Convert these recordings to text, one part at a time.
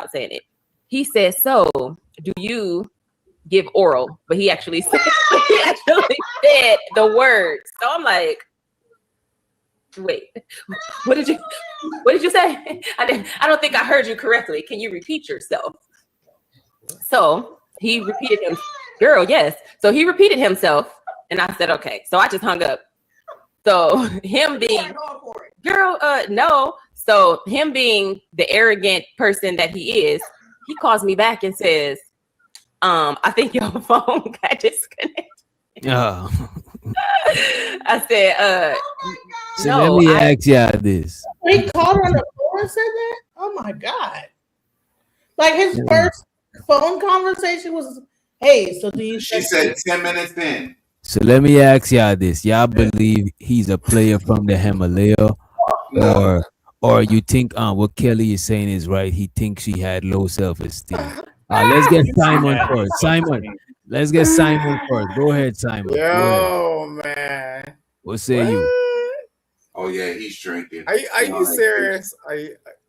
without saying it. He said, "So, do you give oral?" But he actually said the word. So I'm like, wait, what did you say? I don't think I heard you correctly. Can you repeat yourself? So he repeated him, girl, yes. So he repeated himself, and I said, okay. So I just hung up. So him being, girl, no. So him being the arrogant person that he is, he calls me back and says, I think your phone got disconnected. Oh. I said, so no, let me ask y'all this. He called on the phone and said that? Oh my God. Like his first phone conversation was, hey, so do you? She said 10 minutes in. So let me ask y'all this. Y'all believe he's a player from the Himalaya? No. Or you think what Kelly is saying is right? He thinks she had low self-esteem. Let's get Simon first. Simon. Let's get Simon first. Go ahead, Simon. Yo, man. What say you? Oh yeah, he's drinking. Are you serious?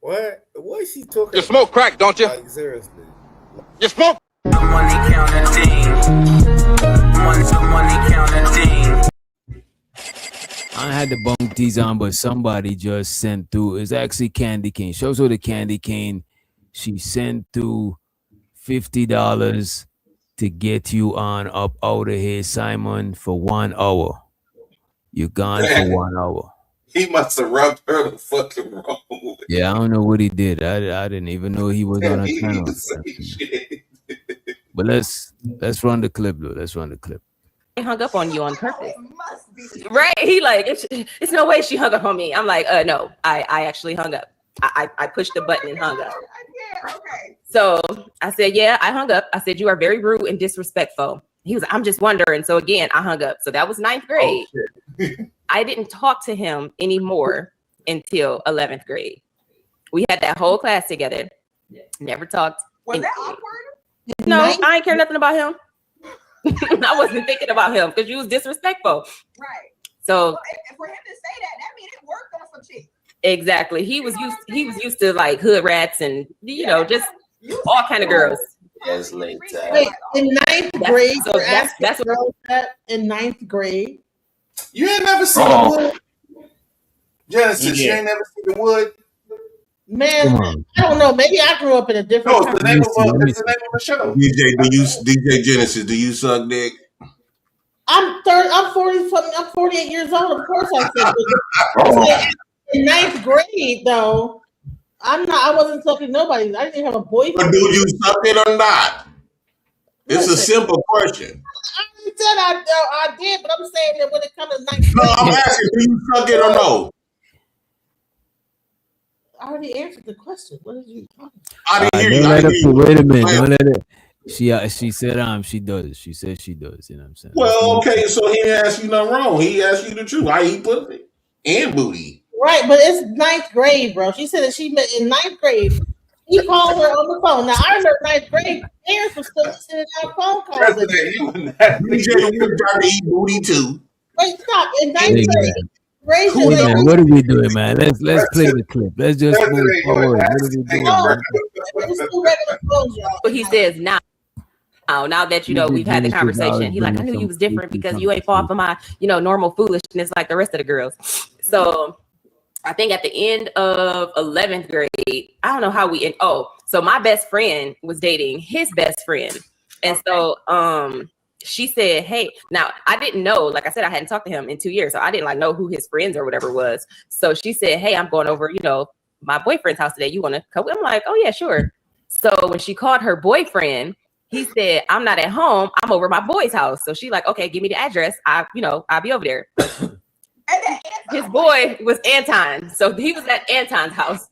What is she talking? You smoke crack, don't you? Like, seriously. You smoke. Money counting team. Money counting team. I had the bunk these on, but somebody just sent through. It's actually Candy Cane. Shows her the Candy Cane. She sent through $50 to get you on up out of here, Simon, for 1 hour. You're gone for 1 hour. He must have rubbed her the fucking wrong way. Yeah, I don't know what he did. I didn't even know he was on a channel. But let's run the clip, though. Let's run the clip. I hung up on you on purpose. Right? He like, it's no way she hung up on me. I'm like, no, I actually hung up. I pushed the button and hung up. Okay. So I said, yeah, I hung up. I said, you are very rude and disrespectful. He was like, I'm just wondering. So again, I hung up. So that was 9th grade. Oh, I didn't talk to him anymore until 11th grade. We had that whole class together. Never talked. Was that awkward? No, I ain't care nothing about him. I wasn't thinking about him because you was disrespectful. Right. So well, for him to say that means it worked on some chicks. Exactly. He was used to like hood rats and just all kind of girls. Yes, late. Wait, in 9th grade, so that's what in 9th grade. You ain't never seen the wood? Genesis, you ain't never seen the wood? Man, I don't know. Maybe I grew up in a different. No, it's the name of a show. DJ Genesis, do you suck dick? I'm 40 something. I'm 48 years old. Of course I said. In 9th grade, though, I wasn't sucking nobody. I didn't have a boyfriend. But do you suck it or not? It's a simple question. I said I did, but I'm saying that when it comes to 9th grade. No, I'm asking, do you suck it or no? I already answered the question. What did you talking about? I didn't hear you. Wait a minute. Don't let it. She said she does. She said she does. You know what I'm saying? Well, okay, so he didn't ask you nothing wrong. He asked you the truth. I eat pussy and booty. Right, but it's 9th grade, bro. She said that she met in 9th grade. He called her on the phone. Now I remember 9th grade. Parents were still sending out phone calls. DJ Wood tried to eat booty too. Wait, stop. In 9th grade. Hey, man, what are we doing, man? Let's play the clip. Let's just move forward. What are we doing? But he says now that we've had the conversation, he like, I knew you was different because you ain't far from my normal foolishness like the rest of the girls. So I think at the end of 11th grade, I don't know how we so my best friend was dating his best friend, and so she said, hey, now I didn't know, like I said, I hadn't talked to him in 2 years. So I didn't know who his friends or whatever was. So she said, hey, I'm going over, my boyfriend's house today. You want to come? I'm like, oh yeah, sure. So when she called her boyfriend, he said, I'm not at home. I'm over my boy's house. So she like, okay, give me the address. I'll be over there. His boy was Anton. So he was at Anton's house.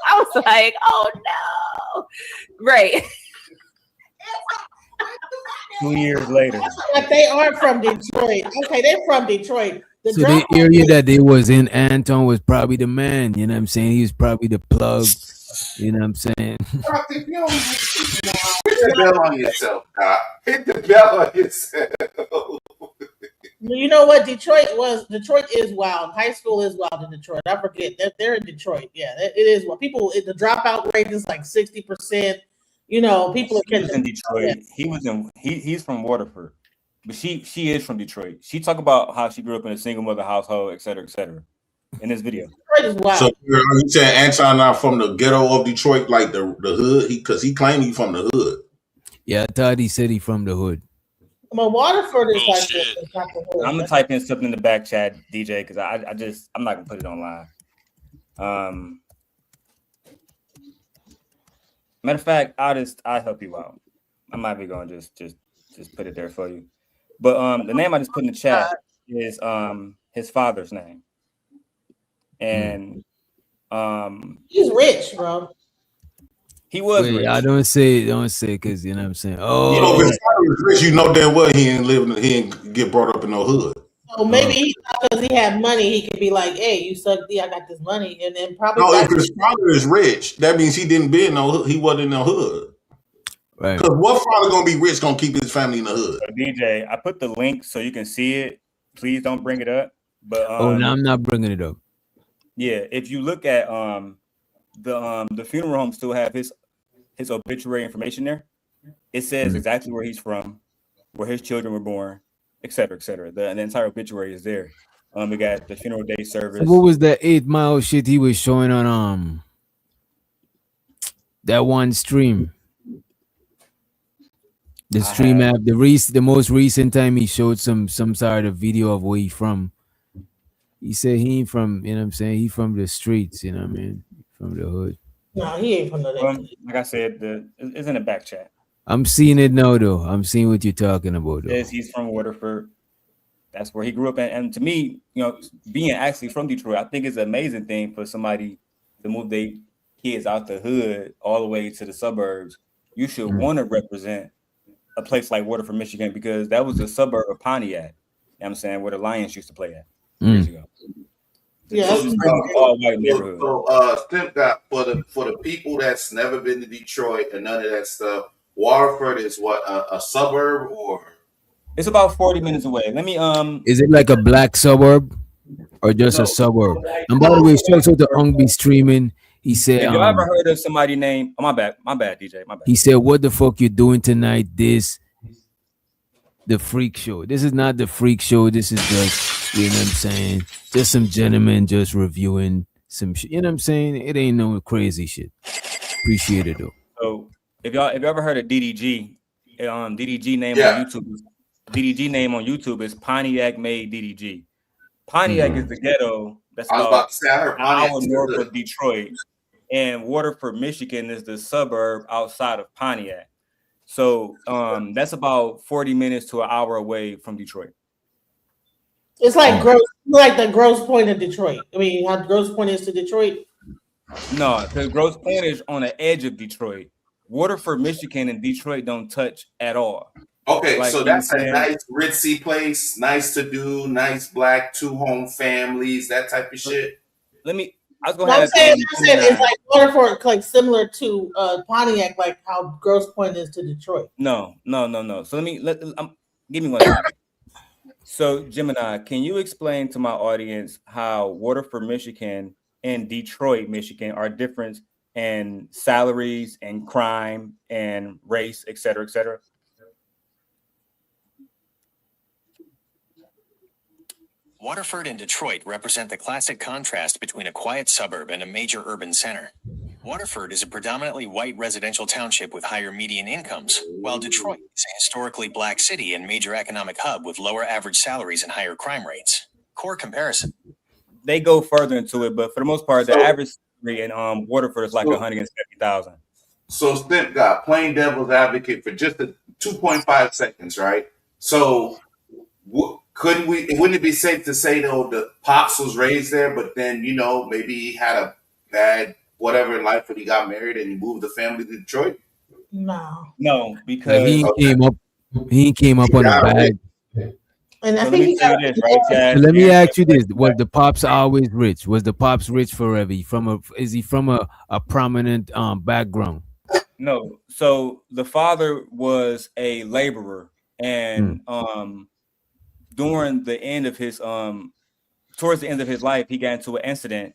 I was like, oh no. Right. 2 years later. But they are from Detroit. Okay, they're from Detroit. So the area that they was in, Anton was probably the man. You know what I'm saying? He was probably the plug. You know what I'm saying? Hit the bell on yourself, Doc. Hit the bell on yourself. You know what Detroit was? Detroit is wild. High school is wild in Detroit. I forget that they're in Detroit. Yeah, it is wild. People, the dropout rate is like 60%. You know, people He was in Detroit. He's from Waterford, but she is from Detroit. She talked about how she grew up in a single mother household, et cetera, in this video. Detroit is wild. So you saying Anton not from the ghetto of Detroit, like the hood? Because he claimed he from the hood. Yeah, I thought he said he from the hood. Well, Waterford is like this. I'm gonna type in something in the back chat, DJ, because I'm not gonna put it online. Matter of fact, I'll help you out. I might be going just put it there for you. But the name I just put in the chat is his father's name, and he's rich, bro. He was rich. I don't say because you know what I'm saying. Oh, you know, if his father was rich, you know damn well he ain't get brought up in no hood. So maybe because he had money, he could be like, "Hey, you suck D, I got this money," and then probably. No, if his father is rich, that means he didn't be in no hood. He wasn't in no hood. Right. Because what father gonna be rich gonna keep his family in the hood? So DJ, I put the link so you can see it. Please don't bring it up. But no, I'm not bringing it up. Yeah, if you look at the funeral home still have his obituary information there. It says exactly where he's from, where his children were born, et cetera, et cetera. The entire obituary is there. We got the funeral day service. So what was that 8 Mile shit he was showing on that one stream? The stream app, the most recent time he showed some sort of video of where he from. He said he ain't from, you know what I'm saying? He from the streets, you know what I mean? From the hood. No, he ain't from the hood. Like I said, it's in the back chat. I'm seeing it now, though. I'm seeing what you're talking about, though. Yes, he's from Waterford. That's where he grew up. And to me, you know, being actually from Detroit, I think it's an amazing thing for somebody to move their kids out the hood all the way to the suburbs. You should want to represent a place like Waterford, Michigan, because that was a suburb of Pontiac. You know what I'm saying, where the Lions used to play at years ago. Yeah, all white neighborhood. So Stimp got for the people that's never been to Detroit and none of that stuff. Waterford is what a suburb, or it's about 40 minutes away. Let me Is it like a black suburb or just a suburb? And by the way, shout out to Ungby streaming. He said, have you ever heard of somebody named? Oh, my bad, DJ, my bad. He said, "What the fuck you doing tonight? The freak show. This is not the freak show. This is just, you know what I'm saying, just some gentlemen just reviewing some shit. You know what I'm saying? It ain't no crazy shit. Appreciate it though." So if you ever heard of DDG, DDG name on YouTube. DDG name on YouTube is Pontiac Made DDG. Pontiac is the ghetto that's about an hour north of Detroit, and Waterford, Michigan is the suburb outside of Pontiac. So that's about 40 minutes to an hour away from Detroit. It's like the Grosse Point of Detroit. I mean, how Grosse Point is to Detroit. No, because Grosse Point is on the edge of Detroit. Waterford, Michigan, and Detroit don't touch at all. Okay, like, so that's a nice ritzy place, nice to do, nice black 2-home families, that type of shit. I was going to say it's like Waterford, like similar to Pontiac, like how Grosse Point is to Detroit. No. So give me one second. So Gemini, can you explain to my audience how Waterford, Michigan, and Detroit, Michigan are different in salaries and crime and race, et cetera, et cetera? Waterford and Detroit represent the classic contrast between a quiet suburb and a major urban center. Waterford is a predominantly white residential township with higher median incomes, while Detroit is a historically black city and major economic hub with lower average salaries and higher crime rates. Core comparison. They go further into it, but for the most part, the average salary in Waterford is like $170,000. So Stimp got plain devil's advocate for just 2.5 seconds, right? So wouldn't it be safe to say though the Pops was raised there, but then, you know, maybe he had a bad whatever in life when he got married and he moved the family to Detroit? No, because he came up on a bag. And I think let me ask you this: was the Pops always rich? Was the Pops rich forever? Is he from a prominent background? No. So the father was a laborer, and during the end of his towards the end of his life, he got into an incident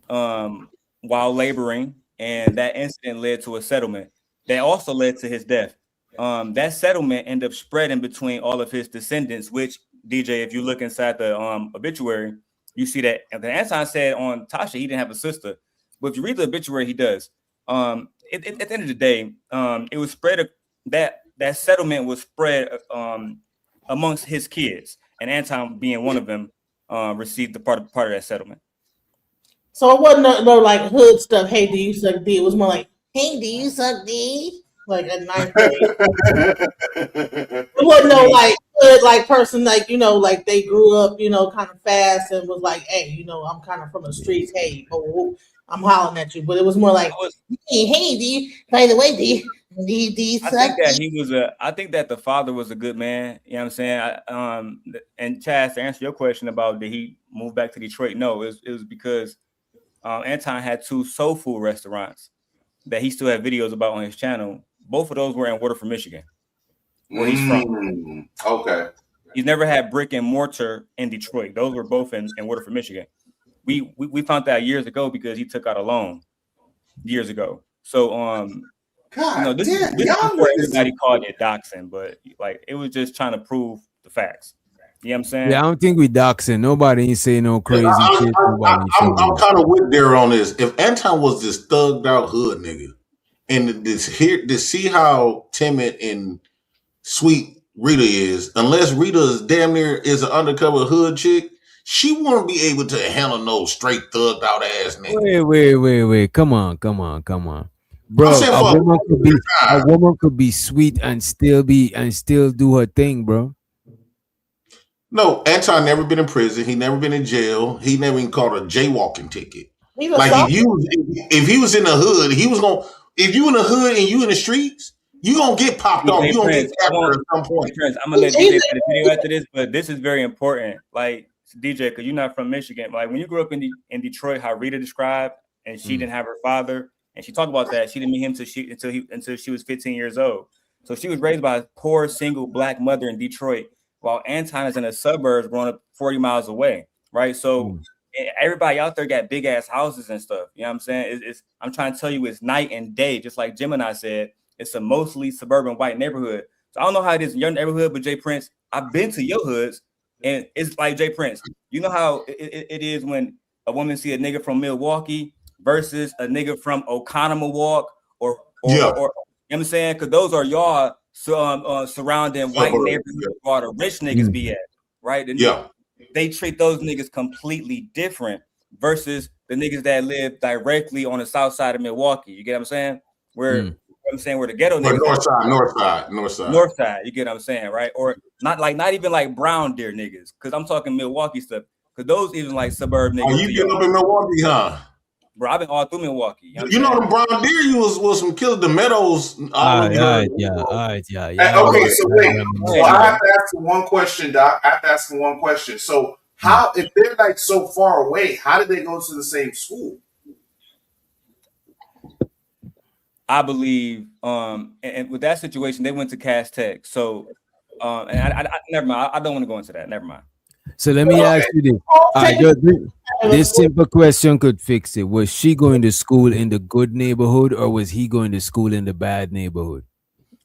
while laboring, and that incident led to a settlement that also led to his death. That settlement ended up spreading between all of his descendants, which DJ, if you look inside the obituary, you see that Anton said on Tasha he didn't have a sister, but if you read the obituary, he does. At the end of the day, it was spread that settlement was spread amongst his kids, and Anton being one of them received the part of that settlement. So it wasn't no like hood stuff. Hey, do you suck D? It was more like, hey, do you suck D? Like at 9:30. It wasn't no like hood like person like like they grew up kind of fast and was like, hey, I'm kind of from the streets. Hey, I'm hollering at you. But it was more like, hey, do you? By the way, do you suck? I think that the father was a good man. You know what I'm saying? And Chaz, to answer your question about did he move back to Detroit? No, it was because Anton had 2 soul food restaurants that he still had videos about on his channel. Both of those were in Waterford, Michigan, where he's from. Okay. He's never had brick and mortar in Detroit. Those were both in Waterford, Michigan. We found that years ago because he took out a loan years ago. So this is before everybody called it doxing, but like it was just trying to prove the facts. You know what I'm saying? Yeah, I don't think we doxing. Nobody ain't saying no crazy shit. I'm kind of with there on this. If Anton was this thugged out hood nigga, and to see how timid and sweet Rita is, unless Rita is damn near is an undercover hood chick, she won't be able to handle no straight thugged out ass nigga. Wait. Come on. Bro, a woman could be sweet and still do her thing, bro. No, Anton never been in prison. He never been in jail. He never even caught a jaywalking ticket. Like if he was in the hood, he was gonna. If you in the hood and you in the streets, you gonna get popped off. You gonna get captured at some point. I'm gonna let DJ play the video after this, but this is very important. Like DJ, because you're not from Michigan. Like when you grew up in Detroit, how Rita described, and she didn't have her father, and she talked about that. She didn't meet him until she was 15 years old. So she was raised by a poor single black mother in Detroit, while Anton is in the suburbs, growing up 40 miles away. Right, so. Everybody out there got big ass houses and stuff. You know what I'm saying? I'm trying to tell you, it's night and day. Just like Gemini said, it's a mostly suburban white neighborhood. So I don't know how it is in your neighborhood, but Jay Prince, I've been to your hoods, and it's like Jay Prince. You know how it is when a woman see a nigga from Milwaukee versus a nigga from Oconomowoc or you know what I'm saying? Because those are y'all surrounding white neighborhoods where all the rich niggas be at, right? They treat those niggas completely different versus the niggas that live directly on the south side of Milwaukee. You get what I'm saying? Where where the ghetto niggas north side. You get what I'm saying, right? Or not even like Brown Deer niggas, because I'm talking Milwaukee stuff. Because those even like suburb niggas. Oh, you been up in Milwaukee, huh? Bro, I've been all through Milwaukee. You know the Brown Deer you was from Killer the Meadows. All right. Okay, so wait. So I have to ask one question, Doc. I have to ask one question. So how, if they're like so far away, how did they go to the same school? I believe, and with that situation, they went to Cass Tech. So, and I never mind. I don't want to go into that. Never mind. So let me ask you this. This simple question could fix it. Was she going to school in the good neighborhood, or was he going to school in the bad neighborhood?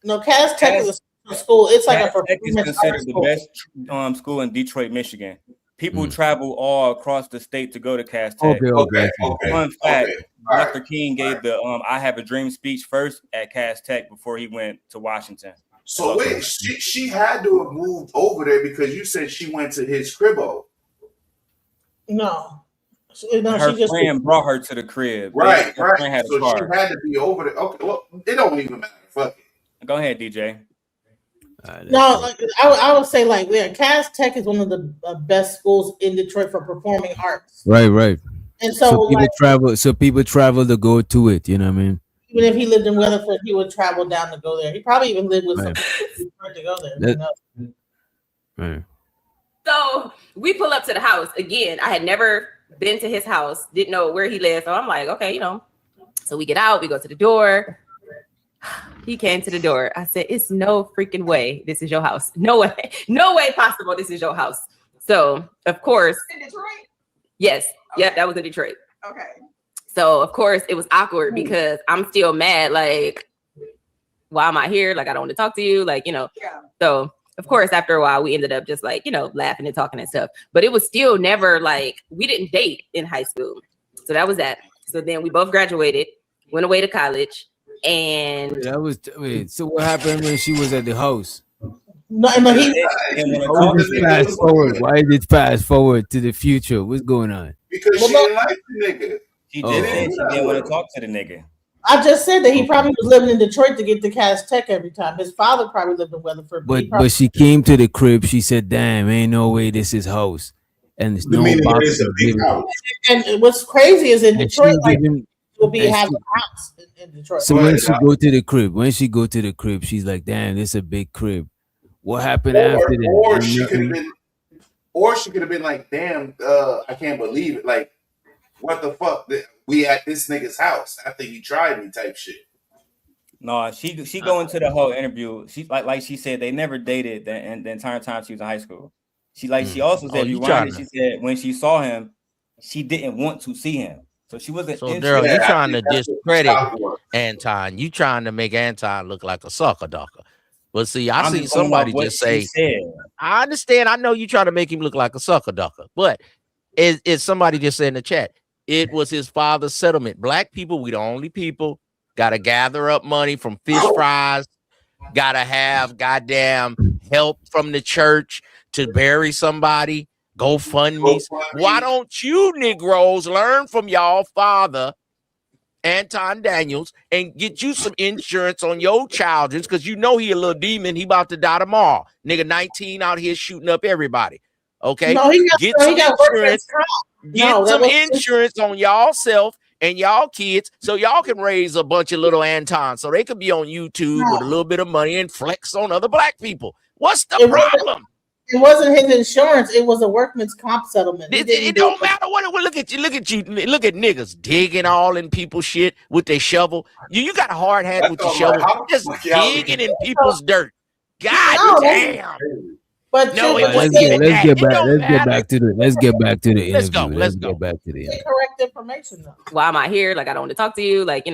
No, Cass Tech is a school. It's like Cass Tech is considered the best school in Detroit, Michigan. People travel all across the state to go to Cass Tech. Okay. Fun fact: Dr. King gave the "I Have a Dream" speech first at Cass Tech before he went to Washington. So wait, she had to have moved over there because you said she went to his cribbo. No, her friend brought her to the crib. Right. Had so she had to be over there. Okay, well, it don't even matter. Fuck it. Go ahead, DJ. No, I would say Cass Tech is one of the best schools in Detroit for performing arts. Right. And so people travel. So people travel to go to it. You know what I mean? Even if he lived in Weatherford, he would travel down to go there. He probably even lived with some people to go there. Right. So we pull up to the house again. I had never been to his house, didn't know where he lived. So I'm like, okay, So we get out, we go to the door. He came to the door. I said, it's no freaking way this is your house. No way. No way possible this is your house. So, of course. In Detroit? Yes. Okay. Yep, that was in Detroit. Okay. So, of course, it was awkward because I'm still mad. Like, why am I here? Like, I don't want to talk to you. Like, Yeah. So, of course, after a while, we ended up just like, laughing and talking and stuff. But it was still never like, we didn't date in high school. So that was that. So then we both graduated, went away to college. And so what happened when she was at the house? No, Fast forward. Why did it fast forward to the future? What's going on? Because she didn't like the nigga. She did say she didn't want to talk to the nigga. I just said that he probably was living in Detroit to get to Cass Tech every time. His father probably lived in Weatherford. But she came to the crib. She said, "Damn, ain't no way this is house." And there's no box. And what's crazy is in Detroit, like, will be having a house in Detroit. So when she go to the crib, she's like, "Damn, this is a big crib." What happened after that? Or she could have been like, "Damn, I can't believe it. Like, what the fuck? We at this nigga's house after he tried me," type shit. No, she go into the whole interview. She like she said they never dated the entire time she was in high school. She also said she said when she saw him, she didn't want to see him. So she wasn't. So Daryl, you trying to discredit Anton. You trying to make Anton look like a sucker ducker. But see, I see somebody just say, I understand. I know you trying to make him look like a sucker ducker. But it's somebody just said in the chat, it was his father's settlement. Black people, we the only people, got to gather up money from fish fries, got to have goddamn help from the church to bury somebody, GoFundMes. Why don't you Negroes learn from y'all father, Anton Daniels, and get you some insurance on your children? Because you know he a little demon. He about to die tomorrow. Nigga 19 out here shooting up everybody. Okay? No, get some insurance. Get some insurance on y'all self and y'all kids so y'all can raise a bunch of little Antons so they could be on YouTube with a little bit of money and flex on other black people. What's the problem? It wasn't his insurance. It was a workman's comp settlement. It don't matter what it was. Look at you. Look at niggas digging all in people's shit with their shovel. You got a hard hat with your shovel. Just digging in people's dirt. God damn. But no, let's get back to the interview. Let's go back to the interview. Correct information though. Why am I here? Like, I don't want to talk to you. Like,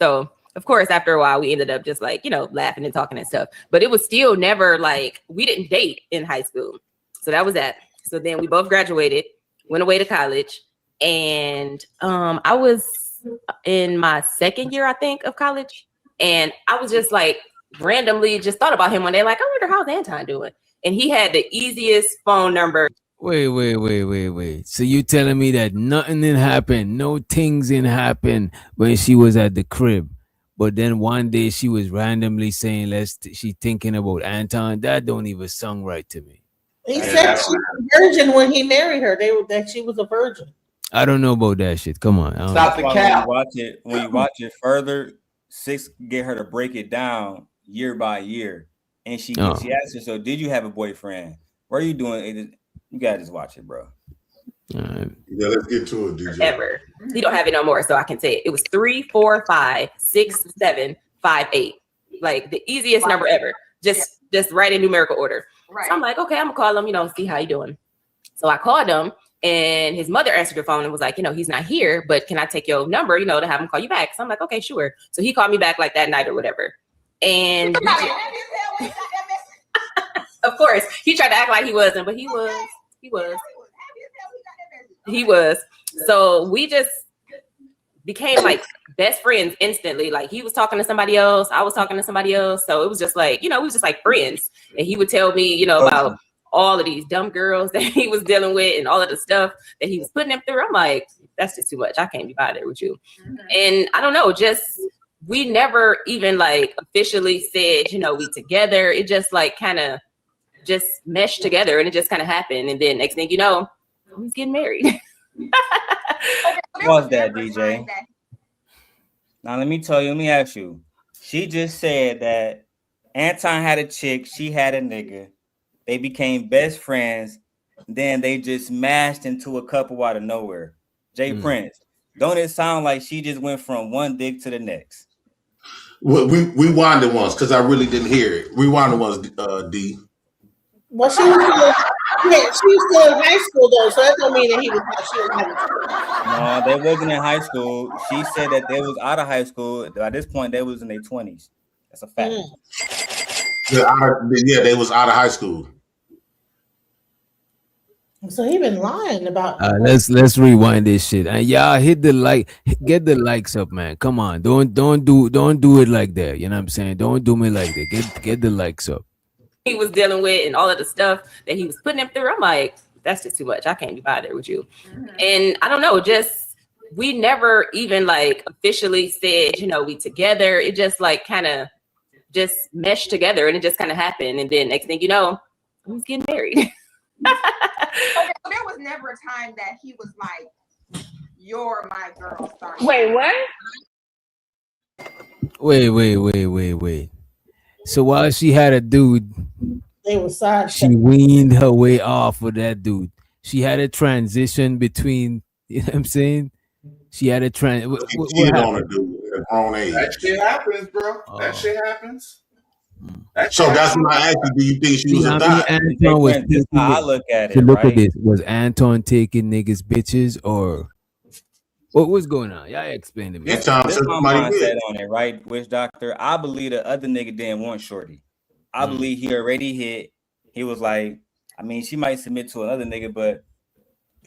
So of course, after a while, we ended up just like, laughing and talking and stuff. But it was still never like, we didn't date in high school. So that was that. So then we both graduated, went away to college. And I was in my second year, I think, of college. And I was just like, randomly just thought about him one day. Like, I wonder how's Anton doing? And he had the easiest phone number. Wait. So you telling me that nothing didn't happen, no things didn't happen when she was at the crib? But then one day she was randomly saying, she thinking about Anton. That don't even sound right to me. He said she was a virgin when he married her. That she was a virgin. I don't know about that shit. Come on. Stop the cap. When you watch it further, Six get her to break it down year by year. And she asked her, so did you have a boyfriend? What are you doing? You gotta just watch it, bro. Yeah, let's get to it, DJ. Ever. He don't have it no more, so I can say it. It was 3, 4, 5, 6, 7, 5, 8. Like the easiest number ever. Just write in numerical order. Right. So I'm like, okay, I'm gonna call him, see how you doing. So I called him, and his mother answered the phone and was like, he's not here, but can I take your number, to have him call you back? So I'm like, okay, sure. So he called me back like that night or whatever. And of course, he tried to act like he wasn't, but he was. So we just became like best friends instantly. Like he was talking to somebody else, I was talking to somebody else. So it was just like, we was just like friends. And he would tell me, about all of these dumb girls that he was dealing with and all of the stuff that he was putting them through. I'm like, that's just too much. I can't be bothered with you. Mm-hmm. And I don't know, we never even like officially said, we together. It just like kind of just meshed together and it just kind of happened. And then next thing you know, he's getting married. What's that, DJ? Now let me ask you. She just said that Anton had a chick, she had a nigga. They became best friends. Then they just mashed into a couple out of nowhere. Jay Prince, don't it sound like she just went from one dick to the next? Rewind it once because I really didn't hear it. Rewind it once, D. Well, she was still in high school though, so that don't mean that she was having sex. No, they wasn't in high school. She said that they was out of high school. By this point, they was in their 20s. That's a fact. Yeah, they was out of high school. So he been lying about. Let's rewind this shit. And y'all hit the like, get the likes up, man. Come on, don't do it like that. You know what I'm saying? Don't do me like that. Get the likes up. He was dealing with and all of the stuff that he was putting him through. I'm like, that's just too much. I can't be bothered with you. And I don't know, just we never even like officially said, we together. It just like kind of just meshed together and it just kind of happened. And then next thing you know, I was getting married. Okay, so there was never a time that he was like, "You're my girl." Sorry. Wait, what? Wait. So while she had a dude, they were side. She weaned her way off of that dude. She had a transition between. You know what I'm saying? She had a what on a dude at a grown age. That shit happens, bro. That shit happens. So that's when I asked you, do you think she was a thot? Anton was I look at it. So look right? at this. Was Anton taking niggas bitches or what was going on? Y'all explain to me. This my mindset on it, right? Witch doctor. I believe the other nigga didn't want shorty. I believe he already hit. He was like, I mean, she might submit to another nigga, but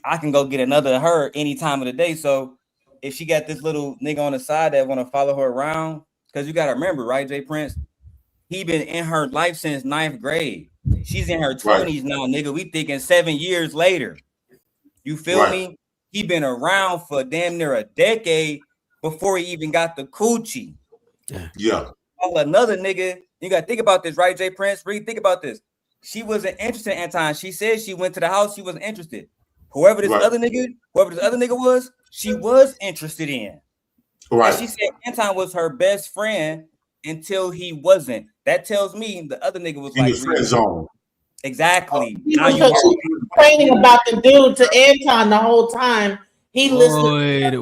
I can go get another her any time of the day. So if she got this little nigga on the side that want to follow her around, because you got to remember, right, Jay Prince? He been in her life since 9th grade. She's in her 20s now, nigga. We thinking 7 years later. You feel me? He been around for damn near a decade before he even got the coochie. Yeah. Well, another nigga, you got to think about this, right, Jay Prince? Really think about this. She wasn't interested in Anton. She said she went to the house. She wasn't interested. Whoever this other nigga was, she was interested in. Right. And she said Anton was her best friend until he wasn't. That tells me the other nigga was in like the friend zone. Exactly. She was complaining about the dude to Anton the whole time. He listened. Wait.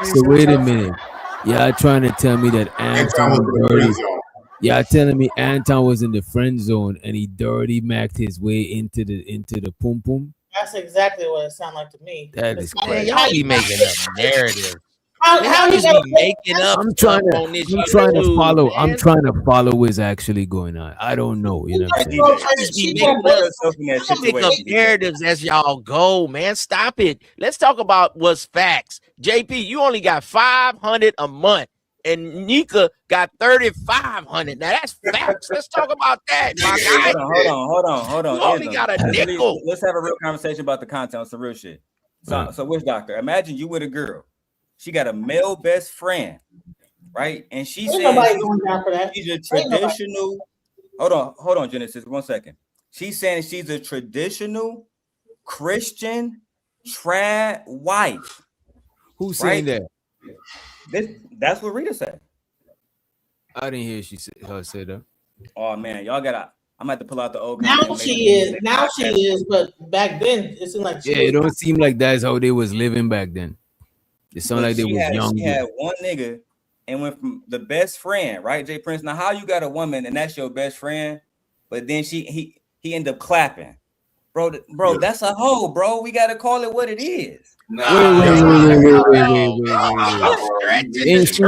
So wait a minute. Y'all trying to tell me that Anton was dirty? Y'all telling me Anton was in the friend zone and he dirty macked his way into the pum pum? That's exactly what it sounded like to me. That is crazy. Y'all be making up narrative. How you gonna making up? I'm trying to follow. I'm trying to follow what's actually going on. I don't know. You know what I'm saying? Y'all make up narratives as y'all go, man. Stop it. Let's talk about what's facts. JP, you only got $500 a month, and Nika got $3,500. Now that's facts. Let's talk about that, my guy. Hold on. You only got a nickel. Let's have a real conversation about the content. It's the real shit. So Witch Doctor, imagine you with a girl. She got a male best friend, right? And she said she's a traditional. Hold on, Genesis. 1 second. She's saying she's a traditional Christian trad wife. Who's saying that? That's what Rita said. I didn't hear her say that. Oh man, y'all gotta. I'm gonna have to pull out the old. Now she is, but back then it seemed like it don't seem like that's how they was living back then. It sounded like they was young. She had one nigga and went from the best friend, right, Jay Prince? Now, how you got a woman and that's your best friend, but then he ended up clapping, bro. That's a hoe, bro. We gotta call it what it is. Wait. She didn't say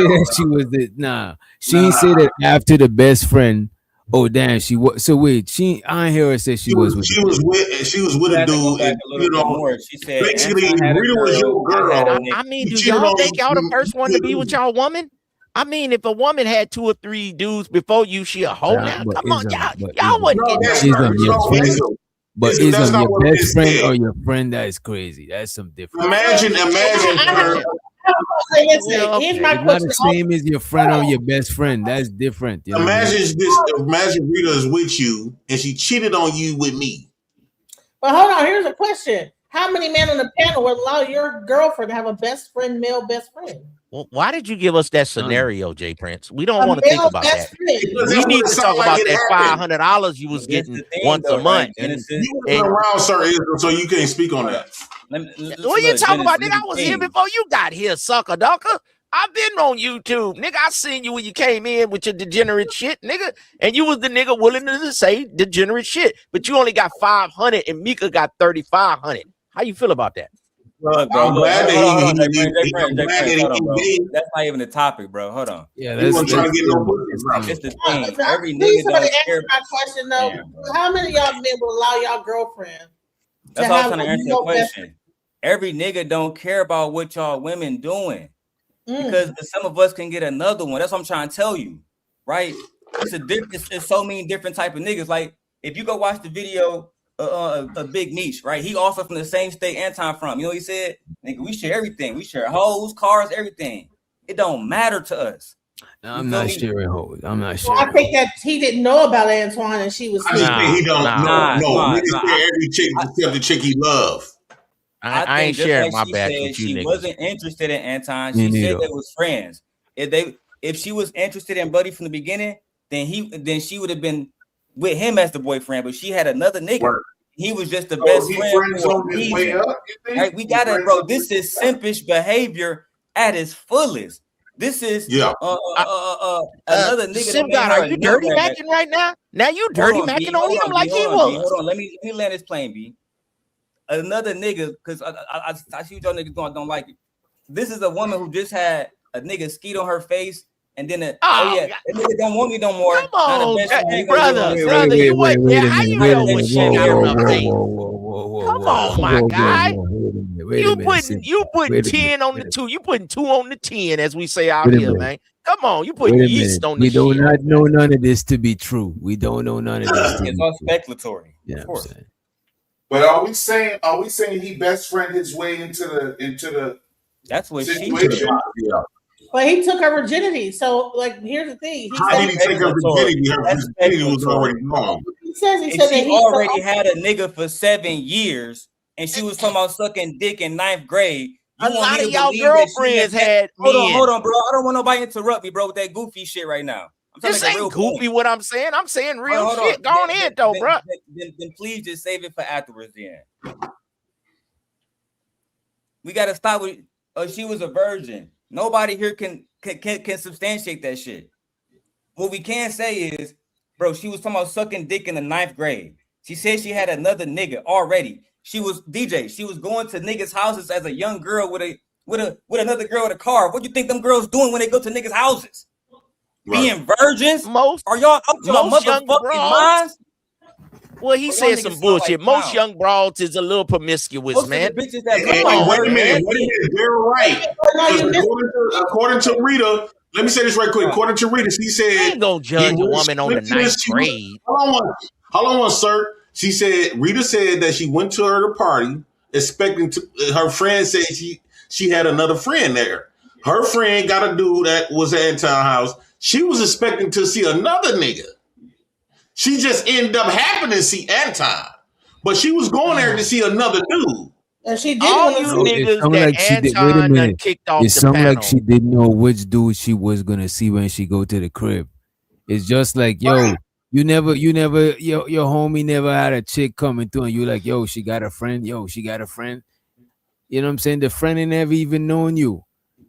that she was the She didn't say that after the best friend. Oh damn, she was. So wait, I hear her say she was with a dude. And, she said basically, Rita was your girl. I mean, do y'all think y'all the first one to be with y'all woman? I mean, if a woman had 2 or 3 dudes before you, she a hoe now. Come on, y'all wouldn't get that. But is your best friend or your friend that is crazy? That's some different. Imagine her. Here's my question. Not the same as your friend or your best friend. That's different. You know Imagine Rita is with you and she cheated on you with me. But hold on, here's a question. How many men on the panel would allow your girlfriend to have a best friend, male best friend? Well, why did you give us that scenario, Jay Prince? We don't want to think about that. We need to talk about that $500 you was getting once a month. And you were around, sir, so you can't speak on that. What you talking about, nigga? I was here before you got here, sucker ducker. I've been on YouTube, nigga. I seen you when you came in with your degenerate shit, nigga. And you was the nigga willing to say degenerate shit. But you only got 500 and Mika got 3,500. How you feel about that? Look, bro, I'm glad that that's not even the topic, bro. Hold on. Yeah, that's trying to get it's the thing. Every nigga don't care. My question though: how many of y'all men will allow y'all girlfriend? That's all I'm trying to answer your question. Every nigga don't care about what y'all women doing because some of us can get another one. That's what I'm trying to tell you, right? It's so many different type of niggas. Like if you go watch the video. A big niche, right? He also from the same state Anton from. You know what he said? Nigga, we share everything. We share hoes, cars, everything. It don't matter to us. No, I'm not sharing hoes. I'm not sharing. Well, I think that he didn't know about Antoine and she was. I just think he don't know. No, niggas share every chick except the chick he loves. I ain't sharing my back with you. She wasn't interested in Anton. She said they was friends. If she was interested in Buddy from the beginning, then she would have been with him as the boyfriend, but she had another nigga. Work. He was just the best friend for a reason. Right? We got it, bro. This is simpish behavior at its fullest. This is another nigga. Sim God, are you dirty macking right now? Now you dirty macking on him like he was. Hold on, let me land this plane, B. Another nigga, because I see what y'all niggas don't like it. This is a woman who just had a nigga skeet on her face. And then, that nigga don't want me no more. Come on, brother, you wait. How you know what shit got on her face? Come on, my guy. You put 10 on the 2. You putting 2 on the 10, as we say out here, man. Come on, you putting yeast on the shit. We do not know none of this to be true. We don't know none of this. It's all speculatory. Yeah, of course. But are we saying he best friend his way into the that's what situation? She did. But he took her virginity. So, like, here's the thing. How did he take her virginity? Her virginity was already gone. He said she that already had a nigga for 7 years, and she was talking about sucking dick in 9th grade. A lot of y'all girlfriends had. Hold on, bro. I don't want nobody to interrupt me, bro, with that goofy shit right now. This ain't goofy what I'm saying. I'm saying real shit. Go on in, though, bro. Then please just save it for afterwards, then. We got to stop with, she was a virgin. Nobody here can substantiate that shit. What we can say is, bro, she was talking about sucking dick in the 9th grade. She said she had another nigga already. She was going to niggas' houses as a young girl with another girl in a car. What do you think them girls doing when they go to niggas' houses? Right. Being virgins? Are y'all out to your motherfucking minds? Well, he said some bullshit. Like, most young broads is a little promiscuous, most man. Wait a minute. They're right. According to Rita, let me say this right quick. According to Rita, she said, I ain't gonna judge a woman on the 9th grade. Hold on, sir. She said, Rita said that she went to her party expecting to, her friend said she had another friend there. Her friend got a dude that was at Anton house. She was expecting to see another nigga. She just ended up happening to see Anton, but she was going there to see another dude. And she did. All you niggas that like Anton done kicked off the panel. It sounded like she didn't know which dude she was gonna see when she go to the crib. It's just like, yo, your homie never had a chick coming through, and you like, yo, she got a friend. Yo, she got a friend. You know what I'm saying? The friend ain't never even known you.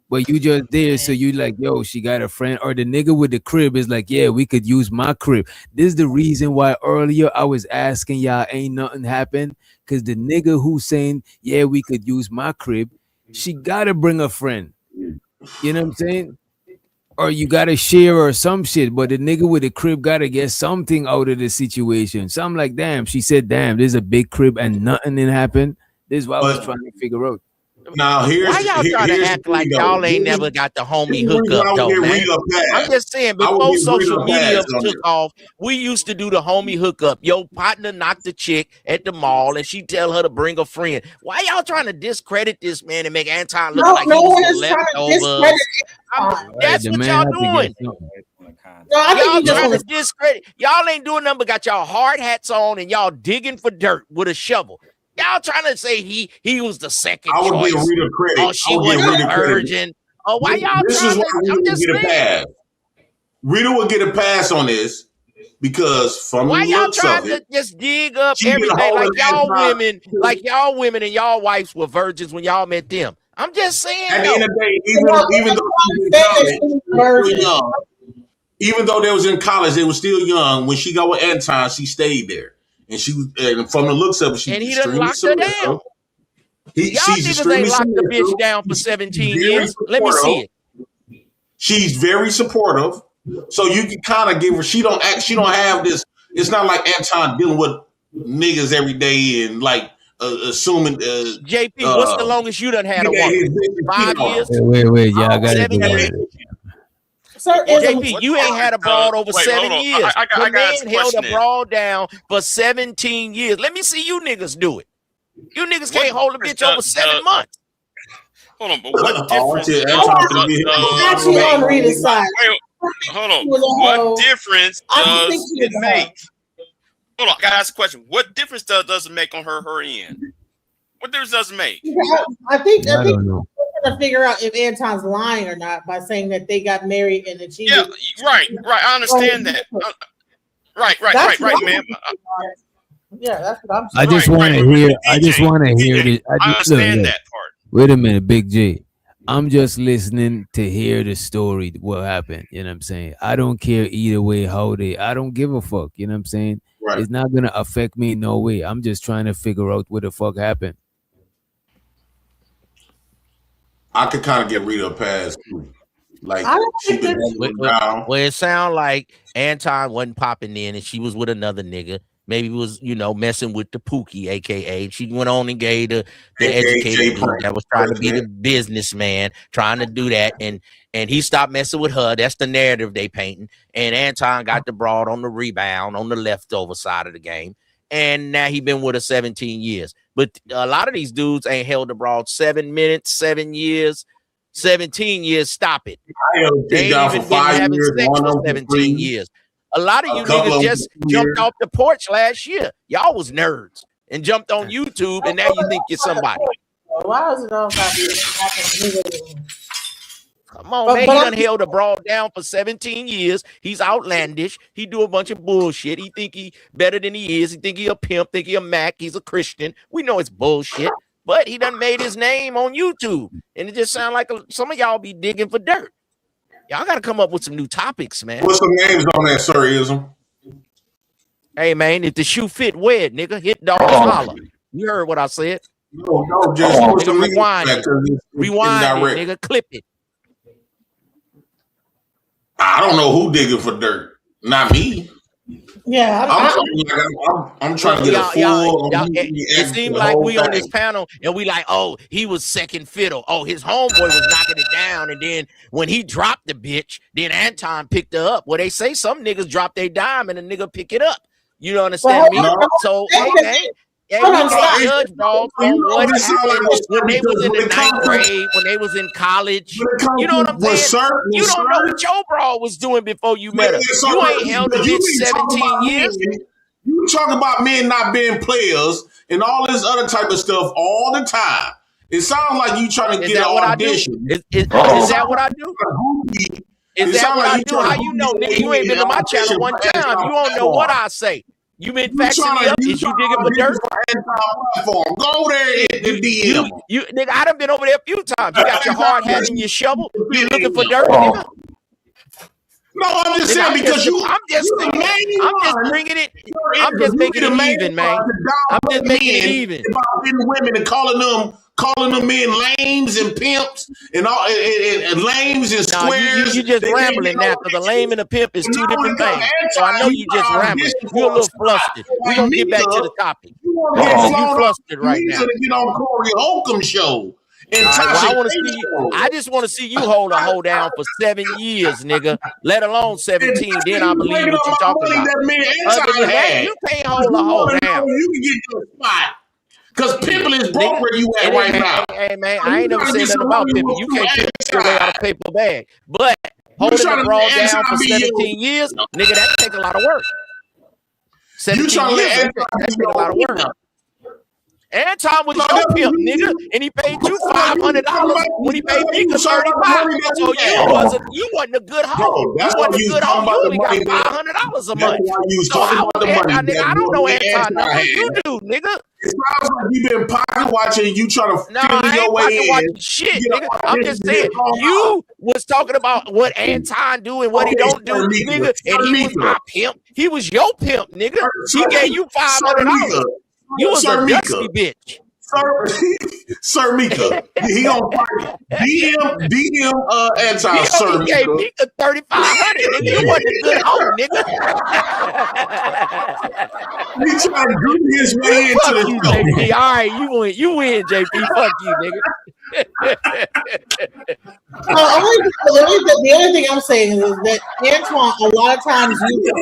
But you just there, so you like, yo, she got a friend. Or the nigga with the crib is like, yeah, we could use my crib. This is the reason why earlier I was asking y'all, ain't nothing happened. Because the nigga who's saying, yeah, we could use my crib, she got to bring a friend. You know what I'm saying? Or you got to share or some shit. But the nigga with the crib got to get something out of the situation. So I'm like, damn. She said, damn, there's a big crib and nothing didn't happen. This is what I was trying to figure out. Now why y'all trying to act like y'all ain't never got the homie hookup though, man? I'm just saying, before social media took off, we used to do the homie hookup. Your partner knocked the chick at the mall, and she tell her to bring a friend. Why y'all trying to discredit this man and make Anton look like he was leftovers? That's what y'all doing. Y'all trying to discredit. Y'all ain't doing nothing but got y'all hard hats on and y'all digging for dirt with a shovel. Y'all trying to say he was the second choice. Give Rita credit. Oh, she was a virgin. Oh, why y'all This trying is why to? I'm Rita just would get a saying. pass. Rita would get a pass on this because from Why the y'all looks trying of to it, just dig up she been everything holding like y'all women and y'all wives were virgins when y'all met them? I'm just saying At the end though. of the day, even though she was in college, they were still young. Even though they was in college, they were still young. When she got with Anton, she stayed there, and and from the looks of it, she's And he done extremely locked her submissive. down. Y'all She's niggas ain't extremely locked the bitch submissive. down for She's 17 very years. Let me see it. She's very supportive, so you can kind of give her. She don't have this. It's not like Anton dealing with niggas every day and like assuming. JP, what's the longest you done had a woman? 5 years? Wait, yeah, I got it. 7 years? JP, you ain't had a broad over 7 years. The man held a broad down for 17 years. Let me see you niggas do it. You niggas can't hold a bitch over 7 months. Hold on, but what difference? I'm actually on Rita's side. Hold on. What difference does it make? Hold on, I gotta ask a question. What difference does it make on her end? What difference does it make? I think I we're don't know. gonna figure out if Anton's lying or not by saying that they got married and that she. Yeah, right. I understand that. Right, man. Yeah, that's what I'm saying. I just want to hear. I just want to hear this. I understand that part. Wait a minute, Big J. I'm just listening to hear the story, what happened. You know what I'm saying? I don't care either way I don't give a fuck. You know what I'm saying? Right. It's not gonna affect me no way. I'm just trying to figure out what the fuck happened. I could kind of get Rita a pass too. Like she been Well, it sound like Anton wasn't popping in and she was with another nigga. Maybe was, messing with the Pookie, aka she went on and gave the educated dude that was trying to be the businessman, trying to do that, and he stopped messing with her. That's the narrative they painting. And Anton got the broad on the rebound on the leftover side of the game, and now he been with her 17 years. But a lot of these dudes ain't held the broad 7 minutes, 7 years, 17 years. Stop it. They ain't even been having sex for 17 years. A lot of you niggas just jumped off the porch last year. Y'all was nerds and jumped on YouTube, and now you think you're somebody. Why is it all about Come on, man. He done held a broad down for 17 years. He's outlandish. He do a bunch of bullshit. He think he better than he is. He think he a pimp, think he a Mac. He's a Christian. We know it's bullshit, but he done made his name on YouTube, and it just sound like some of y'all be digging for dirt. Y'all got to come up with some new topics, man. Put some names on that, Sir-ism. Hey, man, if the shoe fit, wear it, nigga. Hit dogs, holler. You heard what I said. No, just put some rewind it. Rewind it, nigga. Clip it. I don't know who digging for dirt. Not me. Yeah, I'm trying to get a full. It seemed like we on this panel and we like, oh, he was second fiddle. Oh, his homeboy was knocking it down, and then when he dropped the bitch, then Anton picked her up. Well, they say some niggas drop their dime and a nigga pick it up. You don't understand me? So, hey, man. Yeah, we can judge bro on what happened when they was in the 9th grade, when they was in college. You know what I'm saying? You don't know what your bro was doing before you met her. You ain't held a bitch 17 years. You talk about men not being players and all this other type of stuff all the time. It sounds like you trying to get an audition. Is that what I do? Is that what I do? How you know, nigga? You ain't been to my channel one time. You don't know what I say. You been faxing me up? Is you digging for dirt? Go there and DM. You nigga, I done been over there a few times. You got your hard hat and your shovel. You looking for dirt, nigga? No, I'm just saying because I'm just bringing it. I'm just making it even, man. I'm just making it even. About getting women and calling them men lames and pimps and all and lames and squares. You just rambling now because a lame and a pimp is two different things. So I know you just rambling. You're a little flustered. We're gonna get back to the topic. You flustered right now. Get on Corey Holcomb show. I just want to see you hold a hoe down for 7 years, nigga. Let alone 17. Then I believe what you're talking about. Other than that, you can't hold a hoe down. You can get to a spot. Because pimping is broke where you at right now. Hey, man, I ain't never said nothing about pimping. You can't pimp your way out of paper bag. But holding the broad down for 17 years, nigga, that take a lot of work. 17 years, that take a lot of work. Anton was your pimp, nigga, and he paid you $500 when he paid me $35. So you wasn't a good hoe. You wasn't a good hoe. You only got $500 a month. So I don't know Anton number. You do, nigga. It sounds like you've been pocket watching. You trying to figure your way in. Watching shit, nigga. I'm just saying. You was talking about what Anton do and what he don't do, nigga. And he was my pimp. He was your pimp, nigga. He gave you $500. You was a dusty bitch. Sir Mika, he gonna fight. DM Anton. Sir Mika. He gave Mika $3,500. Nigga, you wasn't a good hoe, nigga. He trying to group his way into the show. JP. All right, you win, JP. Fuck you, nigga. The only thing I'm saying is that Antoine a lot of times uses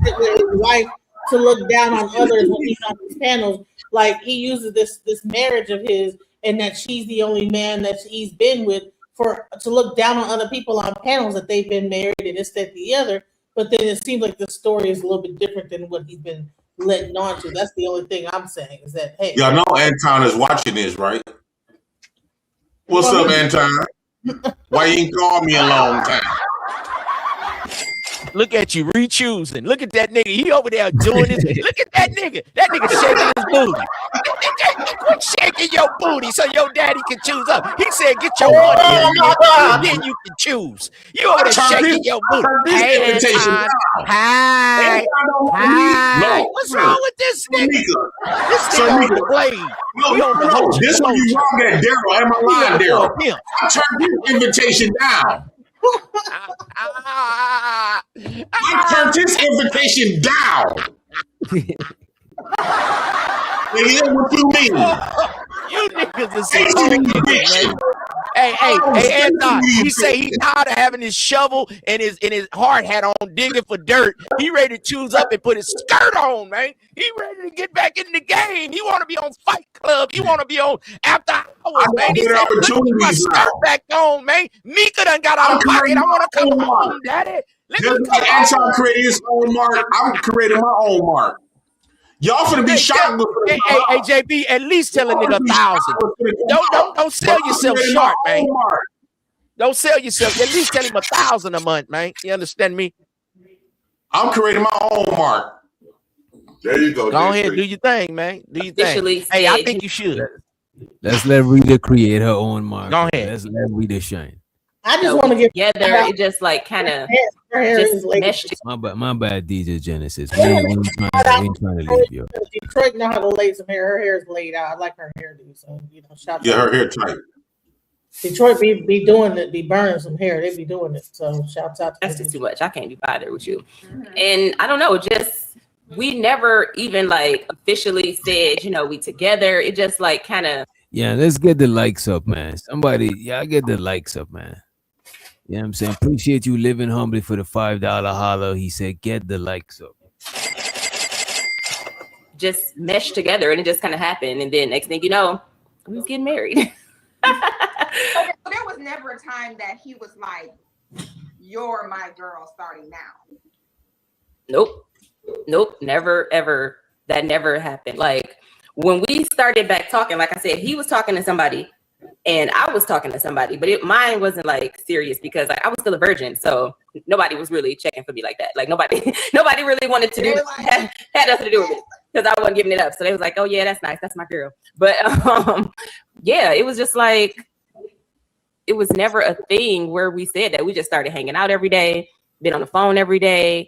his wife to look down on others when he's on these panels. Like he uses this marriage of his, and that she's the only man that he's been with to look down on other people on panels that they've been married and this, that, the other. But then it seems like the story is a little bit different than what he's been letting on to. That's the only thing I'm saying is that, hey. Y'all know Anton is watching this, right? What's up, Anton? Why you ain't called me a long time? Look at you re-choosing. Look at that nigga. He over there doing this. Look at that nigga. That nigga shaking his booty. Quit shaking your booty so your daddy can choose up. He said, get your money in, then you can choose. You over there shaking your booty. Hey, Anton. Hi. What's wrong with this nigga? This nigga on the blade. This one you wrong at Daryl. Am I lying, Daryl? I turned this invitation down. I turned this invitation down. Nigga, what you mean? You niggas are so man. Hey, Anton, he say he tired of having his shovel and his hard hat on, digging for dirt. He ready to choose up and put his skirt on, man. He ready to get back in the game. He want to be on Fight Club. He want to be on After Hours, man. He said, put my skirt back on, man. Mika done got out of pocket. I want to come home, daddy. Anton created his own mark. I'm creating my own mark. Y'all finna be shocked. Hey, JB, at least tell a nigga 1,000. Don't sell yourself short, man. Don't sell yourself. At least tell him 1,000 a month, man. You understand me? I'm creating my own mark. There you go. Go ahead, do your thing, man. Do your thing. Hey, I think you should. Let's let Rita create her own mark. Go ahead. Let's let Rita shine. I just want to get together. It just like kind of meshed. My bad, DJ Genesis. We ain't trying to leave you. Detroit know how to lay some hair. Her hair is laid out. I like her hairdo. So shout out. Her hair tight. Detroit be doing it. Be burning some hair. They be doing it. So shouts out. That's just too much. I can't be bothered with you. And I don't know. Just we never even like officially said we together. It just like kind of. Yeah, let's get the likes up, man. Somebody, get the likes up, man. You know what I'm saying? Appreciate you living humbly for the $5 holler. He said, get the likes up. Just meshed together and it just kind of happened. And then next thing you know, we was getting married. Okay, so there was never a time that he was like, you're my girl starting now. Nope. Never, ever. That never happened. Like when we started back talking, like I said, he was talking to somebody. And I was talking to somebody, but mine wasn't like serious because like I was still a virgin, so nobody was really checking for me like that. Like nobody really wanted to do had nothing to do with it because I wasn't giving it up. So they was like, "Oh yeah, that's nice, that's my girl." But yeah, it was just like it was never a thing where we said that. We just started hanging out every day, been on the phone every day,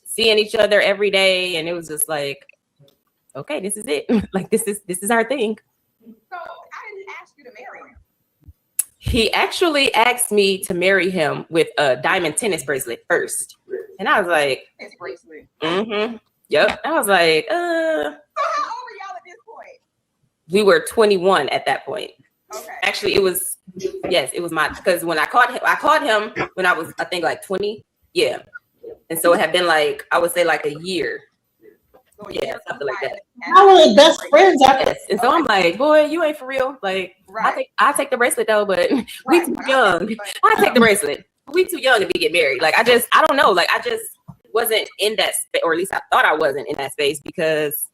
seeing each other every day, and it was just like, okay, this is it. Like this is our thing. So I didn't ask you to marry him. He actually asked me to marry him with a diamond tennis bracelet first. And I was like, tennis bracelet. Yep. I was like, So how old were y'all at this point? We were 21 at that point. Okay. Actually, it was because when I caught him when I was, I think like 20. Yeah. And so it had been like, I would say like a year. Yeah, something like that. How were they best friends? Yes. And so I'm like, boy, you ain't for real. Like, I take the bracelet though, but we too young. I take the bracelet. We too young to be get married. Like, I don't know. Like, I just wasn't in that space, or at least I thought I wasn't in that space because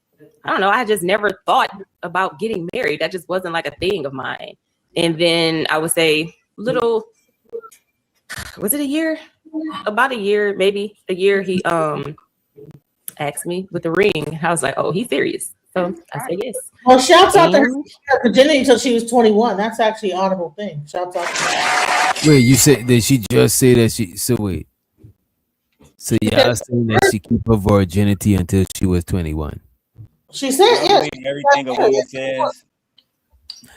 I don't know. I just never thought about getting married. That just wasn't like a thing of mine. And then I would say was it a year? About a year, maybe a year. He asked me with the ring. I was like, oh, he's serious. So I said yes. Well, shouts out to her virginity until she was 21. That's actually an honorable thing. Shouts out to her. Wait, you said did she just say that she? So wait. So y'all saying that she keep her virginity until she was 21? She said yes. Everything a woman says.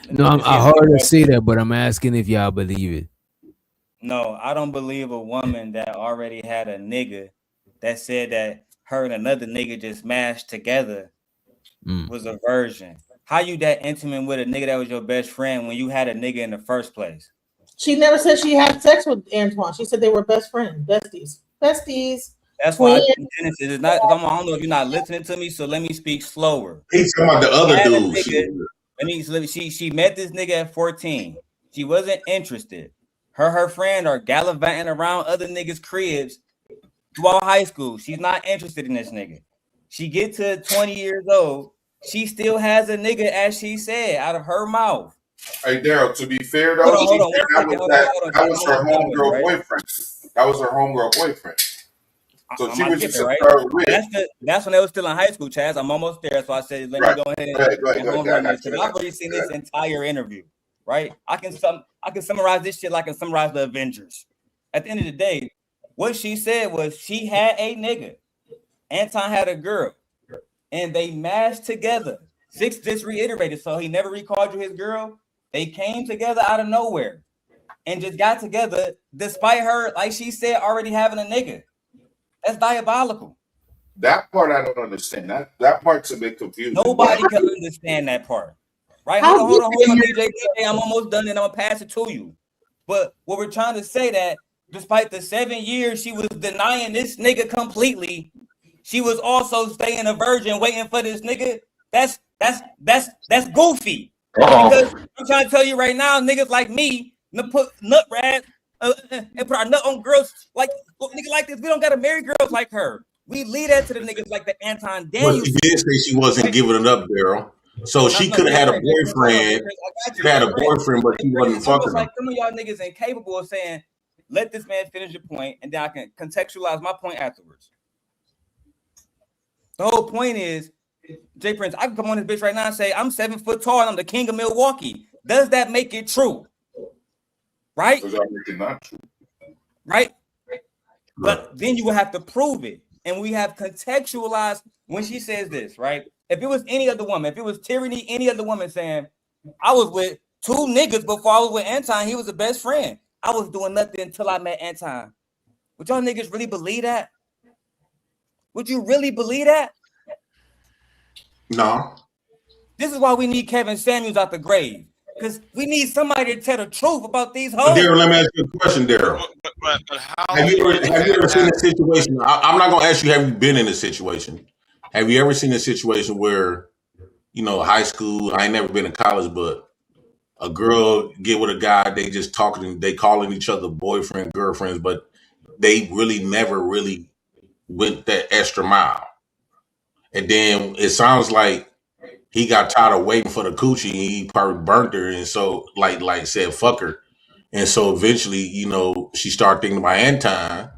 No, I heard her say that, but I'm asking if y'all believe it. No, I don't believe a woman that already had a nigga that said that her and another nigga just mashed together was a virgin. How you that intimate with a nigga that was your best friend when you had a nigga in the first place? She never said she had sex with Antoine. She said they were best friends, besties. That's why Genesis is not. I don't know if you're not listening to me, so let me speak slower. He's talking about the other dudes. She met this nigga at 14. She wasn't interested. Her friend are gallivanting around other niggas' cribs throughout high school. She's not interested in this nigga. She get to 20 years old. She still has a nigga, as she said, out of her mouth. Hey, Daryl, to be fair, though, that was her homegirl boyfriend. That was her homegirl boyfriend. So she was just right? That's when they were still in high school, Chaz. I'm almost there, so I said, let me go ahead and I've already seen this entire interview, right? I can summarize this shit like I can summarize the Avengers. At the end of the day, what she said was she had a nigga. Anton had a girl, and they mashed together. Six just reiterated, so he never recalled you his girl. They came together out of nowhere and just got together, despite her, like she said, already having a nigga. That's diabolical. That part I don't understand. That part's a bit confusing. Nobody can understand that part. Right? Hold on, DJ. I'm almost done and I'm gonna pass it to you. But what we're trying to say that despite the 7 years she was denying this nigga completely, she was also staying a virgin waiting for this nigga. That's goofy. Because I'm trying to tell you right now, niggas like me put nut rad and put our nut on girls like niggas like this. We don't gotta marry girls like her. We lead that to the niggas like the Anton Daniels. But she did say she wasn't giving it up, Daryl. So she could have had a boyfriend. She had a boyfriend, but she wasn't fucking him. Like some of y'all niggas incapable of saying, let this man finish your point, and then I can contextualize my point afterwards. The whole point is, Jay Prince, I can come on this bitch right now and say, I'm 7 foot tall and I'm the king of Milwaukee. Does that make it true? Right? Does that make it not true? Right? But then you will have to prove it. And we have contextualized when she says this, right? If it was any other woman, if it was Tyranny, any other woman saying, I was with 2 niggas before I was with Anton, he was the best friend. I was doing nothing until I met Anton. Would y'all niggas really believe that? Would you really believe that? No. This is why we need Kevin Samuels out the grave. Because we need somebody to tell the truth about these hoes. Daryl, let me ask you a question, Daryl. Have you ever seen a situation? I'm not going to ask you, have you been in a situation? Have you ever seen a situation where, high school, I ain't never been in college, but a girl get with a guy, they just talking, they calling each other boyfriend, girlfriends, but they really never really went that extra mile. And then it sounds like he got tired of waiting for the coochie and he probably burnt her. And so like said, fuck her. And so eventually, she started thinking about Anton.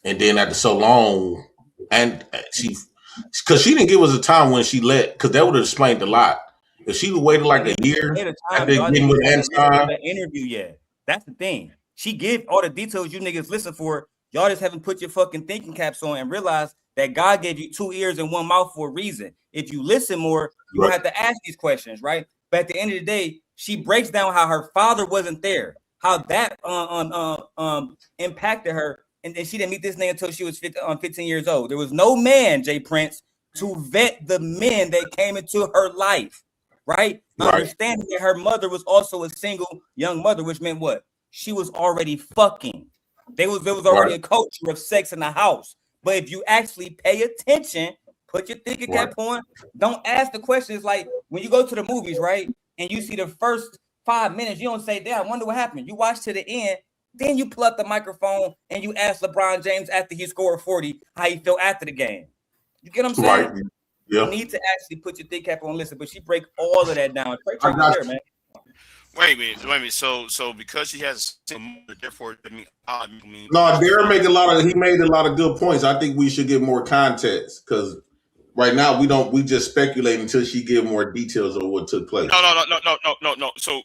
And then after so long, and because she didn't give us a time when she because that would have explained a lot. If she waited like a year after getting with Anton. Interview yet. That's the thing. She give all the details you niggas listen for. Y'all just haven't put your fucking thinking caps on and realize that God gave you 2 ears and 1 mouth for a reason. If you listen more, you don't have to ask these questions, right? But at the end of the day, she breaks down how her father wasn't there, how that impacted her, and she didn't meet this nigga until she was 15 years old. There was no man, Jay Prince, to vet the men that came into her life, right? Understanding that her mother was also a single young mother, which meant what? She was already fucking. There was already a culture of sex in the house. But if you actually pay attention, put your thinking cap on, don't ask the questions like when you go to the movies, right? And you see the first 5 minutes, you don't say, damn, I wonder what happened. You watch to the end, then you pull up the microphone and you ask LeBron James after he scored 40 how he felt after the game. You get what I'm saying? You need to actually put your thick cap on, listen, but she break all of that down. There, man. Wait a minute. So because she has a mother, therefore, no, Darren made a lot of good points. I think we should get more context because right now we just speculate until she give more details of what took place. No. So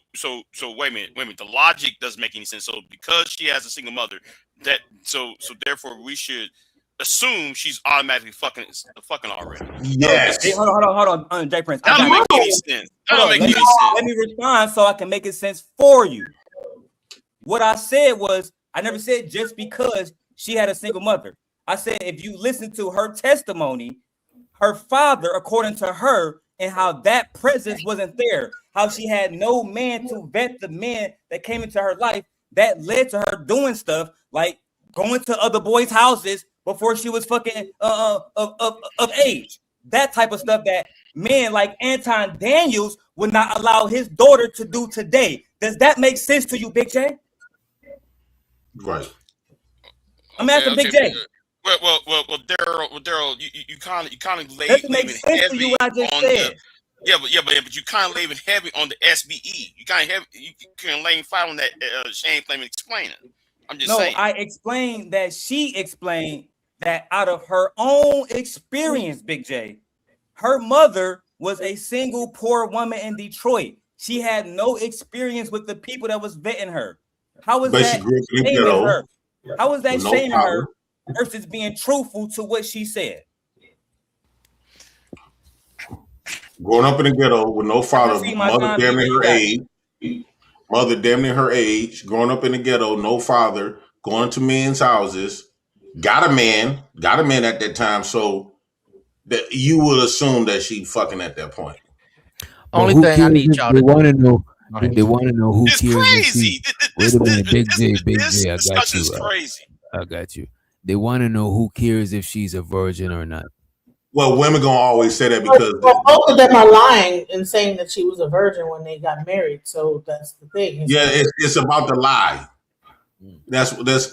wait a minute. The logic doesn't make any sense. So because she has a single mother, so therefore we should assume she's automatically fucking already. Yes. Hey, hold on, Jay Prince. That don't make any sense. Let me respond so I can make it sense for you. What I said was, I never said just because she had a single mother. I said if you listen to her testimony, her father, according to her, and how that presence wasn't there, how she had no man to vet the men that came into her life, that led to her doing stuff like going to other boys' houses before she was fucking of age. That type of stuff that men like Anton Daniels would not allow his daughter to do today. Does that make sense to you, Big J? Right. I'm asking Big J. Well, Daryl, you kind of laid heavy on the. But you kind of laid heavy on the SBE. You kind of laying flat on that Shane Fleming explaining. I'm just saying. I explained that she explained that out of her own experience, Big J, her mother was a single poor woman in Detroit. She had no experience with the people that was vetting her. How was that shaming her? How was that shaming her versus being truthful to what she said? Growing up in the ghetto with no father, mother damn near her age, growing up in the ghetto, no father, going to men's houses, got a man at that time, so that you would assume that she fucking at that point. Only thing I need y'all to want to know. They want to know who it's cares. Crazy. Wait a minute, Big J, I got you. Crazy. I got you. They want to know who cares if she's a virgin or not. Well, women gonna always say that because both of them are lying and saying that she was a virgin when they got married. So that's the thing. It's about the lie. That's because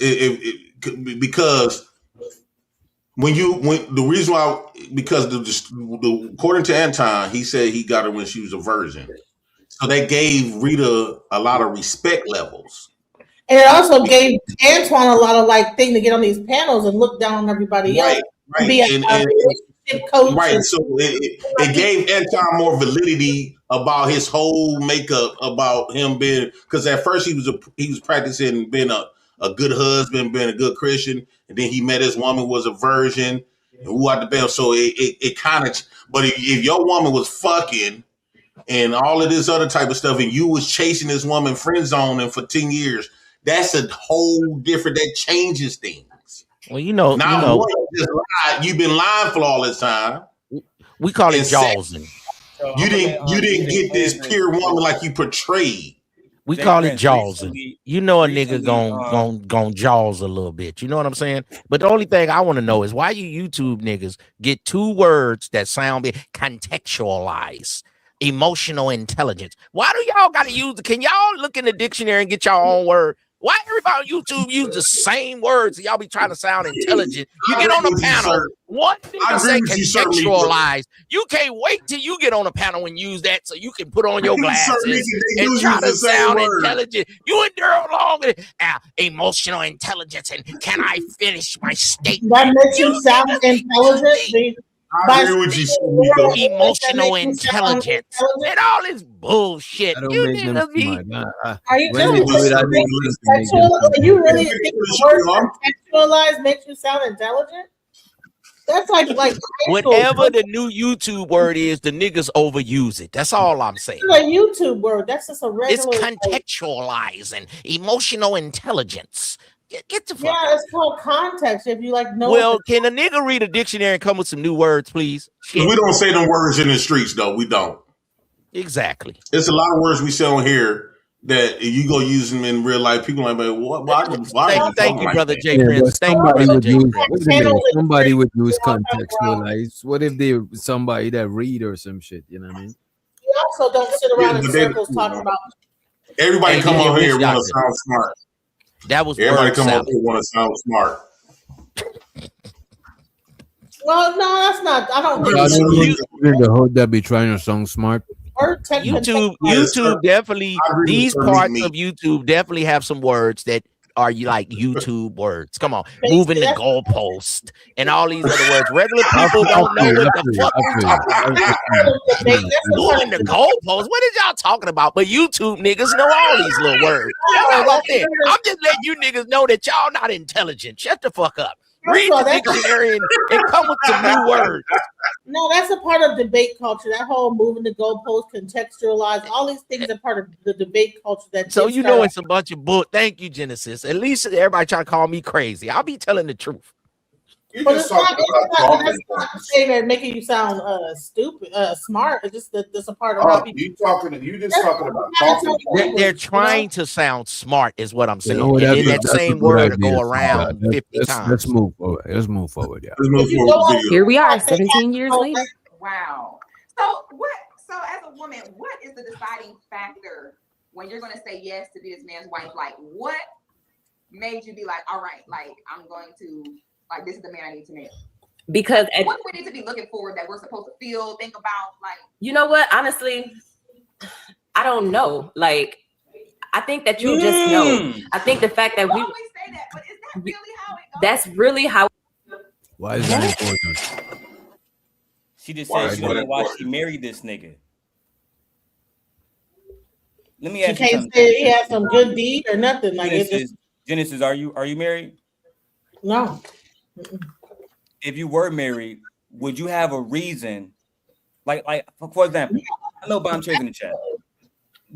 the reason why according to Anton, he said he got her when she was a virgin. So they gave Rita a lot of respect levels. And it also gave Antoine a lot of thing to get on these panels and look down on everybody else. Right. Be a coach. Right. So it gave Anton more validity about his whole makeup, about him being, because at first he was practicing being a good husband, being a good Christian, and then he met his woman was a virgin, and who out the bell. So it kind of, but if your woman was fucking and all of this other type of stuff, and you was chasing this woman friend zoning for 10 years, that's a whole different, that changes things. Well, you've been lying for all this time. We call it jawsing. You didn't get this pure woman like you portrayed. We call it jawsing. You know a nigga gon' jaws a little bit. You know what I'm saying? But the only thing I want to know is why you YouTube niggas get two words that sound big, contextualize. Emotional intelligence. Why do y'all gotta use can y'all look in the dictionary and get your own word? Why everybody on YouTube use the same words? Y'all be trying to sound intelligent. You get on the panel. One nigga say contextualize. You can't wait till you get on a panel and use that so you can put on your glasses and try to sound intelligent. You and Daryl Long emotional intelligence and can I finish my statement? That makes you sound intelligent. I agree with you, emotional intelligence and all this bullshit. You niggas be. Are you really think the word contextualize makes you sound intelligent? That's like whatever the new YouTube word is, the niggas overuse it. That's all I'm saying. It's a YouTube word. That's just a regular. It's contextualizing emotional intelligence. Get the fuck out. It's called context. If you know. Well, can a nigga read a dictionary and come with some new words, please? We don't say them words in the streets, though. We don't. Exactly. It's a lot of words we say on here that you go use them in real life. People are like, why? Thank you, brother J. Prince. Thank you, brother J. Prince. Somebody would use contextualize. What if they somebody that read or some shit? You know what I mean? You also don't sit around in circles talking about. Everybody come over here and want to sound smart. That was everybody come up here want to sound smart. Well, no, that's not. I don't think the hood that be trying to sound smart. YouTube definitely. These parts of YouTube definitely have some words that are like YouTube words. Come on, moving the goalpost and all these other words. Regular people don't know what the fuck we're talking about. Moving the goalpost. What is y'all talking about? But YouTube niggas know all these little words. I'm just letting you niggas know that y'all not intelligent. Shut the fuck up. Read the dictionary and come with some new words. No, that's a part of debate culture. That whole moving the goalpost, contextualize, all these things are part of the debate culture. That so you know it's a bunch of bull. Thank you, Genesis. At least everybody trying to call me crazy. I'll be telling the truth. But it's not saying that making you sound stupid, smart. It's just that that's a part of how people. You just talking about talking. They're trying to sound smart, is what I'm saying. And then that same word will go around 50 times. Let's move forward. Let's move forward. Yeah. Here we are, 17 years later. Wow. So what? So as a woman, what is the deciding factor when you're going to say yes to be this man's wife? Like, what made you be like, all right, like I'm going to. Like, this is the man I need to marry. Because what do we need to be looking for that we're supposed to feel, think about? Like, you know what? Honestly, I don't know. Like, I think that you just know. I think the fact that we always say that, but is that really how it goes? That's really how. Why is that important? She just said she don't know why she married this nigga. Let me ask you something. Can't say he has some good deed or nothing. Like Genesis, are you married? No. If you were married, would you have a reason? Like for example, I know Bomb Chairs in the chat.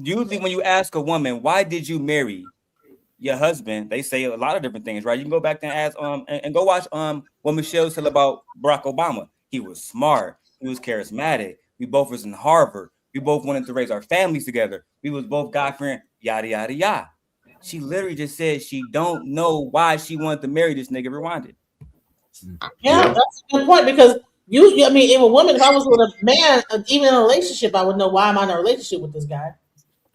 Usually when you ask a woman, why did you marry your husband? They say a lot of different things, right? You can go back and ask and go watch what Michelle said about Barack Obama. He was smart, he was charismatic. We both was in Harvard. We both wanted to raise our families together. We was both God-fearing, yada yada yada. She literally just said she don't know why she wanted to marry this nigga. Rewind it. Yeah, that's a good point because I mean, if a woman, if I was with a man, even in a relationship, I would know why am I in a relationship with this guy.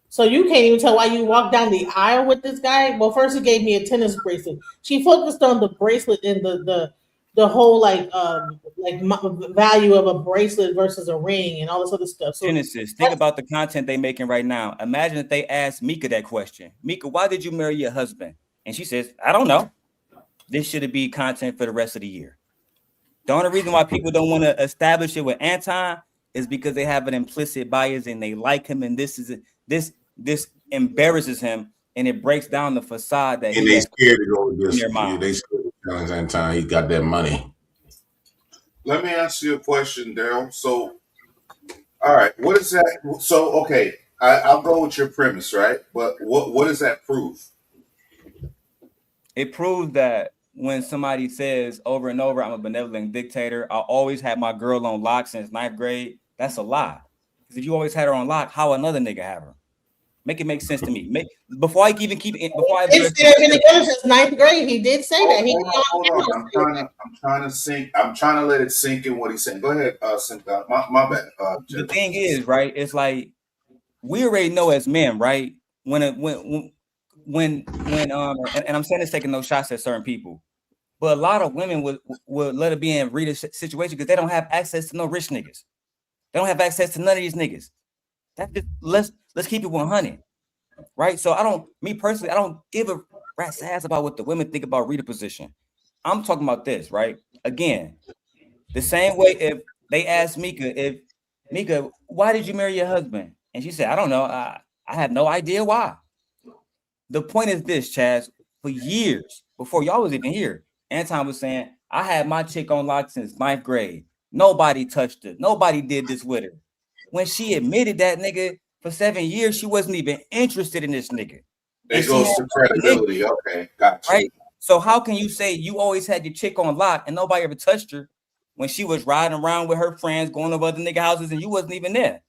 So you can't even tell why you walked down the aisle with this guy. Well, first he gave me a tennis bracelet. She focused on the bracelet and the whole value of a bracelet versus a ring and all this other stuff. So Genesis, think about the content they making right now. Imagine if they asked Mika that question. Mika, why did you marry your husband? And she says, I don't know. This should be content for the rest of the year. The only reason why people don't want to establish it with Anton is because they have an implicit bias and they like him, and this embarrasses him and it breaks down the facade that and they scared to go with this. Yeah, they scared of Anton. He got that money. Let me ask you a question, Daryl. So, all right, what is that? So, okay, I'll go with your premise, right? But what does that prove? It proves that when somebody says over and over, I'm a benevolent dictator, I always had my girl on lock since 9th grade, that's a lie. Because if you always had her on lock, how another nigga have her? Make it make sense to me. Before I even keep it, before I since 9th grade, he did say that. Hold on. I'm trying to let it sink in what he's saying. Go ahead, Cynthia. My bad. The thing is, right? It's like we already know as men, right? When and I'm saying this taking no shots at certain people, but a lot of women would let it be in Rita's situation because they don't have access to no rich niggas. They don't have access to none of these niggas. That just let's keep it 100, right? So I don't give a rat's ass about what the women think about Rita's position. I'm talking about this, right? Again, the same way if they asked Mika, why did you marry your husband? And she said, I don't know. I have no idea why. The point is this, Chaz, for years before y'all was even here, Anton was saying, I had my chick on lock since 9th grade. Nobody touched her. Nobody did this with her. When she admitted that, nigga, for 7 years, she wasn't even interested in this nigga. It goes to credibility. Okay, gotcha. Right? So how can you say you always had your chick on lock and nobody ever touched her when she was riding around with her friends, going over other nigga houses, and you wasn't even there?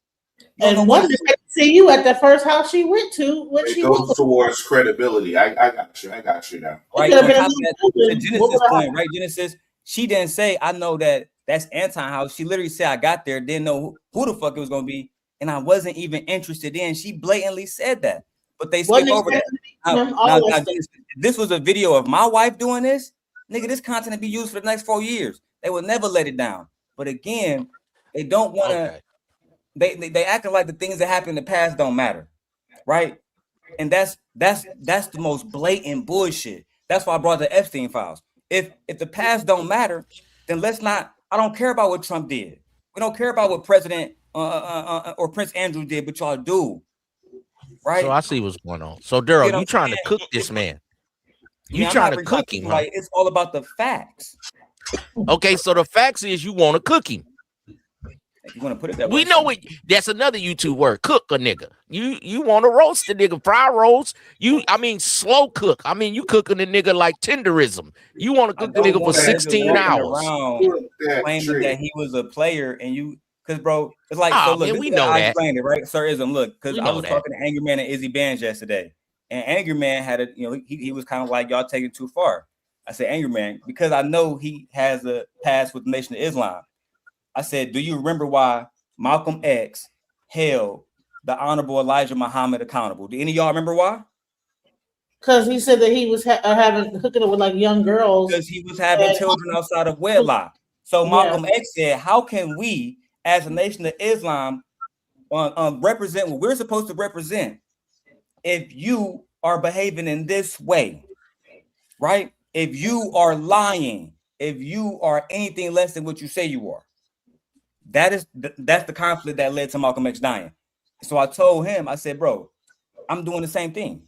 And one did see you at the first house she went to. It goes towards credibility. I got you now. Right. The Genesis point, right? Genesis, she didn't say, I know that's Anton house. She literally said, I got there, didn't know who the fuck it was going to be, and I wasn't even interested in. She blatantly said that, but they skip over that. Now, this was a video of my wife doing this. Nigga, this content will be used for the next 4 years. They will never let it down. But again, they don't want to. They acting like the things that happened in the past don't matter, right? And that's the most blatant bullshit. That's why I brought the Epstein files. If the past don't matter, then let's not. I don't care about what Trump did. We don't care about what President or Prince Andrew did, but y'all do, right? So I see what's going on. So Daryl, you trying to cook this man? You trying to cook him? Like it's all about the facts. Okay, so the facts is you want to cook him. If you want to put it that way, we know it. That's another YouTube word. Cook a nigga. You want to roast the nigga, fry roast. Slow cook. You cooking the nigga like tenderism. You want to cook the nigga for 16 hours. Claiming that he was a player, and because bro, it's like so. Look, man, we know I that. explained it, right? Sirism. Look, because I was talking to Angry Man and Izzy Bands yesterday, and Angry Man had he was kind of like, y'all taking too far. I said, Angry Man, because I know he has a past with the Nation of Islam. I said, do you remember why Malcolm X held the Honorable Elijah Muhammad accountable? Do any of y'all remember why? Because he said that he was hooking up with like young girls. Because he was having children outside of wedlock. So Malcolm X said, how can we, as a Nation of Islam, represent what we're supposed to represent if you are behaving in this way, right? If you are lying, if you are anything less than what you say you are. That's the conflict that led to Malcolm X dying. So I told him, I said, bro, I'm doing the same thing.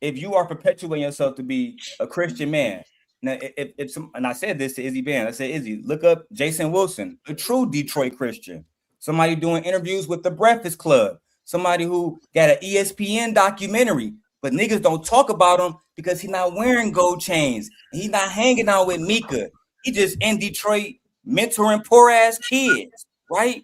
If you are perpetuating yourself to be a Christian man, now and I said this to Izzy Band, I said, Izzy, look up Jason Wilson, a true Detroit Christian, somebody doing interviews with the Breakfast Club, somebody who got an ESPN documentary, but niggas don't talk about him because he's not wearing gold chains. He's not hanging out with Mika. He just in Detroit mentoring poor ass kids, right?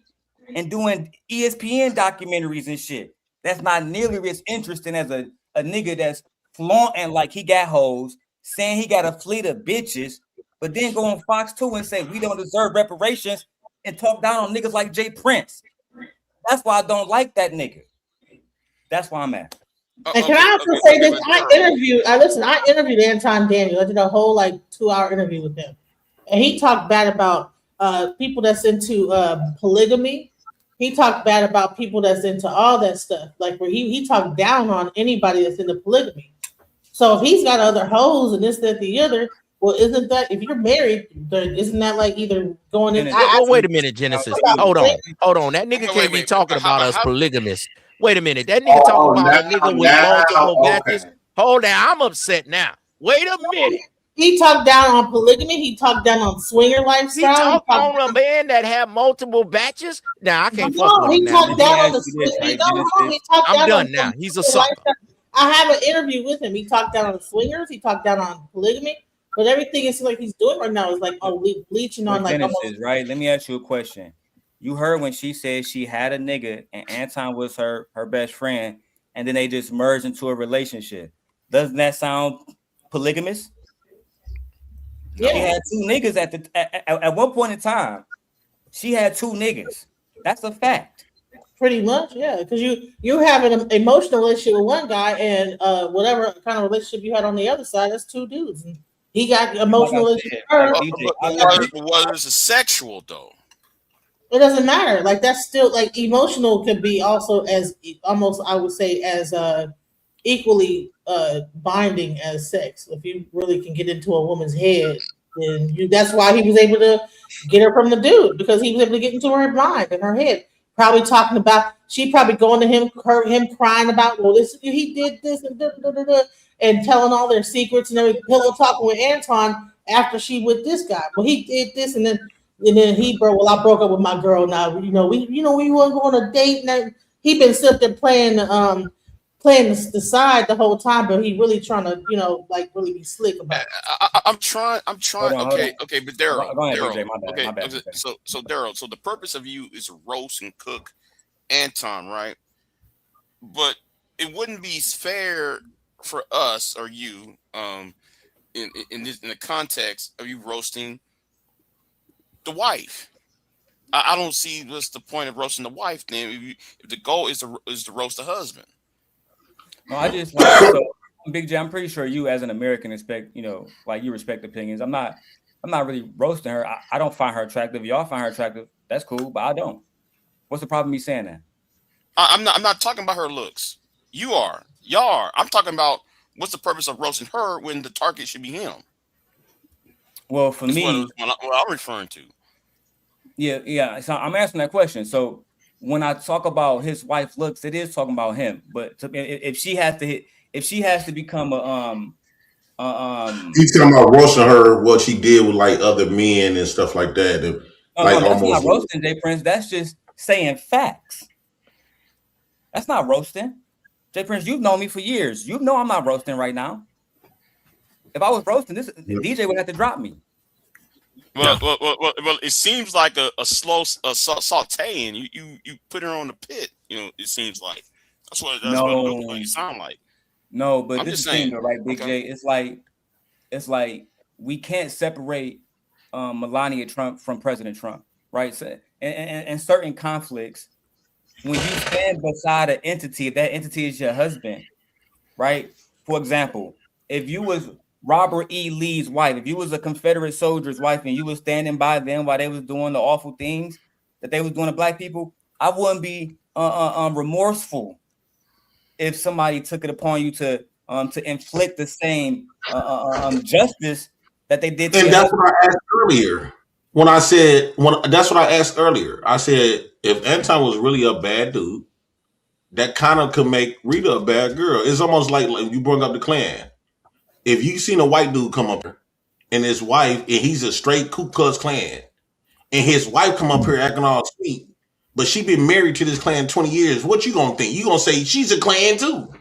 And doing ESPN documentaries and shit. That's not nearly as interesting as a nigga that's flaunting like he got hoes, saying he got a fleet of bitches, but then go on Fox 2 and say we don't deserve reparations and talk down on niggas like Jay Prince. That's why I don't like that nigga. That's why I'm at. And can I also say this? I interviewed Anton Daniel. I did a whole 2-hour interview with him. And he talked bad about people that's into polygamy. He talked bad about people that's into all that stuff. Like where he talked down on anybody that's into polygamy. So if he's got other hoes and this, that, the other, well, isn't that if you're married, isn't that like either going in? Wait a minute, Genesis. Hold on. That nigga can't be talking about us polygamists. Wait a minute. That nigga talking about a nigga with multiple matches. Hold on, I'm upset now. Wait a minute. He talked down on polygamy. He talked down on swinger lifestyle. He talked on a man that have multiple batches. Now I can't fuck with him now. Talked down on the I'm done now. He's a sucker. I have an interview with him. He talked down on the swingers. He talked down on polygamy. But everything it seems like he's doing right now is like bleaching on like Genesis, right? Let me ask you a question. You heard when she said she had a nigga and Anton was her best friend, and then they just merged into a relationship. Doesn't that sound polygamous? Yeah. She had two niggas at one point in time. She had two niggas. That's a fact. Pretty much, yeah. Because you have an emotional relationship with one guy, and whatever kind of relationship you had on the other side, that's two dudes. And he got emotional relationship with her. Was it sexual though? It doesn't matter. Like that's still like emotional could be also as almost I would say as equally binding as sex. If you really can get into a woman's head, then that's why he was able to get her from the dude, because he was able to get into her mind and her head. Probably talking about, she probably going to him crying about, well, he did this and telling all their secrets and everything. Pillow talking with Anton after she with this guy. Well, he did this and then he broke. Well, I broke up with my girl now. We weren't going on a date. And he been sitting there playing the side the whole time, but he really trying to really be slick about it. I'm trying. Hold on. Okay, but Daryl. Go ahead, BJ, my bad. So Daryl. So the purpose of you is to roast and cook Anton, right? But it wouldn't be fair for us or you, in the context of you roasting the wife. I don't see what's the point of roasting the wife then if the goal is to roast the husband. No, I just so Big J, I'm pretty sure you as an American you respect opinions. I'm not I'm not really roasting her. I don't find her attractive. Y'all find her attractive. That's cool, but I don't. What's the problem me saying that? I'm not talking about her looks. You are. Y'all are. I'm talking about what's the purpose of roasting her when the target should be him. Well, for me, what I'm referring to. Yeah. So I'm asking that question. So when I talk about his wife's looks, it is talking about him. But if she has to become a He's talking about roasting her, what she did with like other men and stuff like that. And, no, that's not roasting, J Prince. That's just saying facts. That's not roasting. J Prince, you've known me for years. You know I'm not roasting right now. If I was roasting, DJ would have to drop me. Well, it seems like a slow sauteing. You put her on the pit. It seems like that's what you sound like. No, but this is the thing, right, Big J? It's like we can't separate Melania Trump from President Trump, right? So, and certain conflicts, when you stand beside an entity, if that entity is your husband, right? For example, if you was Robert E. Lee's wife, if you was a Confederate soldier's wife and you was standing by them while they was doing the awful things that they was doing to black people, I wouldn't be remorseful if somebody took it upon you to inflict the same justice that they did to and that's what I asked earlier. That's what I asked earlier. I said if Anton was really a bad dude, that kind of could make Rita a bad girl. It's almost like you brought up the Klan. If you seen a white dude come up here and his wife, and he's a straight Ku Klux Klan, and his wife come up here acting all sweet, but she been married to this Klan 20 years, what you gonna think? You gonna say she's a Klan too?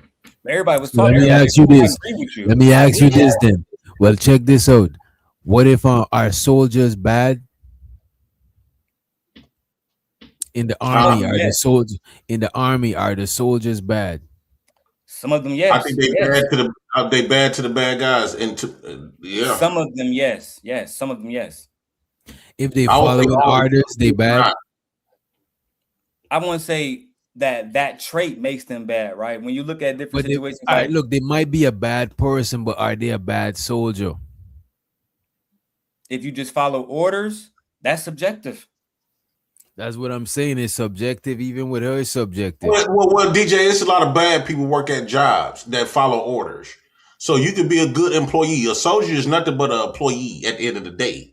Everybody was talking. Let me ask you this. Let me ask you this then. Well, check this out. What if our soldiers bad? In the army, are the soldiers in the army? Are the soldiers bad? Some of them, yes. I think they bad to the bad guys, and yeah. Some of them, yes. Some of them, yes. If they following orders, they bad. I won't say that trait makes them bad, right? When you look at different situations, all right, look, they might be a bad person, but are they a bad soldier? If you just follow orders, that's subjective. That's what I'm saying. It's subjective. Even with her, it's subjective. Well, DJ, it's a lot of bad people work at jobs that follow orders. So you could be a good employee. A soldier is nothing but an employee at the end of the day.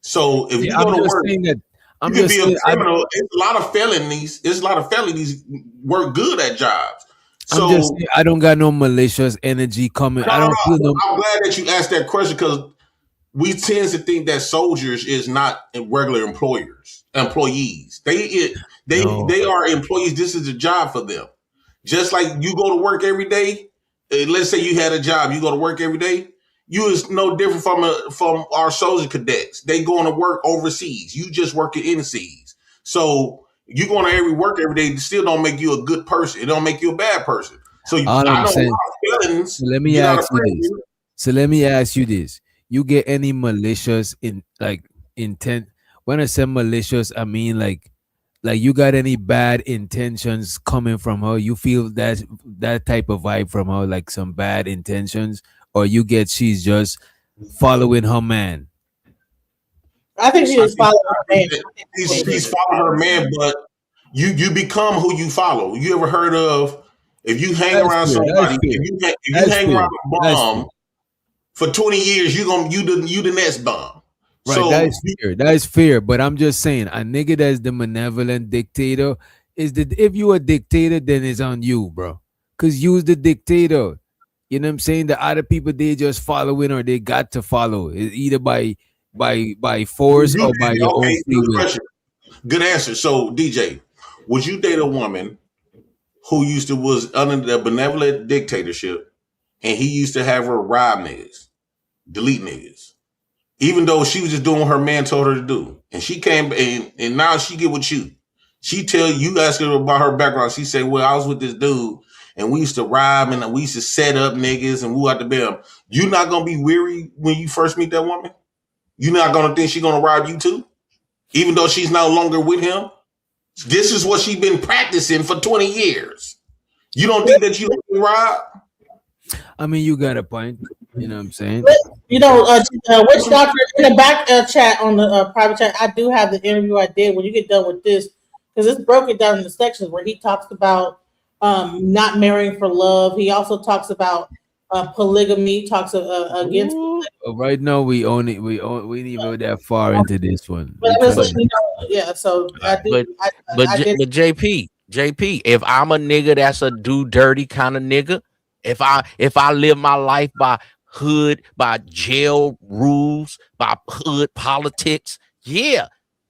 So if you go to work, you could be a criminal. It's a lot of felonies. It's a lot of felonies work good at jobs. So I'm just saying, I don't got no malicious energy coming. I don't feel no. I'm glad that you asked that question because we tend to think that soldiers is not regular employees. They are employees. This is a job for them. Just like you go to work every day. Let's say you had a job, you go to work every day. You is no different from our soldier cadets. They going to work overseas. You just working in the seas. So you going to work every day. Still don't make you a good person. It don't make you a bad person. So let me ask you this. You get any malicious intent? When I say malicious, I mean like you got any bad intentions coming from her? You feel that type of vibe from her, like some bad intentions, or you get she's just following her man? I think she was following her man. She's following her man, but you become who you follow. You ever heard of if you hang around somebody, if you hang around a bomb for 20 years, you the next bomb. Right, so, that is fair. But I'm just saying, a nigga that's the benevolent dictator if you a dictator, then it's on you, bro. Cause you's the dictator. You know what I'm saying? The other people they just following or they got to follow. It's either by force or by your own free will. Good answer. So DJ, would you date a woman who was under the benevolent dictatorship and he used to have her rob niggas, delete niggas? Even though she was just doing what her man told her to do. And she came and now she get with you. She tell you, ask her about her background. She said, well, I was with this dude and we used to rob and we used to set up niggas and we out to them. You not going to be weary when you first meet that woman? You not going to think she's going to rob you too? Even though she's no longer with him? This is what she's been practicing for 20 years. You don't think that you don't rob? I mean, you got a point. You know what I'm saying? You know, Witch Doctor, in the back chat on the private chat, I do have the interview I did when you get done with this, because it's broken down in the sections where he talks about not marrying for love. He also talks about polygamy, talks against. Right now, we didn't even go that far into this one. But I was like, you know, yeah, so I do. But I did. JP, if I'm a nigga that's a do dirty kind of nigga, if I live my life by jail rules, by hood politics, yeah.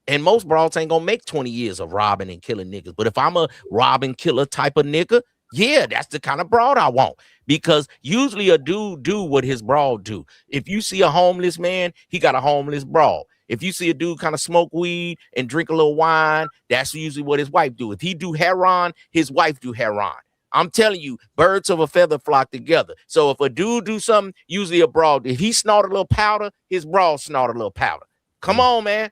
And most broads ain't gonna make 20 years of robbing and killing niggas. But if I'm a rob and killer type of nigga, yeah, that's the kind of broad I want. Because usually a dude do what his broad do. If you see a homeless man, he got a homeless broad. If you see a dude kind of smoke weed and drink a little wine, that's usually what his wife do. If he do heroin, his wife do heroin. I'm telling you, birds of a feather flock together. So if a dude do something, usually a broad, if he snort a little powder, his broad snort a little powder. Come on, man.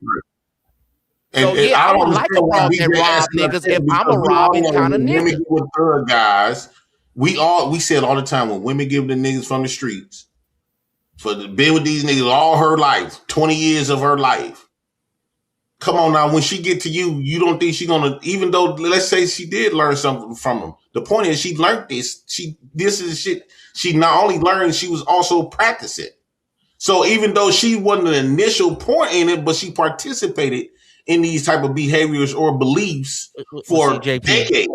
So yeah, I don't like a broad that rob niggas if I'm a robbing kind of nigga. With third guys, we said all the time when women give the niggas from the streets for been with these niggas all her life, 20 years of her life. Come on now, when she get to you, you don't think she gonna, even though let's say she did learn something from him. The point is she learned this. This is shit she not only learned, she was also practicing. So even though she wasn't the initial point in it, but she participated in these type of behaviors or beliefs for decades.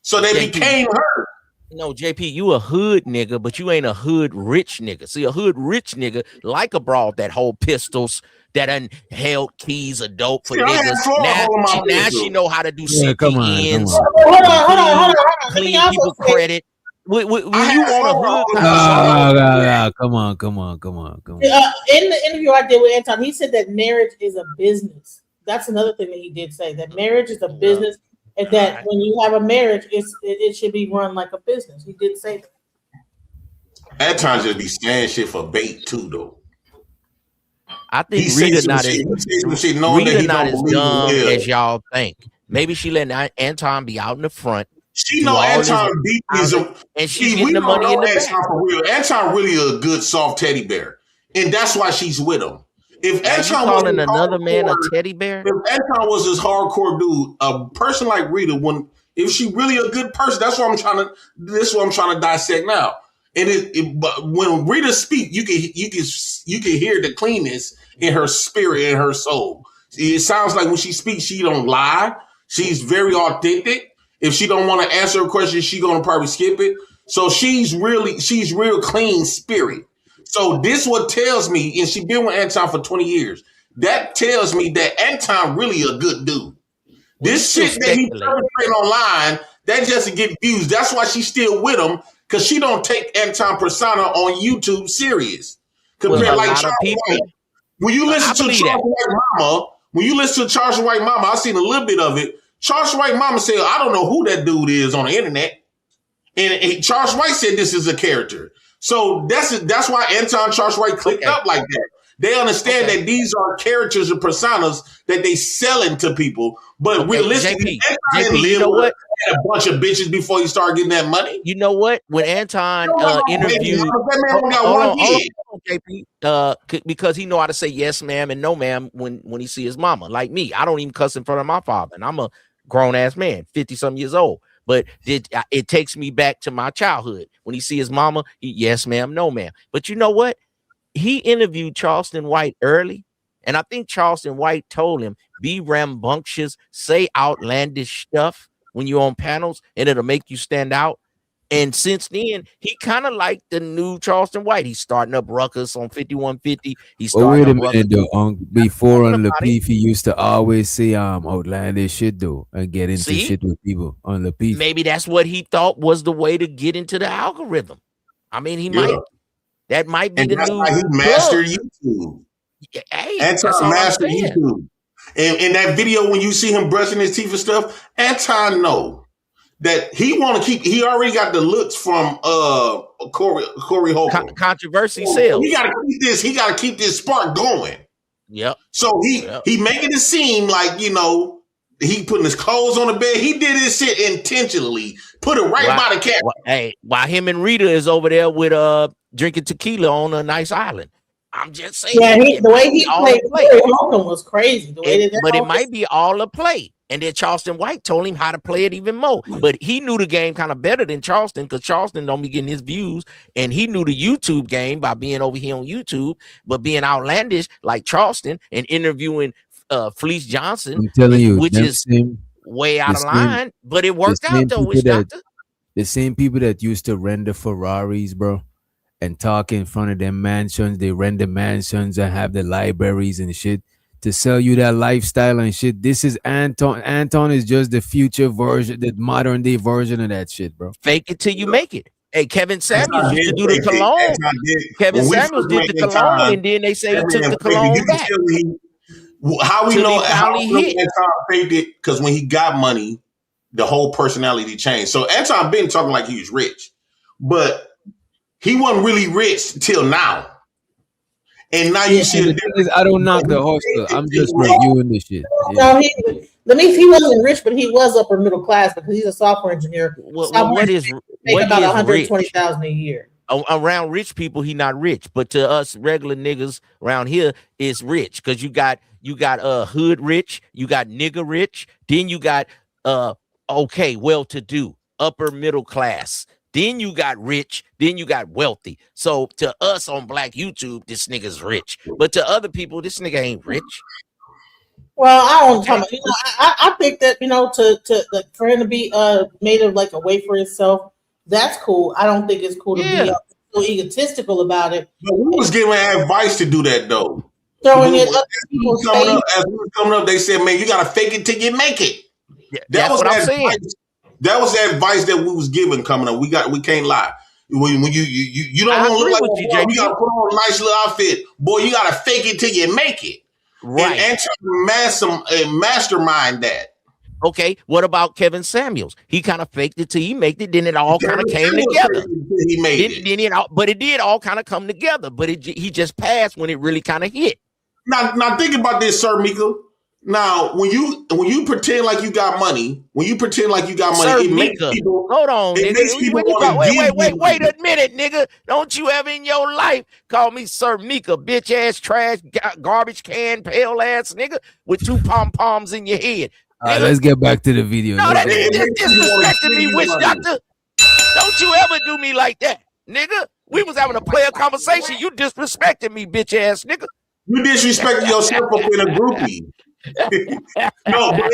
So they became her. No, JP, you a hood nigga, but you ain't a hood rich nigga. See, a hood rich nigga like a broad that hold pistols, that done held keys of dope for niggas. Now she know how to do CPNs. Hold on. Clean people credit. When you want a hood, come on. In the interview I did with Anton, he said that marriage is a business. That's another thing that he did say, that marriage is a business, and that when you have a marriage, it should be run like a business. He did say that. At times just be saying shit for bait too, though. I think Rita not as dumb as y'all think. Maybe she let Anton be out in the front. She know Anton beat and she's getting the money in the back. For real. Anton really a good soft teddy bear, and that's why she's with him. If Anton calling another man a teddy bear, if Anton was this hardcore dude, a person like Rita, if she really a good person, that's what I'm trying to. This is what I'm trying to dissect now. And but when Rita speak, you can hear the cleanness in her spirit and her soul. It sounds like when she speaks, she don't lie. She's very authentic. If she don't want to answer a question, she gonna probably skip it. So she's real clean spirit. So this what tells me, and she been with Anton for 20 years. That tells me that Anton really a good dude. This shit that he's perpetrating online, that just to get views. That's why she's still with him, because she don't take Anton persona on YouTube serious. Compared like Charles White. When you listen to Charles White Mama, I seen a little bit of it. Charles White Mama said, I don't know who that dude is on the internet. And Charles White said this is a character. So that's why Anton Charles White clicked up like that. They understand that these are characters and personas that they selling to people. But realistically, JP, you know what? A bunch of bitches before he started getting that money. You know what? When Anton interviewed, JP, because he know how to say yes, ma'am, and no, ma'am when he see his mama. Like me, I don't even cuss in front of my father, and I'm a grown ass man, 50-some years old. But it takes me back to my childhood. When he see his mama, yes, ma'am, no, ma'am. But you know what? He interviewed Charleston White early, and I think Charleston White told him, be rambunctious, say outlandish stuff when you're on panels, and it'll make you stand out. And since then, he kind of like the new Charleston White. He's starting up ruckus on 5150. He's starting wait a minute, though. Before on Lapeef, he used to always say outlandish shit, though, and get into shit with people on Lapeef. Maybe that's what he thought was the way to get into the algorithm. I mean, he might. That might be the new. Why he mastered YouTube. Hey, Anton mastered YouTube. And in that video, when you see him brushing his teeth and stuff, Anton know that he want to keep. He already got the looks from Corey Holcomb. Controversy sales. He got to keep this. He got to keep this spark going. Yep. So he making it seem like, you know, he putting his clothes on the bed. He did this shit intentionally. Put it right by the cat. While him and Rita is over there with drinking tequila on a nice island. I'm just saying. Yeah, the way he played Corey Holcomb was crazy. But it might be all a play. And then Charleston White told him how to play it even more. But he knew the game kind of better than Charleston because Charleston don't be getting his views. And he knew the YouTube game by being over here on YouTube, but being outlandish like Charleston and interviewing Fleece Johnson, I'm telling you, which is way out of line. But it worked out though, the same people that used to render Ferraris, bro, and talk in front of their mansions, they render mansions and have the libraries and shit to sell you that lifestyle and shit. This is Anton. Anton is just the future version, the modern day version of that shit, bro. Fake it till you make it. Hey, Kevin Samuels used to do the cologne. Kevin Samuels did the cologne, and then they say he took the cologne back. How we know Anton faked it? Because when he got money, the whole personality changed. So Anton been talking like he was rich, but he wasn't really rich till now. And now you see I don't knock the hustle. I'm just reviewing this shit. No, he wasn't rich, but he was upper middle class because he's a software engineer. What is about $120,000 a year? Around rich people, he not rich, but to us regular niggas around here, it's rich because you got hood rich, you got nigga rich, then you got well-to-do, upper middle class. Then you got rich, then you got wealthy. So to us on Black YouTube, this nigga's rich. But to other people, this nigga ain't rich. Well, I don't talk about, I think that, for him to be made of like a way for himself, that's cool. I don't think it's cool to be so egotistical about it. But we was giving advice to do that though. Throwing it up people's face. As we were coming up, they said, man, you gotta fake it till you make it. Yeah, that's what I'm saying. That was the advice that we was given coming up. We can't lie. When you don't want to look like a boy, you gotta put on a nice little outfit. Boy, you gotta fake it till you make it. Right. And mastermind that. Okay, what about Kevin Samuels? He kind of faked it till he made it, then it all kind of came together. He made it. But it did all kind of come together. But he just passed when it really kind of hit. Now think about this, Sir Mika. Now, when you pretend like you got money, Sir it makes Mika. people. Hold on, it nigga. makes people Wait a minute, nigga. Don't you ever in your life call me Sir Mika, bitch ass, trash, garbage can, pale ass nigga with two pom-poms in your head. All right, let's get back to the video. No, that is disrespecting me, witch doctor. Don't you ever do me like that, nigga. We was having a player conversation. You disrespected me, bitch ass nigga. You disrespected yourself up in a groupie. No, but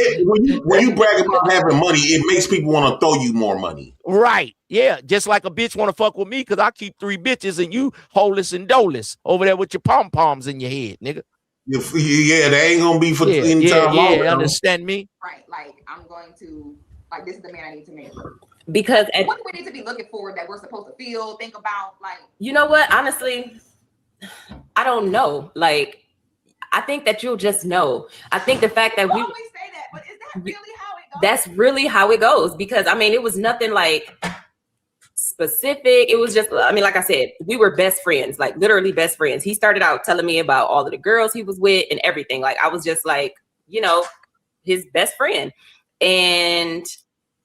when you brag about having money, it makes people want to throw you more money. Right. Yeah. Just like a bitch want to fuck with me because I keep 3 bitches and you holeless and doleless over there with your pom-poms in your head, nigga. Yeah, they ain't gonna be for any time long. Yeah, understand me? Right. Like, I'm going to, like, this is the man I need to marry. Because what do we need to be looking for that we're supposed to feel, think about? Like, you know what? Honestly, I don't know. Like, I think that you'll just know. I think the fact that we always say that, but is that really how it goes? That's really how it goes because I mean, it was nothing like specific. It was just, I mean, like I said, we were best friends, like literally best friends. He started out telling me about all of the girls he was with and everything. Like I was just like, his best friend. And,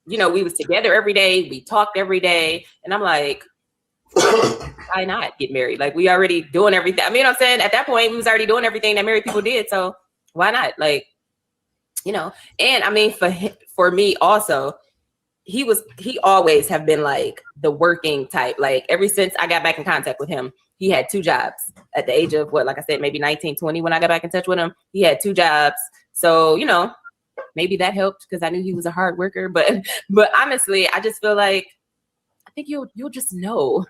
we was together every day. We talked every day. And I'm like, why not get married? Like we already doing everything. I mean, I'm saying at that point we was already doing everything that married people did. So why not? Like, and I mean, for me also, he always have been like the working type. Like ever since I got back in contact with him, he had 2 jobs at the age of like I said, maybe 19, 20 when I got back in touch with him, he had 2 jobs. So, maybe that helped because I knew he was a hard worker, but honestly, I just feel like, I think you'll just know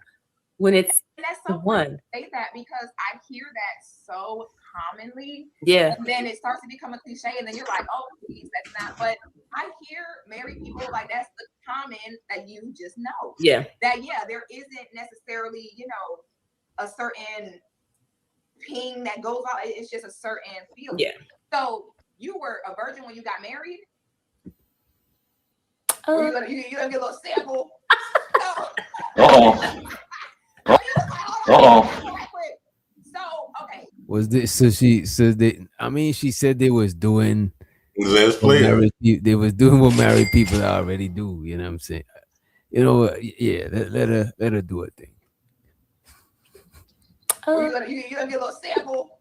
when it's the one. Say that because I hear that so commonly. Yeah. And then it starts to become a cliche, and then you're like, oh, please, that's not. But I hear married people like that's the common that you just know. Yeah. That there isn't necessarily a certain ping that goes out. It's just a certain feeling. Yeah. So you were a virgin when you got married. You're gonna get a little sample. So okay. Was this she said they was doing they was doing what married people already do, you know what I'm saying? Let her do her thing. Or you gonna get a little sample.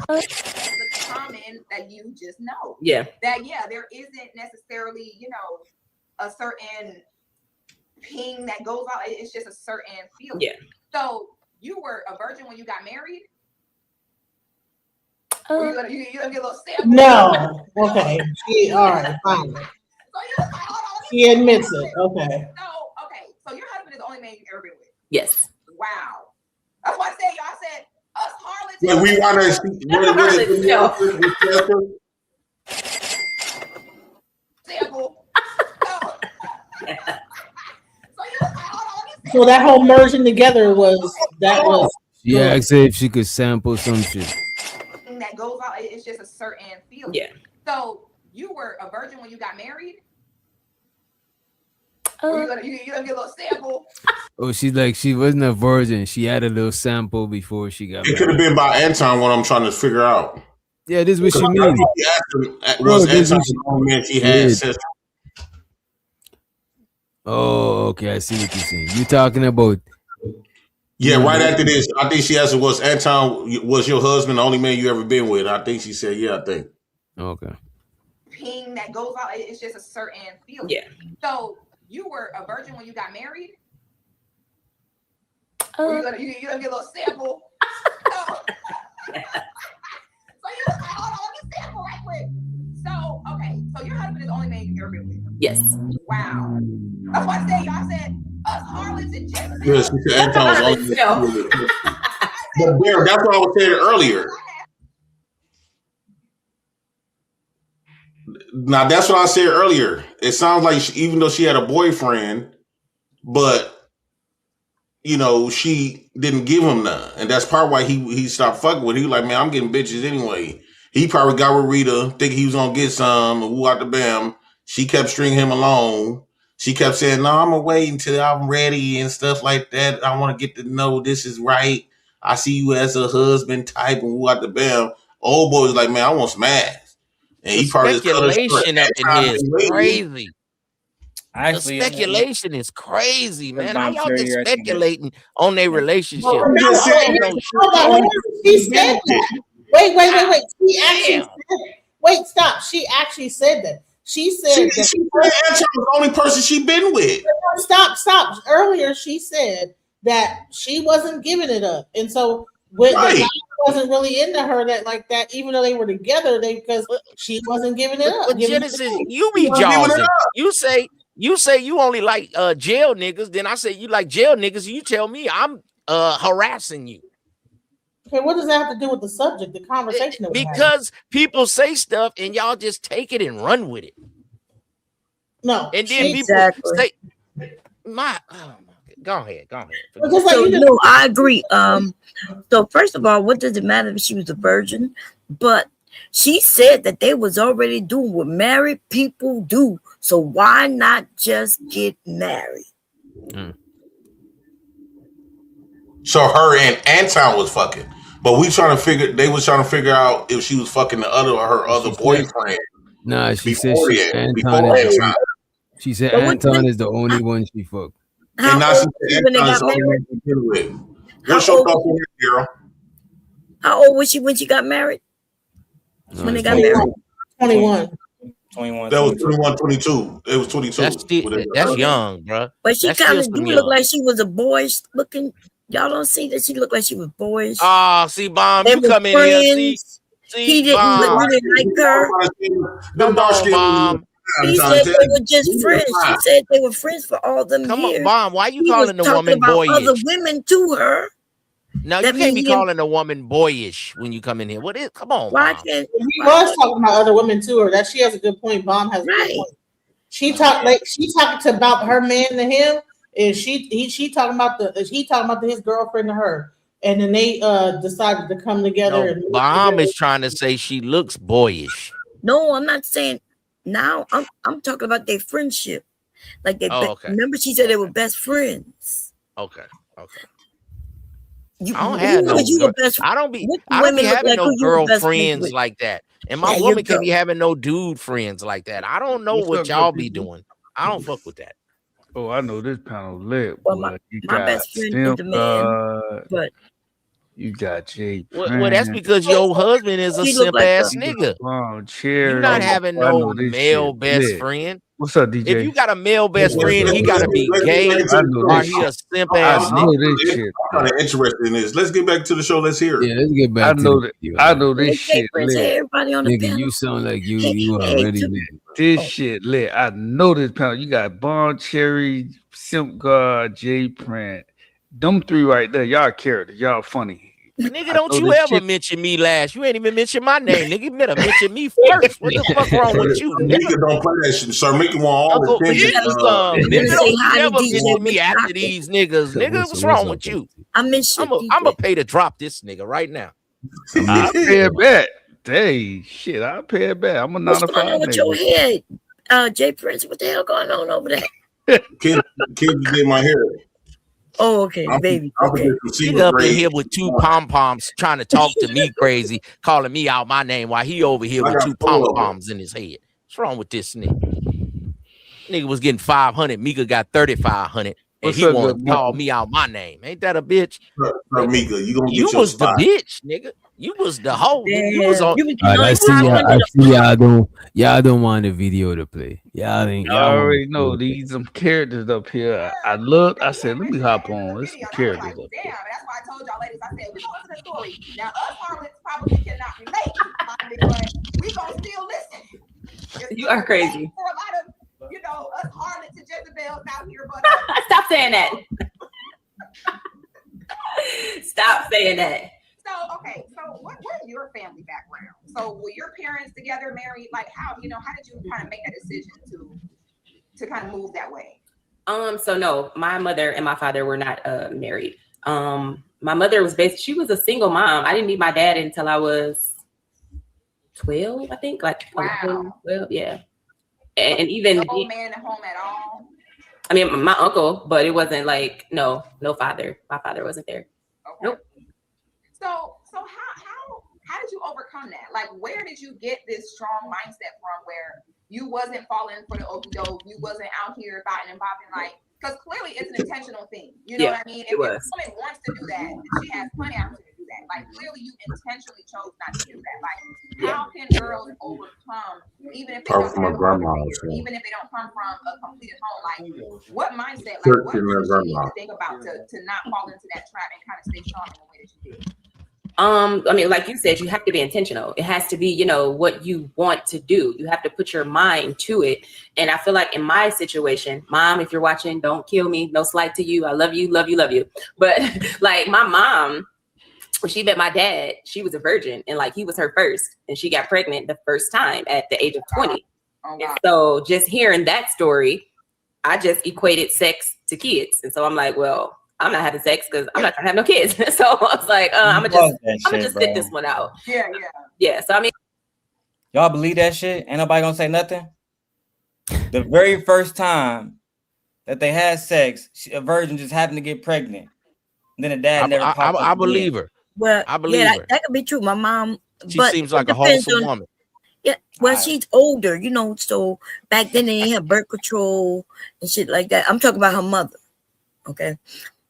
It's common that you just know. Yeah. That there isn't necessarily, a certain ping that goes out. It's just a certain feeling. Yeah. So you were a virgin when you got married? Or you gonna get a little sample? No. Okay. All right, fine. She admits it. Okay. So your husband is the only man you've ever been with? Yes. Wow. That's why I said, y'all said us harlots. Yeah, we want to. So that whole merging together was. She asked her if she could sample some shit. That goes out. It's just a certain feeling. Yeah. So you were a virgin when you got married? Or you gonna get a little sample? Oh, she's like, she wasn't a virgin. She had a little sample before she got married. It could have been by Anton, what I'm trying to figure out. Yeah, this is what she means. Was Anton the only man she had sex? Oh, okay. I see what you're saying. You're talking about. Yeah, right after this, I think she asked, was Anton, was your husband the only man you ever been with? I think she said, yeah, I think. Okay. Ping that goes out. It's just a certain feeling. Yeah. So you were a virgin when you got married? Or you gonna get a little sample? Hold on, let me sample right quick. So, so your husband is the only man you've ever been with? Yes. Wow. That's why I said, y'all said us harlots and Jezebels. Yes, she said Anton was only man. But there, that's what I was saying earlier. Now, that's what I said earlier. It sounds like even though she had a boyfriend, but she didn't give him none. And that's part why he stopped fucking with her. He was like, man, I'm getting bitches anyway. He probably got with Rita, thinking he was going to get some, and woo out the bam. She kept stringing him along. She kept saying, no, I'm going to wait until I'm ready and stuff like that. I want to get to know this is right. I see you as a husband type, and woo out the bam. Old boy was like, man, I want some ass. And he probably speculation up in here is crazy. Actually, the speculation is crazy, man. How y'all just speculating on their relationship? She said that. Wait. She actually said, wait, stop. She actually said that. She said that Anton was the only person she been with. Stop. Earlier, she said that she wasn't giving it up, and so when the guy wasn't really into her like that, even though they were together, because she wasn't giving it up. But Genesis, you be jawsing. You say you only like jail niggas. Then I say you like jail niggas. You tell me I'm harassing you. Okay, what does that have to do with the subject, the conversation? Because people say stuff and y'all just take it and run with it. No, and then people say, go ahead. So, no, I agree. So first of all, what does it matter if she was a virgin? But she said that they was already doing what married people do. So why not just get married? So her and Anton was fucking, but they was trying to figure out if she was fucking her other boyfriend. Nah, she said she said Anton is the only one she fucked. How old was she when she got married? When they got married? 21. That was 21, 22. It was 22. That's young, bro. But she kind of do look like she was a boyish looking. Y'all don't see that she looked like she was boyish. Oh, see, Bomb, you come in here. See, he didn't really like her. Come on, Bomb. He said they were just friends. She said they were friends for all them years. Come on, Bomb. Why you calling the woman boyish? Other women to her. No, you can't be calling a woman boyish when you come in here. What is? Come on, why Bomb. can't he was talking about other women to her? That she has a good point. Bomb has a good point. She talked about her man to him, and he talking about his girlfriend to her, and then they decided to come together. No, Bomb is trying to say she looks boyish. No, I'm not saying. Now I'm talking about their friendship. Like they remember she said they were best friends. Okay. I don't have no. I don't be having no girlfriends like that, and my woman can be having no dude friends like that. I don't know what y'all be doing. I don't fuck with that. Oh, I know this panel lit. Well, Boy. You my got best friend is Simp the man, God. but You got Jay Well, that's because your husband is a He look simp like ass a- nigga. Cherry. You're not having I no know this male shit best lit. friend. What's up, DJ? If you got a male best friend, he got to be gay I know or this he a shit. simp ass I know nigga. this shit. I'm kind of interested in this. Let's get back to the show. Let's hear it. Yeah, let's get I back to know the that. video. I know this Hey, shit Prince, lit. hey, everybody on the Nigga, panel. you sound like you Hey, already to- lit. This shit lit. I know this panel. You got Bon Cherry, Simp God, Jay Print. Them three right there. Y'all characters. Y'all funny. Nigga, don't you ever mention me last? You ain't even mention my name, nigga. You better mention me first. What the fuck wrong with you, nigga? Mika don't play that shit. Sir Mika want all the Uncle, attention. nigga, say don't hi you to ever DJ mention me Rich after Rocket. these niggas, nigga. What's wrong with you? I miss you. I'm gonna pay to drop this nigga right now. I pay it back. Hey, shit, I pay it back. I'm a What's 9 to 5 going on with nigga. your head, Jay Prince? What the hell going on over there? Kid did my hair. Oh, okay, baby. Okay. Nigga up in here with two pom poms trying to talk to me crazy, calling me out my name while he over here with two pom poms in his head. What's wrong with this nigga? Nigga was getting 500. Mika got 3,500, and What's he up, wanted good to call me out my name. Ain't that a bitch? Sir Mika, you gonna get You your was spot. the bitch, nigga. You was the hoe. Nigga. You was on. All right, I see y'all don't want the video to play. Y'all ain't. I Y'all already want know these some characters up here. I looked. I said, let me hop on. There's some characters up here. Damn, that's why I told y'all ladies. I said we gonna listen to the story. Now us harlots probably cannot relate, but we gonna still listen. You are crazy. For a lot of, you know, us harlots and Jezebels out here, but Stop saying that. Stop saying that. So okay, so what's your family background? So were your parents together, married? Like how did you kind of make that decision to kind of move that way? So no, my mother and my father were not married. My mother was she was a single mom. I didn't meet my dad until I was 12, I think. Like wow. 12, yeah. And even no old man at home at all. I mean, my uncle, but it wasn't like no father. My father wasn't there. Okay. Nope. So how did you overcome that? Like, where did you get this strong mindset from where you wasn't falling for the okie doke, you wasn't out here biting and bopping, like, because clearly it's an intentional thing. You know what I mean? If a woman wants to do that, she has plenty of opportunity to do that. Like, clearly you intentionally chose not to do that. Like, how can girls overcome, even if they don't have even if they don't come from a completed home? Like, what mindset, like, what do you need to think about to not fall into that trap and kind of stay strong in the way that you did? I mean, like you said, you have to be intentional. It has to be, you know, what you want to do. You have to put your mind to it. And I feel like in my situation, Mom, if you're watching, don't kill me. No slight to you. I love you, love you, love you. But like my mom, when she met my dad, she was a virgin and like he was her first, and she got pregnant the first time at the age of 20. Oh, wow. And so just hearing that story, I just equated sex to kids. And so I'm like, well, I'm not having sex because I'm not trying to have no kids. So I was like, I'm gonna just sit this one out. Yeah. So I mean, y'all believe that shit? Ain't nobody gonna say nothing. The very first time that they had sex, a virgin just happened to get pregnant. And then the dad never. I believe her. Well, I believe her. That could be true. My mom. She seems like a wholesome woman. Yeah, well, she's older, you know. So back then they didn't have birth control and shit like that. I'm talking about her mother. Okay.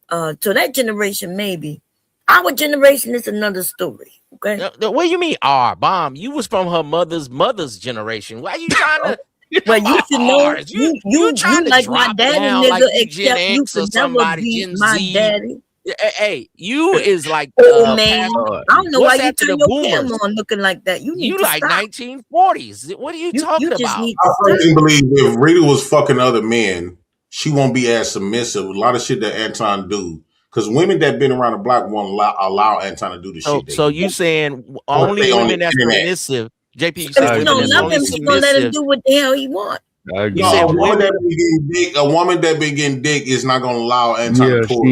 So that generation, maybe. Our generation is another story. Okay. What do you mean, Bomb? You was from her mother's generation. Why are you trying to? Well, you should know. You trying to like drop my daddy, down nigga. like Except Gen you X or could never somebody, be Gen my Z. daddy. Hey, you is like oh man, I don't know why you after turn the your boomers? camera on looking like that. You need You to like stop. 1940s. What are you talking just about? need I to personally believe if Rita was fucking other men, she won't be as submissive. A lot of shit that Anton do. Because women that been around the block won't allow Anton to do the shit. So you saying only women that's submissive? JP, you said If you don't love him, you gonna let him do what the hell he want. You said a woman that been getting dick is not gonna allow Anton to pull.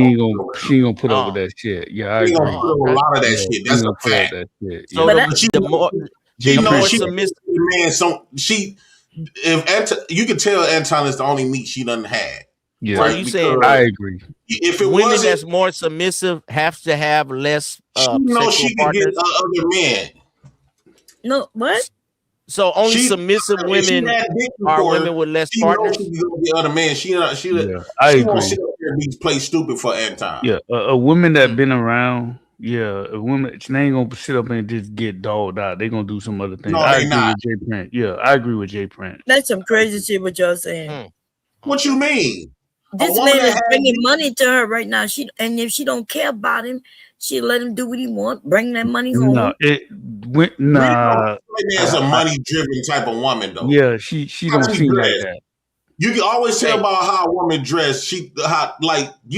She ain't gonna put up with that shit. Yeah, I She agree. gonna put up a lot of that shit. That's a fact. So the more submissive man, you can tell Anton is the only meat she done had. Yeah, so you saying I agree. If it women wasn't, that's more submissive have to have less she knows sexual she can partners. get other men. No, what? So only submissive women are women with less partners. She knows the other man. She I won't agree. sit up there and play stupid for Anton. Yeah, a woman that been around. Yeah, a woman. They ain't gonna sit up and just get dogged out. They gonna do some other things. No, I they agree not. with Jay Prince. Yeah, I agree with Jay Prince. That's some crazy shit what y'all saying. What you mean? This man is bringing money to her right now. And if she don't care about him, she let him do what he want. Bring that money home. No, As a money-driven type of woman, though. Yeah, she don't seem like that. You can always tell about how a woman dressed. You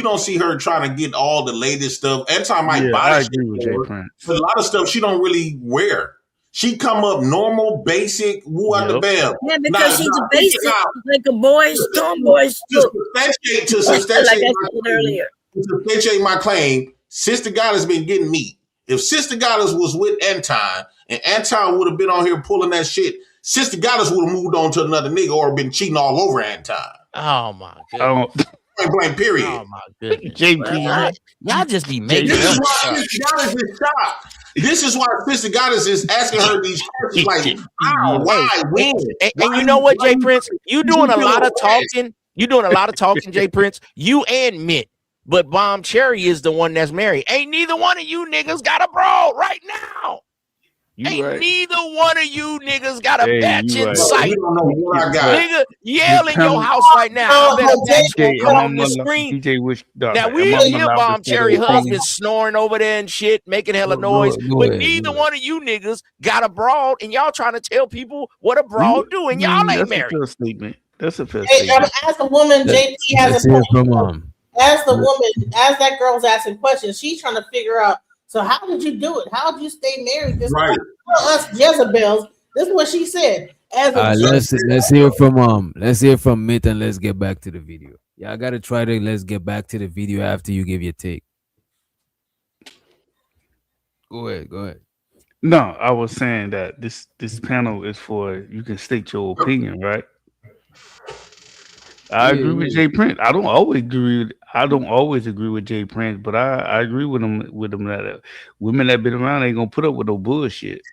don't see her trying to get all the latest stuff. Anton might buy I shit agree with for Jay her, Prince. but a lot of stuff she don't really wear. She come up normal, basic, woo out the bell. Yeah, because she's a basic, like a boyish, tomboyish. To substantiate my claim, Sister Goddess been getting meat. If Sister Goddess was with Anton, and Anton would have been on here pulling that shit, Sister Goddess would have moved on to another nigga or been cheating all over Anton. Oh my god. Point period. Oh my goodness. JP, y'all just be making this is why Sister Goddess is shocked. This is why Sister Goddess is asking her these questions like, how, why, when? And you know what, Jay Prince? You doing a lot of talking. You doing a lot of talking, Jay Prince. You and Mitt. But Bomb Cherry is the one that's married. Ain't neither one of you niggas got a broad right now. Neither one of you niggas got a batch in sight. You don't know what I got. Nigga, yell in your house right now. I bet a batch gonna come on the screen. Now we hear Bomb Cherry husband snoring over there and shit, making hella noise. But neither one of you niggas got a broad, and y'all trying to tell people what a broad do, and y'all ain't married. That's a fair statement. As a woman, JP has a from as the woman, as that girl's asking questions, she's trying to figure out. So how did you do it? How did you stay married? This us Jezebels. This is what she said. Let's hear from Mitt and let's get back to the video. Yeah, I gotta try to let's get back to the video after you give your take. Go ahead. No, I was saying that this panel is for you can state your opinion, right? I agree with Jay Prince. I don't always agree with Jay Prince, but I agree with him that women that been around ain't gonna put up with no bullshit.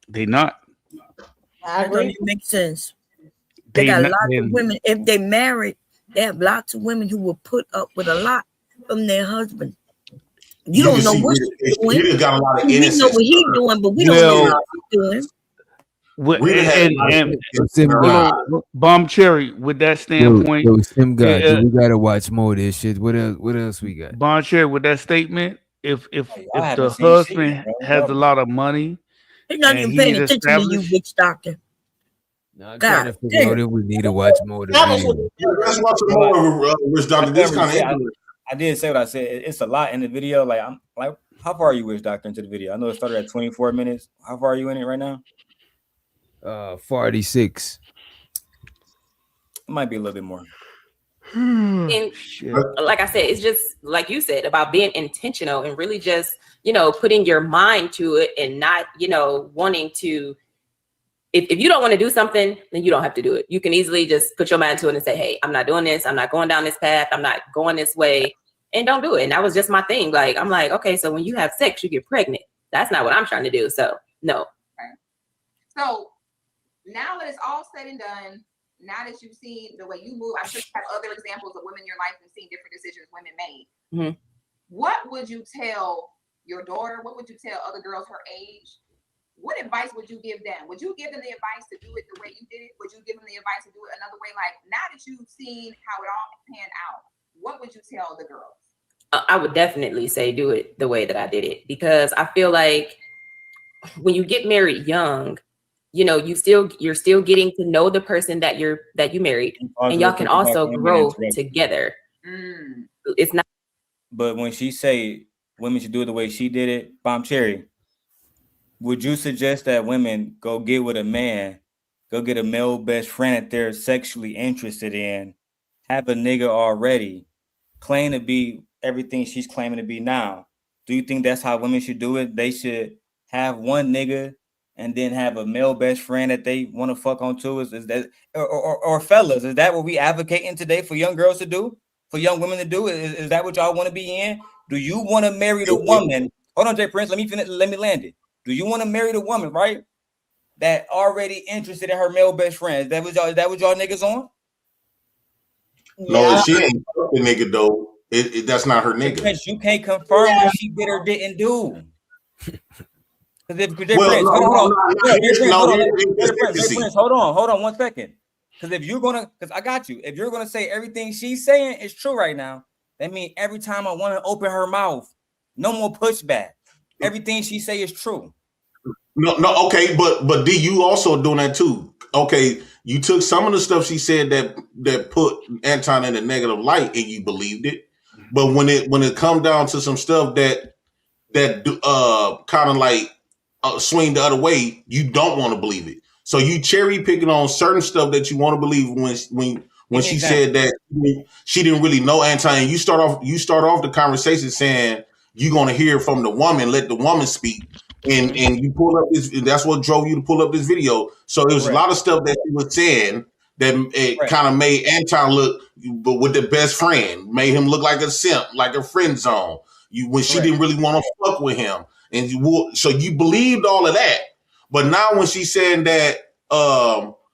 They not. I agree. That don't even make sense. They got lots of women. If they married, they have lots of women who will put up with a lot from their husband. You don't know what he's doing. You got a lot of we know what he's doing, but we don't know what he's doing. Bomb Cherry, with that standpoint, we gotta watch more of this shit. What else we got? Bomb Cherry, with that statement, if the husband has a lot of money, he's not even paying attention to you, witch doctor. I'm trying to figure out if we need to watch more of the video. Let's watch more of Witch Doctor. This kind of I did say what I said. It's a lot in the video. Like I'm like, how far are you, Witch Doctor, into the video? I know it started at 24 minutes. How far are you in it right now? 46. It might be a little bit more. And like I said, it's just like you said about being intentional and really just, putting your mind to it and not, wanting to. If you don't want to do something, then you don't have to do it. You can easily just put your mind to it and say, hey, I'm not doing this. I'm not going down this path. I'm not going this way, and don't do it. And that was just my thing. Like, I'm like, okay, so when you have sex, you get pregnant. That's not what I'm trying to do. So no. Right. So now that it's all said and done, now that you've seen the way you move, I'm sure you have other examples of women in your life and seen different decisions women made. Mm-hmm. What would you tell your daughter? What would you tell other girls her age? What advice would you give them? Would you give them the advice to do it the way you did it? Would you give them the advice to do it another way? Like, now that you've seen how it all panned out, what would you tell the girls? I would definitely say do it the way that I did it, because I feel like when you get married young, you're still getting to know the person that you married, and y'all can also grow together. It's not. But when she say women should do it the way she did it, Bomb Cherry, would you suggest that women go get with a man, go get a male best friend that they're sexually interested in, have a nigga already, claim to be everything she's claiming to be now? Do you think that's how women should do it? They should have one nigga and then have a male best friend that they want to fuck on too? Is that or fellas, is that what we advocating today for young girls to do? For young women to do? Is that what y'all want to be in? Do you want to marry the woman? Hold on, Jay Prince, let me land it. Do you want to marry the woman, right? that already interested in her male best friends. That was y'all niggas on? No, she ain't the nigga though. That's not her nigga. Prince, you can't confirm what she did or didn't do. Because hold on 1 second. Because I got you. If you're gonna say everything she's saying is true right now, that means every time I want to open her mouth, no more pushback. Everything she say is true. No, okay, but D, you also doing that too. Okay, you took some of the stuff she said that put Anton in a negative light, and you believed it. But when it come down to some stuff that kind of like swing the other way, you don't want to believe it. So you cherry picking on certain stuff that you want to believe when she said that she didn't really know Anton. And you start off the conversation saying you're gonna hear from the woman, let the woman speak. And you pull up this. That's what drove you to pull up this video. So it was a lot of stuff that she was saying that it kind of made Anton look, but with the best friend, made him look like a simp, like a friend zone. When she didn't really want to fuck with him, and so you believed all of that. But now when she's saying that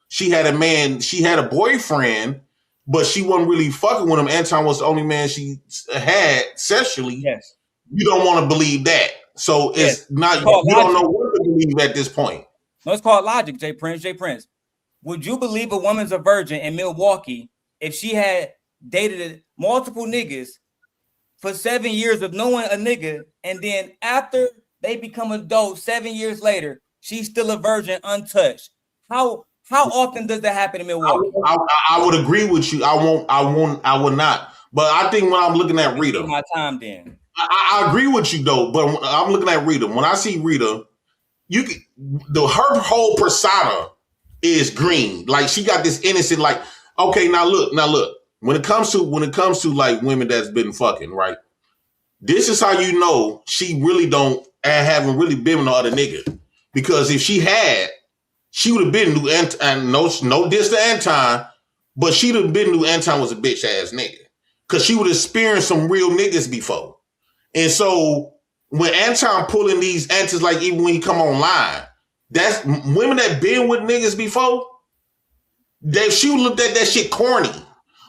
she had a boyfriend, but she wasn't really fucking with him. Anton was the only man she had sexually. Yes, you don't want to believe that. So it's not, you don't know what to believe at this point. No, it's called logic, J Prince. Would you believe a woman's a virgin in Milwaukee if she had dated multiple niggas for 7 years of knowing a nigga, and then after they become adults 7 years later, she's still a virgin untouched? How often does that happen in Milwaukee? I would agree with you. I would not. But I think when I'm looking at Rita, my time then. I agree with you though, but I'm looking at Rita. When I see Rita, her whole persona is green. Like she got this innocent, like, okay, now look. When it comes to like women that's been fucking, right? This is how you know she really haven't really been with no other nigga. Because if she had, she would have been new and no diss to Anton, but she'd have been new Anton was a bitch ass nigga. Cause she would have experienced some real niggas before. And so when Anton pulling these answers, like even when he come online, that's women that been with niggas before, she would look at that shit corny.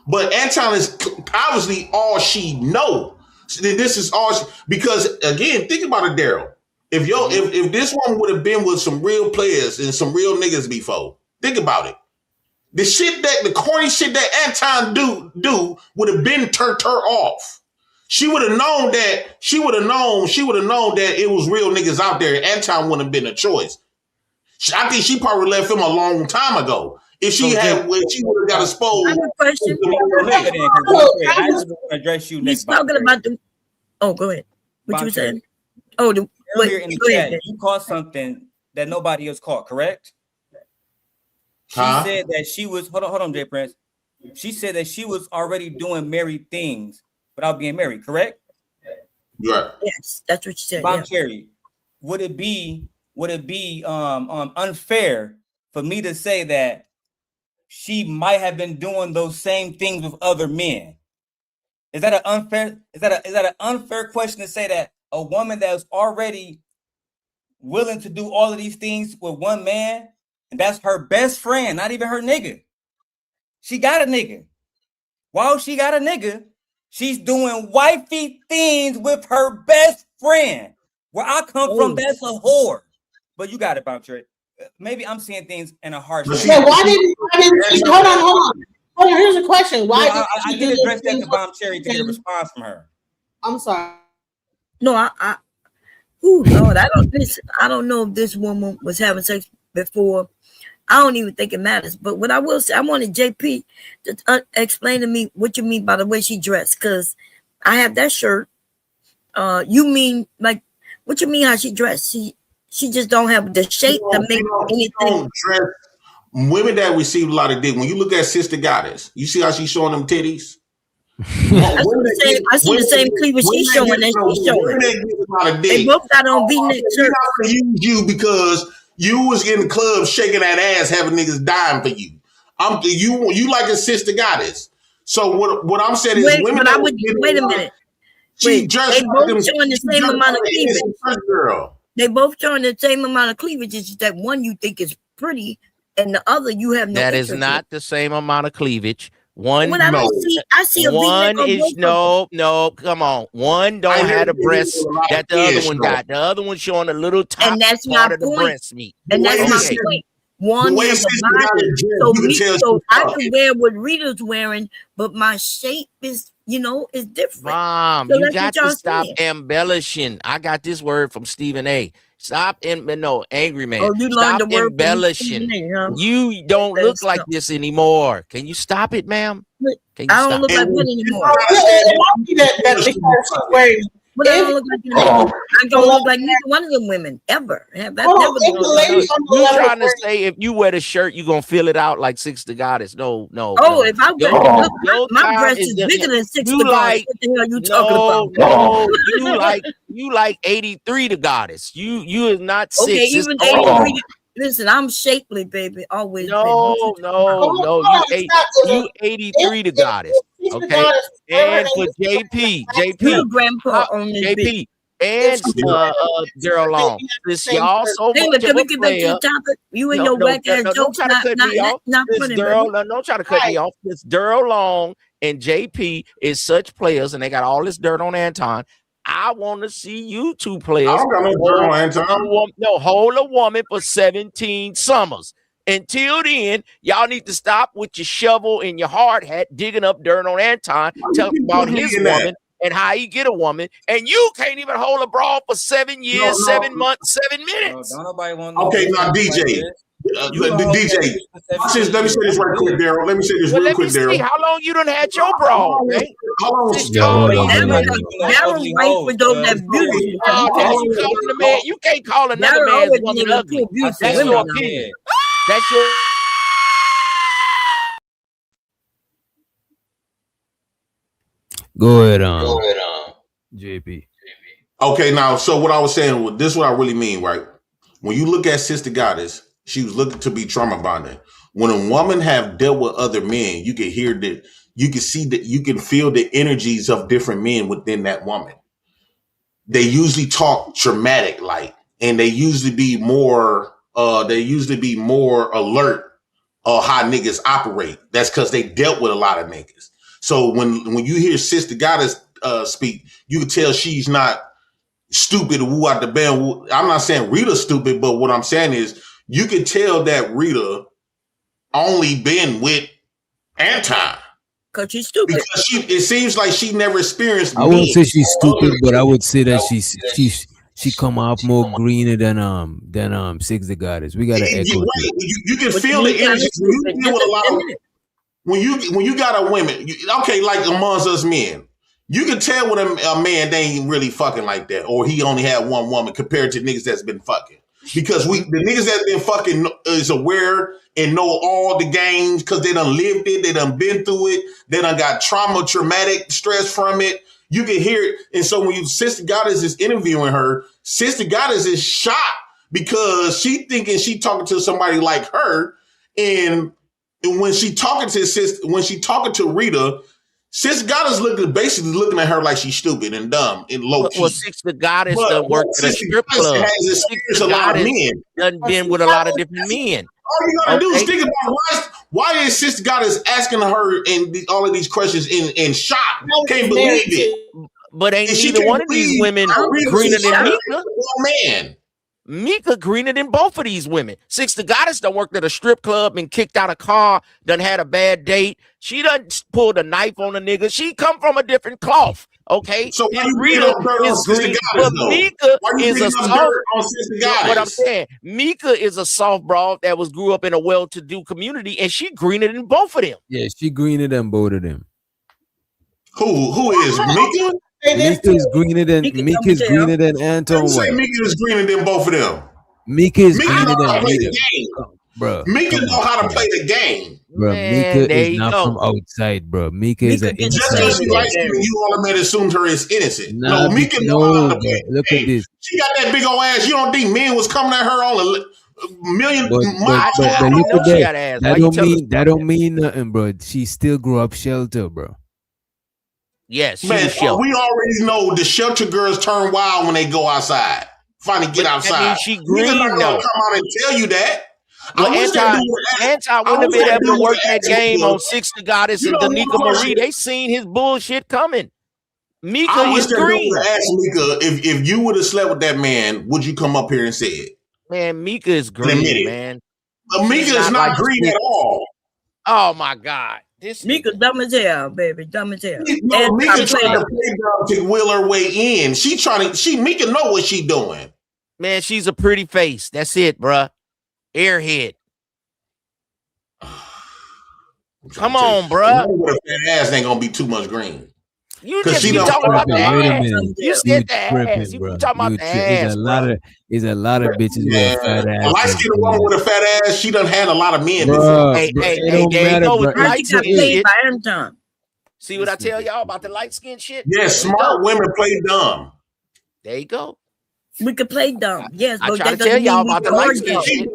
But Anton is obviously all she know. This is all because again, think about it, Daryl. If this one would have been with some real players and some real niggas before, think about it. The corny shit that Anton do would have been turned her off. She would have known that it was real niggas out there. Anton wouldn't have been a choice. I think she probably left him a long time ago. If she would have got exposed. I have a question. He's talking about the. Oh, go ahead. What you were saying? Oh, earlier in the chat, you caught something that nobody else caught, correct? She said that she was. Hold on, J Prince. She said that she was already doing married things without being married, correct? Right. Yes, that's what she said. Bob Cherry, would it be unfair for me to say that she might have been doing those same things with other men? Is that an unfair question to say that a woman that's already willing to do all of these things with one man, and that's her best friend, not even her nigga? She got a nigga. While she got a nigga, she's doing wifey things with her best friend. Where I come from, that's a whore. But you got it, Bob Cherry. Maybe I'm seeing things in a harsh way. Yeah, why didn't she? Hold on. Here's a question. Why did I did address that to Bob Cherry to get a response from her. I'm sorry. No, oh Lord, I don't know if this woman was having sex before. I don't even think it matters. But what I will say, I wanted JP to explain to me what you mean by the way she dressed, because I have that shirt. You mean like what you mean how she dressed? She just don't have the shape to make anything. Women that receive a lot of dick. When you look at Sister Goddess, you see how she's showing them titties. I see the same cleavage she's showing that she's showing. They both got on V-neck shirts. I use you because you was in the club shaking that ass, having niggas dying for you. You like a Sister Goddess. So what I'm saying is, women. Wait a minute. They both showing the same amount of cleavage. They both showing the same amount of cleavage. It's just that one you think is pretty, and the other you have no. That is interest not the same amount of cleavage. One, when I don't see, I see a one is no. Come on, one don't have the breasts that the other one got. The other one showing a little top and that's part my of the point. breast meat. And that's my point. One has a body, so I can wear what Rita's wearing, but my shape is, is different. Mom, so you got to stop embellishing. I got this word from Stephen A. Stop angry man. Oh, you stop learned the word embellishing. Huh? You don't look like this anymore. Can you stop it, ma'am? Can you I don't stop look it? like what anymore? But I don't look like I don't look like neither one of them women ever. You trying to say if you wear the shirt, you gonna fill it out like Six the Goddess? No. Oh, if I wear my breast is bigger than Six the Goddess. What the hell are you talking about? No, you like 83 the Goddess. You is not 6. Okay, even 83. Listen, I'm shapely, baby. Always. No. You 83 the Goddess. Okay, and for JP, and Daryl Long. This y'all so much of a player. You and your whack ass jokes not funny. Don't try to cut me off. This Daryl Long and JP is such players, and they got all this dirt on Anton. I want to see you two players. I don't got no dirt on Anton. Hold a woman for 17 summers. Until then, y'all need to stop with your shovel and your hard hat digging up dirt on Anton, talking about his woman and how he get a woman, and you can't even hold a brawl for 7 years, 7 months, 7 minutes. Don't nobody want okay, now DJ. The DJ. Let me say this right quick, Daryl. Let me say this real quick, Daryl. How long you done had your brawl, man? How long? Daryl's wife was over that beautiful. You can't call another man's woman ugly. That's your opinion. That's your. Go ahead, JP. Okay, now, so what I was saying, this is what I really mean, right? When you look at Sister Goddess, she was looking to be trauma bonded. When a woman have dealt with other men, you can hear that, you can see that, you can feel the energies of different men within that woman. They usually talk traumatic like, and they usually be more alert of how niggas operate. That's because they dealt with a lot of niggas. So when you hear Sister Goddess speak, you can tell she's not stupid. Woo out the band. I'm not saying Rita's stupid, but what I'm saying is you can tell that Rita only been with Anton. Because she's stupid. Because it seems like she never experienced. I wouldn't say she's stupid, but I would say that she come off more greener than Six the Goddess. We got to echo. You can feel the energy when you deal with a lot of. When you got a women, okay, like amongst us men, you can tell when a man they ain't really fucking like that, or he only had one woman compared to niggas that's been fucking. Because the niggas that's been fucking is aware and know all the games because they done lived it, they done been through it, they done got traumatic stress from it. You can hear it. And so when Sister Goddess is interviewing her, Sister Goddess is shocked because she thinking she talking to somebody like her. And when she talking to Rita, Sister Goddess basically looking at her like she's stupid and dumb and low key. Well, Sister Goddess done worked at a strip club. Sister Goddess done been with a lot of different men. All you gotta do is think about why is Sister Goddess asking her and all of these questions in shock? Can't believe it. But ain't neither one of these women greener than Mika. Man. Mika greener than both of these women. Sister Goddess done worked at a strip club and kicked out a car, done had a bad date. She done pulled a knife on a nigga. She come from a different cloth. Okay, so Rita is green, but Mika is a soft. What I'm saying, Mika is a soft broad that grew up in a well-to-do community, and she greener than both of them. Yeah, she greener than both of them. Who is Mika? Mika is greener than Anton. Say Mika is greener than both of them. Mika is greener than Rita. Bro, Mika know how to play the game. Bro, Mika is not from outside, bro. Mika is an inside. Just because she likes you, you automatically assume her is innocent. No, Mika know how to play. Look at this. She got that big old ass. You don't think men was coming at her on a million miles? But look at that. That don't mean nothing, bro. She still grew up shelter, bro. Yes, man. We already know the shelter girls turn wild when they go outside. Finally get outside. She green not gonna come out and tell you that. Well, Anton wouldn't have been able to work that game on Sixth Goddess and Danica Marie. They seen his bullshit coming. Mika I wish is that girl green. would have asked Mika if you would have slept with that man, would you come up here and say it? Man, Mika is green, man. Mika is not green at all. Oh my God. Mika dumb as hell, baby. Dumb as hell. No, Mika trying to play down to will her way in. Mika know what she doing. Man, she's a pretty face. That's it, bruh. Airhead. Come on, bruh. With a fat ass ain't gonna be too much green. You just keep talking about the ass. You said the ass. You talking about the ass, bro. There's a lot of bitches with a fat ass. A light-skinned woman with a fat ass, she done had a lot of men before. Hey, there you go with light-skinned shit. See what I tell y'all about the light-skinned shit? Yeah, smart women play dumb. There you go. We could play dumb. Yes, I try to tell y'all about the light-skinned shit.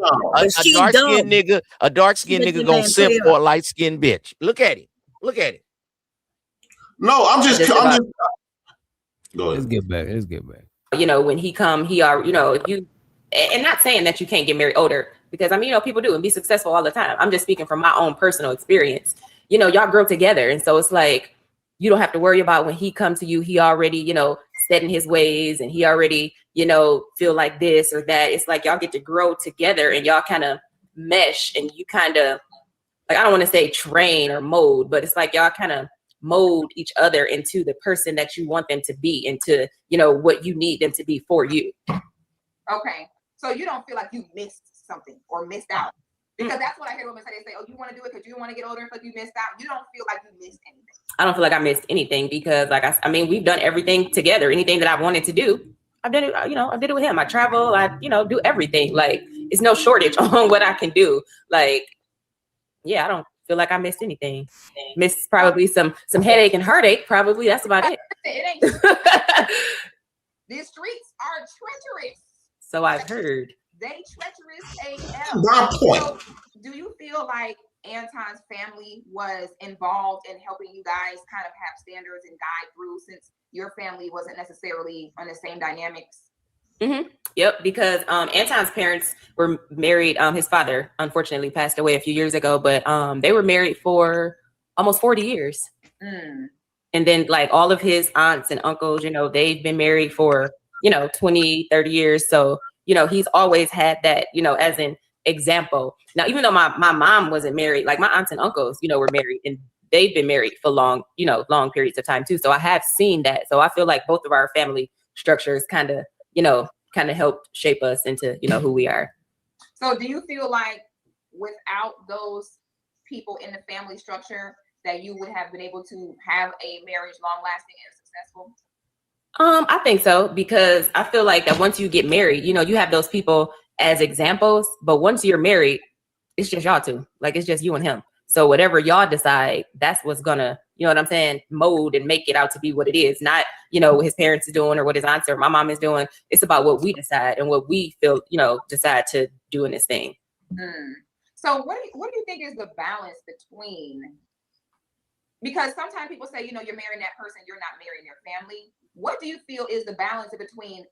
A dark-skinned nigga gonna simp for a light-skinned bitch. Look at it. Look at it. No, I'm just go ahead. Let's get back. You know, when he come, he are, you know, if you, and not saying that you can't get married older, because I mean, you know, people do and be successful all the time. I'm just speaking from my own personal experience. You know, y'all grow together. And so it's like, you don't have to worry about when he come to you, he already, you know, set in his ways and he already, you know, feel like this or that. It's like y'all get to grow together and y'all kind of mesh and you kind of, like, I don't want to say train or mold, but it's like y'all kind of mold each other into the person that you want them to be, into, you know, what you need them to be for you. Okay. So you don't feel like you missed something or missed out? Because that's what I hear women say. They say, oh, you want to do it because you want to get older and feel like you missed out. You don't feel like you missed anything. I don't feel like I missed anything because, like, I mean, we've done everything together. Anything that I wanted to do, I've done it, you know, I did it with him. I travel, I, you know, do everything. Like, it's no shortage on what I can do. Like, yeah, I don't feel like I missed anything. Missed probably some headache and heartache. Probably that's about it. It ain't. These streets are treacherous. So I've heard. They treacherous AF. My point. So, do you feel like Anton's family was involved in helping you guys kind of have standards and guide through, since your family wasn't necessarily on the same dynamics? Mm-hmm. Yep, because Anton's parents were married. His father unfortunately passed away a few years ago, but they were married for almost 40 years. And then like all of his aunts and uncles, you know, they've been married for, you know, 20, 30 years. So, you know, he's always had that, you know, as an example. Now, even though my mom wasn't married, like my aunts and uncles, you know, were married and they've been married for long periods of time too. So I have seen that. So I feel like both of our family structures kind of helped shape us into, you know, who we are. So do you feel like without those people in the family structure that you would have been able to have a marriage long lasting and successful? I think so, because I feel like that once you get married, you know, you have those people as examples, but once you're married, it's just y'all two. Like, it's just you and him. So whatever y'all decide, that's what's gonna, you know what I'm saying, mold and make it out to be what it is. Not, you know, what his parents are doing or what his aunts or my mom is doing. It's about what we decide and what we feel, you know, decide to do in this thing. So what do you think is the balance between, because sometimes people say, you know, you're marrying that person, you're not marrying their family. What do you feel is the balance between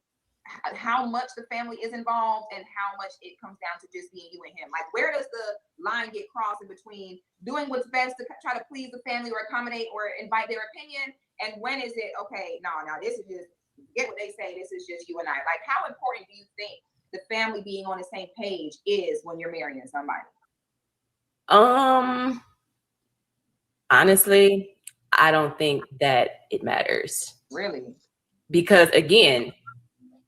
how much the family is involved and how much it comes down to just being you and him? Like, where does the line get crossed in between doing what's best to try to please the family or accommodate or invite their opinion, and when is it, okay, no, this is just, get what they say, this is just you and I? Like, how important do you think the family being on the same page is when you're marrying somebody? Honestly, I don't think that it matters. Really? Because again,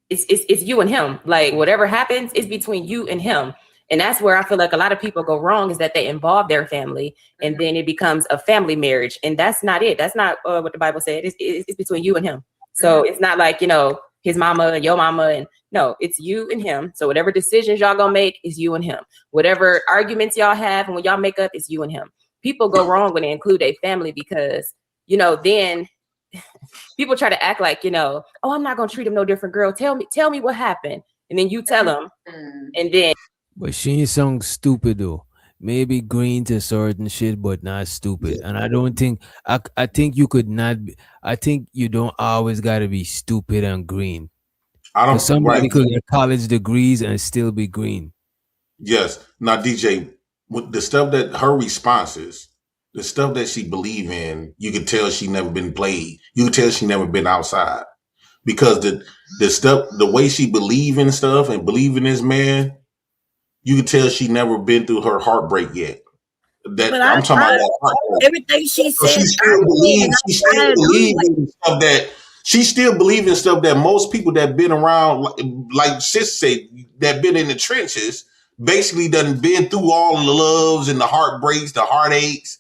it's you and him. Like, whatever happens is between you and him. And that's where I feel like a lot of people go wrong, is that they involve their family and then it becomes a family marriage. And that's not it. That's not what the Bible said. It's between you and him. So it's not like, you know, his mama and your mama, and no, it's you and him. So whatever decisions y'all gonna make is you and him. Whatever arguments y'all have and when y'all make up is you and him. People go wrong when they include a family because, you know, then people try to act like, you know, oh, I'm not gonna treat him no different, girl. Tell me what happened. And then you tell them, and then. But she ain't something stupid though. Maybe green to certain shit, but not stupid. And I don't think, I think you could not be, I think you don't always gotta be stupid and green. I don't. Somebody could get college degrees and still be green. Yes. Now, DJ, with the stuff that her responses, the stuff that she believe in, you can tell she never been played. You can tell she never been outside because the stuff, the way she believe in stuff and believe in this man, you can tell she never been through her heartbreak yet. That I'm talking about that heartbreak. Everything she said, She still believes in stuff that she still believes in stuff that most people that been around, like sis said, that been in the trenches, basically done been through all the loves and the heartbreaks, the heartaches.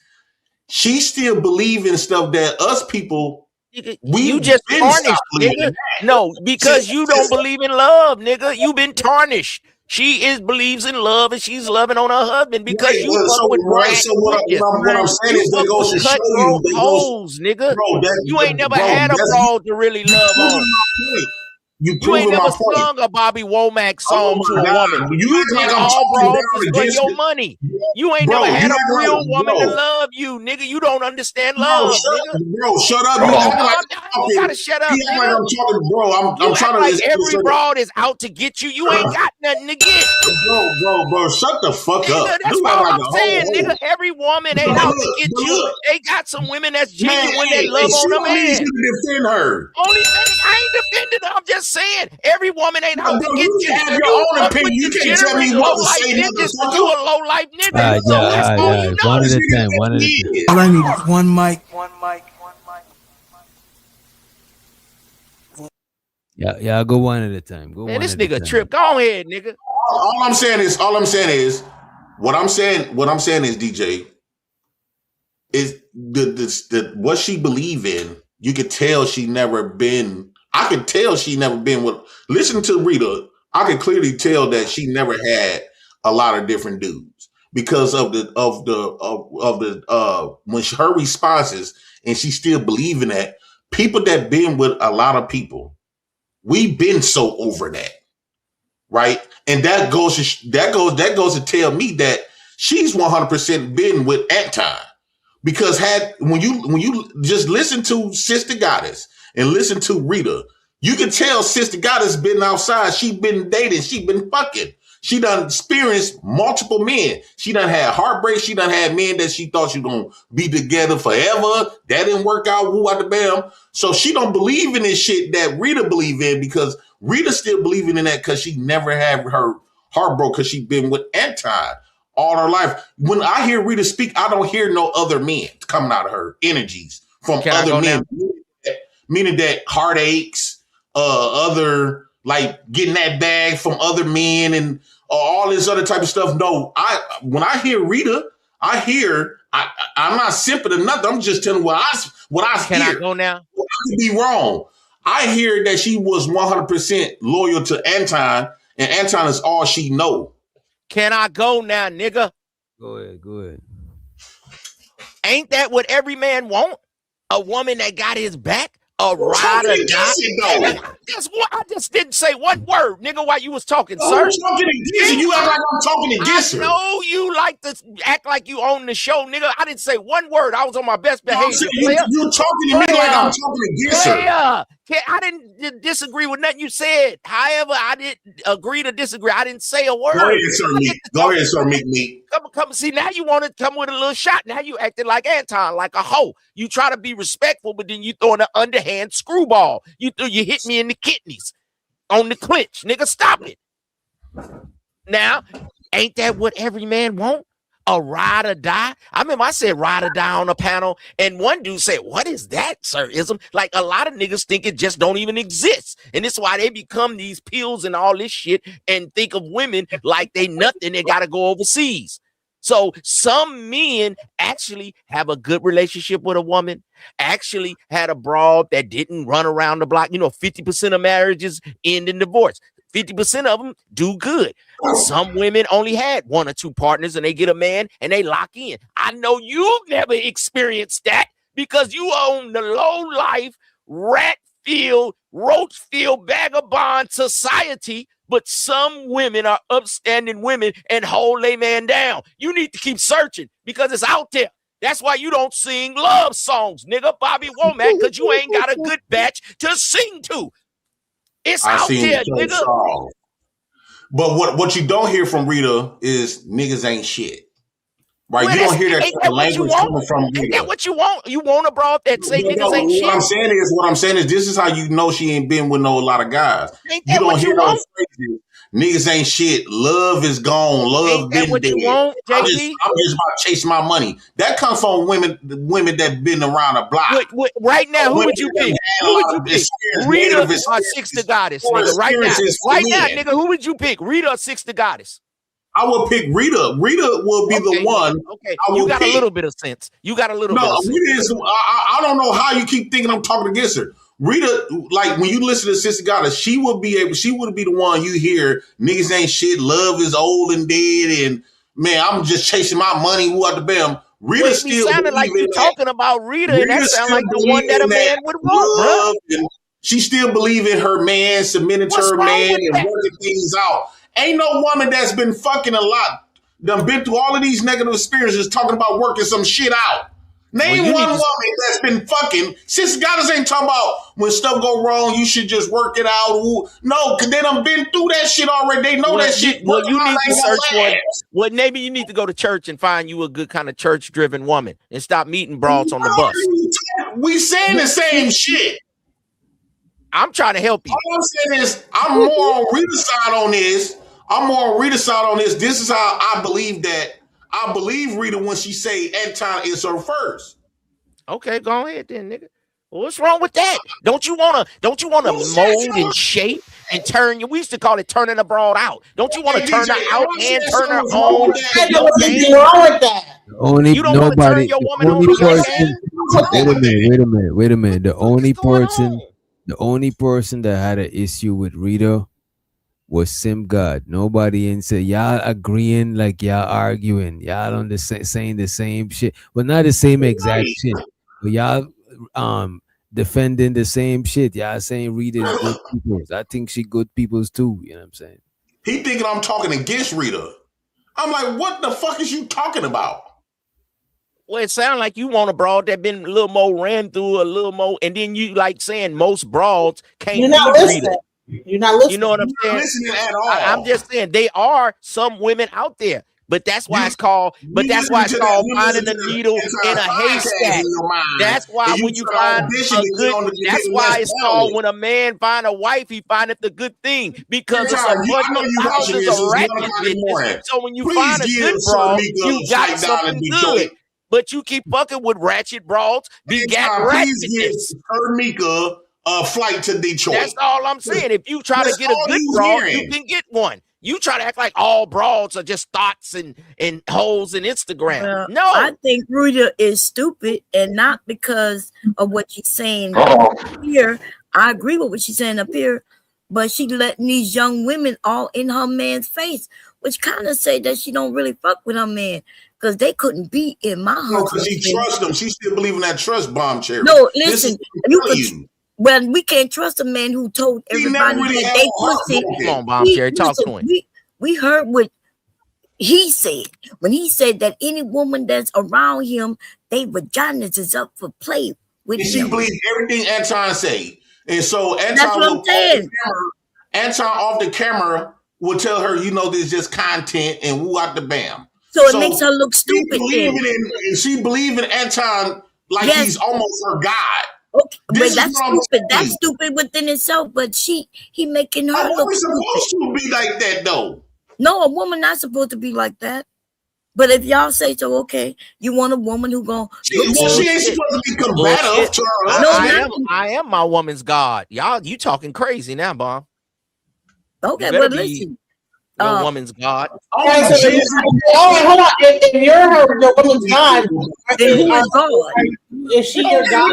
She still believe in stuff that us people you just tarnished, nigga. No, because you don't believe in love, nigga. You been tarnished. She believes in love and she's loving on her husband because you fuck with rats. So what I'm saying is that goes to show you that hoes, nigga. You ain't never had a broad to really love on. You ain't never sung a Bobby Womack song to a woman. You think all broads is for your money. You ain't never had a real woman to love you, nigga. You don't understand love, nigga. Bro, shut up. You gotta shut up, nigga. I'm trying to like every broad is out to get you. You ain't got nothing to get. Bro, shut the fuck nigga, up. That's all I'm saying, nigga. Every woman ain't out to get you. They got some women that's genuine that love on them, man. Defend her. Only thing I ain't defending her. I'm just saying every woman ain't out to get you. You have your own opinion. You can't tell me what to say. You a low life nigga. All right, That's all you know. One at a time. One at a time. All I need is one mic. Yeah, go one at a time. Go man, one this at a nigga time. trip. Go ahead, nigga. All I'm saying is, what I'm saying is, DJ, is the what she believe in. You could tell she never been. I can tell she never been with. Listen to Rita. I can clearly tell that she never had a lot of different dudes because of the when her responses and she still believing that people that been with a lot of people, we've been so over that, right? And that goes to tell me that she's 100% been with Anton. Because when you just listen to Sister Goddess and listen to Rita, you can tell Sister Goddess been outside. She been dating. She been fucking. She done experienced multiple men. She done had heartbreak. She done had men that she thought she was gonna be together forever. That didn't work out. Woo out the bam. So she don't believe in this shit that Rita believe in because Rita still believing in that because she never had her heart broke because she been with Anton all her life. When I hear Rita speak, I don't hear no other men coming out of her energies from other men. Meaning that heartaches, other like getting that bag from other men and all this other type of stuff. No, when I hear Rita, I'm not simping or nothing. I'm just telling what I Can hear. I go now? I could be wrong. I hear that she was 100% loyal to Anton, and Anton is all she know. Can I go now, nigga? Go ahead. Ain't that what every man want? A woman that got his back? A ride or die? Guess what? I just didn't say one word, nigga, while you was talking, sir. I'm talking against her. You act like I'm talking against her. I know you like to act like you own the show, nigga. I didn't say one word. I was on my best behavior. You're talking to me like I'm talking against her. I didn't disagree with nothing you said. However, I didn't agree to disagree. I didn't say a word. Go ahead, sir, Meek. Come. See, now you want to come with a little shot. Now you acting like Anton, like a hoe. You try to be respectful, but then you throwing an underhand screwball. You hit me in the kidneys on the clinch. Nigga, stop it. Now, ain't that what every man want? A ride or die? I remember I said ride or die on a panel, and one dude said, what is that, sir-ism? Like, a lot of niggas think it just don't even exist. And it's why they become these pills and all this shit and think of women like they nothing. They got to go overseas. So some men actually have a good relationship with a woman, actually had a broad that didn't run around the block. 50% of marriages end in divorce. 50% of them do good. Some women only had one or two partners and they get a man and they lock in. I know you've never experienced that because you own the low life, rat-filled, roach-filled, vagabond society. But some women are upstanding women and hold a man down. You need to keep searching because it's out there. That's why you don't sing love songs, nigga, Bobby Womack, because you ain't got a good batch to sing to. It's out there, nigga. But what you don't hear from Rita is niggas ain't shit. Right? Well, you don't hear that ain't that language coming from Rita. Ain't that what you want? You want a broad that say niggas ain't shit? What I'm saying is this is how you know she ain't been with a lot of guys. Ain't that what you want? Phrases. Niggas ain't shit. Love is gone. Love been what dead. You want, JB? I'm just about chasing my money. That comes from women that been around the block. Right now, who would you pick? Who would you pick? Rita or Six the Goddess, nigga? Right now, nigga, who would you pick? Rita or Six the Goddess? I would pick Rita. Rita will be the one. Okay, you got a little bit of sense. You got a little bit of sense. Rita is, I don't know how you keep thinking I'm talking against her. Rita, like when you listen to Sister Goddess, she would be the one you hear, niggas ain't shit, love is old and dead, and man, I'm just chasing my money, who out the bam. Rita still sounded like you talking about Rita, and that sound like the one that a man would want, bro. She still believe in her man, submitting to her man, and working things out. Ain't no woman that's been fucking a lot, done been through all of these negative experiences talking about working some shit out. Name one woman that's been fucking. Sister Goddess ain't talking about when stuff go wrong, you should just work it out. No, because they done been through that shit already. They know that shit. Well, you need to search for it. Well, maybe you need to go to church and find you a good kind of church-driven woman and stop meeting broads on the bus. We saying the same shit. I'm trying to help you. All I'm saying is I'm more on Rita's side on this. This is how I believe that. I believe Rita when she say Anton is her first. Okay, go ahead then, nigga. Well, what's wrong with that? Don't you wanna mold and shape and turn you? We used to call it turning a broad out. Don't you want to turn her out and turn her on? Nothing wrong with that. You don't want to turn your woman on. Wait a minute. The only person that had an issue with Rita was Sim God. Nobody in said y'all agreeing, like y'all arguing, y'all on the saying the same shit, but not the same exact shit. But y'all defending the same shit. Y'all saying Rita is good people's. I think she good people's too. You know what I'm saying? He thinking I'm talking against Rita. I'm like, what the fuck is you talking about? Well, it sounds like you want a broad that been a little more ran through a little more, and then you like saying most broads can't be Rita. You're not listening. You know what I'm saying? Listening at all. I'm just saying they are some women out there, but that's why it's called. But that's why it's called finding a needle in a haystack. That's why when you find a good, that's why it's called when a man find a wife, he findeth the good thing because it's a bunch of thousands of racket bitches. So when you find a good broad, you got something good. But you keep fucking with ratchet broads, begat ratchetness. Her Mika flight to Detroit. That's all I'm saying. If you try to get a good broad, you can get one. You try to act like all broads are just thoughts and holes in Instagram. Well, no. I think Rita is stupid, and not because of what she's saying here. I agree with what she's saying up here, but she letting these young women all in her man's face, which kind of say that she don't really fuck with her man. Because they couldn't be in my husband. Because she trusts them. She still believe in that trust bomb, Cherry. No, listen. Well, we can't trust a man who told everybody that they pussy. Come on, bomb Cherry, talk to him. We heard what he said when he said that any woman that's around him, they vaginas is up for play with him. She believes everything Anton say, and so Anton that's what I'm saying. Anton off the camera will tell her, you know, this is just content, and woo out the bam. So it makes her look stupid. She believe in Anton like he's almost her God. Okay, but that's stupid. That's stupid within itself. But he making her look supposed to be like that though. No, a woman not supposed to be like that. But if y'all say so, okay, you want a woman who gonna she ain't supposed to be combative to her. I am my woman's God. You talking crazy now, Bomb. Okay, but listen. Your woman's God. Hold on. If you're your woman's God, then who is God? Is she your God?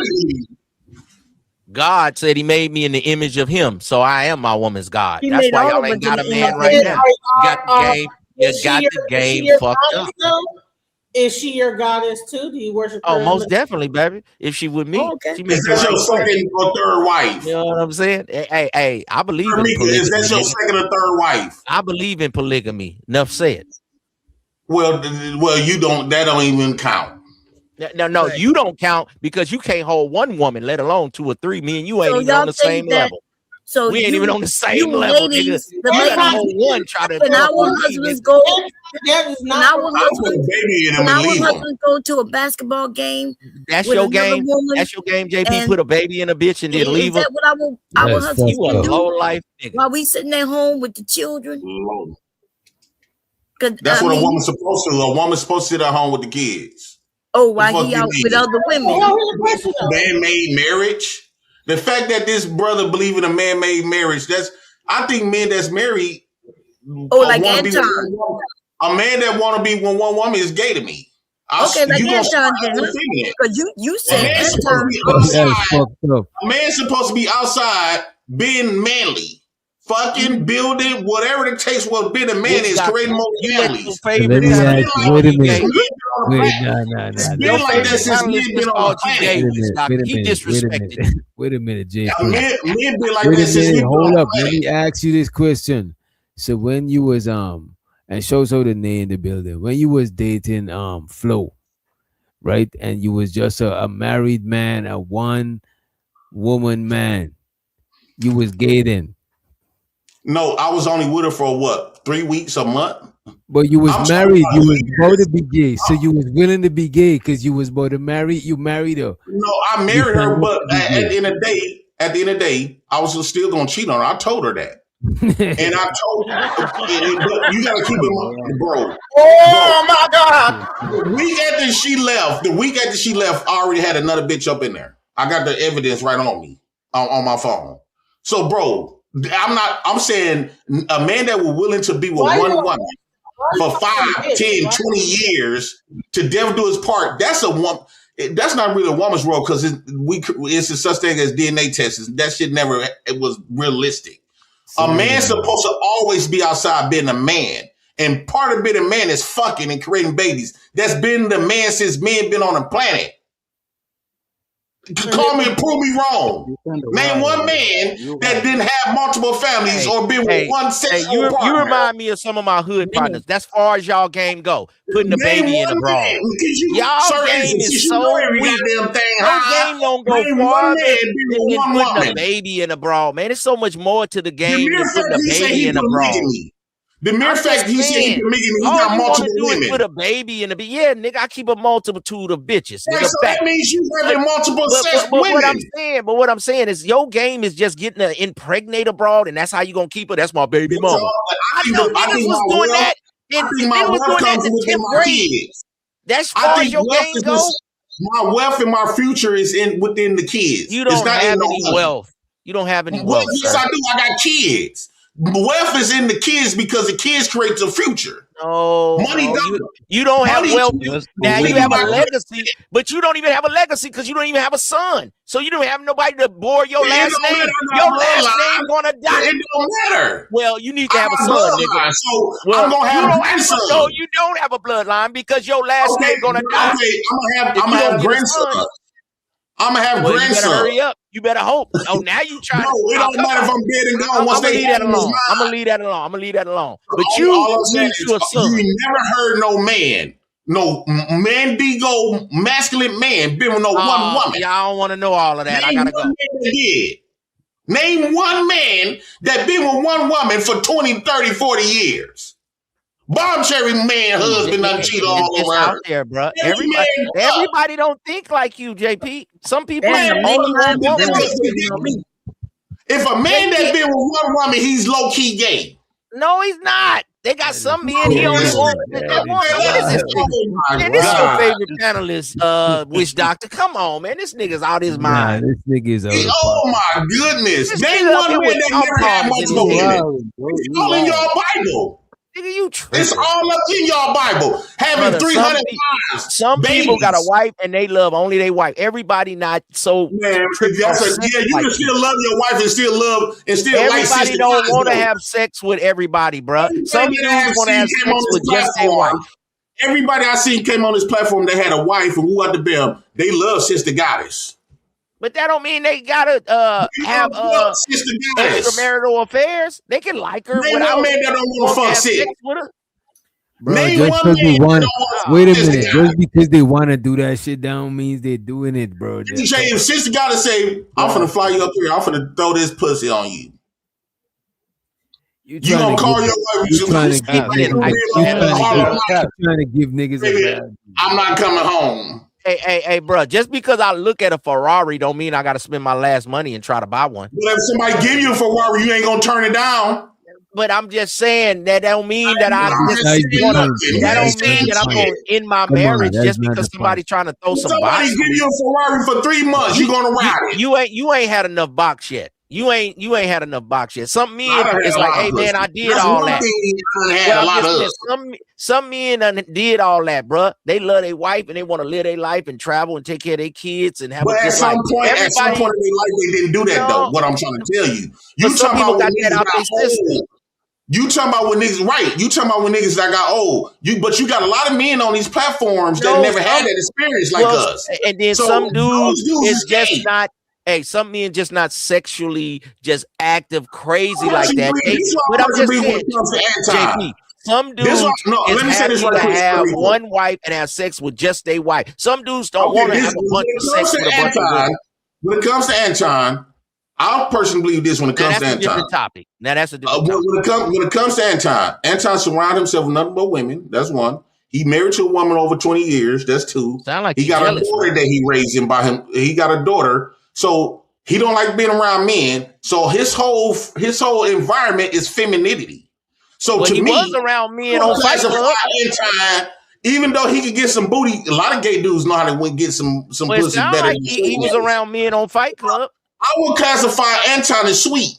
God said he made me in the image of him, so I am my woman's God. That's why y'all ain't got a man right now. You got the game. You got the game fucked up. Is she your goddess too? Do you worship her? Oh, most definitely, baby. If she with me, she makes her your second or third wife. You know what I'm saying? Hey, I believe in polygamy. Is that your second or third wife? I believe in polygamy. Enough said. Well, you don't. That don't even count. No, you don't count because you can't hold one woman, let alone two or three. Me and you ain't even on the same level. So we ain't even on the same you level, ladies, nigga. the You got a ladies, whole one try to when fuck our with me, husbands nigga. go, That is when not our what I put a husbands, baby in when them and our leave them. husbands go to a basketball game That's with your another game. woman, That's your game, JP. and Put a baby in a bitch and then is leave her. that what our That's husbands fucked You a can up. do low life nigga. while we sitting at home with the children? Lord. Cause That's I what a mean, woman's supposed to do. A woman's supposed to sit at home with the kids. oh, The while fuck he you out with mean? other women. Man-made marriage. The fact that this brother believe in a man-made marriage, I think men that's married like want to be with Anton. one woman. A man that want to be with one woman is gay to me. Okay, like You gonna start Anton then, huh? feminine. Because you A said man's supposed to Anton. be That's outside. fucked up. A man's supposed to be outside being manly. Fucking building whatever it takes what being a man is, creating more families. favorite Let me ask panelist you, call wait a you minute. gay. Wait, nah. It's Your been like that favorite since men panelist been just on the called you planet. gay, Wait a minute. Doc. Wait a He minute. Wait a disrespected minute. you. Wait a minute, JP. Men been like Wait that a since minute. men been Hold on the up. Let planet. me ask you this question. So when you was and shows her the name in the building, when you was dating Flo, right? And you was just a married man, a one woman man. You was gay then. No, I was only with her for what, 3 weeks, a month? But you was I'm talking married. about You was years. about to be gay. So you was willing to be gay because you was about to marry. You married her. No, I You married her, signed up but to be at gay. the end of the day, I was still gonna cheat on her. I told her that. And I told but you gotta keep in mind, bro. Oh my God! The week after she left, I already had another bitch up in there. I got the evidence right on me, on my phone. So, bro, I'm saying a man that was willing to be with one woman for 5, 10, 20 years to death do his part, that's a woman. That's not really a woman's role because it's a such thing as DNA tests. That shit never was realistic. A man's supposed to always be outside being a man. And part of being a man is fucking and creating babies. That's been the man since men been on the planet. Call me and prove me wrong. Name one man that didn't have multiple families or been with one sexual partner. You remind me of some of my hood partners. That's far as y'all game go. Putting the Name baby in one the brawl. man. Y'all game is so weak. Your game don't go farther than putting a baby in a brawl, man. There's so much more to the game than putting a baby in a brawl. The mere fact he said he can make it, he all got you multiple want to do women. is put a baby in a yeah, nigga. I keep a multitude of bitches. Yeah, Nigga, so that means you having multiple sex but women. what I'm saying is your game is just getting an impregnate abroad, and that's how you gonna keep her. That's my baby mama. I think niggas was doing that. Niggas was doing that in the 10th grade. That's far as your game goes. My wealth and my future is within the kids. You don't have any wealth. You don't have any wealth. Yes, I do. I got kids. Wealth is in the kids because the kids create the future. No, you don't have wealth. Now you have a legacy, but you don't even have a legacy because you don't even have a son. So you don't have nobody to bore your last name. Your last name gonna die. It don't matter. Well, you need to have a son, nigga. So I'm gonna have a grandson. No, you don't have a bloodline because your last name gonna die. Okay, I'm gonna have grandson. I'm gonna have grandson. You better hurry up. You better hope. Oh, now you trying. No, it don't matter if I'm dead and gone. Once they leave that alone. I'm gonna leave that alone. I'm gonna leave that alone. But all I'm saying need is, you a son. you never heard no man, no mandigo, masculine man, been with no one woman. Yeah, I don't want to know all of that. I gotta go. Name one man that been with one woman for 20, 30, 40 years. Bomb cherry man husband done cheat all over out there, bro. Everybody don't think like you, JP. Some people if a man that been with one woman, he's low key gay. No, he's not. They got some men he only wants. What is this? Man, this your favorite panelist, Wish Doctor. Come on, man. This nigga's out his mind. This nigga is oh my goodness. Name one man that never had multiple women. It's all in your Bible. Nigga, you tripping. It's all up in your Bible. Having 300 wives. Some people got a wife and they love only their wife. Everybody not so. Man, you can still love your wife and still love and still like sister. Everybody don't want to have sex with everybody, bro. Some dudes want to have sex with just their wife. Everybody I seen came on this platform that had a wife and who got the bell. They love Sister Goddess. But that don't mean they gotta have extramarital affairs. They can like her without man that don't want to fuck sex with her. Bro, just because they want, wait a minute, just because they want to do that shit down means they're doing it, bro. DJ, if Sister Goddess say, I'm finna fly you up here, I'm finna throw this pussy on you. You gonna call your wife? You trying to give niggas a bad. I'm not coming home. Hey, bro. Just because I look at a Ferrari, don't mean I got to spend my last money and try to buy one. But if somebody give you a Ferrari, you ain't gonna turn it down. But I'm just saying that don't mean that I just wanna. That don't mean that I'm gonna end my marriage just because somebody trying to throw some box. Somebody give you a Ferrari for 3 months, you gonna ride it. You ain't had enough box yet. You ain't had enough box yet. Some men is like, hey man, I did all that. Some men did all that, bro. They love their wife and they want to live their life and travel and take care of their kids and have a good life. At some point in their life, they didn't do that though. What I'm trying to tell you, you talking about when niggas got old. You talking about when niggas right? You talking about when niggas that got old? But you got a lot of men on these platforms that never had that experience like us. And then some dudes is just not. Hey, some men just not sexually just active crazy like that. But I'm just saying, JP, some dudes is happy to have one wife and have sex with just their wife. Some dudes don't want to have a bunch of sex with a bunch of women. When it comes to Anton, I personally believe this. When it comes to Anton, different topic. Now that's a different topic. When it comes to Anton surrounded himself with nothing but women. That's one. He married to a woman over 20 years. That's two. Sound like he got a daughter that he raised him by him. He got a daughter. So he don't like being around men. So his whole environment is femininity. So to he me, was around men on Fight Club. Even though he could get some booty, a lot of gay dudes know how to get some pussy better. Like he was around men on Fight Club. I would classify Anton as sweet.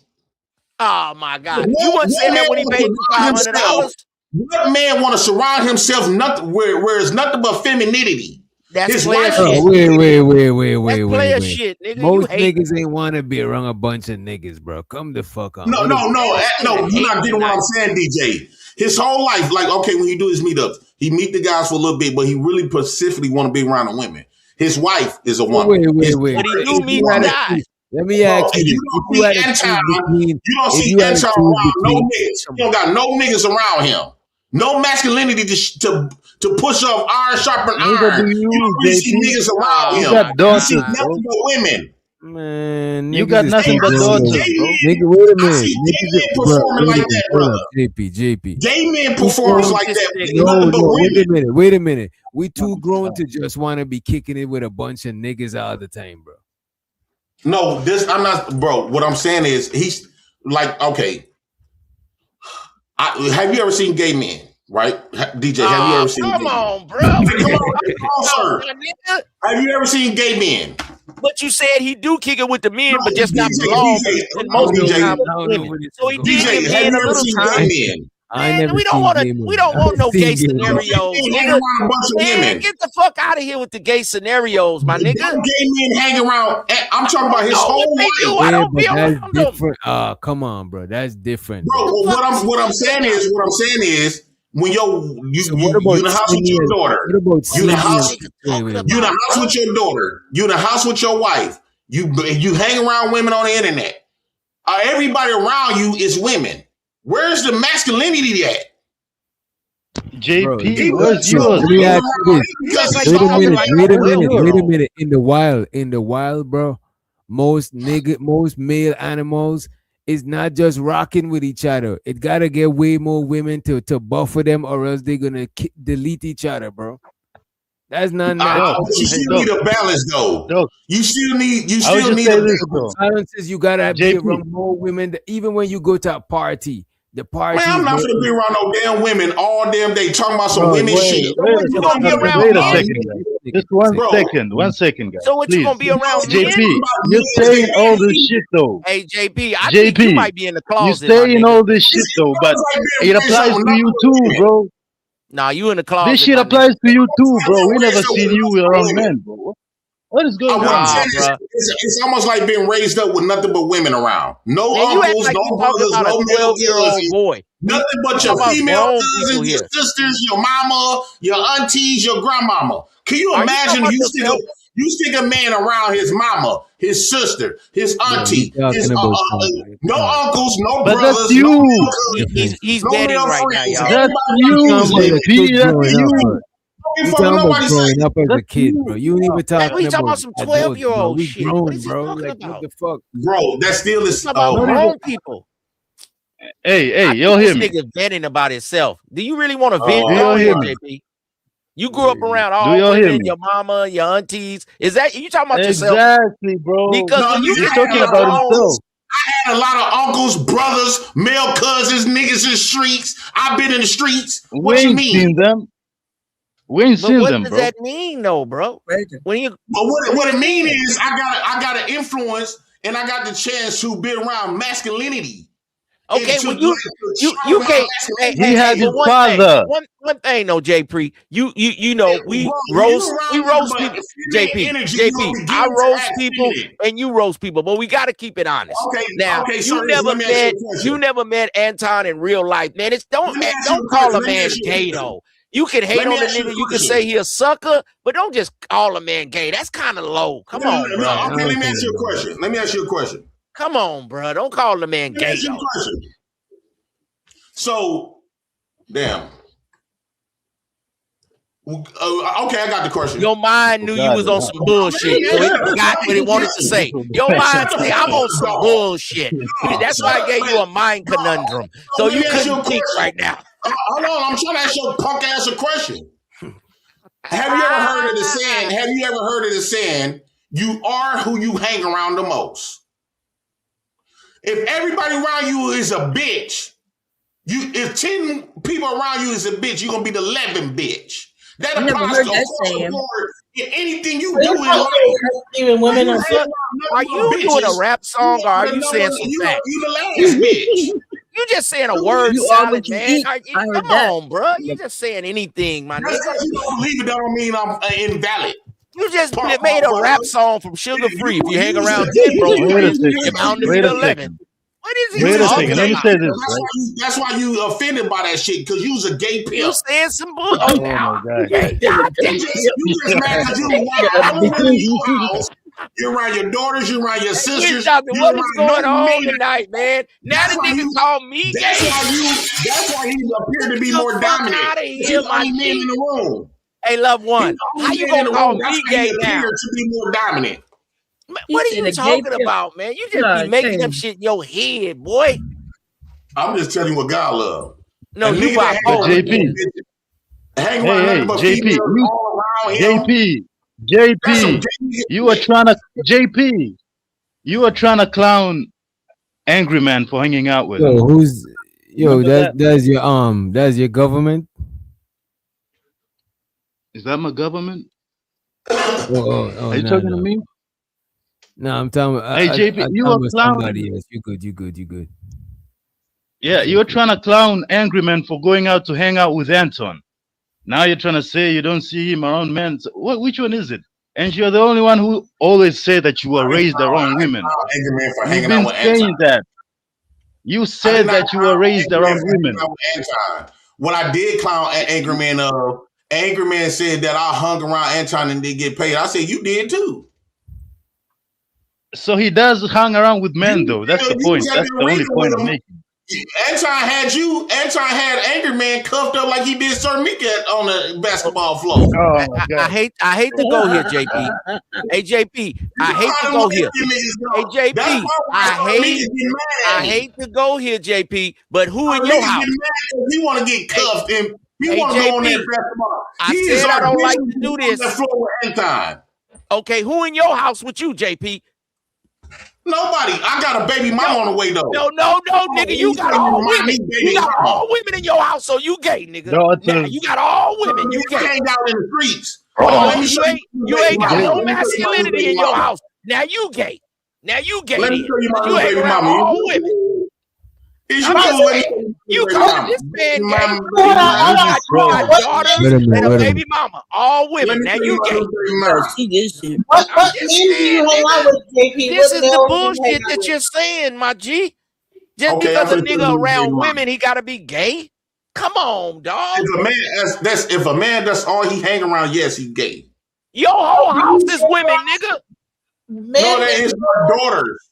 Oh my God! You wouldn't say that when he paid $500. What man want to surround himself where it's nothing but femininity? That's player shit. Wait. Player shit, nigga. Most niggas ain't want to be around a bunch of niggas, bro. Come the fuck on. No. You're not getting what I'm saying, DJ. His whole life, like, okay, when he do his meetups, he meet the guys for a little bit, but he really specifically want to be around the women. His wife is a woman. Wait. But he do meet guys. Let me ask you. You don't see Anton around no niggas. He don't got no niggas around him. No masculinity to push off iron sharpen iron. You don't really see niggas around him. You got daughters, you see nothing but women. Man, you got nothing but daughters, bro. Nigga, wait a minute. Gay men performing like that, brother. JP. Gay men performs like that. Wait a minute. We too grown to just want to be kicking it with a bunch of niggas all the time, bro. No, I'm not, bro. What I'm saying is he's like, okay. Have you ever seen gay men? Right, DJ? Have you ever seen? Come on, bro. Come on, sir. Have you ever seen gay men? But you said he do kick it with the men, but just not long. Most of the time, so he did give men a little time. Man, we don't want no gay scenarios. Man, get the fuck out of here with the gay scenarios, my nigga. Gay men hang around. I'm talking about his whole life. I don't be around them. Come on, bro. That's different. Bro, what I'm saying is when you in the house with your daughter, you in the house with your daughter, you in the house with your wife, you hang around women on the internet. Everybody around you is women. Where's the masculinity at? JP, where's yours? Wait a minute. In the wild, bro, most male animals is not just rocking with each other. It gotta get way more women to buffer them, or else they're gonna delete each other, bro. That's not natural. You still need a balance, though. You still need a balance. You gotta be around more women. Even when you go to a party. The party. Man, I'm not gonna be around no damn women all damn day talking about some women shit. You gonna be around men? Just one second, guys. So what you gonna be around JP, you're saying all this shit though. Hey JP, I think you might be in the closet. You're saying all this shit though, but it applies to you too, bro. Nah, you in the closet. This shit applies to you too, bro. We never seen you around men, bro. What is going on? It's almost like being raised up with nothing but women around. No uncles, no brothers, no male boy. Nothing but your female cousins, your sisters, your mama, your aunties, your grandmama. Can you imagine you stick a man around his mama, his sister, his auntie, his no uncles, no brothers. But that's you. He's betting right now, y'all. That's you, JP. That's you. You talking about growing up as a kid, bro. You ain't even talking about some 12-year-old shit. Grown, what is he bro. talking like, about? what the fuck? Bro, that's still is about grown people. Hey, y'all hear me? This nigga venting about himself. Do you really want to vent? Go ahead, JP. You grew up around all women, your mama, your aunties. Is that you talking about yourself? Exactly, bro. Because when you he's get talking about himself. I had a lot of uncles, brothers, male cousins, niggas in the streets. I've been in the streets. What you mean? Seen them. We ain't seen them, bro. What does that mean, though, bro? When you, but what it mean is I got an influence and I got the chance to be around masculinity. Okay, when you can't. He had his father. One thing, though, JP. You know we roast people. JP. I roast people and you roast people, but we got to keep it honest. Now you never met Anton in real life, man. Don't call a man gay though. You can hate on a nigga. You can say he a sucker, but don't just call a man gay. That's kind of low. Come on, bro. Okay, let me ask you a question. Come on, bro. Don't call the man gay. So, damn. Okay, I got the question. Your mind knew you was on some bullshit, so it got what it wanted to say. Your mind said, I'm on some bullshit. That's why I gave you a mind conundrum. So you couldn't think right now. Hold on, I'm trying to ask your punk ass a question. Have you ever heard of the saying, you are who you hang around the most? If everybody around you is a bitch, if 10 people around you is a bitch, you're gonna be the 11th bitch. That applies to in anything you do in life. Even women are you doing a rap song or are you saying some facts? You the last bitch. You just saying a word salad, man. Come on, bro. You just saying anything, my nigga. If you don't believe it, that don't mean I'm invalid. You just made a rap song from Sugar Free. If you hang around 10 bros, you're bound to be the 11th. What is he talking about? Let me say this. That's why you offended by that shit, because you was a gay pimp. You saying some bull. Oh, my God. You just mad because you're around your daughters, you're around your sisters. What is going on tonight, man? Now the nigga called me gay. That's why he appeared to be more dominant. He's my man in the room. Hey, loved one, how you gonna call me gay now? To be more dominant. What are you talking about, man? You just be making up shit in your head, boy. I'm just telling you what God love. No, you bipolar. JP. Hey, JP. You are trying to clown Angry Man for hanging out with him. That's your government. Is that my government? Are you talking to me? No, I'm talking. Hey, JP, you are somebody else. You good. Yeah, you're trying to clown Angry Man for going out to hang out with Anton. Now you're trying to say you don't see him around men. So which one is it? And you're the only one who always said that you were raised around women. You've been saying that. You said that you were raised around women. What I did clown Angry Man of, Angry Man said that I hung around Anton and didn't get paid. I said, you did too. So he does hang around with men, though. That's the point. That's the only point I'm making. Anton had Angry Man cuffed up like he did Sir Mika on the basketball floor. Oh my God. I hate to go here, JP. Hey, JP, I hate to go here. Hey, JP, I hate to go here, JP, but who in your house? He want to get cuffed and he want to go on that basketball. I said I don't like to do this. Okay, who in your house with you, JP? Nobody. I got a baby mama on the way though. No, nigga. You got all women. You got all women in your house, so you gay, nigga. Now, you got all women. You gay. Hang out in the streets. You ain't got no masculinity in your house. Now you gay. Let me show you my You baby mama. all women. You call this man gay. You got daughters and a baby mama. All women. Now you gay. See this shit. What men do you hang out with, JP? This is the bullshit that you're saying, my G. Just because a nigga around women, he gotta be gay. Come on, dog. If a man that's all he hang around, yes, he's gay. Your whole house is women, nigga. No, that is my daughters.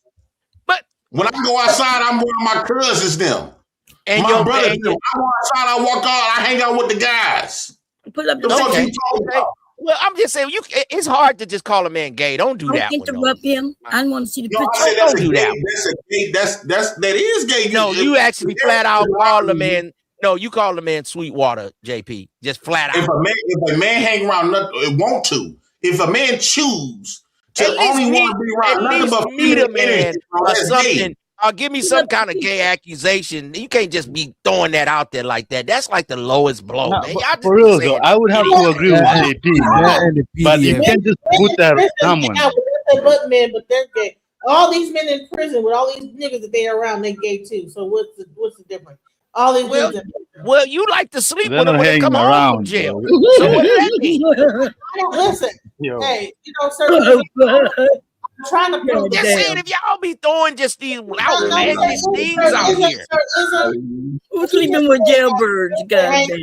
But when I go outside, I'm with my cousins them. And my brothers them. I go outside, I walk out, I hang out with the guys. Put up the Well, I'm just saying, it's hard to just call a man gay. Don't do that. Don't interrupt him. I don't want to see the picture. I said Don't do that. That is gay. No, you actually flat out call the man. No, you call the man Sweetwater, JP. Just flat out. If a man hang around, want to. If a man choose to only want to be around nothing but meet a man energy, or something, or give me some kind of gay accusation. You can't just be throwing that out there like that. That's like the lowest blow, man. Y'all just for real though, I would have to agree with JP, man. But you can't just put that on someone. But men, but they're gay. All these men in prison with all these niggas that they are around, they gay too. So what's the difference? All these well, you like to sleep They're with them not when they come hanging home around, from jail. bro. So what does that mean? Listen, Yo. hey, certain I'm trying to prove just saying, if y'all be throwing just these outlandish things out here. Who's sleeping with jailbirds? Goddamn.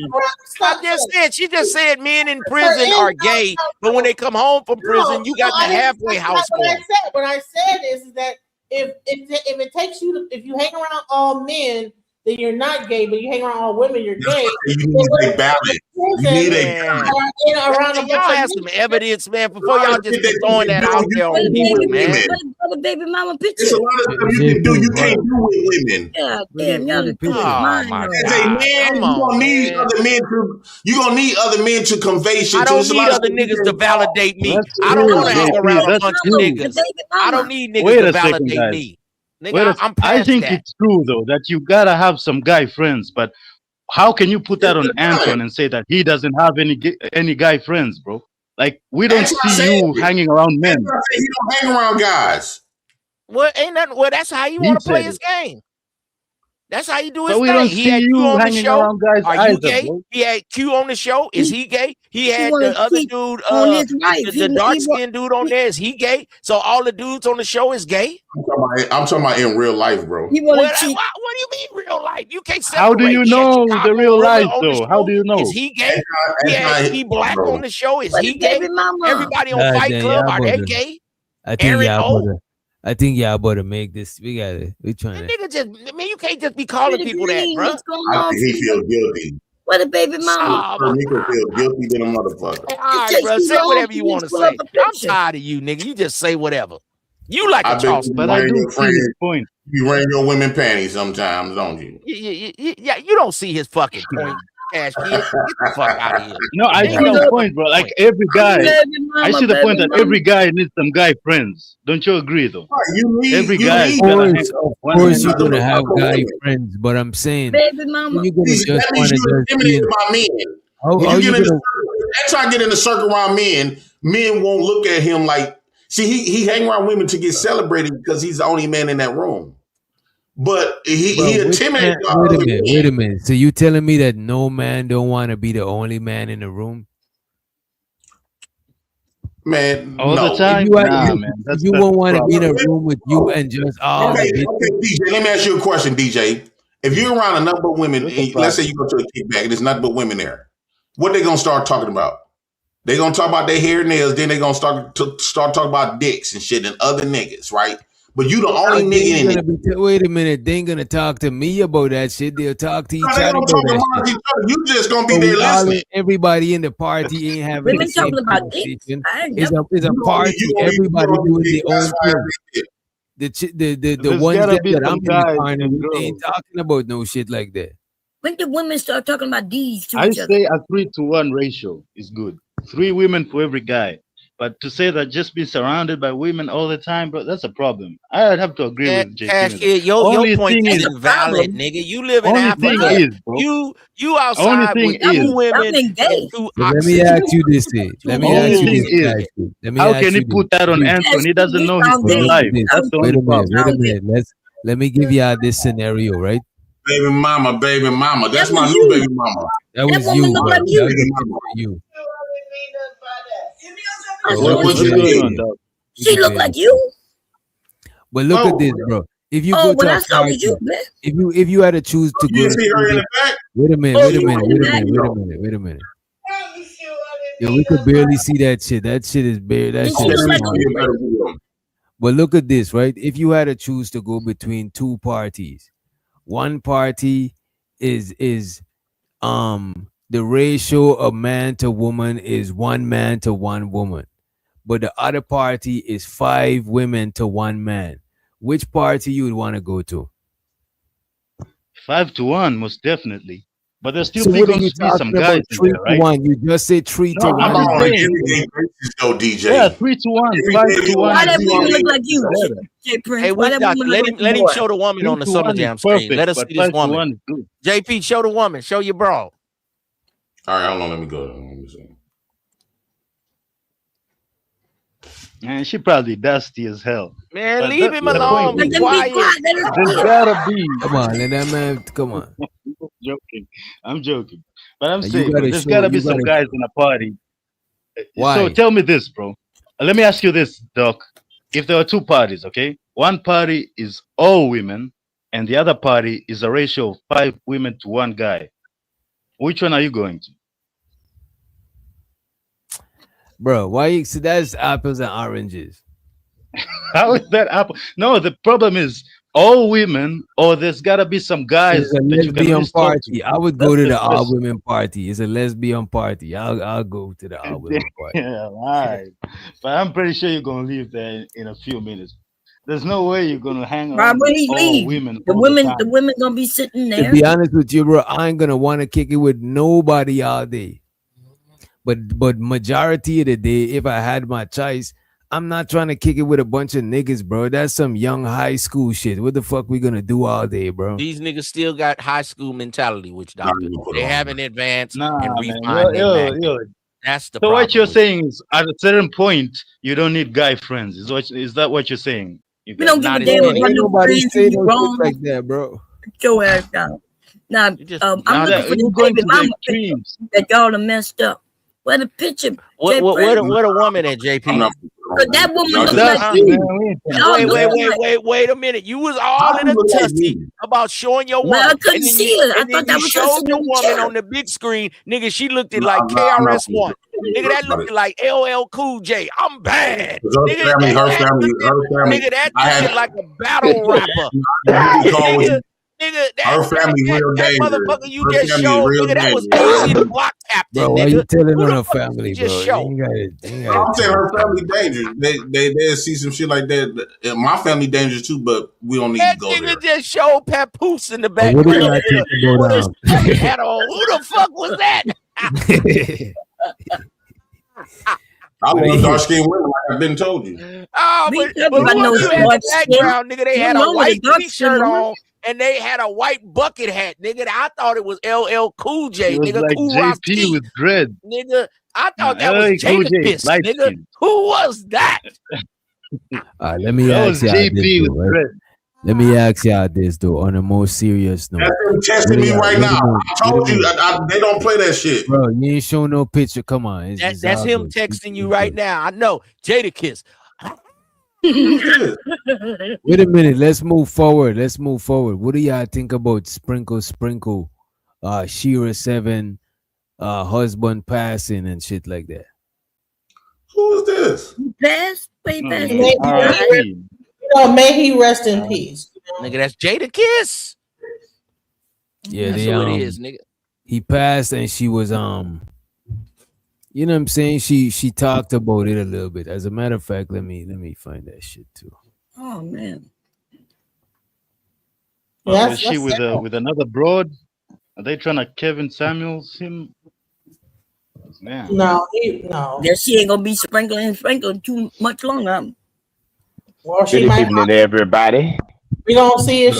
I just said, she just said men in prison are gay, but when they come home from prison, you got the halfway house for them. What I said is that if it takes you if you hang around all men, then you're not gay, but you hang around all women, you're gay. You need a balance. You need a balance. Y'all have some evidence, man, before y'all just be throwing that out there on people, man. What a baby mama picture. There's a lot of stuff you can do you can't do with women. Yeah, damn, y'all Oh my As a man, you're gonna need other men to convey shit. I don't need other niggas to validate me. I don't want to hang around a bunch of niggas. I don't need niggas to validate me. Nigga, I'm I think that. it's true though that you gotta have some guy friends, but how can you put that on Anton and say that he doesn't have any guy friends, bro? Like we don't see you hanging around men. He don't hang around guys. Well, ain't nothing. Well, that's how you want to play his game. That's how you do his But we thing. don't He see had Q you on the hanging show. around guys Are you either, gay? bro. He had Q on the show. Is he gay? He had wanna the other cheat dude, on his wife. the dark skinned dude on there. Is he gay? So all the dudes on the show is gay? I'm talking about in real life, bro. He What, wanna cheat. what do you mean real life? You can't separate. How do you He had know Chicago the real Gorilla life on the though? How show. do you know? Is he gay? He had P Black on the show. Is What he a gay? baby mama. Everybody on God Fight damn, Club, y'all are they better- gay? I think Aaron O? y'all better make this. We trying to. Nigga, just man, you can't just be calling people that, bro. What's going I on? think he feels guilty. What a baby mama. Nico feels guilty than a motherfucker. All right, bro. Say whatever you want to say. I'm tired of you, nigga. You just say whatever. You like a Charleston. But I do see his point. You wearing your women panties sometimes, don't you? Yeah, you don't see his fucking point, Cash Kid. Get the fuck out of here. No, I see the point, bro. Like every guy, I see the point that every guy needs some guy friends. Don't you agree, though? Every guy. Of course, you're gonna have guy friends, but I'm saying, baby mama. you're gonna just That means want you're to intimidated by men. When you get in the circle, every time I get in the circle around men won't look at him like. See, he hang around women to get celebrated because he's the only man in that room. But he intimidates. Wait a minute. So you telling me that no man don't want to be the only man in the room? Man, all no. the time. Man. If you won't want to be in a room with you and just all okay, the DJ, let me ask you a question, DJ. If you're around a number of women, let's say you go to a kickback and there's nothing but women there, what they gonna start talking about? They gonna talk about their hair and nails, then they gonna start talking about dicks and shit and other niggas, right? But you the only nigga in it. Wait a minute, they ain't gonna talk to me about that shit. They'll talk to each They other. gonna talk amongst each other. You just gonna be there listening. Everybody in the party ain't having Women the same talking about dicks. conversation. It's a party. Everybody doing their own thing. The ones that I'm in the corner, they ain't talking about no shit like that. When do women start talking about these to I each other? say a 3-to-1 ratio is good. 3 women for every guy. But to say that just be surrounded by women all the time, bro, that's a problem. I'd have to agree with JP. Cash Kid, your point isn't valid, nigga. You live in Africa. You outside with 2 women and 2 Let me ask you this. Let me ask you this. How can he put that on Anton? He doesn't know his life. That's the only problem. Wait a minute. Let me give y'all this scenario, right? Baby mama. That's my new baby mama. That was you, bro. That was you. What's going on, dog? She look like you. But look at this, bro. If you go to a party, if you had to choose to go, wait a minute. Yo, we could barely see that shit. That shit is bare. That shit is. But look at this, right? If you had to choose to go between 2 parties, one party is the ratio of man to woman is 1 man to 1 woman, but the other party is 5 women to 1 man. Which party you would want to go to? 5 to 1, most definitely. But there's still So what are going you to be some talking guys about? in 3 there, to right? 1. You just said 3 No, to I'm 1. just saying. Yeah, 3 to 1, 5 to 1. Why that woman look like you, J Prince? Hey, Why wait, that Doc, woman let look him like let you? him show the woman 3 on the to Summer 1 is Jam screen. perfect, Let us but see this 5 to woman. 1 is good. JP, show the woman. Show your bro. All right, hold on. Let me go. Let me see. Man, she probably dusty as hell. Man, But leave him the alone. point Be is, quiet. there's gotta be. Come on, let that man. Come on. I'm joking. But I'm And you saying, bro, gotta there's show. gotta be You some gotta. guys in a party. So Why? tell me this, bro. Let me ask you this, Doc. If there are 2 parties, okay, one party is all women, and the other party is a ratio of 5 women to 1 guy, which one are you going to? Bro, why you see that's apples and oranges? How is that apple? No, the problem is all women, or there's gotta be some guys It's a that you can lesbian always talk to. party. I would That's go to the the all question. women party. It's a lesbian party. I'll go to the all women party. Yeah, all right. But I'm pretty sure you're gonna leave there in a few minutes. There's no way you're gonna hang Why around would with he all leave? women The all the women time. gonna be sitting To there. be honest with you, bro, I ain't gonna want to kick it with nobody all day. But majority of the day, if I had my choice, I'm not trying to kick it with a bunch of niggas, bro. That's some young high school shit. What the fuck we gonna do all day, bro? These niggas still got high school mentality, witch doctor. They haven't advanced Nah, and man. refined their Yo, man. yo. That's the So what problem. you're With saying is, at a certain point, you don't need guy friends. Is that what you're saying? You We got don't give a not as damn many. about Ain't no nobody friends. say You no shit wrong. like that, bro. Get your ass down. Now, I'm y'all looking for you're the going baby to the mama picture extremes. that y'all done messed up. Where the picture, J What Prince? a woman at I'm JP. not. Cause that woman Y'all look just. like Dusty, man. you. We ain't finna Y'all do that. Wait a minute. You was all How in you a look like tussy me? about showing your But I woman. couldn't see her. I And then thought that you was her showed sitting your in the woman chair. on the big screen. Nigga, she looked at No, like I'm not. KRS-One. Nigga, that looked like LL Cool J. I'm bad. Nigga, Her that family. nigga, that I looked had. like a battle rapper. You call Nigga, her family real dangerous. motherfucker you Her just family is showed, real nigga, that was dangerous. easy to block Bro, captain, why nigga. you telling Who on the her fuck did family, you just bro? You show? ain't gotta I'm saying tell her family dangerous. They see some shit like that. And my family dangerous too, but we don't need to That go there. nigga just showed Papoose in the But what do background y'all think with a about stocking hat on. Who the fuck was that? I love dark skinned women, like I've been told you. Oh, We but ain't talking about no whoever you had in dark the skin. background, nigga, they had What's a wrong with a white dark skin t-shirt woman? on and they had a white bucket hat, nigga. I thought it was LL Cool J, It was nigga, like Cool JP Rock-T, with dread. nigga. I Nah, thought that was LA Cool J is Jadakiss, light nigga. skin. Who was that? Let me That ask was y'all JP this though, with right? dread. Let me ask y'all this though, on a more serious note. That's them testing me right now. I told you, they don't play that shit. Bro, you ain't showing no picture. Come on, it's That's all him good. texting you right now. I know. Jadakiss. Wait a minute. Let's move forward. What do y'all think about Sprinkle, Shira 7, husband passing and shit like that? Who is this? Passed? Way past May, may he rest in peace. Nigga, that's Jadakiss. Yeah, That's they who it is, nigga. he passed and she was you know what I'm saying? She talked about it a little bit. As a matter of fact, let me find that shit too. Oh man. Was she with another broad? Are they trying to Kevin Samuels him? Man. No. That she ain't gonna be sprinkling too much longer. Or she might. Good evening, everybody. We don't see if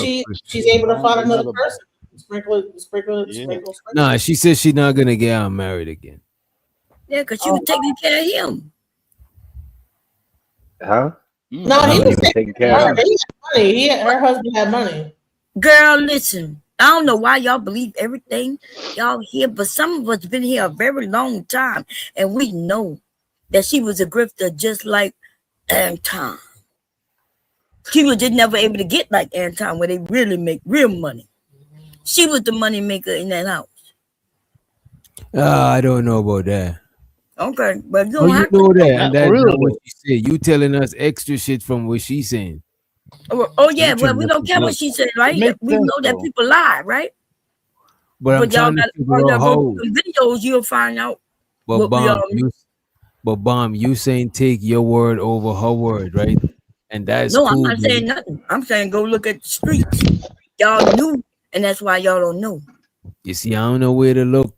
she's able to find another person. Sprinkle. Nah, she said she's not gonna get married again. Yeah, because she was taking care of him. Huh? No, he was taking care of her. He had money. Her husband had money. Girl, listen. I don't know why y'all believe everything y'all hear, but some of us been here a very long time, and we know that she was a grifter just like Anton. She was just never able to get like Anton, where they really make real money. She was the money maker in that house. I don't know about that. Okay, but you Oh, don't you have know to. that, and that's not what she said. You telling us extra shit from what she's saying. Oh yeah, well, we don't care what she said, right? We know that people lie, right? But I'm y'all trying to got figure out go how. to some videos. You'll find out. But Bomb, you saying take your word over her word, right? And that's No, cool. I'm not saying nothing. I'm saying go look at the streets. Y'all knew, and that's why y'all don't know. You see, I don't know where to look.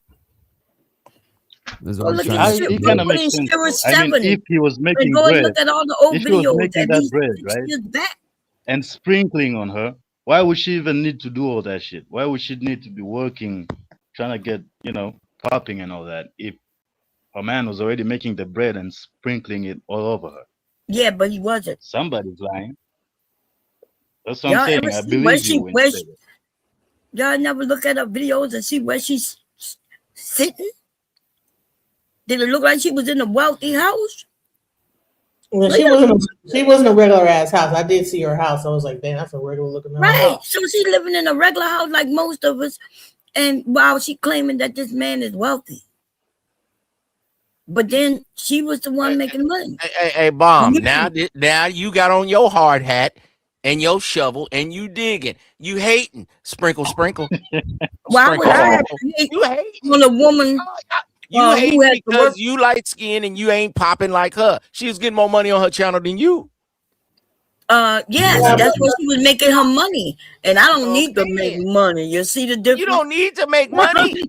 That's what I'm trying to It kind of makes sense. I mean, if he was making go bread, and look at all the old if he was videos making at that least bread, 6 right, years back. and sprinkling on her, why would she even need to do all that shit? Why would she need to be working, trying to get, popping and all that, if her man was already making the bread and sprinkling it all over her? Yeah, but he wasn't. Somebody's lying. That's what Y'all I'm saying. ever I see believe you when you say that. Y'all never look at her videos and see where she's sitting? Did it look like she was in a wealthy house? Well, she wasn't a regular ass house. I did see her house. I was like, damn, that's a regular looking house. Right. So she's living in a regular house like most of us. And while she claiming that this man is wealthy. But then she was the one making money. Hey, Bomb. Now you got on your hard hat and your shovel and you digging. You hating. Sprinkle. Why would I hate on a woman? You hate because you light skin and you ain't popping like her. She's getting more money on her channel than you. Yes, that's what she was making her money. And I don't need to make money. You see the difference? You don't need to make money.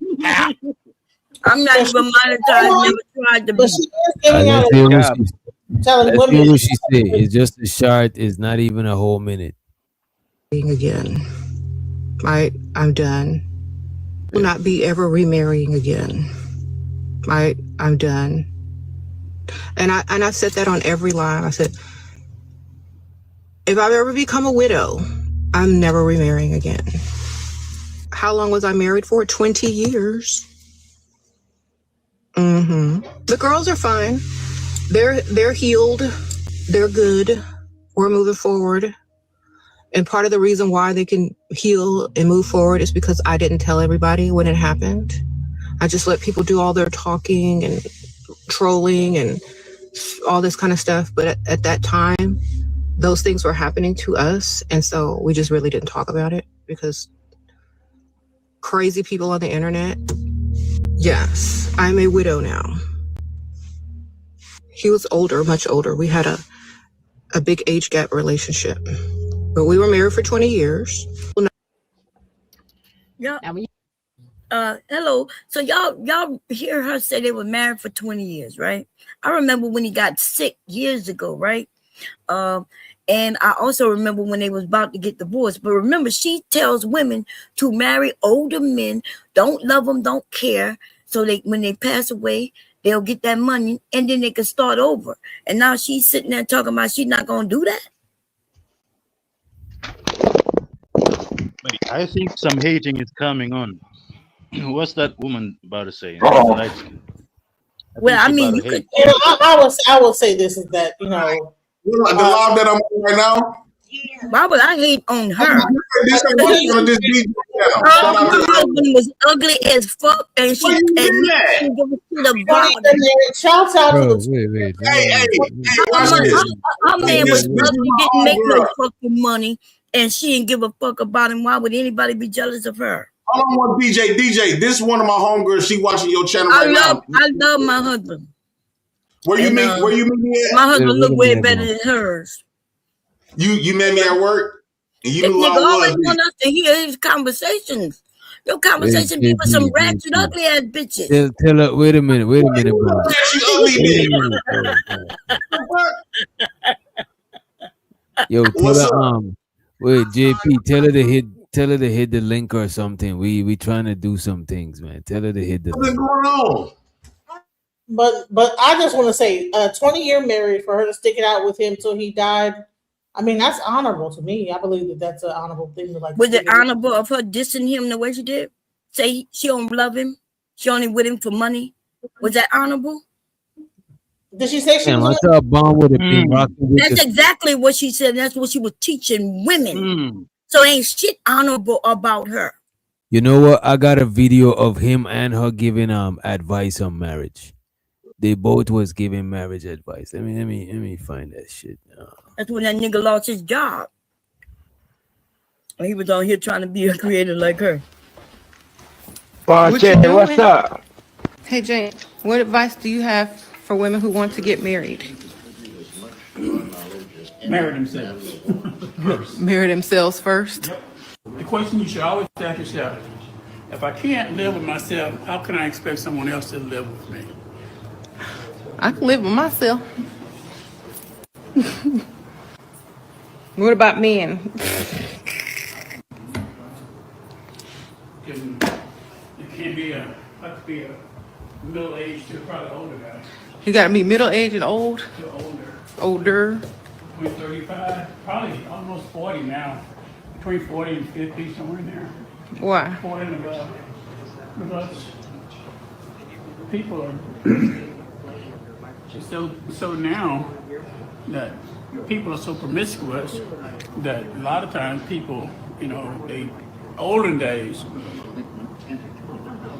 I'm not even monetized, never tried to be. Let's hear what she said. It's just a short. It's not even a whole minute. Again, right? I'm done. Will not be ever remarrying again. Right? I'm done. And I've said that on every line. I said, if I've ever become a widow, I'm never remarrying again. How long was I married for? 20 years. The girls are fine. They're healed. They're good. We're moving forward. And part of the reason why they can heal and move forward is because I didn't tell everybody when it happened. I just let people do all their talking and trolling and all this kind of stuff. But at that time, those things were happening to us. And so we just really didn't talk about it because crazy people on the internet. Yes, I'm a widow now. He was older, much older. We had a big age gap relationship. But we were married for 20 years. Yeah. Hello. So y'all hear her say they were married for 20 years, right? I remember when he got sick years ago, right? And I also remember when they was about to get divorced. But remember, she tells women to marry older men, don't love them, don't care. So when they pass away, they'll get that money and then they can start over. And now she's sitting there talking about she's not going to do that. I think some hating is coming on. What's that woman about to say? Well, I mean, you could. I will say this is that the live that I'm on right now. Why would I hate on her? Her husband was ugly as fuck, and she Shout out to the her man was ugly, didn't make no fucking money, and she didn't give a fuck about him. Why would anybody be jealous of her? Hold on, one DJ. This is one of my homegirls. She watching your channel right now. I love my husband. Where you meet me at? My husband look way better than hers. You met me at work, and you this knew nigga I was. always want us to hear his conversations. Your conversation be with some ratchet, ugly ass bitches. Tell her. Wait a minute, bro. Yo, tell her. Wait, JP. Tell her to hit. Tell her to hit the link or something. We trying to do some things, man. Tell her to hit the link. What's going on? But I just want to say, 20-year marriage for her to stick it out with him till he died. I mean, that's honorable to me. I believe that's an honorable thing to like. Was it honorable of her dissing him the way she did? Say she don't love him. She only with him for money. Was that honorable? Did she say she was? That's exactly what she said. That's what she was teaching women. So ain't shit honorable about her. You know what? I got a video of him and her giving advice on marriage. They both was giving marriage advice. Let me find that shit. That's when that nigga lost his job. He was on here trying to be a creator like her. What's up? Hey, Jane, what advice do you have for women who want to get married? Marry themselves first. Marry themselves first? Yep. The question you should always ask yourself, if I can't live with myself, how can I expect someone else to live with me? I can live with myself. What about men? It can't be have to be a middle-aged to probably older guy. You gotta be middle-aged and old? To older. Older. Between 35, probably almost 40 now. Between 40 and 50, somewhere in there. Why? 40 and above. Because people are so now that people are so promiscuous that a lot of times people, olden days,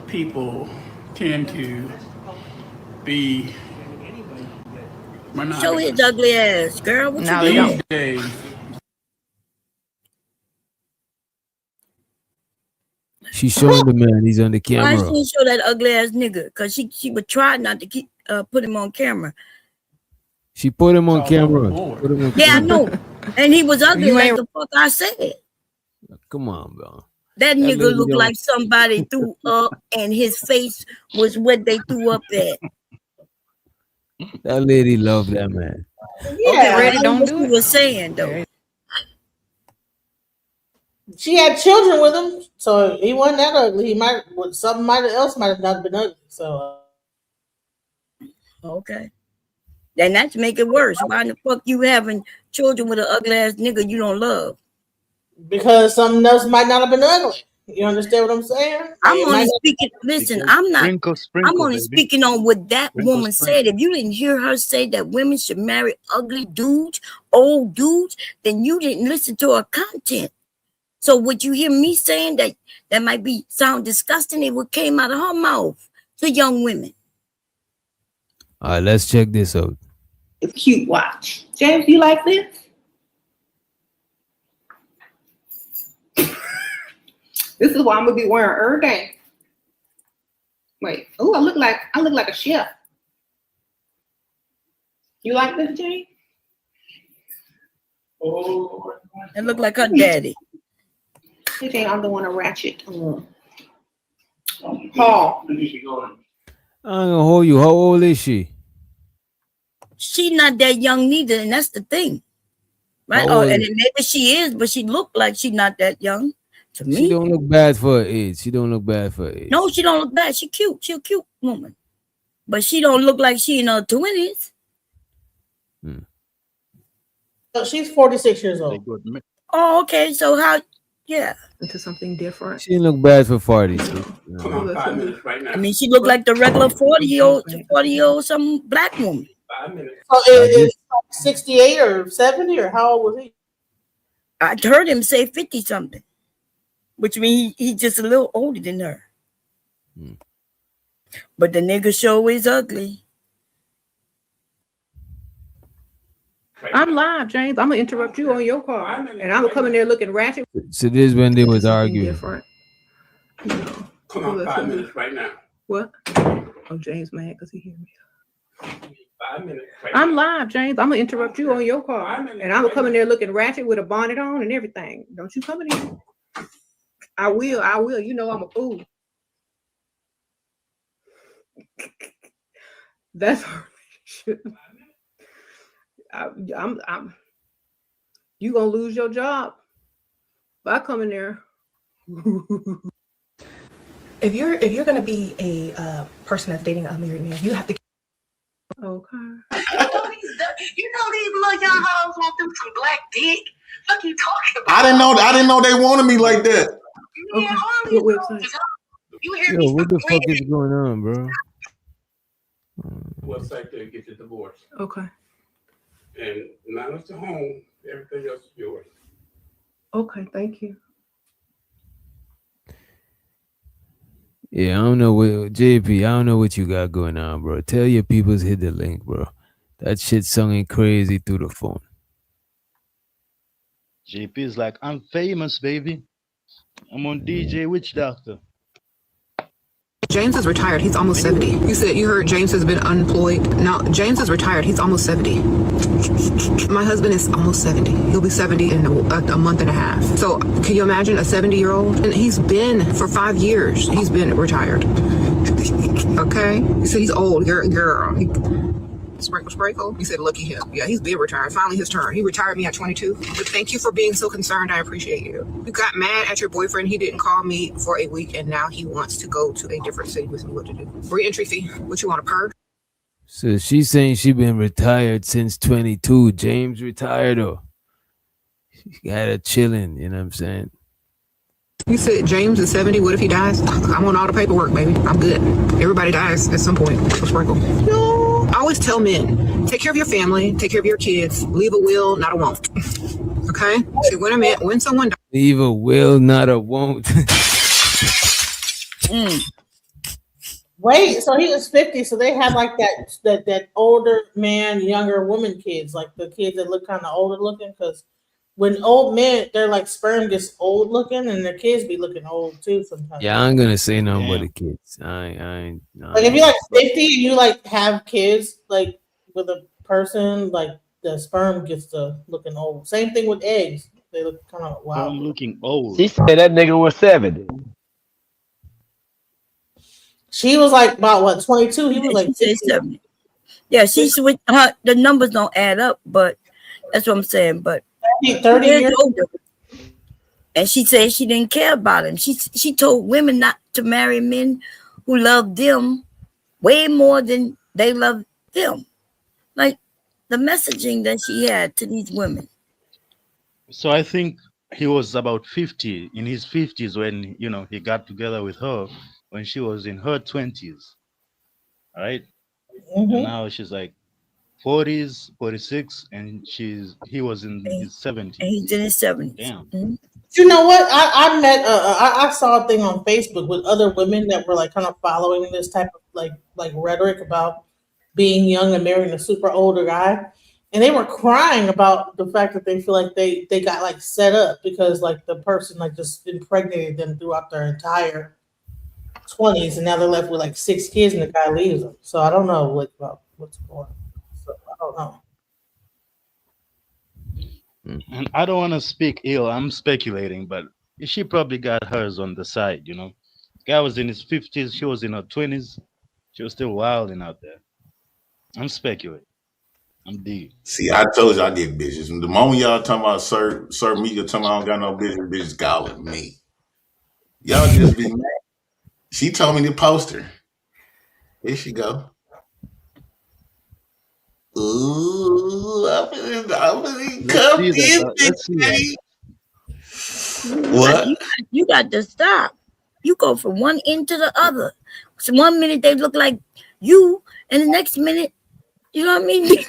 people tend to be Show his ugly ass, girl. What now you doing? these days. She's showing the man. He's on the Why camera. she show that ugly ass nigga? Because she would try not to keep put him on camera. She put him on camera. Yeah, I know. And he was ugly like the fuck I said. Come on, bro. That lady nigga looked don't- like somebody threw up and his face was what they threw up at. That lady loved that man. Yeah, okay, Reddy, don't do what she was saying though. She had children with him, so he wasn't that ugly. He something else might have not been ugly. So okay. Then that's make it worse. Why the fuck you having children with an ugly ass nigga you don't love? because something else might not have been ugly. You understand what I'm saying? I'm It only might not- speaking. Listen, I'm not. I'm only speaking on what that woman said. If you didn't hear her say that women should marry ugly dudes, old dudes, then you didn't listen to her content. So what you hear me saying that might be sound disgusting, it what came out of her mouth to young women. All right, let's check this out. It's cute watch. James, you like this? This is what I'm gonna be wearing every day. Wait, oh, I look like a chef. You like this, James? Oh, it looked like her daddy. Hey, Jane, I'm the one to ratchet. Paul. I'm gonna hold you. How old is she? She not that young neither, and that's the thing. Right? How Oh, old and is- then maybe she is, but she looked like she not that young to me. She don't look bad for her age. She don't look bad for her age. No, she don't look bad. She cute. She a cute woman. But she don't look like she in her 20s. So she's 46 years old. Oh, okay. So how, yeah. Into something different. She didn't look bad for 40. Come on, 5 minutes right now. I mean, she looked like the regular 40-year-old some black woman. 5 minutes. So it's 68 or 70 or how old was he? I heard him say 50-something, which means he's just a little older than her. But the nigga show is ugly. I'm live, James. I'm gonna interrupt you on your call, and I'm gonna come in there looking ratchet. So this is when they was arguing. Different. Come on, 5 minutes right now. What? Oh, James mad because he hear me. 5 minutes. Right I'm live, James. I'm gonna interrupt you on your call, and I'm gonna come in there looking ratchet with a bonnet on and everything. Don't you come in here? I will. You know I'm a fool. That's our relationship. I'm. You gonna lose your job if I come in there. If you're gonna be a person that's dating a married man, you have to. Okay. You know these little young hoes want them some black dick. What you talking about? I didn't know they wanted me like that. Yeah, What website? You hear Yo, me? what the fuck is going on, bro? Website to get the divorce. Okay. And now it's the home. Everything else is yours. Okay. Thank you. Yeah, I don't know what JP. I don't know what you got going on, bro. Tell your peoples hit the link, bro. That shit sounding crazy through the phone. JP is like, I'm famous, baby. I'm on DJ Witch Doctor. James is retired. He's almost 70. You heard James has been unemployed. No, James is retired. He's almost 70. My husband is almost 70. He'll be 70 in a month and a half. So can you imagine a 70-year-old? And he's been for 5 years. He's been retired. Okay? You said he's old. Girl. Sprinkle. You said lucky him. Yeah, he's been retired. Finally his turn. He retired me at 22. But thank you for being so concerned. I appreciate you. You got mad at your boyfriend. He didn't call me for a week, and now he wants to go to a different city with me. What to do? Re-entry fee. What you want, a purge? So she's saying she been retired since 22. James retired or she got her chilling, you know what I'm saying? You said James is 70. What if he dies? I want all the paperwork, baby. I'm good. Everybody dies at some point. Sprinkle. No. I always tell men, take care of your family, take care of your kids, leave a will, not a won't. Okay? See, when someone dies. Leave a will, not a won't. Wait, so he was 50, so they had like that older man, younger woman kids, like the kids that look kind of older looking, because when old men, their like sperm gets old looking, and their kids be looking old too sometimes. Yeah, I ain't gonna say nothing about the kids. I ain't. Like if you're like 50 and you like have kids like with a person, like the sperm gets to looking old. Same thing with eggs; they look kind of wild. I'm looking old. She said that nigga was 70. She was like about what 22. He was like 70. Yeah, she's with her. The numbers don't add up, but that's what I'm saying. But 30 years older. And she said she didn't care about him. She told women not to marry men who love them way more than they love them. Like the messaging that she had to these women. So I think he was about 50, in his 50s when, he got together with her when she was in her 20s. All right? Mm-hmm. And now she's like 40s, 46, and he was in his 70s. And he's in his 70s. Damn. Mm-hmm. You know what? I met I saw a thing on Facebook with other women that were like kind of following this type of like rhetoric about being young and marrying a super older guy, and they were crying about the fact that they feel like they got like set up because like the person like just impregnated them throughout their entire 20s, and now they're left with like 6 kids and the guy leaves them. So I don't know what's going on. So I don't know. And I don't want to speak ill. I'm speculating, but she probably got hers on the side, The guy was in his 50s. She was in her 20s. She was still wilding out there. I'm speculating. I'm deep. See, I told you I get bitches. The moment y'all talking about sir media talking about I don't got no bitches calling me. Y'all just be mad. She told me to post her. Here she go. Ooh, I'm gonna come in. What? You got to stop. You go from one end to the other. So 1 minute they look like you, and the next minute, you know what I mean?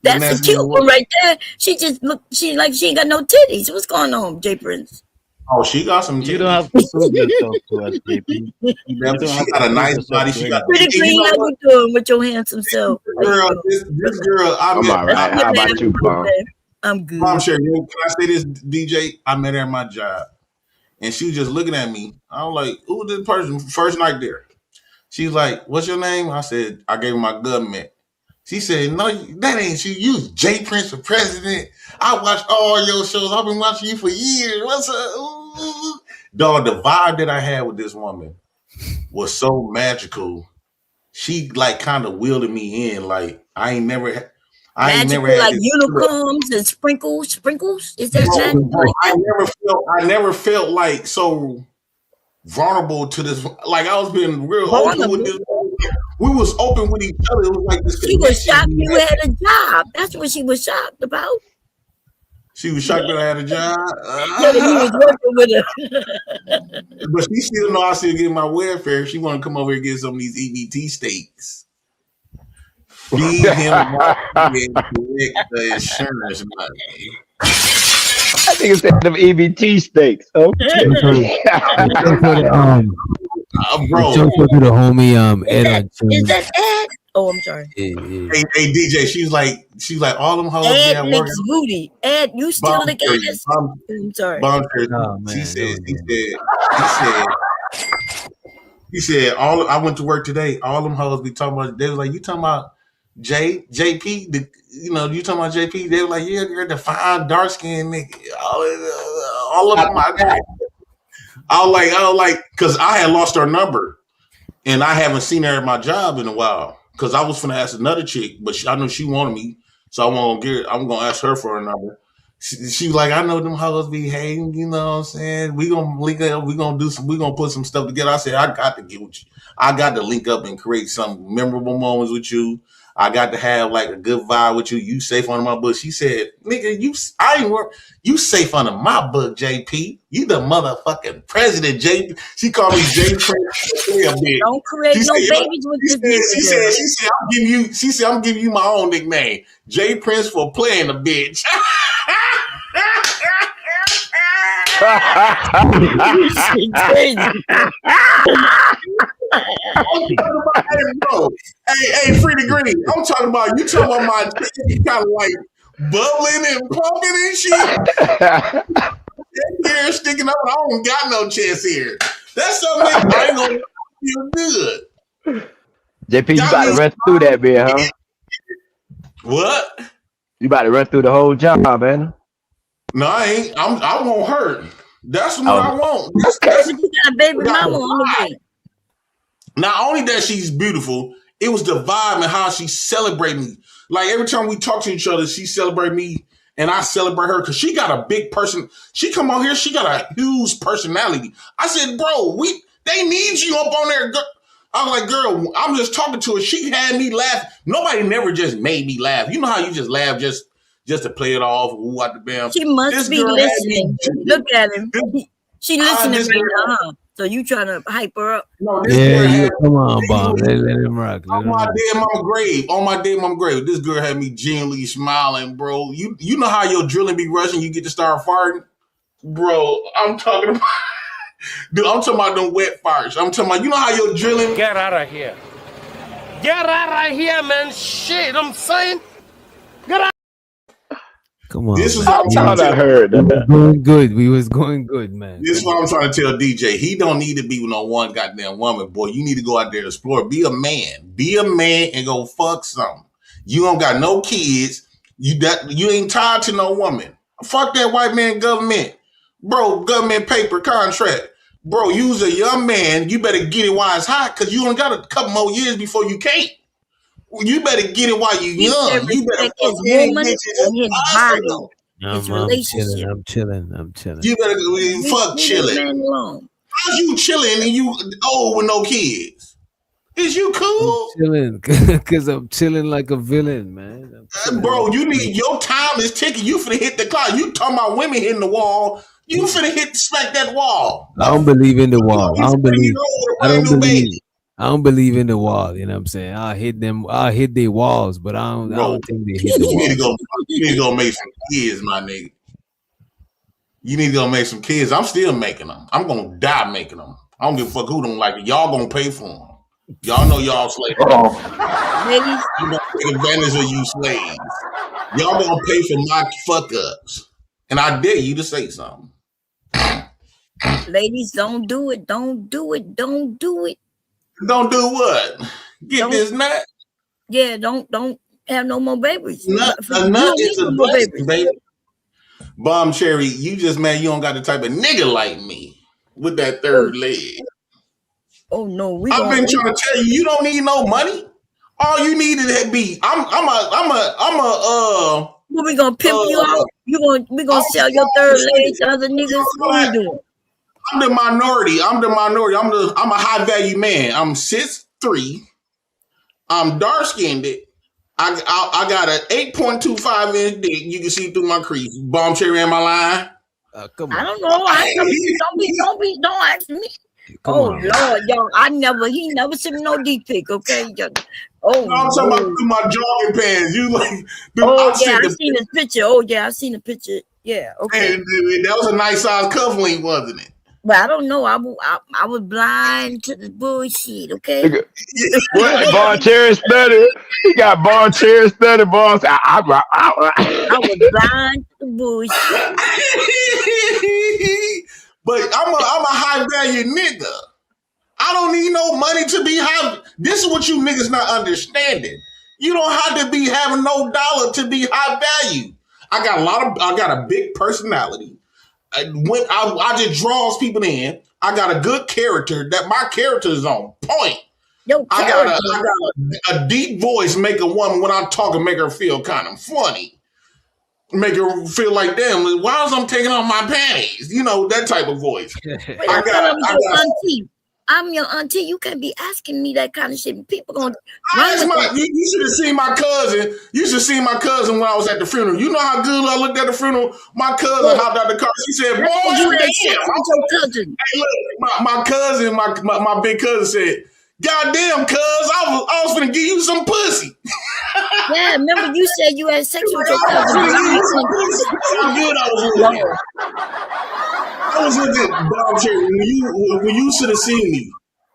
That's a cute one right there. She just look. She ain't got no titties. What's going on, J Prince? Oh, she got some titties. You don't have to prove yourself to us, JP. She got a nice body. She got pretty clean. How you doing with your handsome self? This girl. I'm all right. How about you, Paul? I'm good. I'm sure. Can I say this, DJ? I met her at my job, and she was just looking at me. I was like, "Who this person?" First night there. She was like, "What's your name?" I said, "I gave her my government." She said, "No, that ain't you. You J Prince for president. I watch all your shows. I've been watching you for years. What's up?" Ooh. Dog, the vibe that I had with this woman was so magical. She like kind of wielded me in. Like I ain't never had like unicorns and sprinkles. Is that magic? I never felt like so vulnerable to this. Like I was being real open with this. We was open with each other. It was like this. She was shocked you had a job. That's what she was shocked about. She was shocked that I had a job. Yeah, you was working with her. But she still know I still get my welfare. She want to come over here and get some of these EBT steaks. Feed him and collect the insurance money. I think it's them EBT steaks. Okay. Bro. To the homie Ed. Is that Ed? Oh, I'm sorry. Hey, DJ, she's like all them hoes. Ed licks booty. Ed, you still lick ass? I'm sorry. She said, He said, I went to work today. All them hoes be talking about. They was like, you talking about JP? You talking about JP? They were like, yeah, you're the fine dark skinned nigga. All of them. I was like, because I had lost her number, and I haven't seen her at my job in a while. Because I was finna ask another chick, but I know she wanted me, so I'm gonna ask her for her number. She was like, I know them hoes be hating, you know what I'm saying? We gonna link up, we gonna put some stuff together. I said, I got to get with you. I got to link up and create some memorable moments with you. I got to have like a good vibe with you. You safe under my book. She said, nigga, you safe under my book, JP. You the motherfucking president, JP. She called me J Prince. Don't create no babies with this nigga. She said, I'm giving you my own nickname. J Prince for playing a bitch. Hey, Free the Green. I'm talking about you talking about my kind of like bubbling and pumping and shit. That hair sticking up. I don't got no chest here. That's something I ain't gonna feel good. JP, you about to run through that bit, huh? What? You about to run through the whole job, man? No, I ain't. I won't hurt. That's what I want. That's you got a baby mama on the way. Not only that she's beautiful, it was the vibe and how she celebrated me. Like every time we talk to each other, she celebrate me and I celebrate her because she got a big person. She come on here, she got a huge personality. I said, bro, they need you up on there. I was like, girl, I'm just talking to her. She had me laugh. Nobody never just made me laugh. You know how you just laugh just to play it off. Ooh, out the bam. She must be listening. Look at him. She listening right now, huh? So you trying to hype her up? No, come on, Bob. Let him rock. On my dead mama grave. This girl had me genuinely smiling, bro. You know how your drilling be rushing, you get to start farting? Bro, I'm talking about dude, I'm talking about them wet farts. I'm talking about, you know how your drilling. Get out of here. Get out of here, man. Shit, I'm saying. Get out. Come on. This is what I'm trying to tell. We was going good, man. This is what I'm trying to tell DJ. He don't need to be with no one goddamn woman, boy. You need to go out there and explore. Be a man. Be a man and go fuck something. You don't got no kids. You ain't tied to no woman. Fuck that white man government. Bro, government paper contract. Bro, you's a young man. You better get it while it's hot because you only got a couple more years before you can't. You better get it while you young. You better fuck any bitches possible. I'm chilling. You better fuck chilling. How's you chilling and you old with no kids? Is you cool? I'm chilling because I'm chilling like a villain, man. Bro, you need your time is ticking. You finna hit the clock. You talking about women hitting the wall. You finna smack that wall. I don't believe in the wall. I don't believe in the wall. You know what I'm saying? I'll hit their walls, but I don't think they hit the wall. You need to go make some kids, my nigga. You need to go make some kids. I'm still making them. I'm gonna die making them. I don't give a fuck who don't like it. Y'all gonna pay for them. Y'all know y'all slaves. You gonna take advantage of you slaves. Y'all gonna pay for my fuck ups. And I dare you to say something. Ladies, don't do it. Don't do it. Don't do it. Don't do what? Get this nut. Yeah, don't have no more babies. A nut is a blessing, baby. Bomb Cherry, you just man, you don't got the type of nigga like me with that third leg. Oh no, I've been trying to tell you, you don't need no money. All you need is to be. What we gonna pimp you out? We gonna sell your third leg to other niggas? What you doing? I'm the minority. I'm a high value man. I'm 6'3". I'm dark skinned. I got an 8.25 inch dick. You can see through my crease. Bomb Cherry, am I lying? Come on. I don't know. Don't ask me. Lord, y'all. He never sent me no deep pic, okay? I'm talking about through my jogging pants. You like? I've seen this picture. I've seen the picture. Yeah, okay. And that was a nice size cufflink, wasn't it? But I don't know. I was blind to the bullshit. Okay. What Bon Cherry study? He got Bon Cherry study. Bon. I was blind to the bullshit. But I'm a high value nigga. I don't need no money to be high. This is what you niggas not understanding. You don't have to be having no dollar to be high value. I got a big personality. I just draws people in. I got a good character. That my character is on point. I got a deep voice, make a woman when I talk and make her feel kind of funny. Make her feel like, damn, why was I'm taking off my panties? You know, that type of voice. I'm your auntie. You can't be asking me that kind of shit. People gonna you should have seen my cousin. You should see my cousin when I was at the funeral. You know how good I looked at the funeral? My cousin hopped out the car. She said, boy, my cousin, my big cousin said, goddamn, cuz, I was finna give you some pussy. Yeah, remember you said you had sex with your cousin. How good I was looking. I was looking, Bob Cherry, when you should have seen me.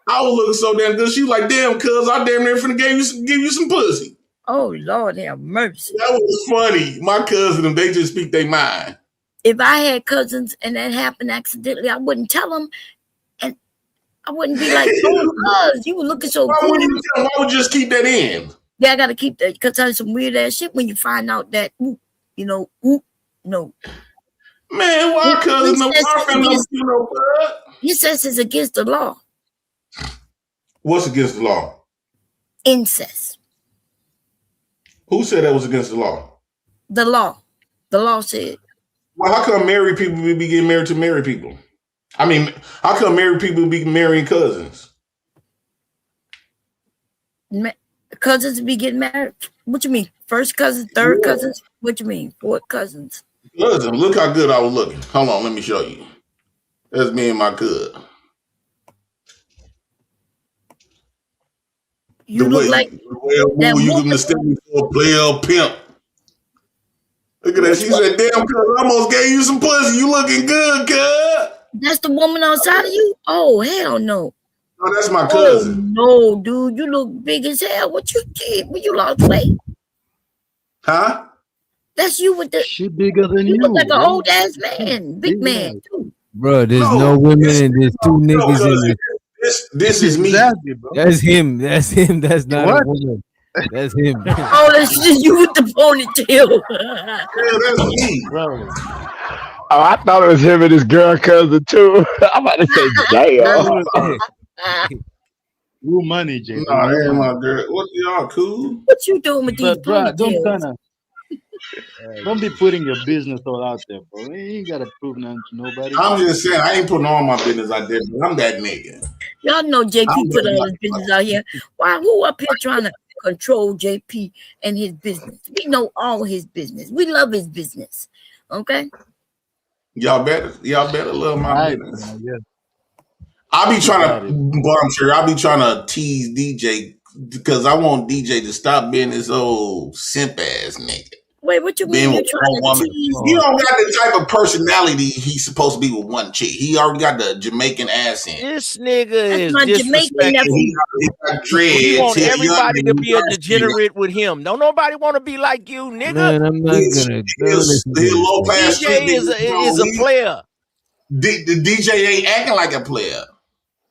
I was looking so damn good. She was like, damn, cuz, I damn near finna give you some pussy. Oh, Lord have mercy. That was funny. My cousin, they just speak their mind. If I had cousins and that happened accidentally, I wouldn't tell them. And I wouldn't be like, oh, cuz, you were looking so good. Why would you just keep that in? Yeah, I got to keep that because there's some weird ass shit when you find out that, no. Man, why cousin? No, our family don't do no blood. He says it's against the law. What's against the law? Incest. Who said that was against the law? The law. The law said. Well, how come married people be getting married to married people? I mean, how come married people be marrying cousins? Cousins be getting married? What you mean? First cousins, third cousins? What you mean? Fourth cousins? Listen, look how good I was looking. Hold on, let me show you. That's me and my cousin. You look like that you can mistake me for a player pimp. Look at that. She said, damn, cuz, I almost gave you some pussy. You looking good, cuz. That's the woman outside of you? Oh, hell no. No, that's my cousin. Oh, no, dude. You look big as hell. What you did? When you lost weight? Huh? That's you with the... She bigger than you. You look like an old ass man. Big man, too. Bro, there's no women and there's two niggas in it. This is me. Exactly, bro. That's him. That's him. That's not What? a woman. That's him. Oh, that's just you with the ponytail. Yeah, that's me, bro. Oh, I thought it was him and his girl cousin too. I'm about to say, damn. Real money, Jay. Nah, that ain't my girl. What, y'all cool? What you doing with these Bro, ponytails? Don't be putting your business all out there, bro. You ain't gotta prove nothing to nobody. I'm just saying, I ain't putting all my business out there, but I'm that nigga. Y'all know JP put all his business out here. Why? Who up here trying to control JP and his business? We know all his business. We love his business. Okay. Y'all better love my business. Yeah. I be trying to tease DJ because I want DJ to stop being this old simp ass nigga. Wait, what you mean? You trying to tease? He don't got the type of personality he's supposed to be with one chick. He already got the Jamaican accent. This nigga is disrespectful. He want everybody to be a degenerate with him. Don't nobody want to be like you, nigga. Man, I'm not gonna. DJ is a player. The DJ ain't acting like a player.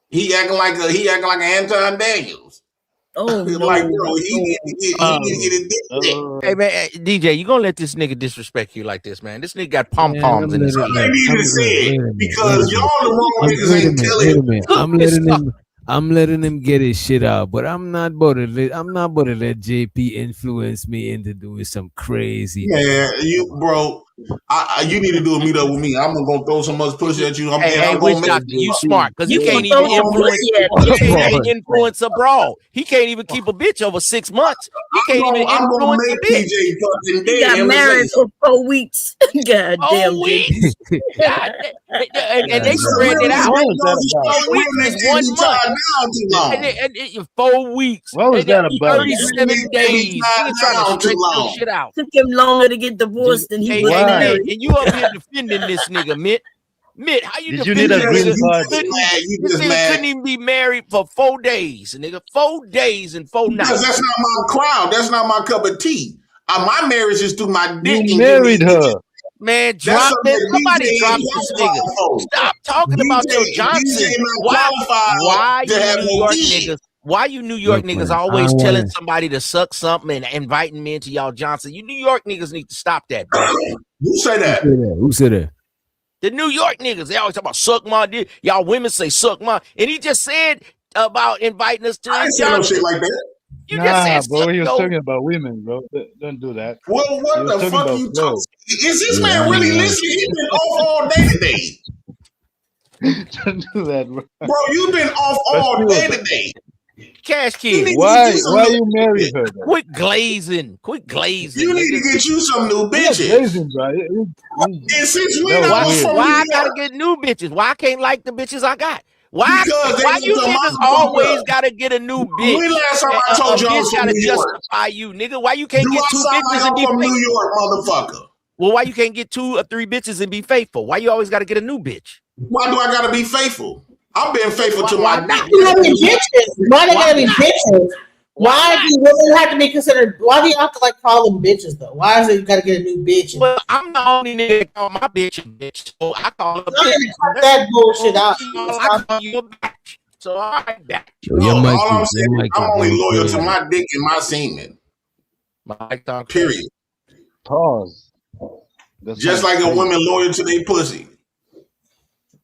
He acting like an Anton Daniels. Oh, like bro, he need to get it. Hey man, DJ, you gonna let this nigga disrespect you like this, man? This nigga got pom poms in his I can't even say it because y'all the wrong niggas ain't telling. I'm letting him get his shit out, but I'm not about to let JP influence me into doing some crazy. Yeah, bro. You need to do a meet up with me. I'm gonna throw so much pussy at you. You smart because you can't even influence abroad. He can't even keep a bitch over 6 months. He can't even influence a bitch. He got married for 4 weeks. God damn. 4 weeks. and they spread it out. 4 weeks is 1 month. And 4 weeks. What was that about? 37 days. He trying to stretch your shit out. Took him longer to get divorced than he was. And you up here defending this nigga, Mitt. Mitt, how you defending this nigga? This nigga couldn't even be married for 4 days, nigga. 4 days and 4 nights. Because that's not my crowd. That's not my cup of tea. My marriage is through my dick. You married her. Man, That's drop something it. that Somebody DJ drop ain't this qualified nigga. for. Stop talking about your Johnson. DJ not Why qualified to you have New no York weed. niggas? Why you New York Look, niggas man, I always don't telling wanna. somebody to suck something and inviting me into y'all Johnson? You New York niggas need to stop that, bro. Who say Who that? said that? Who said that? The New York niggas, they always talk about suck my dick. Y'all women say suck my. And he just said about inviting us to I ain't his say no Johnson. shit like that. You just Nah, said bro, suck he was yo. talking about women, bro. Don't do that. Well, He what was the talking fuck about you talking? flow. Is this Yeah, I man ain't really gonna. listening? He's been off all day today. Don't do that, bro. Bro, you've been off But all still, day today. Cash You kid. need to get you some why new you marry bitches. her though? Quit glazing. Quit glazing, You need nigga. to get you some new I'm not bitches. blazing, bro. And since when That was I was weird. from Why New I gotta York, get new bitches? Why I can't like the bitches I got? Why because they want you your niggas motherfucker. always gotta get a new When bitch? last time I A told you I bitch was from gotta New York? justify you, nigga. Why you Do can't get I two sound like bitches and I'm be from faithful? New York, motherfucker? Well, why you can't get 2 or 3 bitches and be faithful? Why you always gotta get a new bitch? Why do I gotta be faithful? I've been faithful to Why my not? You gotta be bitches. Why they gotta be not? bitches? Why do women have to be considered? Why do you have to like call them bitches though? Why is it you gotta get a new bitch? Well, I'm the only nigga that call my bitch a bitch, so I call her a I'm bitch. gonna cut that bullshit out. I call you a bitch. So all right, bitch. Yo, Look, your mic all I'm is saying is I'm only going loyal to crazy. my dick and my semen. Period. Pause. That's Just kind like of a crazy. woman loyal to their pussy.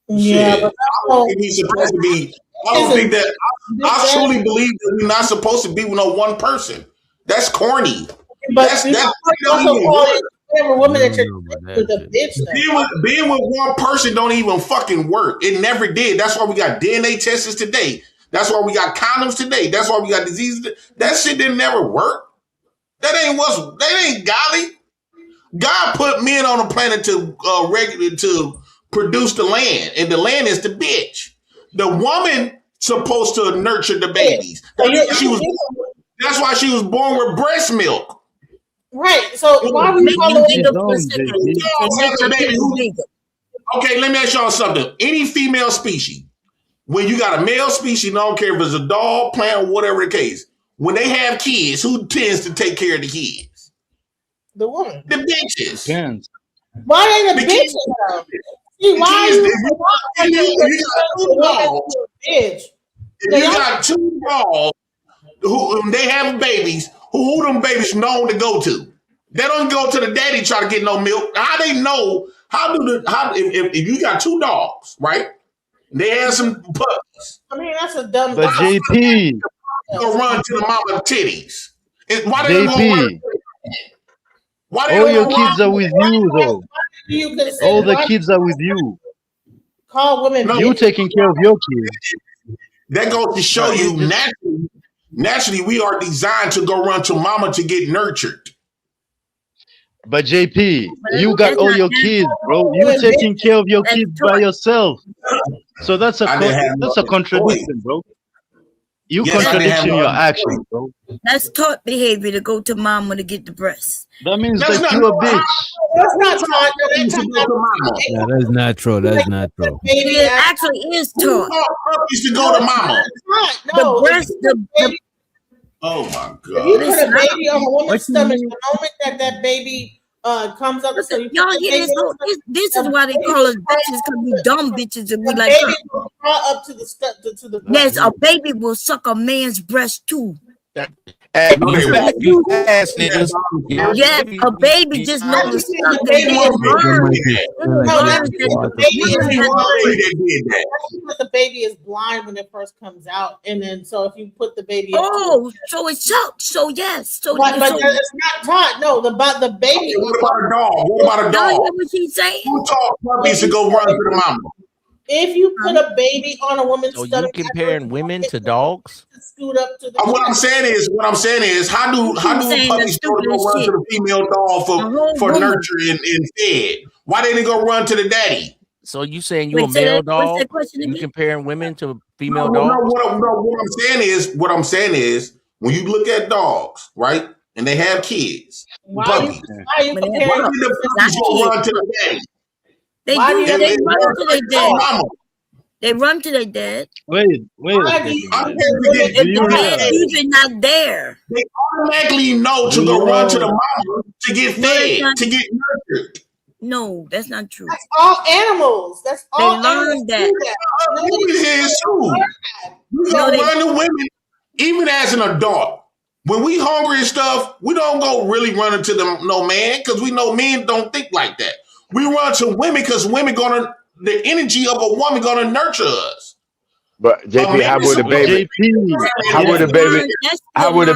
Yeah, Shit. but I don't think he's supposed to be. I don't think that. I truly believe that we're not supposed to be with no one person. That's corny. But That's you that also don't even call work. every woman that you're with a bitch though. Being with one person don't even fucking work. It never did. That's why we got DNA tests today. That's why we got condoms today. That's why we got diseases. That shit didn't never work. That ain't godly. God put men on the planet to produce the land, and the land is the bitch. The woman supposed to nurture the babies. That's why she was born with breast milk. Right. So why would you call Okay, let me ask y'all something. Any female species, when you got a male species, I don't care if it's a dog, plant, whatever the case, when they have kids, who tends to take care of the kids? The woman. The bitches. Depends. Why ain't the bitches though? See, why If you got two dogs who they have babies, who them babies known to go to? They don't go to the daddy try to get no milk. How they know? If you got two dogs, right? They have some puppies. I mean, that's a dumb. But JP, Go run to the mama titties. Why they don't go run? JP, all your kids are with you though. All the kids are with you. Call women. You taking care of your kids. That goes to show you naturally we are designed to go run to mama to get nurtured. But JP, you got all your kids, bro. You taking care of your kids by yourself. So that's a contradiction, bro. You contradiction your actions, bro. That's taught behavior to go to mama to get the breast. That means that you're a bitch. That's not taught. Yeah, that's not true. That's not true. It actually is taught. Puppies to go to mama. The breast, Oh my god! If you put a baby on a woman's stomach, the moment that baby comes up, so you y'all hear this? This is why they call us bitches, because we dumb bitches and we like. Baby will crawl up to the. Yes, a baby will suck a man's breast too. Hey, you ass niggas. Yes, a baby just knows to suck and the baby is blind when it first comes out, and then so if you put the baby, so it sucks. So yes, so but it's not taught. No, the baby. What about a dog? What about a dog? Hear what she's saying? Who taught puppies to go run to the mama? If you put a baby on a woman's stomach, you comparing women to dogs? Scoot up to the. What I'm saying is, how do puppies go run to the female dog for nurture and fed? Why didn't they go run to the daddy? So you saying you a male dog? You comparing women to female dogs? What I'm saying is, when you look at dogs, right, and they have kids, puppies. Why did the puppies go run to the daddy? They run to their dad. They run to their dad. Wait. If the man even not there, they automatically know to go run to the mama to get fed, to get nurtured. No, that's not true. That's all animals. That's all They animals. learned that. We go run to women, even as an adult. When we hungry and stuff, we don't go really running to no man because we know men don't think like that. We run to women because women the energy of a woman gonna nurture us. But JP, how would the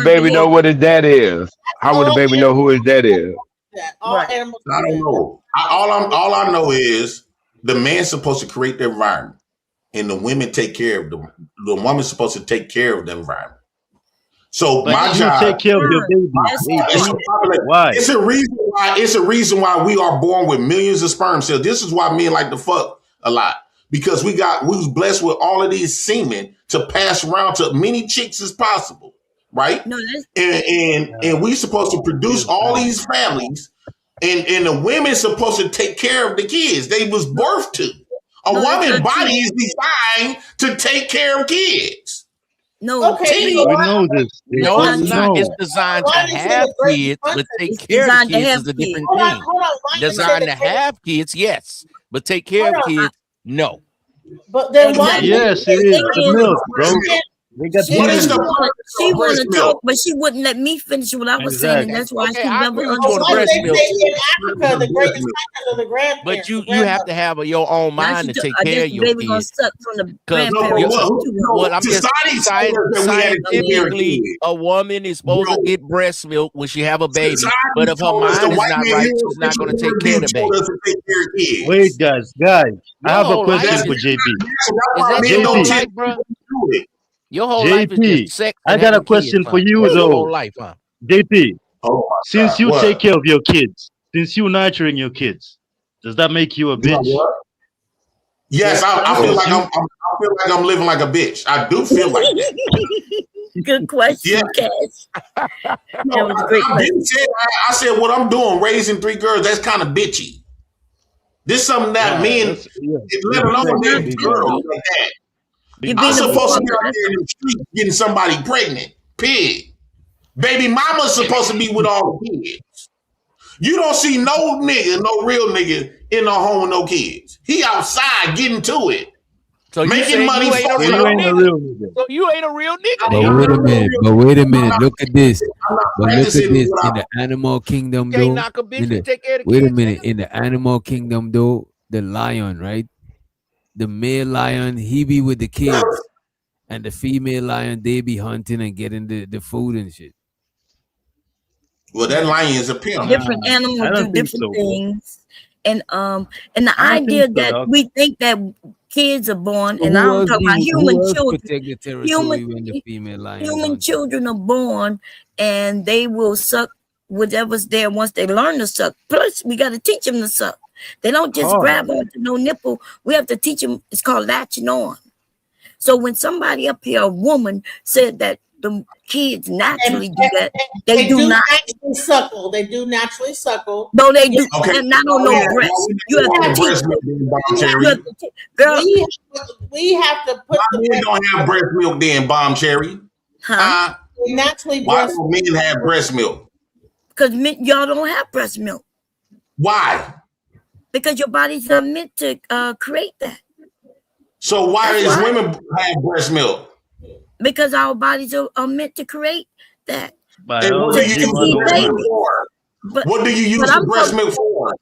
baby know what his dad is? How would the baby know who his dad is? All animals. I don't know. All I know is the man's supposed to create the environment, and the women take care of them. The woman's supposed to take care of the environment. So but my you job take care of your baby. Why? It's a reason why we are born with millions of sperm cells. This is why men like to fuck a lot. Because we was blessed with all of these semen to pass around to many chicks as possible, right? No, and we supposed to produce all these families, and the women supposed to take care of the kids they was birthed to. A woman's body is designed to take care of kids. No, okay, we know this. No, it's not. It's designed to have kids, but take care of kids is a different thing. Designed to have kids, yes, but take care of kids, no. But then why? Yes, it is. The milk, bro. They got She wanted to talk, but she wouldn't let me finish what I was saying, and that's why she never understood. But you have to have your own mind to take care of your kids. Well, I'm just scientifically, a woman is supposed to get breast milk when she have a baby, but if her mind is not right, she's not going to take care of the baby. Wait, guys, I have a question for JP. JP, your whole life is just sex. I got a question for you though. Your whole life, huh? JP, since you take care of your kids, since you nurturing your kids, does that make you a bitch? Yes, I feel like I feel like I'm living like a bitch. I do feel like that. Good question, Cass. That was a great question. I said what I'm doing, raising 3 girls, that's kind of bitchy. This is something that men, let alone they girls like that. I'm supposed to be out there in the street getting somebody pregnant. Pig. Baby mama's supposed to be with all the kids. You don't see no real nigga in no home with no kids. He outside getting to it. So making money. You ain't a real nigga. So you ain't a real nigga. But wait a minute. Look at this. But look at this. In the animal kingdom, though. Wait a minute. In the animal kingdom, though, the lion, right? The male lion, he be with the kids, and the female lion, they be hunting and getting the food and shit. Well, that lion is a pimp. Different animals do different things, and the idea that we think that kids are born, and I'm talking about human children. Human children are born, and they will suck whatever's there once they learn to suck. Plus, we got to teach them to suck. They don't just grab onto no nipple. We have to teach them. It's called latching on. So when somebody up here, a woman, said that the kids naturally do that, they do not naturally suckle. They do naturally suckle. No, they do. Okay. Not on no breast. You have to teach them. Girl, we have to put the men don't have breast milk then, Bomb Cherry. Huh? Naturally, why do men have breast milk? Because y'all don't have breast milk. Why? Because your body's not meant to create that. So why does women have breast milk? Because our bodies are meant to create that. What do you use the breast milk for?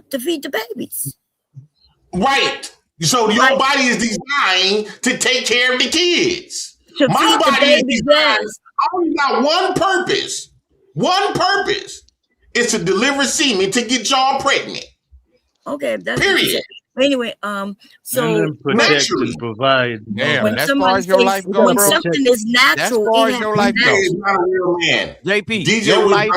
To feed the babies. Right. So your body is designed to take care of the kids. My body is designed. I only got one purpose. One purpose. Is to deliver semen to get y'all pregnant. Okay, that's period. Anyway, so protect and provide. Damn, that's far as your life goes, when bro. something is natural, that's far as your life goes. He's not a real man. JP, DJ your life.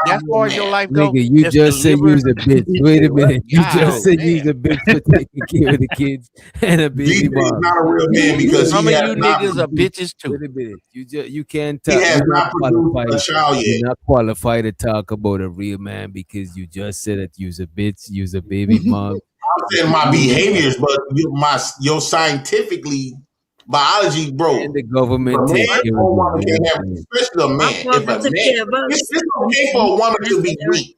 That's far as your life goes. Nigga, you just said you was a bitch. Wait a minute. You just said you was a bitch for taking care of the kids and a baby mom. He's not a real man because some of you niggas are bitches too. Wait a minute. You can't talk. You're not qualified to talk about a real man because you just said that you's a bitch, you's a baby mom. I'm saying my behaviors, but your scientifically biology, bro. And the government take care of especially a man. If a man, it's okay for a woman to be weak.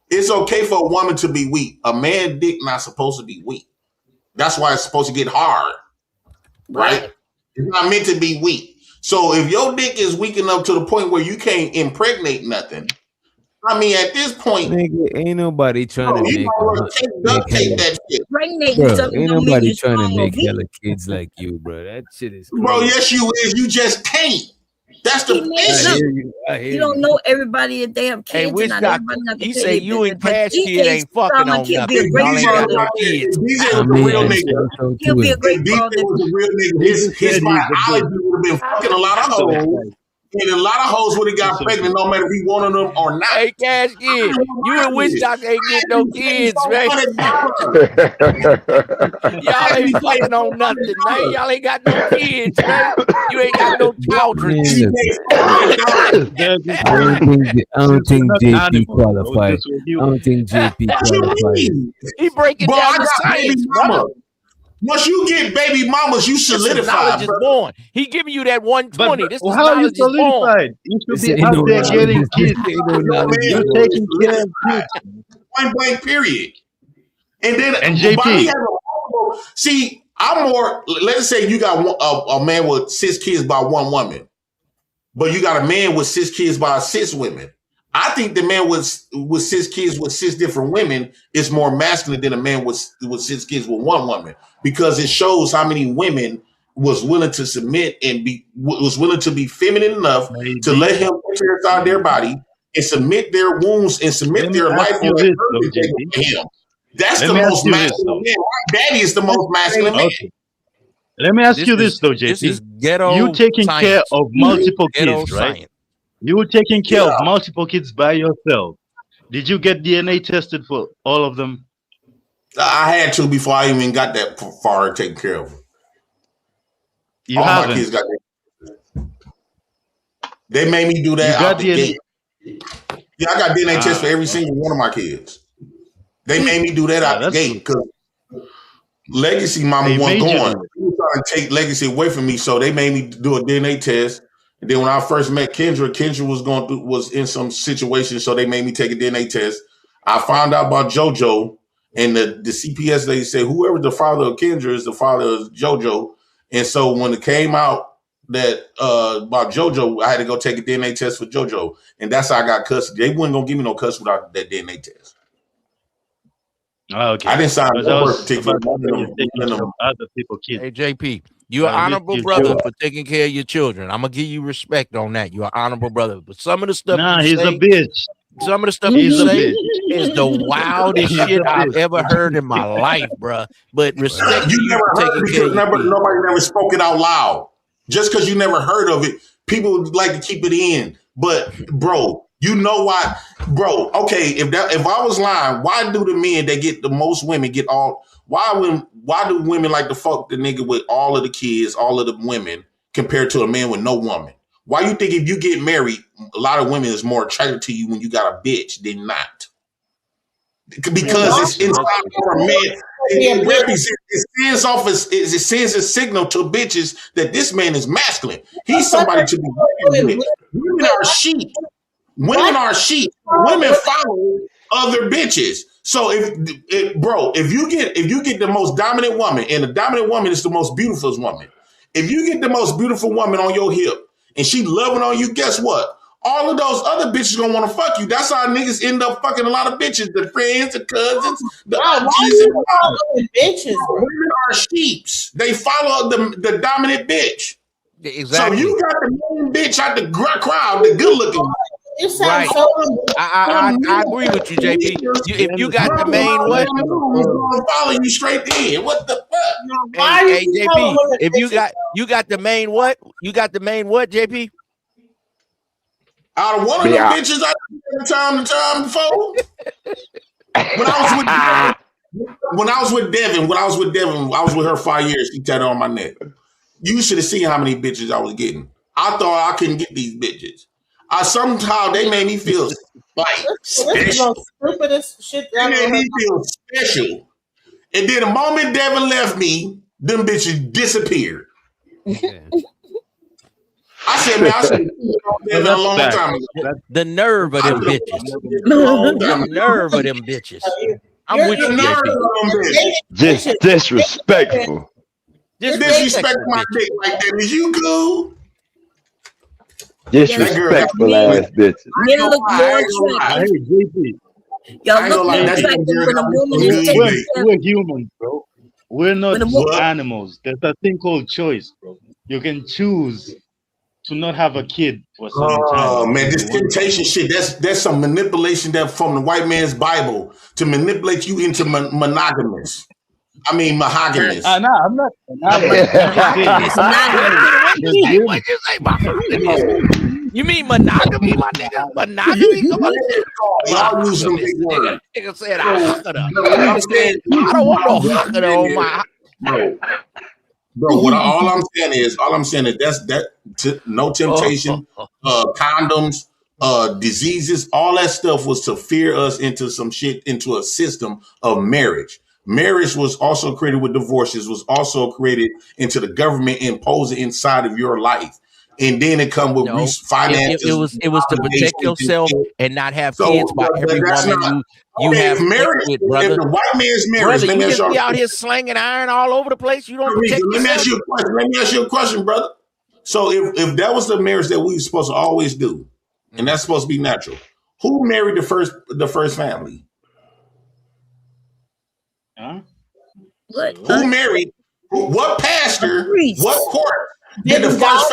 It's okay for a woman to be weak. A man dick not supposed to be weak. That's why it's supposed to get hard, right? It's not meant to be weak. So if your dick is weak enough to the point where you can't impregnate nothing, I mean, at this point, nigga, ain't nobody trying to you make, might want to take that shit. bro. Ain't nobody trying to make hella kids like you, bro. That shit is crazy. Bro, yes, you is. You just can't. That's the issue. You don't know everybody if they have kids. Hey, which not doctor? everybody got to He pay say their you and business, but Cash Kid ain't fucking on he'll nothing. be a great Y'all ain't got father. no kids. DJ was a real nigga. He'll be a great DJ father. was a real nigga. His biology would have been fucking a lot of hoes. And a lot of hoes would have got pregnant no matter if he wanted them or not. Hey, Cash Kid, you and which doctor ain't get no kids, man? Y'all ain't fucking on nothing, man. Y'all ain't got no kids, man. You ain't got no children. I don't think JP qualified. I don't think JP qualified. He breaking Bro, down I the got baby science, mama. brother. Once you get baby mamas, you solidify. Knowledge is born. He giving you that 120. This is how are you knowledge is born. solidified? You should be out there getting kids. You're taking care of kids. Point blank, period. And then JP. See, I'm more. Let's say you got a man with 6 kids by one woman, but you got a man with 6 kids by 6 women. I think the man with 6 kids with 6 different women is more masculine than a man with 6 kids with one woman, because it shows how many women was willing to submit and was willing to be feminine enough to let him enter inside their body and submit their wounds and submit their life to him. That's the most masculine man. My daddy is the most masculine man. Let me ask you this though, JP. This is ghetto You taking science. care of multiple Ghetto kids, right? science. You were taking care of multiple kids by yourself. Did you get DNA tested for all of them? I had to before I even got that far taken care of. You all haven't. my kids got that. They made me do that You got out the DNA? gate. Yeah, I got DNA tests for every single one of my kids. They made me do that out the gate because Legacy mama wasn't going. She was trying to take Legacy away from me, so they made me do a DNA test. And then when I first met Kendra was in some situation, so they made me take a DNA test. I found out about JoJo, and the CPS lady said whoever the father of Kendra is the father of JoJo. And so when it came out that about JoJo, I had to go take a DNA test for JoJo, and that's how I got custody. They wasn't gonna give me no custody without that DNA test. Oh, okay. I didn't sign no birth Other certificate. people kids. Hey, JP, you're an honorable brother for taking care of your children. I'm gonna give you respect on that. You're an honorable brother. But some of the stuff He's a bitch. Some of the stuff He's you a say bitch. is the wildest He's a shit I've bitch. ever heard in my life, bruh. But respect You you never for heard taking it care of because your kids. nobody never spoke it out loud. Just because you never heard of it, people like to keep it in. But bro, you know why, bro? Okay, if I was lying, why do the men that get the most women get all? Why do women like to fuck the nigga with all of the kids, all of the women, compared to a man with no woman? Why you think if you get married, a lot of women is more attracted to you when you got a bitch than not? Because it's inside of a man. It represents, it sends a signal to bitches that this man is masculine. He's somebody to be reckoned with. Women are sheep. Women are sheep. Women follow other bitches. So if you get the most dominant woman, and the dominant woman is the most beautiful woman. If you get the most beautiful woman on your hip and she loving on you, guess what? All of those other bitches gonna want to fuck you. That's how niggas end up fucking a lot of bitches, the friends, the cousins, the aunties, and the bitches. Women are sheeps. They follow the dominant bitch. Exactly. So you got the main bitch out the crowd, the good looking. It sounds Right. so. I agree with you, JP. If you got the main what? Gonna follow you straight in. What the fuck? Hey, JP, if you got the main what? You got the main what, JP? Out of one of them bitches, I did time to time before. When I was with Devin, I was with her 5 years. She tatted on my neck. You should have seen how many bitches I was getting. I thought I couldn't get these bitches. Somehow they made me feel like special. They made me feel special. And then the moment Devin left me, them bitches disappeared. I said, man, I said a long time ago. The nerve of them bitches. The nerve of them bitches. I'm with you, JP. Just disrespectful. Disrespect my dick like that. Is you cool? Disrespectful ass bitches. Men look more attractive. Y'all look more attractive when a woman is taking care. We're humans, bro. We're not animals. There's a thing called choice, bro. You can choose to not have a kid for some time. Oh man, this temptation shit. That's some manipulation that from the white man's Bible to manipulate you into monogamous. I mean, monogamous. No, I'm not. What you say, you mean monogamy, my nigga? Monogamy? Come on. Y'all use them big words. Nigga said, I don't want no huckada on my. Bro, all I'm saying is no temptation, condoms, diseases, all that stuff was to fear us into some shit, into a system of marriage. Marriage was also created with divorces, was also created into the government imposing inside of your life. And then it come with finances. It was to protect yourself and not have kids by every woman you have marriage with, brother. If the white man's marriage, brother, you just be out here slanging iron all over the place. You don't protect yourself. Let me ask you a question, brother. So if that was the marriage that we were supposed to always do, and that's supposed to be natural, who married the first family? What? Who married? What pastor? What court? Didn't God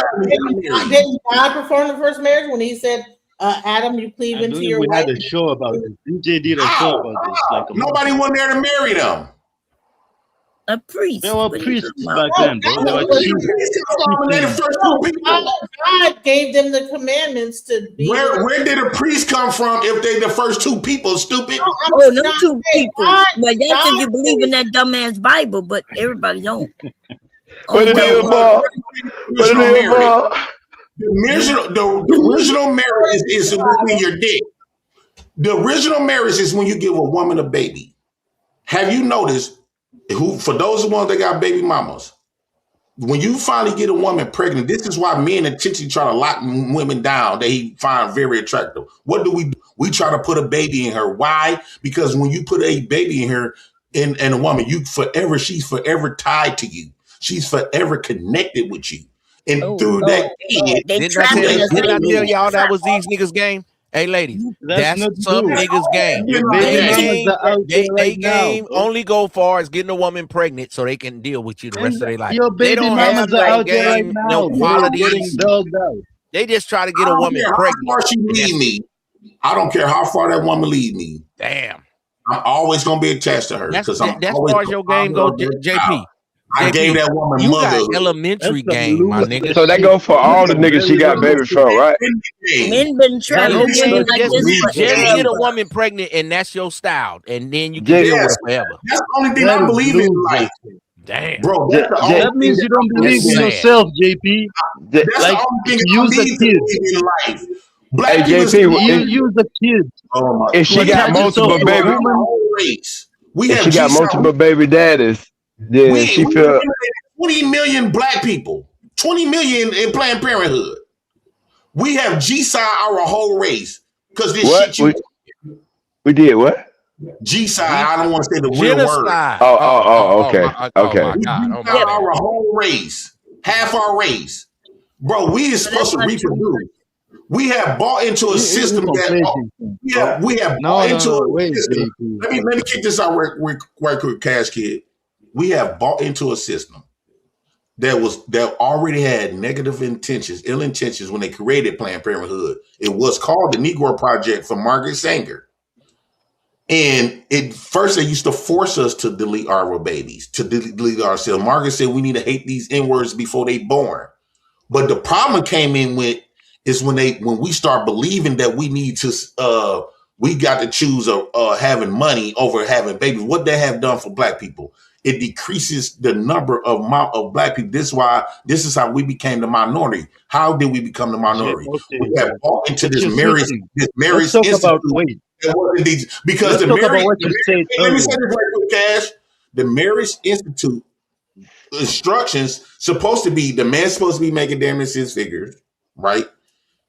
perform the first marriage when he said, Adam, you cleave into your wife? We had a show about this. DJ did a show about this. Nobody went there to marry them. A priest. There were priests back then, bro. They were God gave them the commandments to be. Where did a priest come from if they the first two people, stupid? Them two people. Well, y'all think you believe in that dumbass Bible, but everybody don't. What it is, Bob? The original marriage is when you're dead. The original marriage is when you give a woman a baby. Have you noticed for those ones that got baby mamas, when you finally get a woman pregnant, this is why men intentionally try to lock women down that he find very attractive. What do? We try to put a baby in her. Why? Because when you put a baby in her, in a woman, she's forever tied to you. She's forever connected with you. And through that kid, didn't I tell y'all that was these niggas' game? Hey, ladies, that's some niggas' game. They game only go far as getting a woman pregnant so they can deal with you the rest of their life. They don't have no game, no qualities. They just try to get a woman pregnant. How far she lead me, I don't care how far that woman lead me. Damn, I'm always gonna be attached to her because that's as far as your game go, JP. I gave that woman mother. Got elementary game, my nigga. So that go for all the niggas she got baby from, right? Men been trying to get like this. Just get a woman pregnant, and that's your style, and then you can deal with it forever. That's the only thing I believe in life. Damn, bro. That means you don't believe in yourself, JP. That's the only thing use the kids in life. Hey, JP, use the kids. If she got multiple baby, if she got multiple baby daddies. Yeah, she feel 20 million black people, 20 million in Planned Parenthood. We have G-side our whole race because this shit. We did what? G-side. I don't want to say the real word. Okay. Okay. We our whole race, half our race, bro. We is supposed to reproduce. We have bought into a system that we have bought into a system. Let me kick this out right quick, Cash Kid. We have bought into a system that already had negative intentions, ill intentions when they created Planned Parenthood. It was called the Negro Project for Margaret Sanger. And first they used to force us to delete our babies, to delete ourselves. Margaret said we need to hate these N-words before they born. But the problem came in with is when we start believing that we need to we got to choose having money over having babies. What they have done for black people. It decreases the number of black people. This is how we became the minority. How did we become the minority? We have bought into this marriage institute. Because the marriage, let me say this right quick, Cash. The Marriage Institute instructions supposed to be the man's supposed to be making damn near 6 figures. right?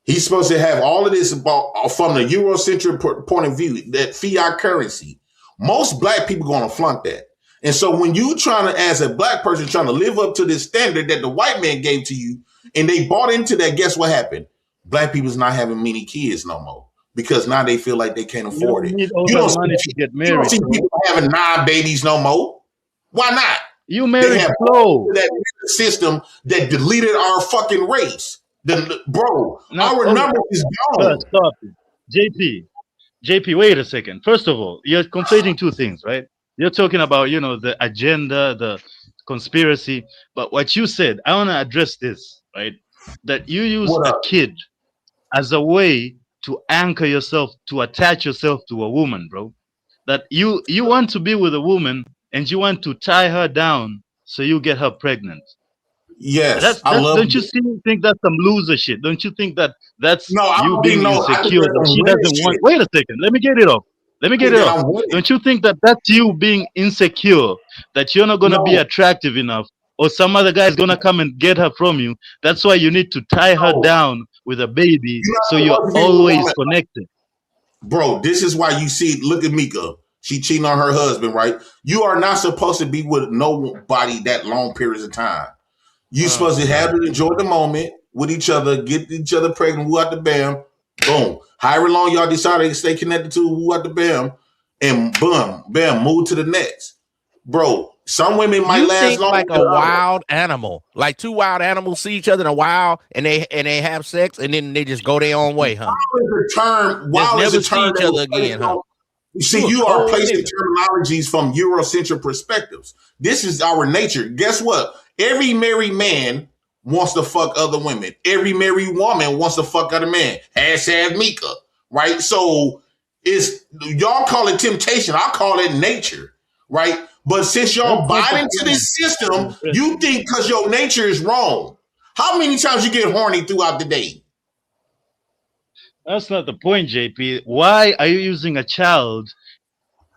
He's supposed to have all of this about, from the Eurocentric point of view, that fiat currency. Most black people going to flunk that. And so when you trying to, as a black person, trying to live up to this standard that the white man gave to you, and they bought into that, guess what happened? Black people's not having many kids no more because now they feel like they can't afford it. You don't money to get married. You don't see people having 9 babies no more. Why not? You married slow. That system that deleted our fucking race. Our numbers is gone. Stop it. JP, wait a second. First of all, you're conflating two things, right? You're talking about, the agenda, the conspiracy. But what you said, I want to address this, right? That you use a kid as a way to anchor yourself, to attach yourself to a woman, bro. That you want to be with a woman and you want to tie her down so you get her pregnant. Yes, don't you think that's some loser shit? Don't you think that's you being insecure that she doesn't want? Wait a second, let me get it off. Don't you think that's you being insecure, that you're not gonna be attractive enough, or some other guy is gonna come and get her from you? That's why you need to tie her down with a baby, so you're always connected. Bro, this is why you see. Look at Mika. She cheating on her husband, right? You are not supposed to be with nobody that long periods of time. You're supposed to have to enjoy the moment with each other, get each other pregnant, woo out the bam, boom. However long y'all decide to stay connected to, woo out the bam, and boom, bam, move to the next. Bro, some women might last long. Like a wild animal. Like two wild animals see each other in a wild and they have sex and then they just go their own way, huh? Wild is a term. Never see each other again, huh? You see, you are placing terminologies from Eurocentric perspectives. This is our nature. Guess what? Every married man wants to fuck other women. Every married woman wants to fuck other men. Hashtag Mika, right? So y'all call it temptation. I call it nature, right? But since y'all buy into this system, you think because your nature is wrong. How many times you get horny throughout the day? That's not the point, JP. Why are you using a child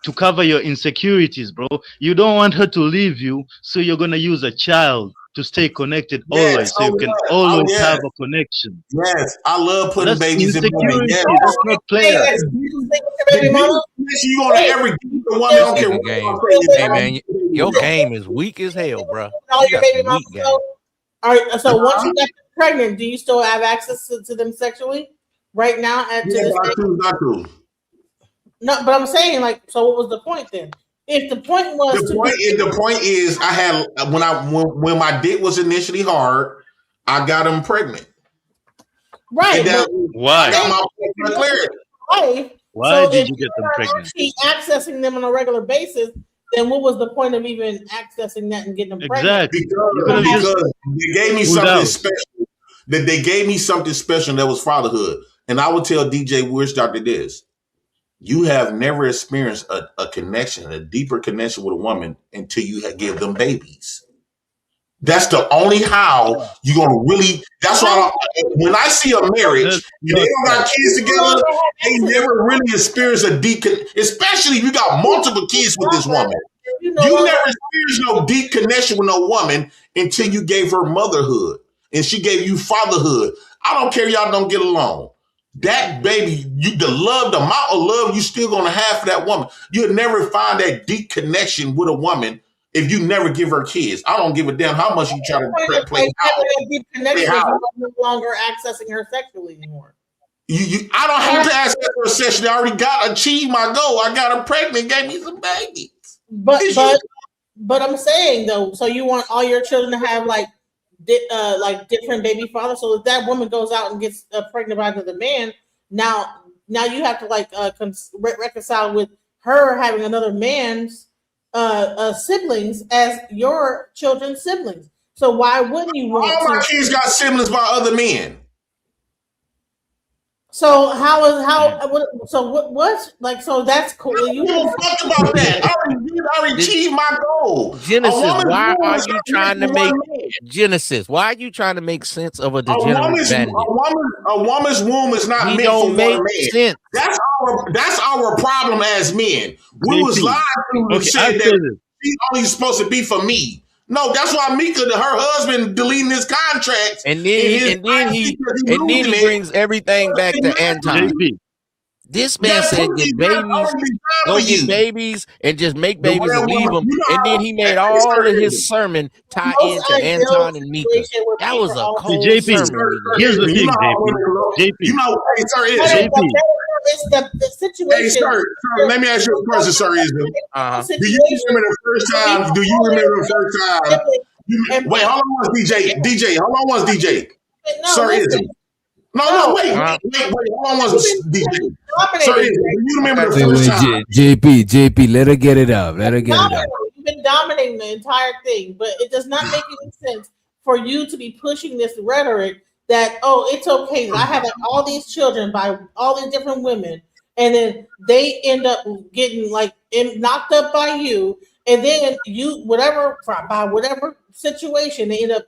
to cover your insecurities, bro? You don't want her to leave you, so you're going to use a child to stay connected always, so you can always have a connection. Yes, I love putting babies in women. Yes. That's not player. You going to ever get the woman? I don't care. Hey, man, your game is weak as hell, bro. All your baby mamas. All right, so once you get pregnant, do you still have access to them sexually? Right now, not true. No, but I'm saying, like, so what was the point then? If the point was the point is, I had when my dick was initially hard, I got him pregnant. Right? Why? Why did you get them pregnant? Actually accessing them on a regular basis, then what was the point of even accessing that and getting them pregnant? Exactly. Because they gave me something special. That they gave me something special that was fatherhood. And I would tell DJ Wish Doctor this. You have never experienced a connection, a deeper connection with a woman until you give them babies. That's the only how you're going to really, that's why when I see a marriage, and they don't got kids together, they never really experience a deep, especially if you got multiple kids with this woman. You never experienced no deep connection with no woman until you gave her motherhood and she gave you fatherhood. I don't care y'all don't get along. That baby, the amount of love you still gonna have for that woman. You'll never find that deep connection with a woman if you never give her kids. I don't give a damn how much you try to play. Deep connection, you're no longer accessing her sexually anymore. I don't have to access her sexually. I already achieved my goal. I got her pregnant, gave me some babies. But I'm saying though, so you want all your children to have like different baby fathers. So if that woman goes out and gets pregnant by another man, now you have to reconcile with her having another man's siblings as your children's siblings. So why wouldn't you want all my kids got siblings by other men? So so that's cool. You don't talk about that. I already achieved my goal. Genesis, why are you trying to make Genesis? Why are you trying to make sense of a degenerate bandit? A woman's womb is not meant for one man. Sense. That's our problem as men. We was lied to and said that she's only supposed to be for me. No, that's why Mika, her husband, deleting his contract, and then he brings everything back to Anton. This man said get babies, go get babies, and just make babies and leave them. And then he made all of his sermon tie into Anton and Mika. That was a cold sermon. Here's the thing, JP. You know, hey, sir, JP. It's the situation. Hey, sir, let me ask you a question, sir. Do you remember the first time? Do you remember the first time? Wait, how long was DJ? DJ, how long was DJ? Sir, is it? No, wait. How long was DJ? Sir, do you remember the first time? JP, let her get it up. Let her get it up. You've been dominating the entire thing, but it does not make any sense for you to be pushing this rhetoric that, oh, it's okay that I have all these children by all these different women, and then they end up getting knocked up by you, and then you by whatever situation they end up.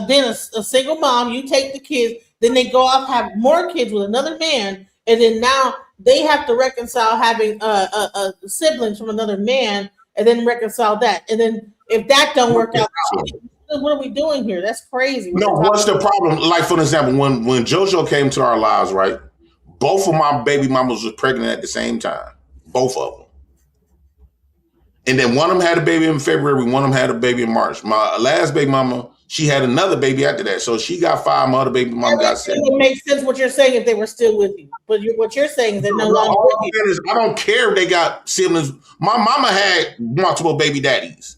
Then a single mom, you take the kids, then they go off have more kids with another man, and then now they have to reconcile having siblings from another man, and then reconcile that, and then if that don't work out. What are we doing here? That's crazy. What's the problem? Like, for example, when JoJo came to our lives, right? Both of my baby mamas was pregnant at the same time. Both of them. And then one of them had a baby in February, one of them had a baby in March. My last baby mama, she had another baby after that. So she got 5, my other baby mama got 7. It makes sense what you're saying if they were still with you. But what you're saying is they're no longer with you. I don't care if they got siblings. My mama had multiple baby daddies.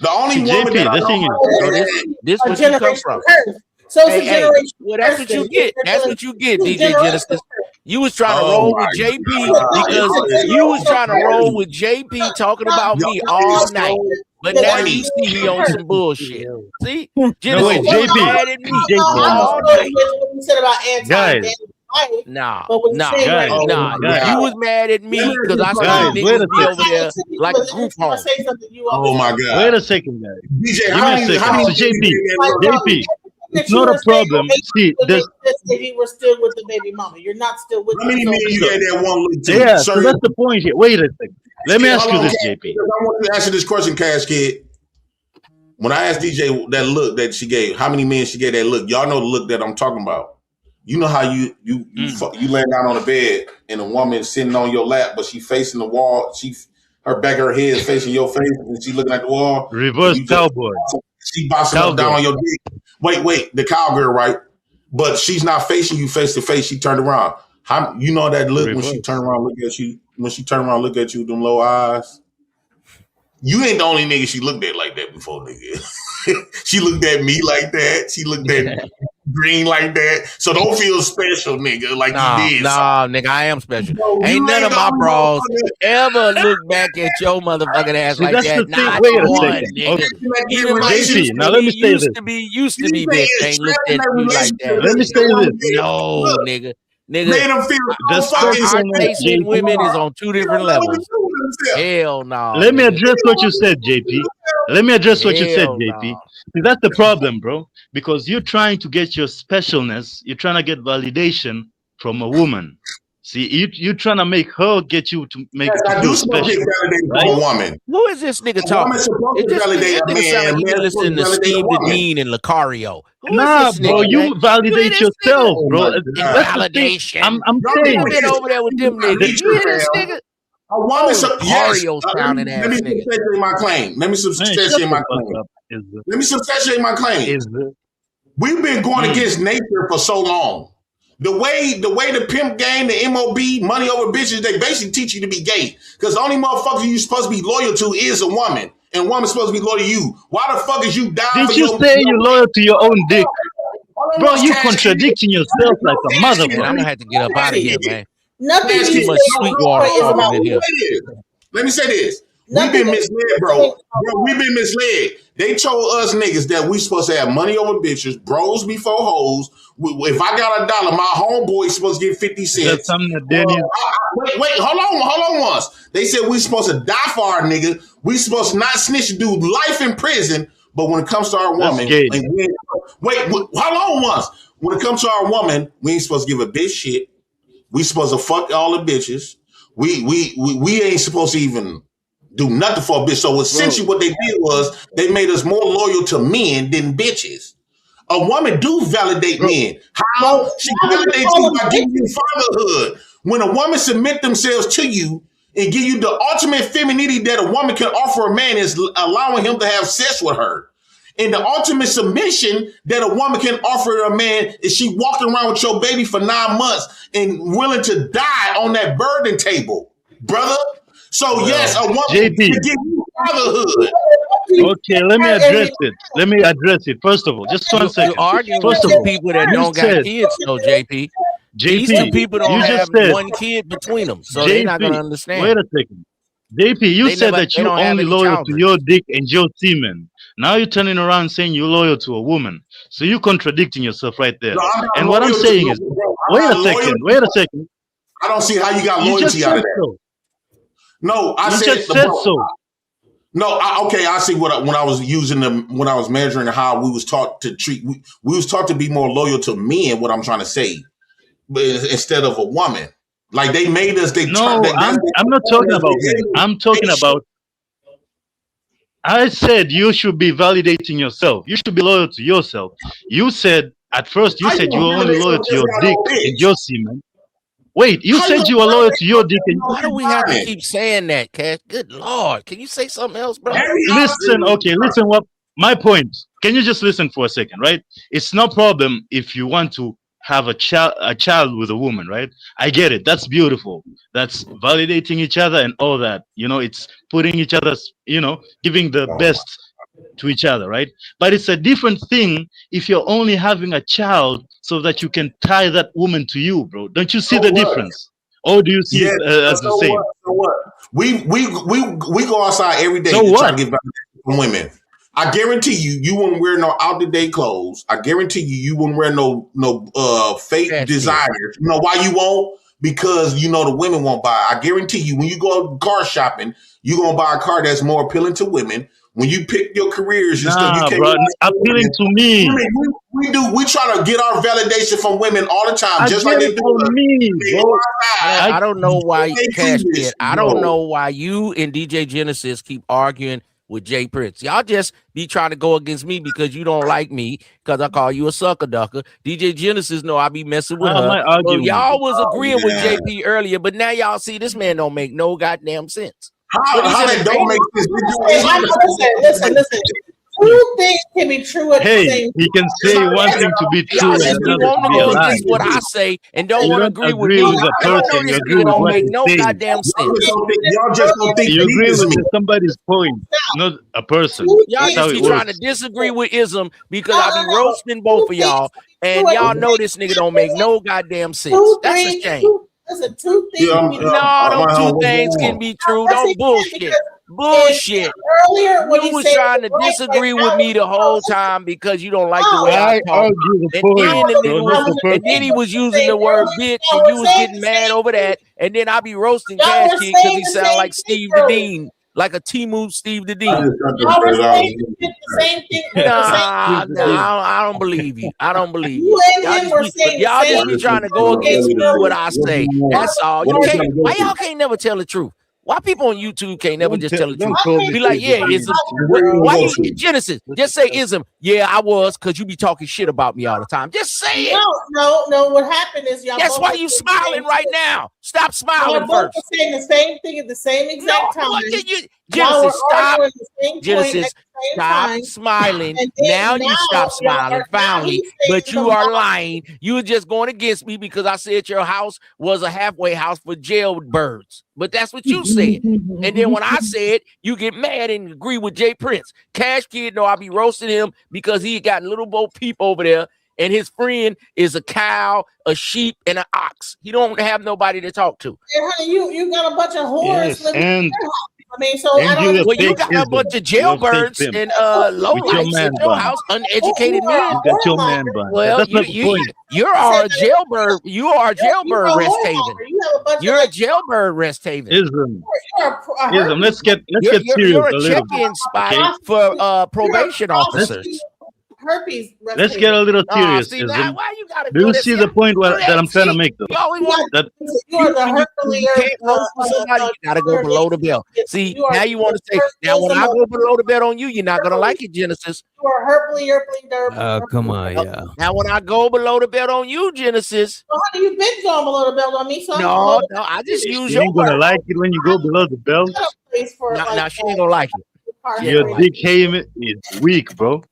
The only woman that this what you come from. So it's a generation. Well, that's what you get. That's what you get, DJ Genesis. You was trying to roll with JP because you was trying to roll with JP talking about me all night. But now you see he on some bullshit. See? Genesis JP. mad at me all night. You said about Anton. Nah. You was mad at me because I saw niggas be over there like a group home. Oh my God! Wait a second, guys. DJ, So JP, it's not a problem. See, if you were still with the baby mama, you're not still with. How many men you had that one look to? Yeah, so that's the point here. Wait a second. Let me ask you this, JP. I want to answer this question, Cash Kid. When I asked DJ that look that she gave, how many men she gave that look? Y'all know the look that I'm talking about. You know how you laying down on the bed and a woman sitting on your lap, but she facing the wall. Her back of her head is facing your face, and she looking at the wall. Reverse cowboy. She bossing up down on your dick. Wait, the cowgirl, right? But she's not facing you face to face. She turned around. How you know that look when she turned around, look at you? When she turned around, look at you with them low eyes. You ain't the only nigga she looked at like that before, nigga. She looked at me like that. She looked at Green like that. So don't feel special, nigga, like you did. Nah, nigga, I am special. Ain't none of my bros ever look back at your motherfucking ass like that. Not one, nigga. Even my sister now let me say this. Used to be bitch ain't looked at me like that. Let me say this. No, nigga. Made them feel our taste in women is on 2 different levels. Hell no. Let me address what you said, JP. See, that's the problem, bro. Because you're trying to get your specialness, you're trying to get validation from a woman. See, you're trying to make her get you to make I do special. Right? A woman. Who is this nigga talking? It just sound like you listening to Steve Dean and Lucario. Nah, bro, you validate yourself, bro. Validation. I'm saying. You been over there with them niggas. You hear this nigga? A woman, Lucario sounding ass nigga. Let me substantiate my claim. We've been going against nature for so long. The way the pimp game, the MOB, money over bitches, they basically teach you to be gay. Because the only motherfucker you're supposed to be loyal to is a woman. And a woman's supposed to be loyal to you. Why the fuck is you down for Did you say you're loyal to your own dick? Bro, you contradicting yourself like a motherfucker. I'm going to have to get up out of here, man. Nothing too much sweet water talking in here. Let me say this. We've been misled, bro. We've been misled. They told us niggas that we supposed to have money over bitches, bros before hoes. If I got $1, my homeboy supposed to get 50 cents. Wait, hold on once. They said we supposed to die for our nigga. We supposed to not snitch and do life in prison. But when it comes to our woman, hold on once. When it comes to our woman, we ain't supposed to give a bitch shit. We supposed to fuck all the bitches. We ain't supposed to even do nothing for a bitch. So essentially what they did was they made us more loyal to men than bitches. A woman do validate men. How? She validates you by giving you fatherhood. When a woman submit themselves to you and give you the ultimate femininity that a woman can offer a man is allowing him to have sex with her. And the ultimate submission that a woman can offer a man is she walking around with your baby for 9 months and willing to die on that burden table, brother. So yes, a woman can give you fatherhood. Okay, let me address it. Let me address it. First of all, just 1 second. You're arguing First with of two all, people that you don't got kids, though, JP. These two people don't have one kid between them, so they're not going to understand. Wait a second. JP, you said that you're only loyal to your dick and your semen. Now you're turning around saying you're loyal to a woman. So you're contradicting yourself right there. No, and what I'm saying is, wait a second. I don't see how you got loyalty out of that. So. No, I said so. No, I see when I was using them, when I was measuring how we was taught to treat, we was taught to be more loyal to men, what I'm trying to say, but instead of a woman. Like they made us, I'm not talking about men. I'm talking about, I said you should be validating yourself. You should be loyal to yourself. You said, at first, you said you were only loyal to your dick and your semen. Wait, you said you were loyal to your dick. Why do we have to keep saying that, Cash? Good Lord. Can you say something else, bro? Listen what my point. Can you just listen for a second, right? It's no problem if you want to have a child with a woman, right? I get it. That's beautiful. That's validating each other and all that. You know, it's putting each other's, giving the best to each other, right? But it's a different thing if you're only having a child so that you can tie that woman to you, bro. Don't you see the difference? Or do you see it as the same? So what? We go outside every day to try to get validation from women. I guarantee you wouldn't wear no out-of-date clothes. I guarantee you wouldn't wear no fake designers. You know why you won't? Because the women won't buy. I guarantee you when you go car shopping, you're gonna buy a car that's more appealing to women. When you pick your careers and stuff, you can't appealing to me. We try to get our validation from women all the time, just like they do for me. I don't know why I don't know why you and DJ Genesis keep arguing with Jay Prince. Y'all just be trying to go against me because you don't like me because I call you a sucker ducker. DJ Genesis know I be messing with her. So y'all was agreeing with JP earlier, but now y'all see this man don't make no goddamn sense. How that don't make sense? Listen. Two things can be true at the same time. He can say one thing to be true and another to be a lie. What I say and don't want to agree with me. With a person, you agree with don't what make he's no saying. goddamn sense. Y'all just don't think you agree with somebody's point, not a person. Y'all just be trying to disagree with ism because I be roasting both of y'all, and y'all know this nigga don't make no goddamn sense. That's a shame. Listen, two things. Two things can be true. Don't bullshit. Bullshit. Earlier, when you was trying to disagree with me the whole time because you don't like the way I talk. And then he was using the word bitch, and you was getting mad over that. And then I be roasting Cash Kid because he sound like Steve the Dean, like a T-Move Steve the Dean. I don't believe you. I don't believe you. Y'all just be trying to go against me what I say. That's all. Why y'all can't never tell the truth? Why people on YouTube can't never just tell the truth? Be like, yeah, ism. Why you Genesis? Just say ism. Yeah, I was, because you be talking shit about me all the time. Just say it. No. What happened is y'all. That's why you smiling right now. Stop smiling first. Both saying the same thing at the same exact time. Genesis, stop. Genesis, stop smiling. Now you stop smiling, finally. But you are lying. You were just going against me because I said your house was a halfway house for jailbirds. But that's what you said. And then when I said, you get mad and agree with Jay Prince. Cash Kid know I be roasting him because he got little Bo Peep over there. And his friend is a cow, a sheep, and an ox. He don't have nobody to talk to. Yeah, honey, you got a bunch of whores living in your house. I mean, so I don't. Well, you got a bunch of jailbirds and lowlifes in your house, uneducated men. Well, you're a jailbird. You are a jailbird rest haven. You're a jailbird rest haven. Ism. Let's get serious. You're a check-in spot for probation officers. herpes. Let's get a little serious. See that? Why you gotta Do you go see the point that I'm trying to make, though? You always want That You are the you can't go for somebody. You gotta go below the belt. See, now you want to say, now when I go below the belt on you, you're not gonna like it, Genesis. You are herply. Come on, yeah. Now when I go below the belt on you, Genesis. Well, honey, you've been going below the belt on me, so No, I just use she your ain't gonna word. like it when you go below the belt. Now she ain't gonna like it. Your dick game is weak, bro.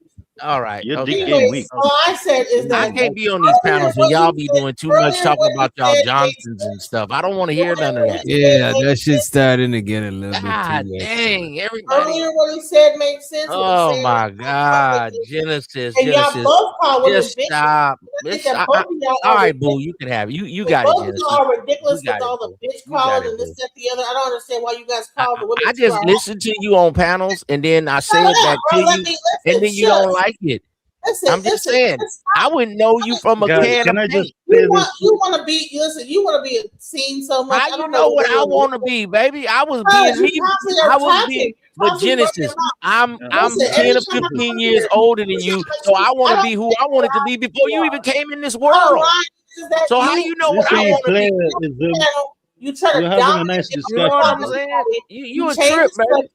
All right. Your Okay. dick game weak. All I said is that I can't be on these panels when y'all be doing too much talking about y'all Johnsons and stuff. I don't want to hear none of that. Yeah, that shit starting to get a little bit God too much. dang, everybody. earlier what he said makes sense. Oh my God, Genesis, And y'all Genesis. both call women Just bitches. stop. I think It's- that both of y'all all are right, ridiculous. boo, you can have it. You got it, Both of Genesis. y'all are ridiculous You got with it, all the boo. bitch You got calling it, and this, boo. that, the other. I don't understand why you guys call the women. I just listen to you on panels and then I say it back to you, and then you don't like it. I'm just saying, I wouldn't know you from a Guys, can of can I paint. just say You this? want to be, listen, you want to be seen so much. How I you don't know know what I want to be, baby? I was being me. I was being, but Genesis, I'm 10 or 15 years older than you, so I want to be who I wanted to be before you even came in this world. So how you know what I want to be? You try to We're having a dominate nice and You know what I'm discussion. saying? You a change trip, the man.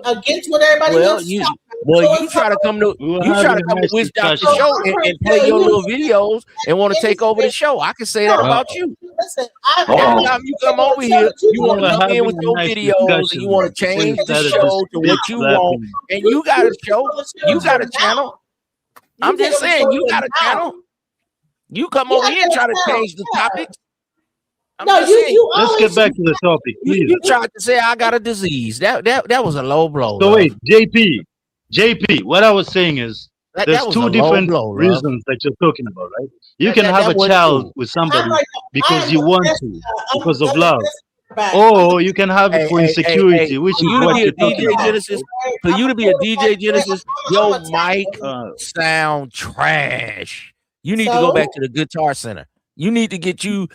against what everybody Well, else is talking about. Well, So you it's try to come to We were having a nice Witch Doctor discussion. Show and play your little videos and want to take over the show. I can say that about you. Listen, Every time you come over here, you want to We're come in having with a your nice videos and you discussion. want to Before you change the started show to this what you want, slapping. and you got a show, you got a channel. I'm just saying, you got a channel. You come over here and try to change the topics. I'm just saying. Let's get back to the topic, please. You tried to say I got a disease. That was a low blow. So love. wait, JP, what I was saying is That there's was two a low different blow, love. reasons that you're talking about, right? You That- can that- have that a wasn't child cool. with somebody I because am you the want best, to, I'm because the of love. back. Or you can have it for Hey, insecurity, which for is you to what be a you're talking DJ about. Genesis, right? for you to be a DJ Genesis, your mic Uh, sound trash. You need to go back to the Guitar Center. You need to get you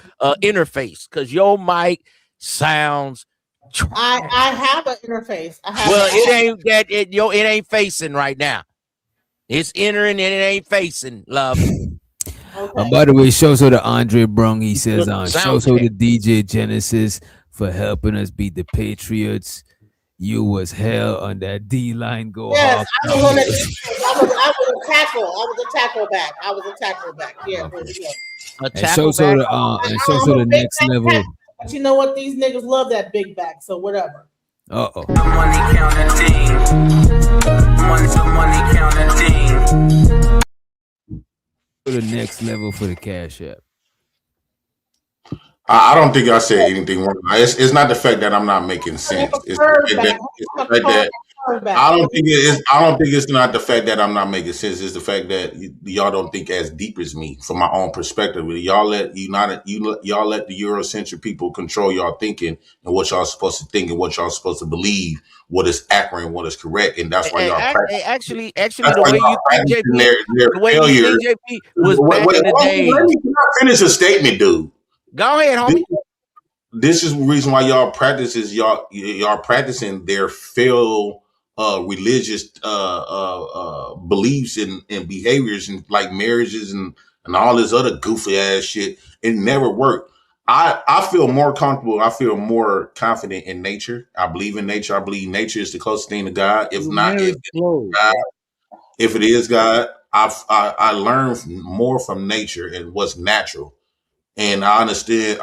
interface because your mic sounds trash. I have an interface. I have Well, it ain't that it ain't facing right now. It's entering and it ain't facing, love. By the way, shout out to Andre Brung. He says, Sound shout out check. to DJ Genesis for helping us beat the Patriots. You was hell on that D line. Go Yes, Hawks. I was on the defense. I was a tackle. I was a tackle back. I was a tackle back. Yeah, there you go. And shout out to the next level. But you know what? These niggas love that big back, so whatever. Uh-oh. Money counting team. Money counting team. To the next level for the Cash App. I don't think I said anything wrong. It's not the fact that I'm not making sense. It's the fact that I don't think it's not the fact that I'm not making sense. It's the fact that y'all don't think as deep as me from my own perspective. Y'all let the Eurocentric people control y'all thinking and what y'all supposed to think and what y'all supposed to believe, what is accurate and what is correct, and that's why y'all practice. Actually, the way you think, JP, the way you think, JP, was back in the days. Let me finish a statement, dude. Go ahead, homie. This is the reason why y'all practicing their failed religious beliefs and behaviors and like marriages and all this other goofy ass shit. It never worked. I feel more comfortable. I feel more confident in nature. I believe in nature. I believe nature is the closest thing to God. If it is God, I learn more from nature and what's natural. And I understood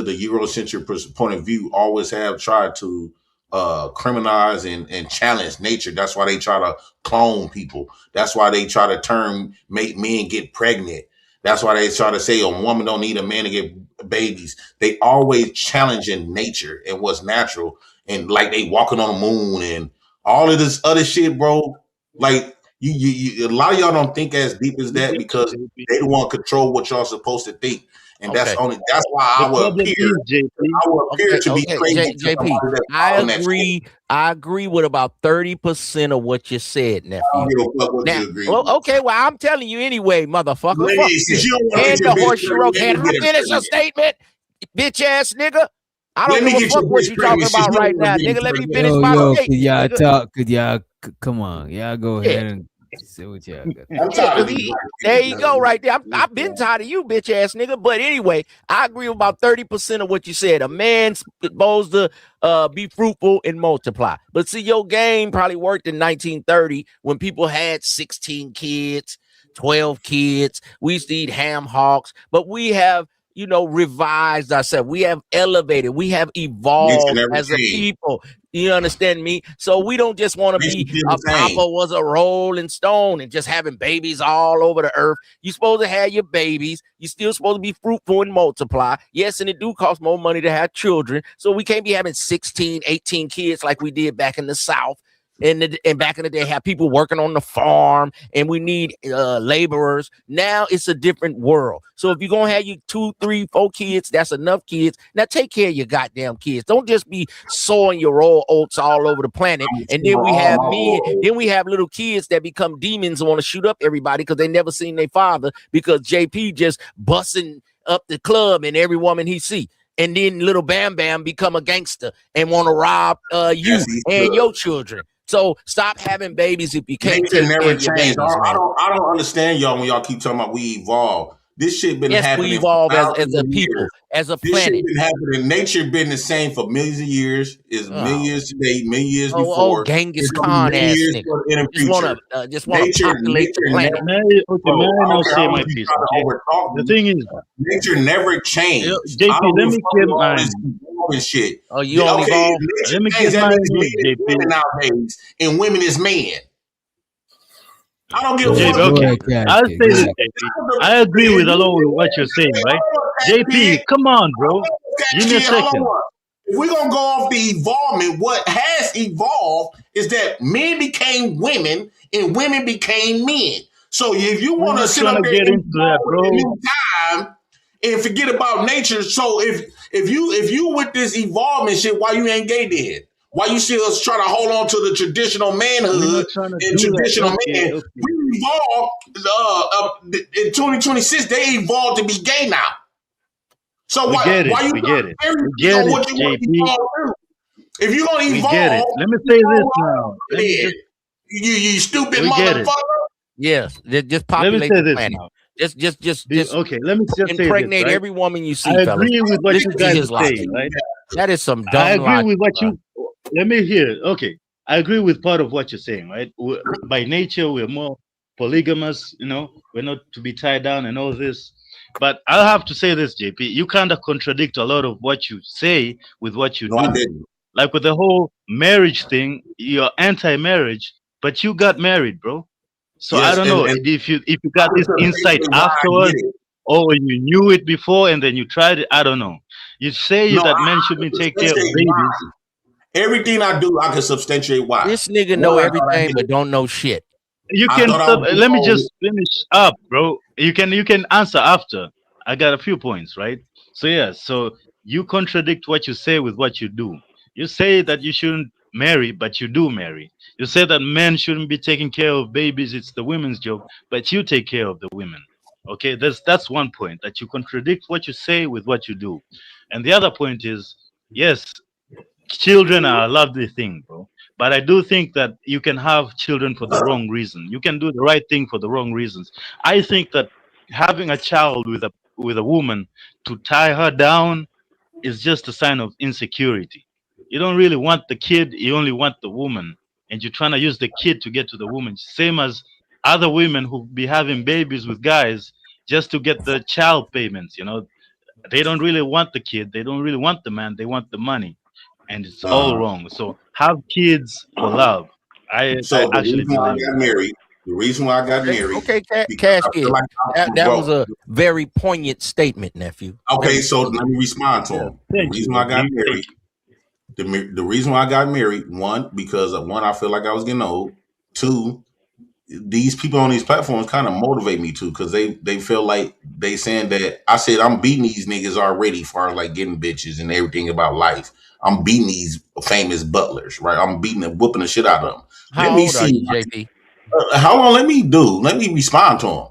the Eurocentric point of view always have tried to criminalize and challenge nature. That's why they try to clone people. That's why they try to make men get pregnant. That's why they try to say a woman don't need a man to get babies. They always challenging nature and what's natural. And like they walking on the moon and all of this other shit, bro. Like you a lot of y'all don't think as deep as that because they don't want to control what y'all supposed to think. And that's why I will appear to be crazy. JP, I agree with about 30% of what you said, nephew. Okay, well, I'm telling you anyway, motherfucker. Fuck you. And the horse you rode. Can I finish a statement, bitch ass nigga? I don't give a fuck what you talking about right now, nigga. Let me finish my statement. Could y'all talk? Could y'all come on? Y'all go ahead and See what y'all got. I'm tired of these. There you go, right there. I've been tired of you, bitch ass nigga. But anyway, I agree with about 30% of what you said. A man's supposed to be fruitful and multiply. But see, your game probably worked in 1930 when people had 16 kids, 12 kids. We used to eat ham hocks, but we have, you know, revised ourselves. We have elevated. We have evolved as a people. You understand me? So we don't just want to be a papa was a rolling stone and just having babies all over the earth. You're supposed to have your babies. You're still supposed to be fruitful and multiply. Yes, and it do cost more money to have children. So we can't be having 16, 18 kids like we did back in the South. And back in the day, have people working on the farm, and we need laborers. Now it's a different world. So if you're gonna have you 2, 3, 4 kids, that's enough kids. Now take care of your goddamn kids. Don't just be sowing your raw oats all over the planet. And then we have men, then we have little kids that become demons and want to shoot up everybody because they never seen their father because JP just busting up the club and every woman he see. And then little Bam Bam become a gangster and want to rob you and your children. So stop having babies if you can't take care of your babies, I don't understand y'all when y'all keep talking about we evolve. This shit been happening. We evolve as a people, as a planet. This shit been happening. Nature been the same for millions of years. Is million years today, million years before. Genghis Khan ass nigga. Just want to populate the planet. The thing is, nature never changed. JP, let me get mine. Shit. Oh, you don't evolve? Let me get mine, JP. Nowadays, and women is men. I don't give a fuck. Okay. I'll say this, JP. I agree with a lot of what you're saying, right? JP, come on, bro. Give me a second. If we're gonna go off the evolvement, what has evolved is that men became women and women became men. So if you want to sit up there get into that, bro, time and forget about nature, so if you with this evolvement shit, why you ain't gay then? Why you still trying to hold on to the traditional manhood and traditional man? Okay. We evolved in 2026. They evolved to be gay now. So why you get it, JP? If you're gonna evolve, let me say this now. You stupid motherfucker. Yes, just populate the planet. Just okay. Let me just impregnate say this, right? every woman you see. I agree with what you guys are saying, right? That is some dumb. I agree with what you. Let me hear. Okay, I agree with part of what you're saying, right? By nature, we're more polygamous. You know, we're not to be tied down and all this. But I'll have to say this, JP. You kind of contradict a lot of what you say with what you do. I didn't. Like with the whole marriage thing, you're anti-marriage, but you got married, bro. So yes, I don't know if you got this insight afterwards, or you knew it before and then you tried it. I don't know. You say that men shouldn't take care of babies. Everything I do, I can substantiate why. This nigga know everything but don't know shit. You can let me just finish up, bro. You can answer after. I got a few points, right? So yeah, so you contradict what you say with what you do. You say that you shouldn't marry, but you do marry. You say that men shouldn't be taking care of babies, it's the women's job, but you take care of the women. Okay, that's one point, that you contradict what you say with what you do. And the other point is, yes, children are a lovely thing, bro. But I do think that you can have children for the wrong reason. You can do the right thing for the wrong reasons. I think that having a child with a woman to tie her down is just a sign of insecurity. You don't really want the kid, you only want the woman. And you're trying to use the kid to get to the woman. Same as other women who be having babies with guys just to get the child payments, you know. They don't really want the kid. They don't really want the man. They want the money. And it's all wrong. So have kids for love. I actually believe the reason why I got married. Okay, Cash Kid. That was a very poignant statement, nephew. Okay, so let me respond to him. The reason why I got married. The reason why I got married, one, because I feel like I was getting old. Two, these people on these platforms kind of motivate me too, because they feel like they saying that I said I'm beating these niggas already as far as like getting bitches and everything about life. I'm beating these famous butlers, right? I'm whooping the shit out of them. How old are you, JP? How long? Let me respond to him.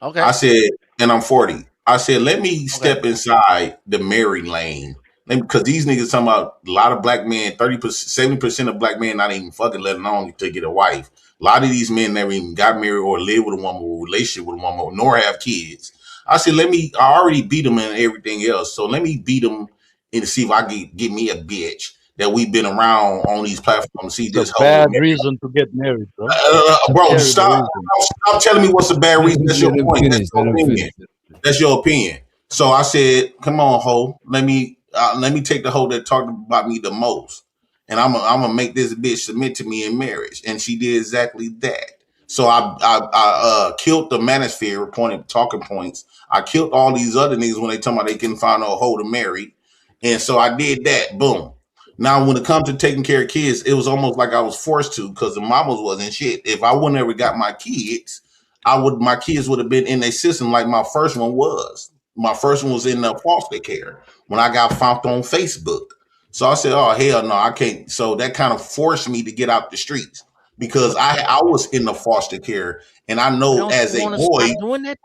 Okay. I said, and I'm 40. I said, let me step inside the married lane Because these niggas talking about a lot of black men, 30%, 70% of black men not even fucking letting on to get a wife. A lot of these men never even got married or live with a woman or relationship with a woman, nor have kids. I said, I already beat them and everything else. So let me beat them and see if I can get me a bitch that we've been around on these platforms. See It's a this whole bad reason to get married, bro. bro, stop telling me what's a bad reason. That's your Let him point. finish. That's your opinion. That's your opinion. So I said, come on, ho. Let me take the hoe that talked about me the most. And I'm gonna make this bitch submit to me in marriage. And she did exactly that. So I killed the manosphere talking points. I killed all these other niggas when they talking about they couldn't find no hoe to marry. And so I did that. Boom. Now, when it comes to taking care of kids, it was almost like I was forced to because the mamas wasn't shit. If I wouldn't ever got my kids, my kids would have been in their system like my first one was. My first one was in the foster care when I got found on Facebook. So I said, oh, hell no, I can't. So that kind of forced me to get out the streets because I was in the foster care. And I know as a boy,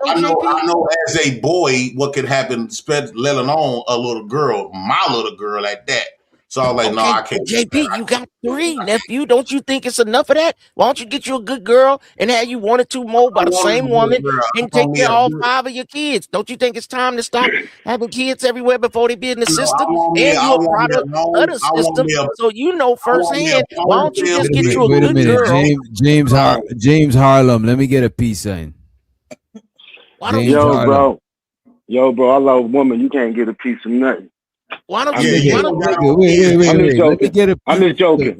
I know as a boy what could happen, let alone a little girl, my little girl at that. So I was like, no, I can't. JP, you got 3, nephew. Don't you think it's enough of that? Why don't you get you a good girl and have you 1 or 2 more by the same woman and take care of all 5 of your kids? Don't you think it's time to stop having kids everywhere before they be in the system? And you a product of the system, so you know firsthand. Why don't you just get you a Wait a good minute, girl? James Harlem. Let me get a peace sign. Yo, bro, I love a woman. You can't get a piece of nothing. Why don't Wait. Let me get a I'm just joking.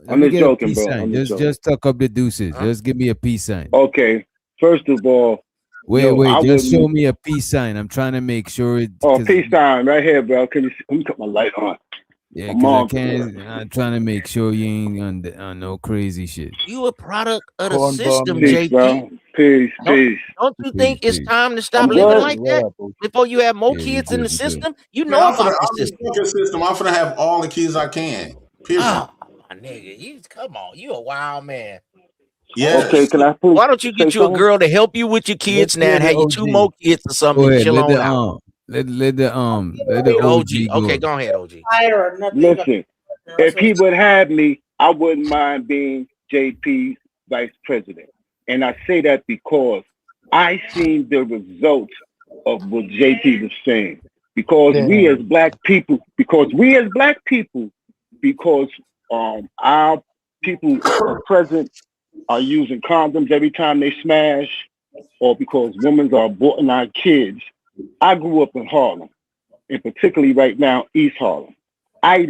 I'm just joking, bro. Just tuck up the deuces. Just give me a peace sign. Okay. First of all, just show me a peace sign. I'm trying to make sure it. Peace sign right here, bro. Let me cut my light on. Yeah, because I'm trying to make sure you ain't on no crazy shit. You a product of the system, peace, JP. Bro. Peace. Don't you think it's time to stop living like that before you have more kids in the system? You know about the system. I'm gonna have all the kids I can. Period. Oh, my nigga, come on, you a wild man. Yes. Okay, can I please? Why don't you get you a girl to help you with your kids now and have you 2 more kids or something? Go ahead, chill on out. Let the OG go. Okay, go ahead, OG. Listen, if he would have me, I wouldn't mind being JP's vice president. And I say that because I seen the results of what JP was saying. Because we as black people, our people are present are using condoms every time they smash, or because women are aborting our kids. I grew up in Harlem, and particularly right now, East Harlem. I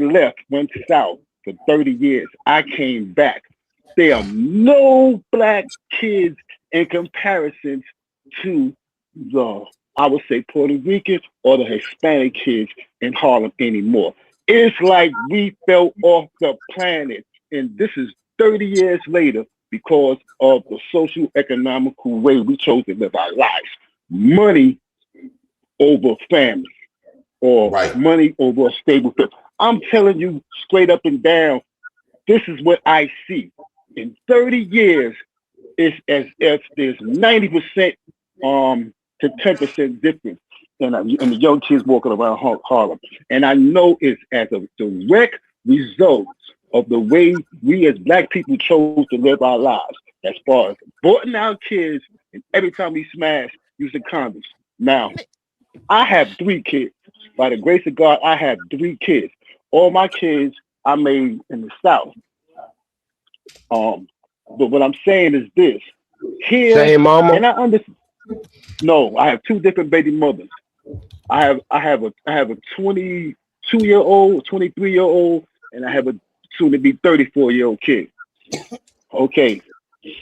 went south for 30 years. I came back. There are no black kids in comparison to I would say, Puerto Rican or the Hispanic kids in Harlem anymore. It's like we fell off the planet. And this is 30 years later because of the social economical way we chose to live our lives. Money over family, or money over a stable family. I'm telling you straight up and down, this is what I see. In 30 years, it's as if there's 90% to 10% difference in the young kids walking around Harlem. And I know it's as a direct result of the way we as black people chose to live our lives, as far as aborting our kids, and every time we smash, using condoms. Now, I have 3 kids. By the grace of God, I have 3 kids. All my kids I made in the South. But what I'm saying is this. Here, same mama? And I understand. No, I have 2 different baby mothers. I have a 22-year-old, 23-year-old, and I have a soon-to-be 34-year-old kid. Okay,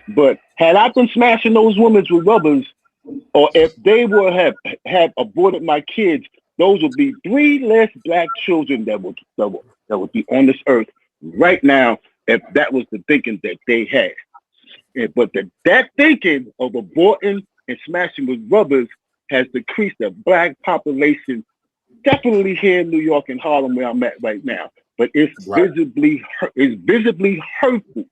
but had I been smashing those women with rubbers, or if they would have aborted my kids, those would be 3 less black children that would be on this earth right now if that was the thinking that they had. But that thinking of aborting and smashing with rubbers has decreased the black population, definitely here in New York and Harlem where I'm at right now. But it's visibly hurtful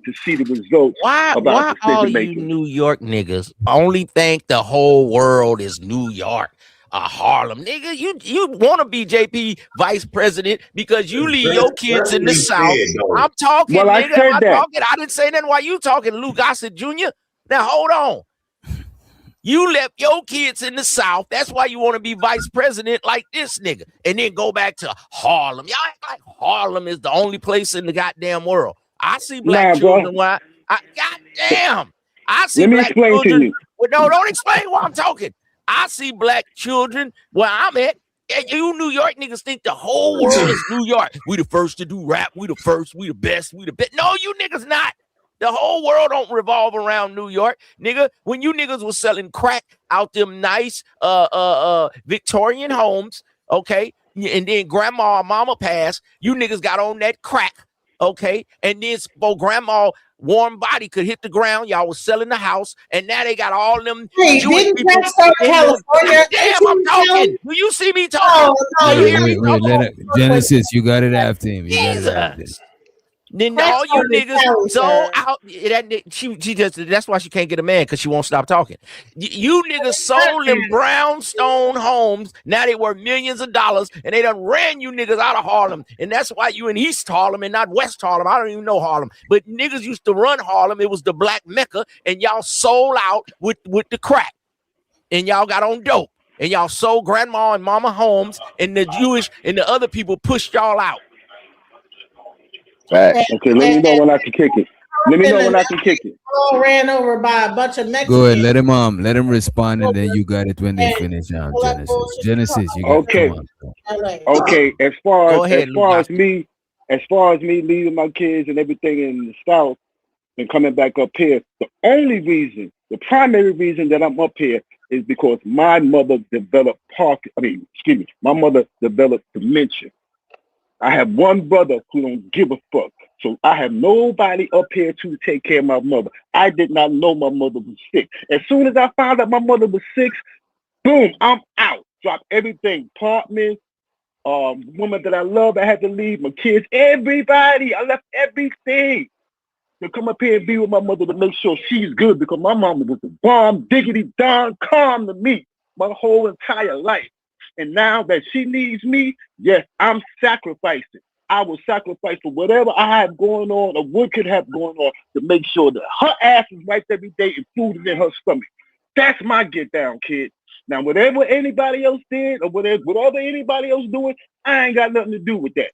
to see the results. Why all you New York niggas only think the whole world is New York? Harlem, nigga. You want to be JP vice president because you leave your kids in the South. I'm talking, Well, I nigga. said I'm that. talking. I didn't say nothing while you talking, Lou Gossett Jr. Now hold on. You left your kids in the South. That's why you want to be vice president like this nigga. And then go back to Harlem. Y'all act like Harlem is the only place in the goddamn world. I see black children. Why? Goddamn. I see Let me black explain to children. you. Well, no, don't explain while I'm talking. I see black children where I'm at. And you New York niggas think the whole world is New York. We the first to do rap. We the first. We the best. We the best. No, you niggas not. The whole world don't revolve around New York, nigga. When you niggas was selling crack out them nice Victorian homes, okay, and then grandma or mama passed, you niggas got on that crack, okay, and then for grandma warm body could hit the ground, y'all was selling the house, and now they got all them Jewish people. California? Damn, I'm talking. Do you see me talking? Do you hear me Wait, talking? Genesis, you got it after him. You got it after him. Jesus. Then all you niggas sold out. She just that's why she can't get a man because she won't stop talking. You niggas sold them brownstone homes. Now they worth millions of dollars, and they done ran you niggas out of Harlem. And that's why you in East Harlem and not West Harlem. I don't even know Harlem, but niggas used to run Harlem. It was the black Mecca, and y'all sold out with the crack, and y'all got on dope, and y'all sold grandma and mama homes, and the Jewish and the other people pushed y'all out. Okay, let me know when I can kick it. Let me know when I can kick it. All ran over by a bunch of Mexicans. Go ahead, let him respond, and then you got it when they finish. Genesis, you got okay. it. Come on. Okay, as far as me leaving my kids and everything in the South and coming back up here, the primary reason that I'm up here is because my mother developed my mother developed dementia. I have one brother who don't give a fuck. So I have nobody up here to take care of my mother. I did not know my mother was sick. As soon as I found out my mother was sick, boom, I'm out. Dropped everything. Apartment, woman that I love, I had to leave. My kids, everybody. I left everything to come up here and be with my mother to make sure she's good because my mama was a bomb, diggity darn calm to me my whole entire life. And now that she needs me, yes, I'm sacrificing. I will sacrifice for whatever I have going on or what could have going on to make sure that her ass is wiped every day and food is in her stomach. That's my get down, kid. Now, whatever anybody else did or whatever anybody else doing, I ain't got nothing to do with that.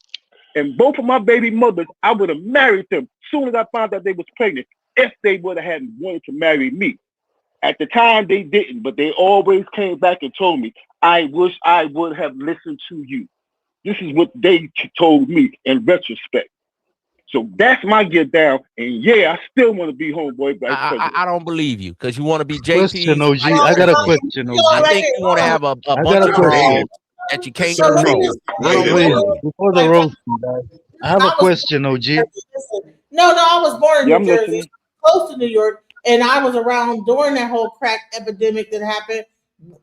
And both of my baby mothers, I would have married them as soon as I found out they was pregnant if they would have wanted to marry me. At the time, they didn't, but they always came back and told me, I wish I would have listened to you. This is what they told me in retrospect. So that's my get down. And yeah, I still want to be homeboy vice president. I don't believe you because you want to be JP. Question, OG. I got a question, OG. I think you want to have a bunch of girls that you can't control. Wait, before the roast, I have a question, OG. No, I was born in New Jersey, close to New York, and I was around during that whole crack epidemic that happened.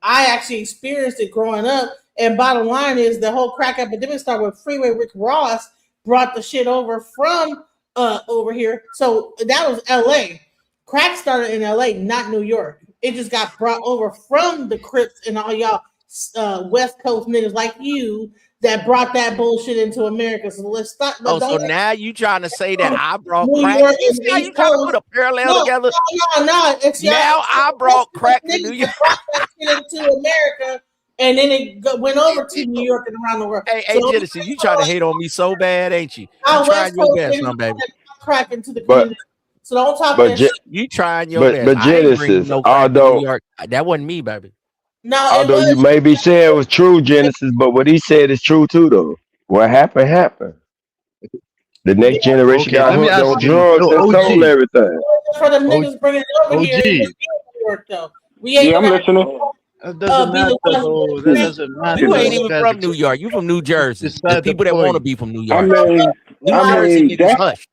I actually experienced it growing up. And bottom line is the whole crack epidemic started with Freeway Rick Ross brought the shit over from over here. So that was LA. Crack started in LA, not New York. It just got brought over from the Crips and all y'all West Coast niggas like you that brought that bullshit into America. So let's start. So now you trying to say that I brought New crack? York You trying to put a parallel together? No. It's now I brought crack to New York. Brought that shit into America. And then it went over to New York and around the world. Hey, Genesis, you trying to hate on me so bad, ain't you? You trying your best, my baby. Crack into the community. So don't talk that shit. You trying your best. But Genesis, New York. That wasn't me, baby. No, although you may be saying it was true, Genesis, but what he said is true too, though. What happened. The next generation got hooked on drugs and sold everything. For the niggas bringing it over here in New York, though. We ain't I'm listening. That doesn't matter, though. That doesn't matter. You ain't even from New York. You from New Jersey. The people that want to be from New York. New Jersey niggas hush.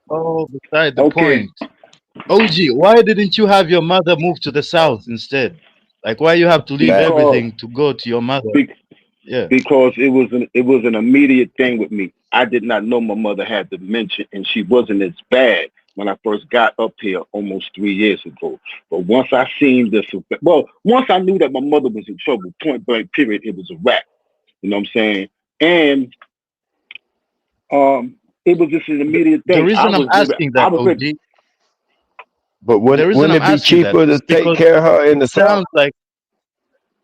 Oh, beside the point. OG, why didn't you have your mother move to the South instead? Like, why you have to leave everything to go to your mother? Because it was an immediate thing with me. I did not know my mother had dementia, and she wasn't as bad. when I first got up here almost 3 years ago. But once I seen this, once I knew that my mother was in trouble, point blank, period, it was a wrap. You know what I'm saying? And it was just an immediate thing. The reason I'm asking that, OG, but the reason wouldn't I'm it be asking that cheaper to is take because care of her in the it South? sounds like,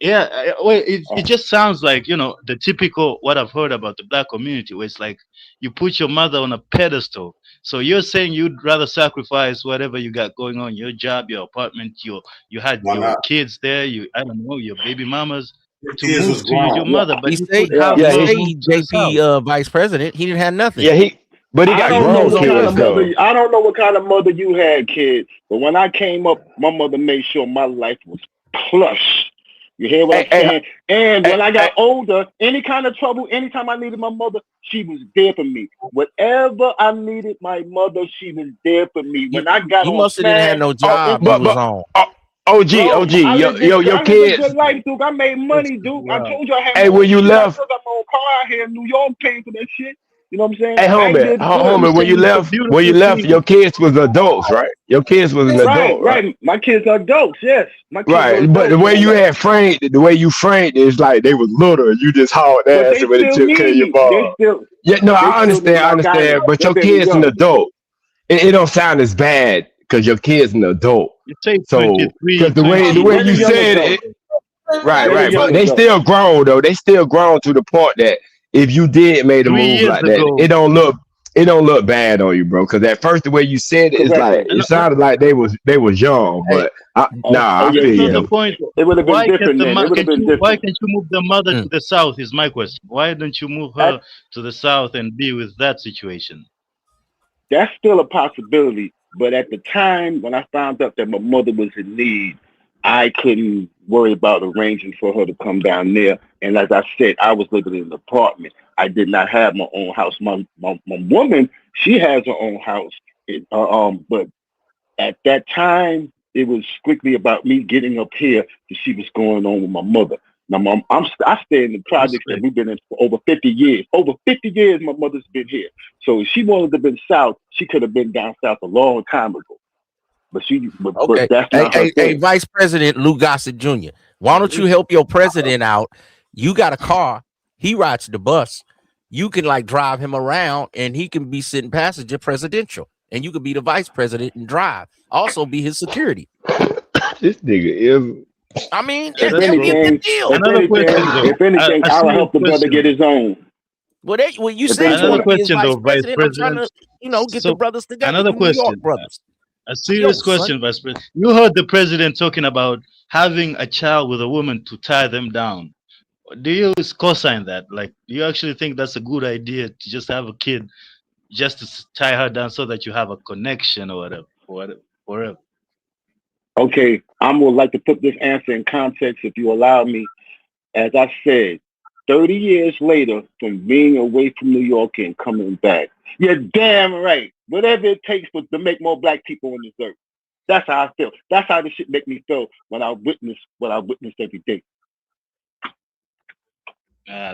yeah, well, it just sounds like, you know, the typical what I've heard about the black community, where it's like you put your mother on a pedestal. So you're saying you'd rather sacrifice whatever you got going on, your job, your apartment, you had Why your not? kids there, I don't know, your baby mamas, to Kids was move to use your grown. mother, but He you say could have he her say move he to the South. JP vice president. He didn't have nothing. Yeah, but he I got don't know grown what kind kids of mother. though. I don't know what kind of mother you had, kid. But when I came up, my mother made sure my life was plush. You hear what I'm saying? And when I got older, any kind of trouble, anytime I needed my mother, she was there for me. Whatever I needed my mother, she was there for me. When I got You on must have didn't have Smash, no job you was on. OG, bro, OG, I lived your a kids. good life, Duke. I made money, Duke. I told you I had my Hey, own when you shit. I left, still got my own car out here in New York paying for that shit. You know what I'm saying? hey, I homie, did good. when you left, your kids was adults, right? Your kids was an adult, right? Right. My kids are adults. Yes, my kids are Right, but the adults. way you had framed it, the way you framed it, it's like they was little. You just hauled But ass they and really still took care of your need. mom. Yeah, no, They I still need understand, my guidance. but They're your very kid's an young. adult. It don't sound as bad because your kid's an adult. You say So, 23, because the way you Very young said adult. it, right, Very young but they adult. still grown though. They still grown to the point that if you did made a 3 move years like that, ago. it don't look bad on you, bro. Because at first the way you said it, it's like it sounded like they was young, but I That's feel you not the though. point. It would have been Why can't different the then. It would have been why different. can't you move the mother to the South? Is my question. Why don't you move her to the South and be with that situation? That's still a possibility. But at the time when I found out that my mother was in need, I couldn't worry about arranging for her to come down there. And as I said, I was living in an apartment. I did not have my own house. My woman, she has her own house. But at that time, it was strictly about me getting up here to see what's going on with my mother. Now, I stay in the projects that we've been in for over 50 years. Over 50 years, my mother's been here. So if she wanted to have been south, she could have been down south a long time ago. But Okay. that's not her Hey, thing. Vice President Lou Gossett Jr., why don't you help your president out? You got a car. He rides the bus. You can like drive him around and he can be sitting passenger presidential. And you could be the vice president and drive. Also be his security. This nigga is. I mean, If that'd be a good deal. If anything, I'll help the brother get his own. Well, you If said you want Another to be his question, vice though, Vice president. I'm trying President. to, get the brothers together. Another the New York question. brothers. A serious question, Vice President. You heard the president talking about having a child with a woman to tie them down. Do you co-sign that? Like, do you actually think that's a good idea to just have a kid just to tie her down so that you have a connection or whatever? Okay, I would like to put this answer in context if you allow me. As I said, 30 years later from being away from New York and coming back, you're damn right. Whatever it takes to make more black people on this earth. That's how I feel. That's how this shit make me feel when I witness what I witness every day.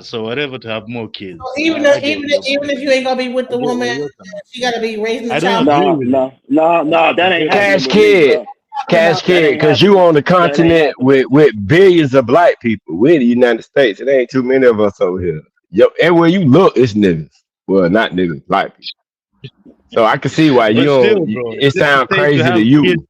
So whatever to have more kids. Even if you ain't gonna be with the woman, she gotta be raising the child. No, that ain't Cash happening with me, Cash That kid, ain't because you happening. on the That ain't continent with billions of black people. We're the United States. It ain't too many of us over here. Everywhere you look, it's niggas. Well, not niggas, black people. So I can see why you But don't. still, bro, It sounds say crazy have to you. kids.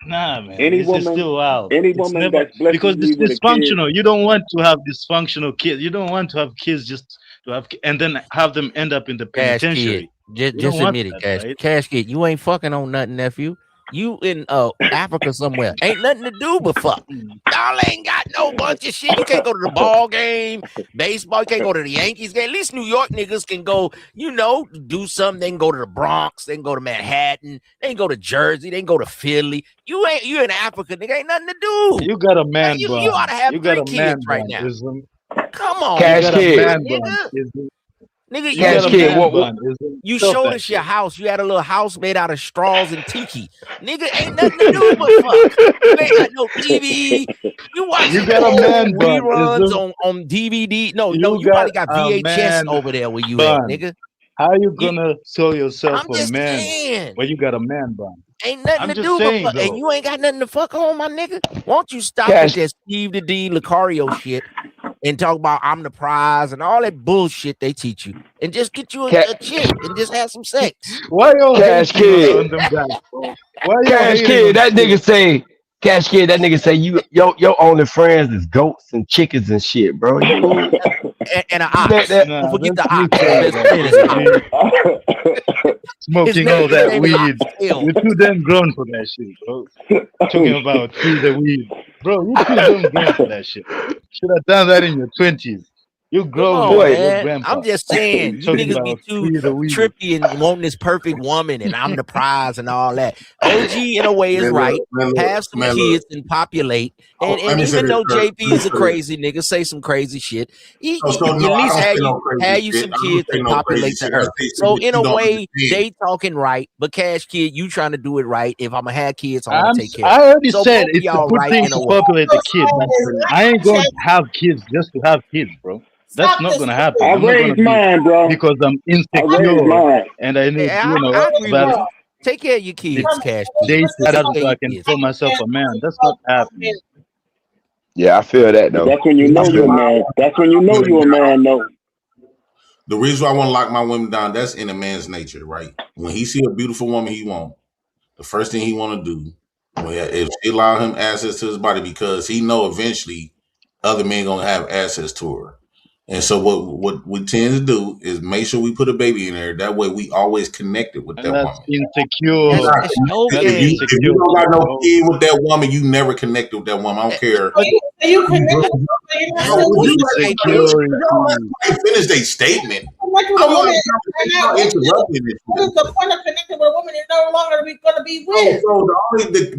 Nah, man, Any it's woman, still wild. any It's woman never that's blessed because me it's with a kid. dysfunctional. You don't want to have dysfunctional kids. You don't want to have kids just to have and then have them end up in the Cash penitentiary. kid. You Just don't want admit it, that, Cash. right? Cash kid, you ain't fucking on nothing, nephew. You in Africa somewhere. Ain't nothing to do but fuck. Y'all ain't got no bunch of shit. You can't go to the ball game, baseball. You can't go to the Yankees game. At least New York niggas can go, do something. They can go to the Bronx. They can go to Manhattan. They can go to Jersey. They can go to Philly. You in Africa, nigga. Ain't nothing to do. You got a man you bun. ought to have You got 3 a man kids right bun, now. ism. Come on, Cash You got a kid. man bun, ism. Nigga, You got a kid, man what- bun, ism. you Stop showed that us your shit. house. You had a little house made out of straws and tiki. Nigga, ain't nothing to do but fuck. You ain't got no TV. You watching You got a old man bun, reruns ism. on DVD. No, You you probably got a VHS man over there where you at, bun. nigga. How you gonna call yourself I'm a just man saying. when you got a man bun? Ain't nothing I'm to just do saying, but and though. you ain't got nothing to fuck on, my nigga. Won't you stop Cash. with that Steve the D Lucario shit and talk about I'm the prize and all that bullshit they teach you and just get you a chick and just have some sex. Why you Cash hating Kid. on them guys, bro? Why you Cash hating Kid, on that nigga shit? say, Cash Kid, that nigga say your only friends is goats and chickens and shit, bro. You And an let ox. that Don't forget the That's you ox. His saying best that, friend is bro. ox. Smoking all that weed. You're too damn grown for that shit, bro. Talking about free the weed. Bro, you're too damn grown for that shit. Should have done that in your 20s. You Come grown on, now, your man. grandpa. I'm just saying, you Talking niggas be about too free the weed. trippy and wanting this perfect woman, and I'm the prize and all that. OG in a way is Man, right. look, Have some man, kids and populate. And, let and me say even this, though Kurt. JB is a crazy nigga, say some crazy shit. You So at no, I least don't say have no crazy you shit. some I don't kids say and no crazy populate the shit. I earth. say So shit that in you a don't way, understand. they talking right, but Cash Kid, you trying to do it right. If I'm gonna have kids, I want to take care I of it. already So said both of it's a y'all good right thing in a to way. populate the kid, but I ain't going to have kids just to have kids, bro. That's Stop not this. gonna happen. I I'm not gonna raised do mine, bro. because I'm I raised insecure mine. and I need, I agree with valid you. Take care of your kids, Cash Kid. dating Take so care of I your can kids. call myself a man. That's not happening. Yeah, I feel that though. That's when you know you're a man. That's when you know you're a man, though. The reason why I want to lock my women down, that's in a man's nature, right? When he see a beautiful woman he want, the first thing he want to do, if she allow him access to his body, because he know eventually other men gonna have access to her. And so what we tend to do is make sure we put a baby in there. That way we always connected with And that that's woman. insecure. That's no That's If you insecure don't got shit, no bro. kid with that woman, you never connected with that woman. I don't care. You connect with That's No, would you insecurity. let finish their statement? a woman. Y'all interrupting this. What is the point of connecting with a woman you're no longer going to be with? So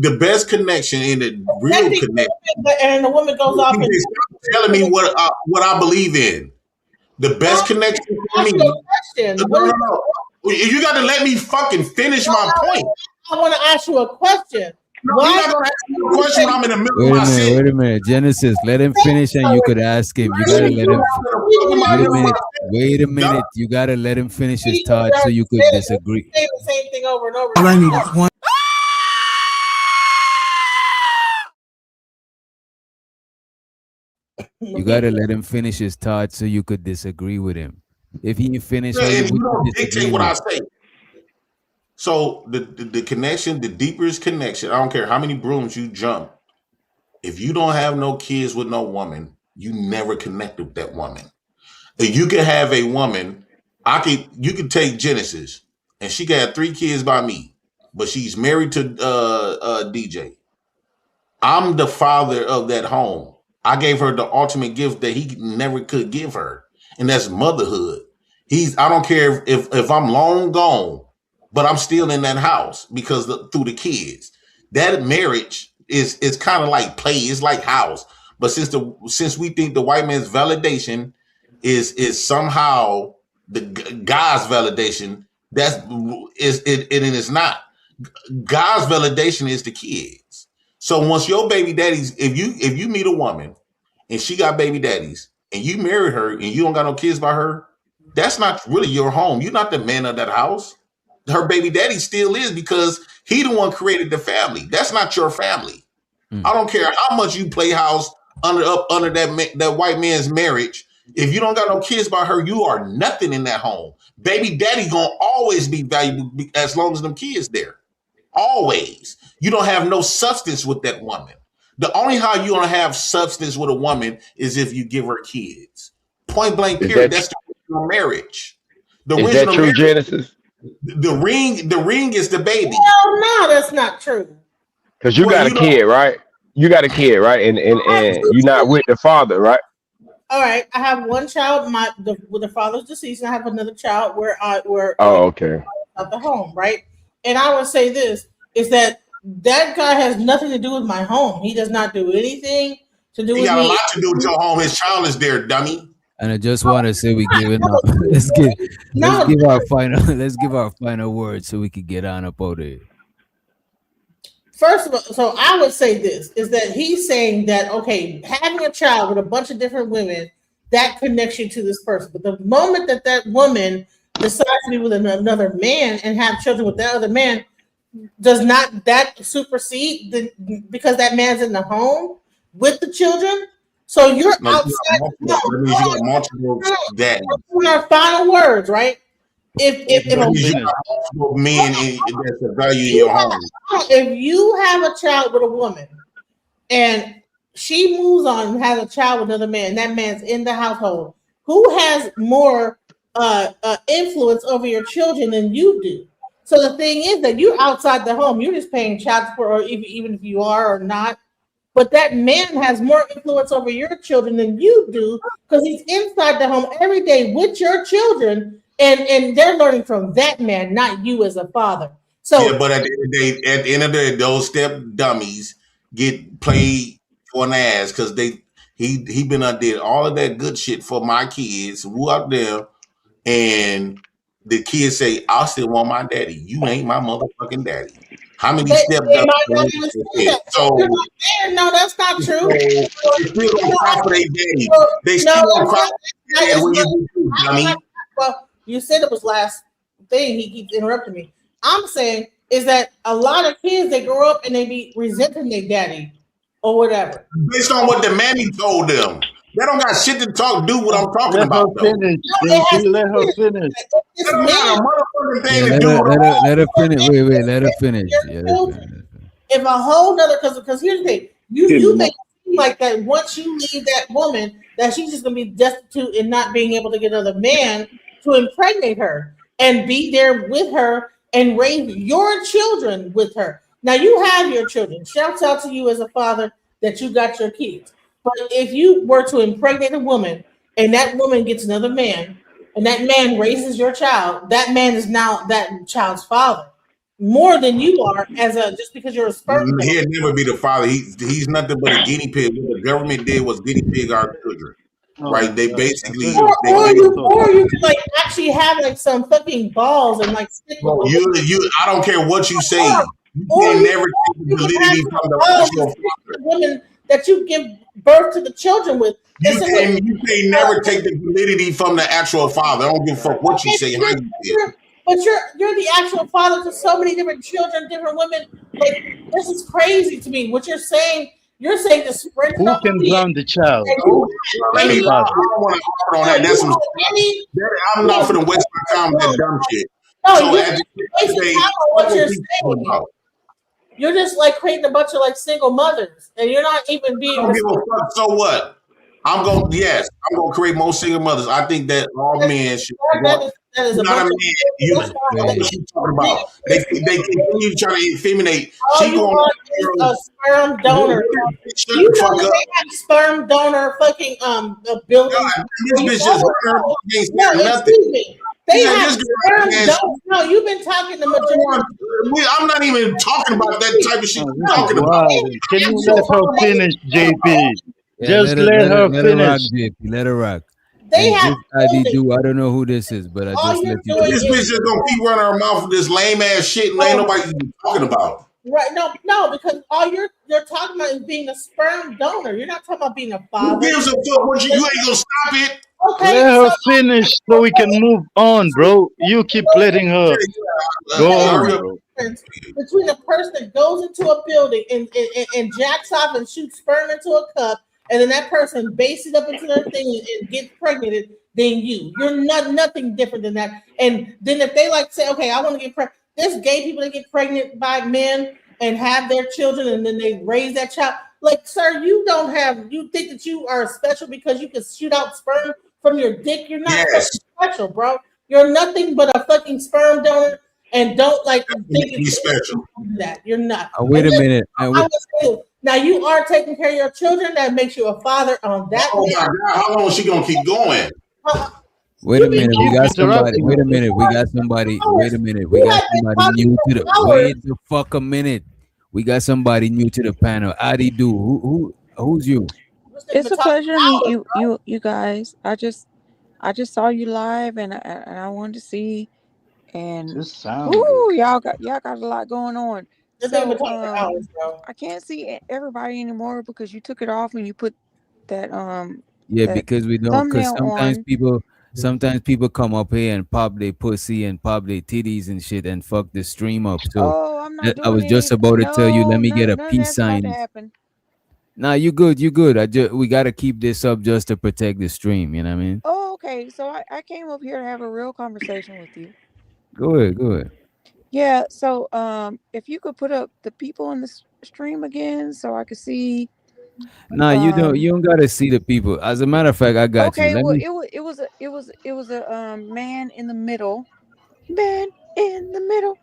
the best connection and the real connection. And the woman goes off and Stop telling me what I believe in. The best connection for me. No. You got to let me fucking finish my point. I want to ask you a question. No, you're not going to ask me a question when I'm in the middle of my sentence. Wait a minute. Genesis, let him finish and you could ask him. You gotta let him. Wait a minute. You gotta let him finish his thought so you could disagree. Say the same thing over and over. All I need is one. You gotta let him finish his thought so you could disagree with him. If he finish, And you don't dictate what I say. So the connection, the deepest connection, I don't care how many brooms you jump. If you don't have no kids with no woman, you never connect with that woman. If you can have a woman, you can take Genesis, and she got 3 kids by me, but she's married to DJ. I'm the father of that home. I gave her the ultimate gift that he never could give her, and that's motherhood. I don't care if I'm long gone, but I'm still in that house because through the kids. That marriage is kind of like play. It's like house. But since we think the white man's validation is somehow the God's validation, it's not. God's validation is the kids. So once your baby daddies, if you meet a woman and she got baby daddies and you married her and you don't got no kids by her, that's not really your home. You're not the man of that house. Her baby daddy still is because he the one created the family. That's not your family. I don't care how much you play house under that white man's marriage. If you don't got no kids by her, you are nothing in that home. Baby daddy gonna always be valuable as long as them kids there. Always. You don't have no substance with that woman. The only how you're gonna have substance with a woman is if you give her kids. Point blank, period. That's the original marriage. The Is original that true, marriage, Genesis? the ring is the baby. Hell no, that's not true. Because you got a kid, right? You got a kid, right? And you're not with the father, right? All right, I have one child. With the father's deceased, and I have another child where Oh, okay. at the home, right? And I would say this is that guy has nothing to do with my home. He does not do anything to do He with got me. a lot to do with your home. His child is there, dummy. And I just want to say we giving up. Let's give our final word so we can get on up out of here. First of all, so I would say this is that he's saying that, okay, having a child with a bunch of different women, that connects you to this person. But the moment that woman decides to be with another man and have children with that other man, does not that supersede because that man's in the home with the children? So you're outside. That means you got multiple daddies. Our final words, right? If That means you got multiple men that's a value in your home. If you have a child with a woman and she moves on and has a child with another man, that man's in the household, who has more influence over your children than you do? So the thing is that you're outside the home, you're just paying child support, or even if you are or not. But that man has more influence over your children than you do because he's inside the home every day with your children, and they're learning from that man, not you as a father. So yeah, but at the end of the day, those step dummies get played for an ass because he been did all of that good shit for my kids who out there, and the kids say, "I still want my daddy. You ain't my motherfucking daddy." How many step dummies? So no, that's not true. they still don't cry for their daddy. They still don't cry for their daddy when you do, dummy. Well, you said it was last thing. He keeps interrupting me. I'm saying is that a lot of kids, they grow up and they be resenting their daddy or whatever. Based on what the mammy told them. They don't got shit to do what I'm talking about. Let her finish. They don't got a motherfucking thing to do. Let her finish. Wait, let her finish. If a whole nother, because here's the thing, you make it seem like that once you leave that woman, that she's just gonna be destitute and not being able to get another man to impregnate her and be there with her and raise your children with her. Now you have your children. Shouts out to you as a father that you got your kids. But if you were to impregnate a woman and that woman gets another man and that man raises your child, that man is now that child's father more than you are just because you're a sperm. He'll never be the father. He's nothing but a guinea pig. What the government did was guinea pig our children. Right? They basically or you could like actually have like some fucking balls and like stick you I don't care what you say. You can never take the validity from the actual women that you give birth to the children with. You can never take the validity from the actual father. I don't give a fuck what you say, how you feel. But you're the actual father to so many different children, different women. Like, this is crazy to me. What you're saying to spread. Who can ground the child? I don't want to talk on that. That's some. I'm not for the waste my time with that dumb shit. No, So you're at the end of the day, what you're saying. You're just like creating a bunch of like single mothers, and you're not even being. I don't give a fuck. So what? I'm gonna create more single mothers. I think that all men should. That is not a man. What you talking about? They continue trying to effeminate. She going a sperm donor. You know they have sperm donor fucking building. This bitch just nothing. They have sperm donor. No, you've been talking to majority. I'm not even talking about that type of shit. I'm talking about. Can you let her finish, JP? Just let her finish. Let her rock, JP. Let her rock. They have ID do. I don't know who this is, but I just let you. This bitch just gonna keep running her mouth with this lame ass shit, and ain't nobody even talking about. Right? No, because all you're talking about is being a sperm donor. You're not talking about being a father. Who gives a fuck? What you ain't gonna stop it. Okay, let her finish so we can move on, bro. You keep letting her go on, bro. Between a person that goes into a building and jacks off and shoots sperm into a cup, and then that person bases it up into their thing and gets pregnant, then you're nothing different than that. And then if they like say, okay, I want to get pregnant, there's gay people that get pregnant by men and have their children, and then they raise that child. Like, sir, you think that you are special because you can shoot out sperm from your dick? You're not special, bro. You're nothing but a fucking sperm donor, and don't like think you special. That you're not. Wait a minute. Now you are taking care of your children. That makes you a father on that. Oh my God! How long is she gonna keep going? Wait a minute. We got somebody. Wait a minute. We got somebody. Wait a minute. We got somebody new to the. Wait the fuck a minute. We got somebody new to the panel. Adi do. Who's you? It's a pleasure to meet you guys. I just saw you live, and I wanted to see. And y'all got a lot going on. So, I can't see everybody anymore because you took it off and you put that Yeah, because we don't. Because sometimes people sometimes people come up here and pop their pussy and pop their titties and shit and fuck the stream up. So Oh, I'm not I was doing just any. about to tell you, let No, me get a none of peace that's about to sign. happen. Nah, you good, you good. We gotta keep this up just to protect the stream. You know what I mean? Oh, okay. So I came up here to have a real conversation with you. Go ahead, go ahead. Yeah. So if you could put up the people in the stream again, so I could see. Nah, you don't gotta see the people. As a matter of fact, I got you. Okay. Let Well, me. it was a man in the middle. Man in the middle.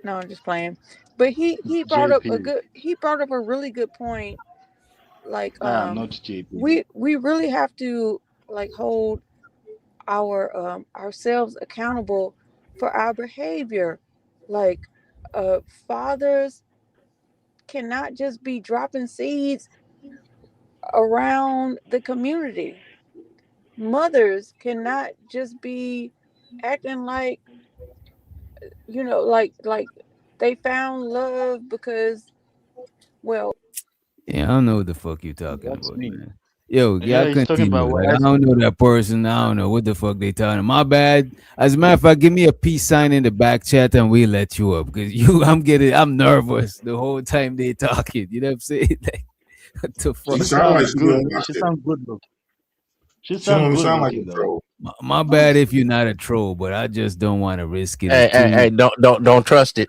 No, I'm just playing. But he brought up JP. he brought up a really good point. Like Not JP. we really have to like hold our ourselves accountable for our behavior. Like fathers cannot just be dropping seeds around the community. Mothers cannot just be acting like like they found love because well Yeah, I don't know what the fuck you talking That's about, me. man. Yo, Yeah, y'all he's talking continue. about Like what I don't know that person. I don't know what the fuck they talking. My bad. As a matter of fact, give me a peace sign in the back chat and we'll let you up. Because I'm nervous the whole time they talking. You know what I'm saying? Like, what the fuck? She sounds good. She sounds good looking. She She don't sounds even good sound like looking a though. troll. My bad if you're not a troll, but I just don't want to risk it. Hey, don't trust it.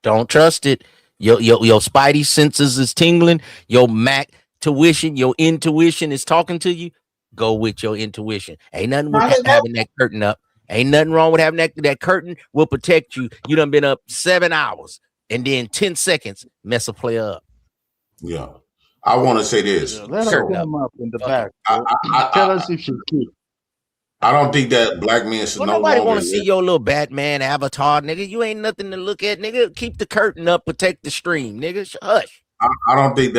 Don't trust it. Your spidey senses is tingling. Your Mac tuition, your intuition is talking to you. Go with your intuition. Ain't nothing with having that curtain up. Ain't nothing wrong with having that curtain will protect you. You done been up 7 hours and then 10 seconds mess a player up. Yeah. I want to say this. Yeah, let her come up in the back. I Tell us if she's cute. I don't think that black men should Well, no nobody longer want to see your little Batman avatar, nigga. You ain't nothing to look at, nigga. Keep the curtain up, protect the stream, nigga. Hush. I don't think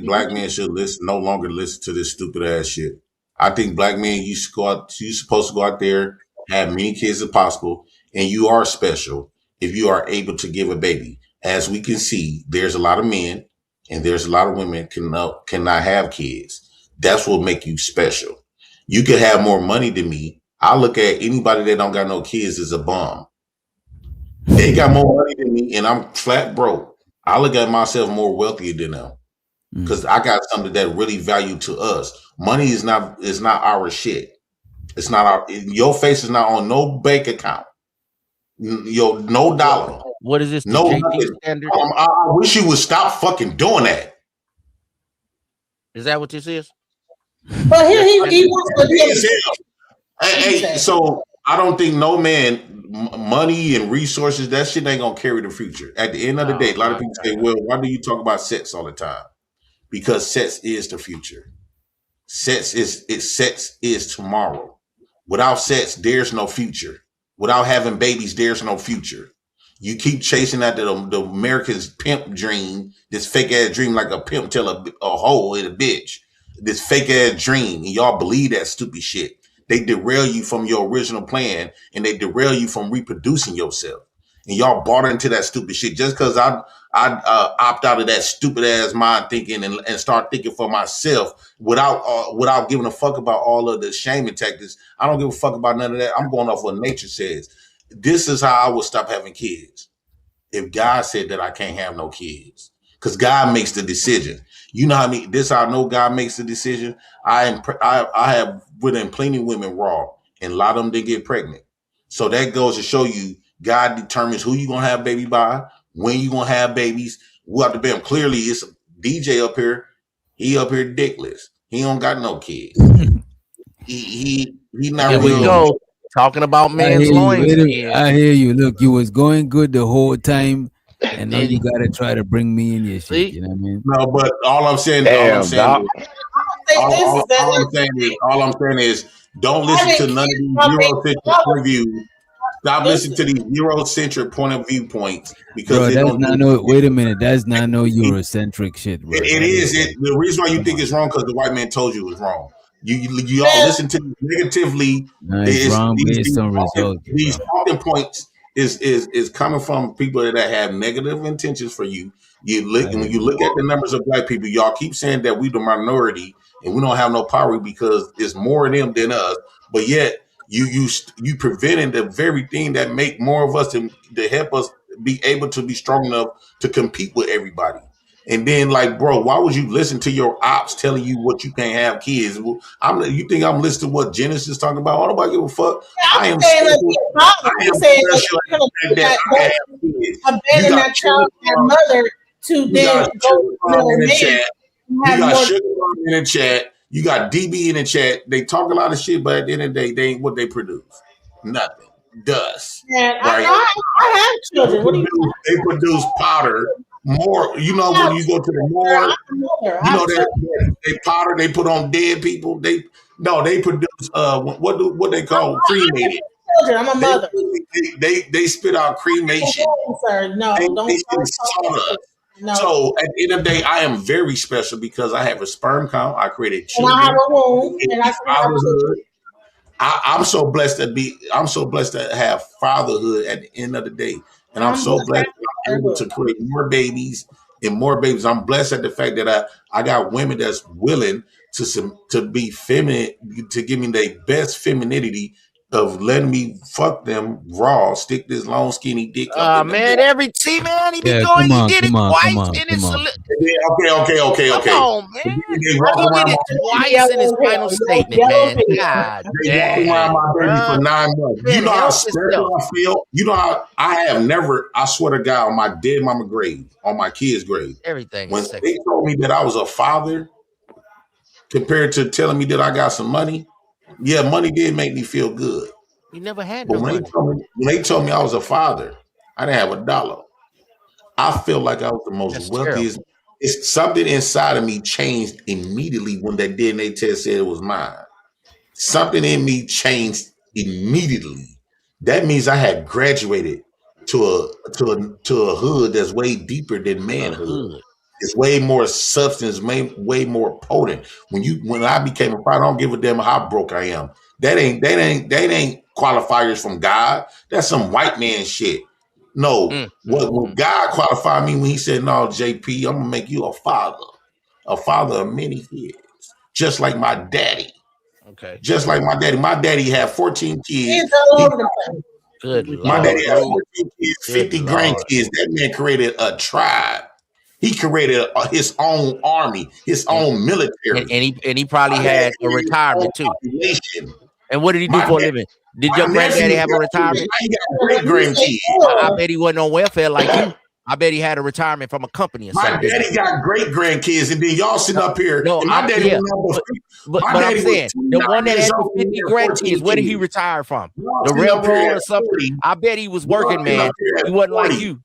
black men should no longer listen to this stupid ass shit. I think black men, you supposed to go out there, have many kids as possible, and you are special if you are able to give a baby. As we can see, there's a lot of men and there's a lot of women cannot have kids. That's what make you special. You could have more money than me. I look at anybody that don't got no kids as a bum. They got more money than me, and I'm flat broke. I look at myself more wealthy than them because I got something that really value to us. Money is not our shit. It's not your face is not on no bank account. No dollar. What is this? The No JP nothing. standard? I wish you would stop fucking doing that. Is that what this is? But here he wants to do Hey, so I don't think no man, money and resources, that shit ain't gonna carry the future. At the end of the day, a lot of people say, well, why do you talk about sex all the time? Because sex is the future. Sex is tomorrow. Without sex, there's no future. Without having babies, there's no future. You keep chasing after the American's pimp dream, this fake ass dream like a pimp tell a hoe and a bitch. This fake ass dream, and y'all believe that stupid shit. They derail you from your original plan, and they derail you from reproducing yourself. And y'all bought into that stupid shit. Just because I opt out of that stupid ass mind thinking and start thinking for myself without giving a fuck about all of the shaming tactics. I don't give a fuck about none of that. I'm going off what nature says. This is how I would stop having kids. If God said that I can't have no kids, because God makes the decision. You know how this how I know God makes the decision. I have written plenty of women raw, and a lot of them didn't get pregnant. So that goes to show you God determines who you gonna have baby by, when you gonna have babies. We have to be clearly. It's a DJ up here. He up here dickless. He don't got no kids. he not. Here we go. Talking about man's loins. I hear you. Look, you was going good the whole time, and now you gotta try to bring me in your shit. You know what I mean? No, but all I'm saying is, don't listen to none of these Eurocentric point of views. Stop listening to these Eurocentric point of view points because Bro, they that's don't. not no. Wait a minute, that's not no Eurocentric shit, bro. It is. The reason why you think it's wrong because the white man told you it was wrong. You all listen to it negatively. No, it's wrong based on results. These talking points is coming from people that have negative intentions for you. When you look at the numbers of black people, y'all keep saying that we the minority and we don't have no power because it's more of them than us. But yet you preventing the very thing that make more of us and to help us be able to be strong enough to compete with everybody. And then, like, bro, why would you listen to your ops telling you what you can't have kids? You think I'm listening to what Genesis talking about? I don't nobody give a fuck. I am special. I am special that I have kids. Abandon that child, that mother to then go to another in the man. chat. You got Sugar Mom in the chat. You got DB in the chat. They talk a lot of shit, but at the end of the day, they ain't what they produce. Nothing. Dust. Man, Right? I have children. What do you? They produce powder more. You know, when you go to the morgue, you know that they powder they put on dead people. They produce what they call cremated. I'm a mother. They spit out cremation. Sir, no, don't sawdust. No. So at the end of the day, I am very special because I have a sperm count. I created children. And I have a womb, and I I'm so blessed to have fatherhood at the end of the day. And I'm so blessed that I'm able to create more babies and more babies. I'm blessed at the fact that I got women that's willing to be feminine, to give me the best femininity of letting me fuck them raw, stick this long skinny dick up in man, he be Yeah, going, come on, he did come it on, twice, come on, and it's come on. Okay. Come on, man. He did it twice in his final statement, man. God They walk around my baby for 9 months. You know how special I feel? You know how I swear to God, on my dead mama grave, on my kid's grave, everything when they told me that I was a father compared to telling me that I got some money, yeah, money did make me feel good. You never had But no money. when they told me I was a father, I didn't have $1. I feel like I was the most wealthiest. Terrible. It's something inside of me changed immediately when that DNA test said it was mine. Something in me changed immediately. That means I had graduated to a hood that's way deeper than manhood. It's way more substance, way more potent. When I became a father, I don't give a damn how broke I am. That ain't qualifiers from God. That's some white man shit. No, what God qualified me when He said, "No, JP, I'm gonna make you a father of many kids, just like my daddy." Okay. Just like my daddy. My daddy had 14 kids. Good My Lord. daddy had 14 kids, 50 grandkids. That man created a tribe. He created his own army, his own military. And he probably had a retirement too. And what did he do for a living? Did your granddaddy have a retirement? He got great grandkids. I bet he wasn't on welfare like you. I bet he had a retirement from a company or something. My daddy got great grandkids, and then y'all sitting up here. No, and my daddy but I'm saying the one that had the 50 grandkids, where did he retire from? The railroad or something? I bet he was working, man. He wasn't like you.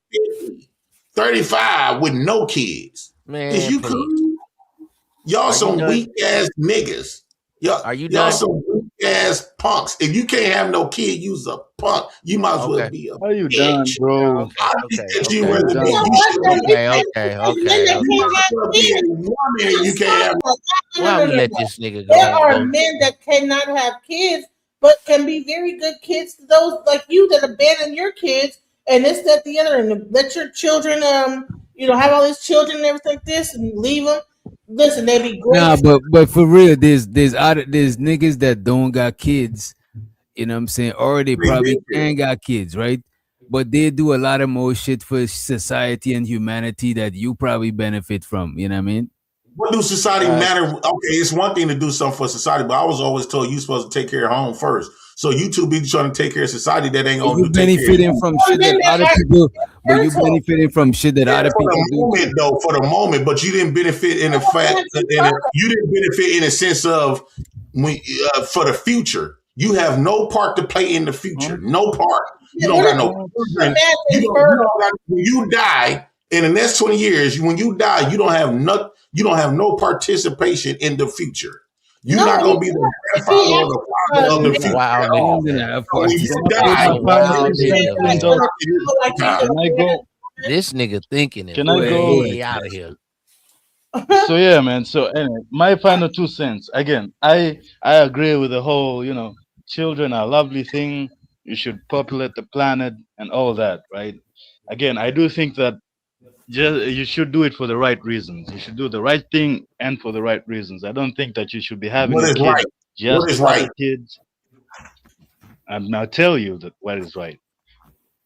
35 with no kids. Man, is you cool? Y'all some weak ass niggas. Are you y'all done? some weak ass punks. If you can't have no kid, you's a punk. You might as well be a Are you bitch. done, bro? I think that you okay. rather be you can't have. Why we let this nigga go? There are men that cannot have kids, but can be very good kids to those like you that abandon your kids and this, that, the other, and let your children, have all these children and everything like this and leave them. Listen, they be great. Nah, but for real, there's niggas that don't got kids, you know what I'm saying, or they probably can got kids, right? But they do a lot of more shit for society and humanity that you probably benefit from, you know what I mean? What do society matter? Okay, it's one thing to do something for society, but I was always told you're supposed to take care of home first. So you two be trying to take care of society that ain't gonna you benefiting from shit that other people, but you benefiting from shit that other people do. For the moment, but you didn't benefit in the fact you didn't benefit in a sense of for the future. You have no part to play in the future. No part. You don't got no. When you die in the next 20 years, when you die, you don't have no participation in the future. You're not gonna be the grandfather or the father of the future. Wow, when you die, this nigga thinking it. Can I go out of here? So yeah, man. So anyway, my final 2 cents. Again, I agree with the whole, children are a lovely thing. You should populate the planet and all that, right? Again, I do think that you should do it for the right reasons. You should do the right thing and for the right reasons. I don't think that you should be having What a is kid right? just What is to have right? kids. I'm now tell you that what is right.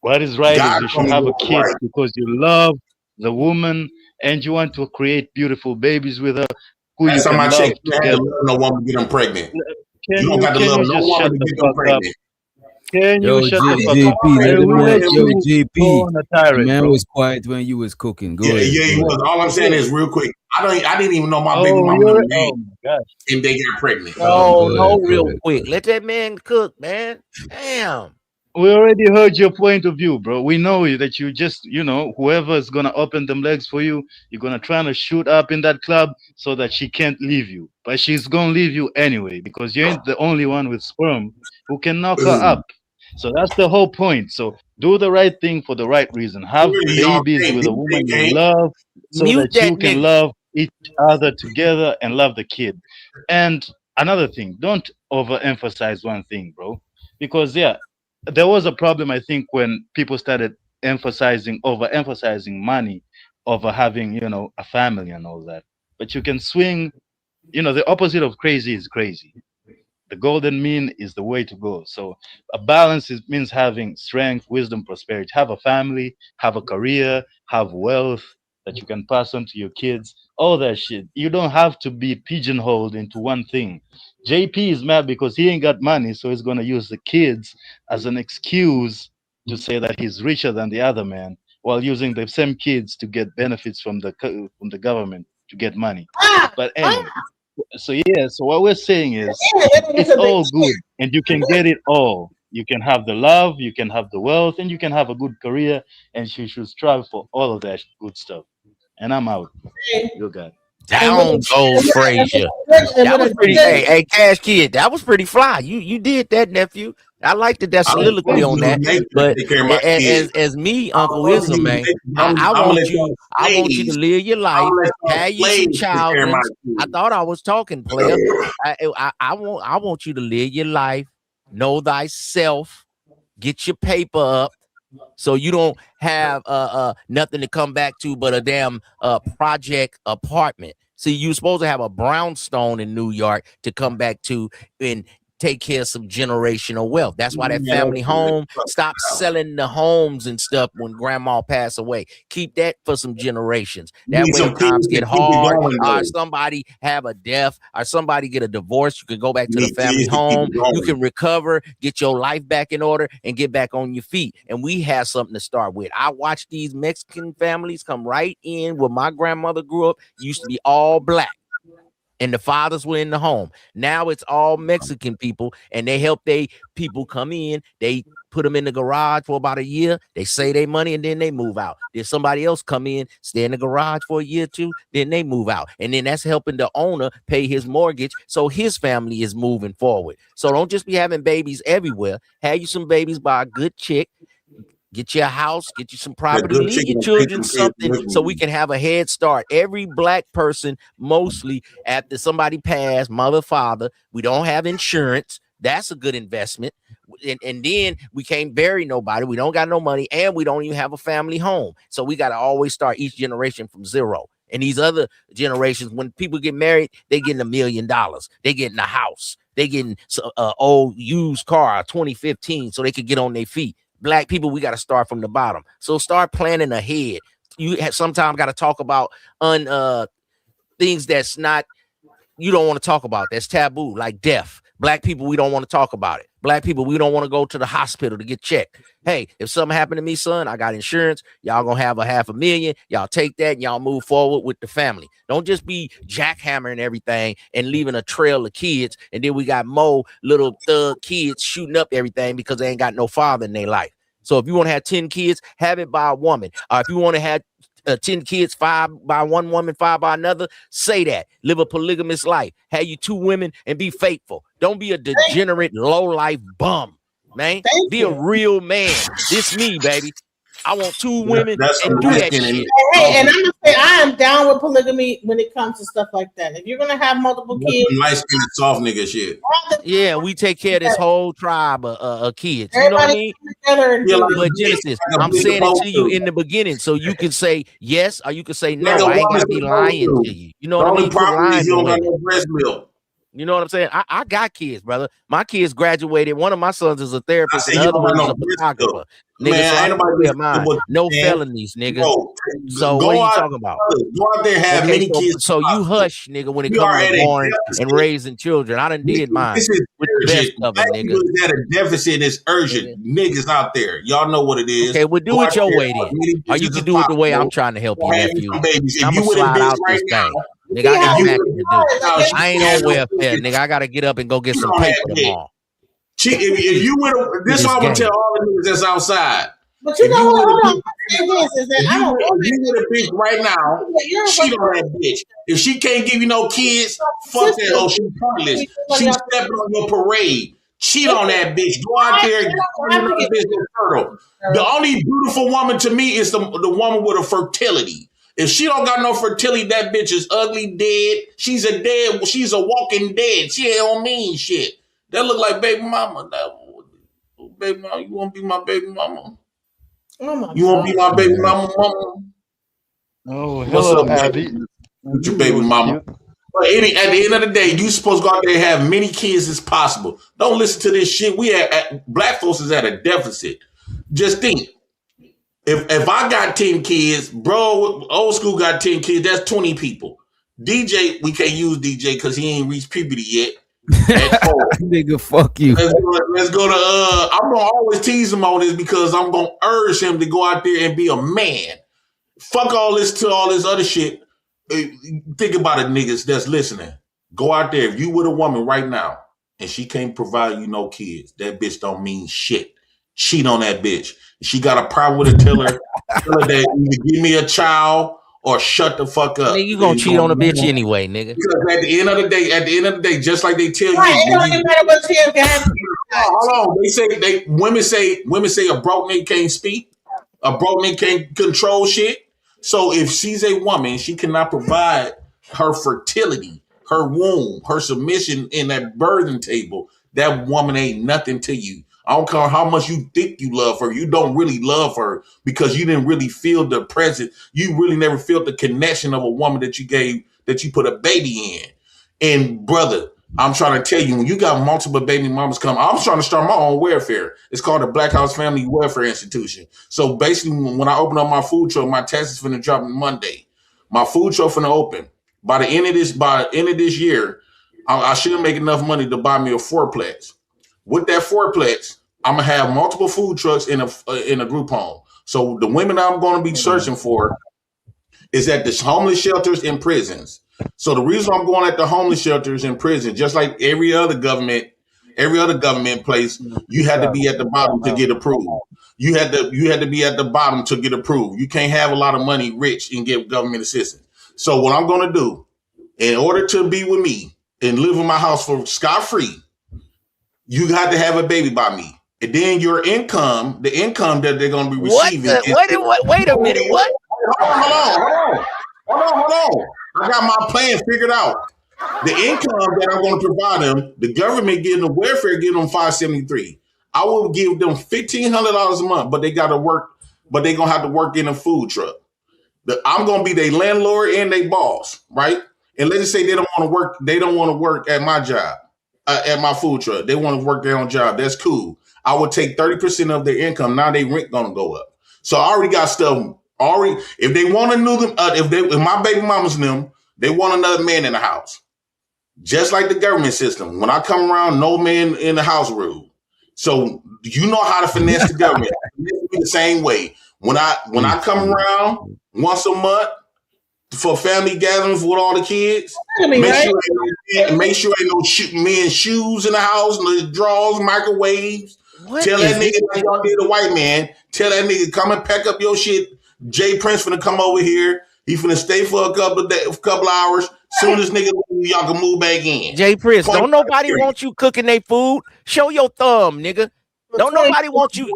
What is right God is you should told me have a what's kid right. because you love the woman and you want to create beautiful babies with her who you Last time I can love checked, you have to together. love no woman to get them pregnant. You Can don't you got to can love you no just woman shut to the get them fuck up? pregnant. Can you Yo, shut the fuck up? JP, let Hey, the we man. let Yo, you go JP, on a the tirade, man bro. was quiet when you was cooking. Go Yeah, ahead. yeah, he Go was. ahead. All I'm saying is real quick. I didn't even know my baby Oh, mama you're name, my gosh. and they got pregnant. No, Go ahead. no, Go real ahead. quick. Let that man cook, man. Damn. We already heard your point of view, bro. We know that you just, whoever is gonna open them legs for you, you're gonna try to shoot up in that club so that she can't leave you. But she's gonna leave you anyway because you ain't the only one with sperm who can knock her up. So that's the whole point. So do the right thing for the right reason. Have Y'all babies can't. with a They woman you can't. love so Mute that that you can nigga. love each other together and love the kid. And another thing, don't overemphasize one thing, bro. Because there was a problem, I think, when people started overemphasizing money over having, a family and all that. But you can swing, the opposite of crazy is crazy. The golden mean is the way to go. So a balance means having strength, wisdom, prosperity. Have a family, have a career, have wealth that you can pass on to your kids. All that shit. You don't have to be pigeonholed into one thing. JP is mad because he ain't got money, so he's gonna use the kids as an excuse to say that he's richer than the other man, while using the same kids to get benefits from the government to get money. But anyway, so what we're saying is it's all good and you can get it all. You can have the love, you can have the wealth, and you can have a good career, and you should strive for all of that good stuff. And I'm out. You got it. Down goes Frazier. That was pretty. Hey, Cash Kid, that was pretty fly. You did that, nephew. I liked that I let soliloquy on that. But take care of my kids. as me, Uncle Ism, man, I want you to live your life, have you some children. I thought I was talking, player. I want you to live your life, know thyself, get your paper up, so you don't have nothing to come back to but a damn project apartment. See, you're supposed to have a brownstone in New York to come back to and take care of some generational wealth. That's why that family home, stop selling the homes and stuff when grandma passed away. Keep that for some generations. That way if times get hard, or somebody have a death, or somebody get a divorce, you can go back to the family home. You can recover, get your life back in order, and get back on your feet. And we have something to start with. I watched these Mexican families come right in where my grandmother grew up. Used to be all black, and the fathers were in the home. Now it's all Mexican people, and they help they people come in. They put them in the garage for about a year. They say they money, and then they move out. Then somebody else come in, stay in the garage for a year or two, then they move out. And then that's helping the owner pay his mortgage, so his family is moving forward. So don't just be having babies everywhere. Have you some babies by a good chick. Get you a house, get you some property, leave your children something so we can have a head start. Every black person, mostly after somebody passed, mother, father, we don't have insurance. That's a good investment. And then we can't bury nobody. We don't got no money, and we don't even have a family home. So we got to always start each generation from zero. And these other generations, when people get married, they getting $1 million. They getting a house. They getting old used car, 2015, so they could get on their feet. Black people, we got to start from the bottom. So start planning ahead. You sometimes got to talk about things that's not, you don't want to talk about. That's taboo, like death. Black people, we don't want to talk about it. Black people, we don't want to go to the hospital to get checked. Hey, if something happened to me, son, I got insurance. Y'all gonna have $500,000. Y'all take that and y'all move forward with the family. Don't just be jackhammering everything and leaving a trail of kids. And then we got more little thug kids shooting up everything because they ain't got no father in their life. So if you want to have 10 kids, have it by a woman. If you want to have 10 kids, 5 by one woman, 5 by another, say that. Live a polygamous life. Have you 2 women and be faithful. Don't be a degenerate, low-life bum, man. Be a real man. This me, baby. I want 2 women and do that shit. Hey, and I'm gonna say I am down with polygamy when it comes to stuff like that. If you're gonna have multiple kids, Light skinned soft nigga shit. Yeah, we take care of this whole tribe of kids. You know what I mean? But Genesis, I'm saying it to you in the beginning, so you can say yes or you can say no. I ain't gotta be lying to you. You know what I mean? The only problem is you don't got no breast milk. You know what I'm saying? I got kids, brother. My kids graduated. One of my sons is a therapist, and said the you other don't one have is no a risk, photographer. though. Nigga, Man, so I ain't take nobody care of mine. listening to No what, man. felonies, nigga. Bro, So go what are you out, talking about? go out there, have Okay, many kids. so you hush, nigga, when it We comes are to at a born and deficit. raising children. I done did mine This is with the best urgent. of Black them, people nigga. is at a deficit. It's urgent. Niggas out there, y'all know what it is. Okay, well, do Go it out your there, way have then. many Or you bitches can as do it the way I'm possible. trying to help Go you, have you nephew. some babies. And I'm If you gonna with a slide bitch out right this thing. now, Nigga, I if got you matching with to do. a I ain't on welfare, nigga. I gotta get up and go get some on that paper dick. tomorrow. If you with a, this is what I'm gonna tell all the niggas that's outside. But you If know you what? with a Hold on. bitch, I'm saying this is that if I'm a woman. you with a bitch right now, cheat on that bitch. If she can't give you no kids, fuck that hoe. She pointless. She stepping on your parade. Cheat on that bitch. Go out there and give another bitch a fertile. The only beautiful woman to me is the woman with a fertility. If she don't got no fertility, that bitch is ugly, dead. She's a walking dead. She don't mean shit. That look like baby mama. Baby mama, you want to be my baby mama? Oh my You want to be my baby mama? Oh, What's hello, up, Abby. baby? With your baby mama. But at the end of the day, you supposed to go out there and have many kids as possible. Don't listen to this shit. Black folks is at a deficit. Just think. If I got 10 kids, bro, old school got 10 kids, that's 20 people. DJ, we can't use DJ because he ain't reached puberty yet. At 4. Nigga, fuck you. Let's go to I'm gonna always tease him on this because I'm gonna urge him to go out there and be a man. Fuck all this other shit. Think about it, niggas that's listening. Go out there. If you with a woman right now and she can't provide you no kids, that bitch don't mean shit. Cheat on that bitch. If she got a problem with it, tell her that either give me a child or shut the fuck up. Nigga, you gonna cheat on a bitch anyway, nigga. Because at the end of the day, just like they tell Right, it don't even matter what Tim can have. hold on. Women say a broke nigga can't speak. A broke nigga can't control shit. So if she's a woman, she cannot provide her fertility, her womb, her submission in that birthing table. That woman ain't nothing to you. I don't care how much you think you love her. You don't really love her because you didn't really feel the presence. You really never felt the connection of a woman that you put a baby in. And brother, I'm trying to tell you, when you got multiple baby mamas come, I'm trying to start my own welfare. It's called the Black House Family Welfare Institution. So basically, when I open up my food truck, my tax is finna drop on Monday. My food truck finna open. By the end of this year, I should make enough money to buy me a fourplex. With that fourplex, I'm gonna have multiple food trucks in a group home. So the women I'm gonna be searching for is at the homeless shelters and prisons. So the reason I'm going at the homeless shelters and prisons, just like every other government place, you had to be at the bottom to get approved. You had to be at the bottom to get approved. You can't have a lot of money, rich, and get government assistance. So what I'm going to do, in order to be with me and live in my house for scot-free, you got to have a baby by me. And then your income, the income that they're going to be receiving. Wait a minute. What? Hold on. I got my plan figured out. The income that I'm going to provide them, the government getting the welfare, getting them $573. I will give them $1,500 a month, but they got to work. But they're gonna have to work in a food truck. I'm gonna be their landlord and their boss, right? And let's just say they don't want to work. They don't want to work at my job, at my food truck. They want to work their own job. That's cool. I would take 30% of their income. Now their rent gonna go up. So I already got stuff. Already, if they want to know them, if my baby mamas them, they want another man in the house. Just like the government system. When I come around, no man in the house rule. So you know how to finesse the government. The same way. When I come around once a month for family gatherings with all the kids, make sure ain't no men's shoes in the house, no drawers, microwaves. Tell that nigga like y'all did a white man. Tell that nigga come and pack up your shit. Jay Prince finna come over here. He finna stay for a couple of hours. Soon as nigga leave, y'all can move back in. Jay Prince, don't nobody want you cooking their food. Show your thumb, nigga. Don't nobody want you.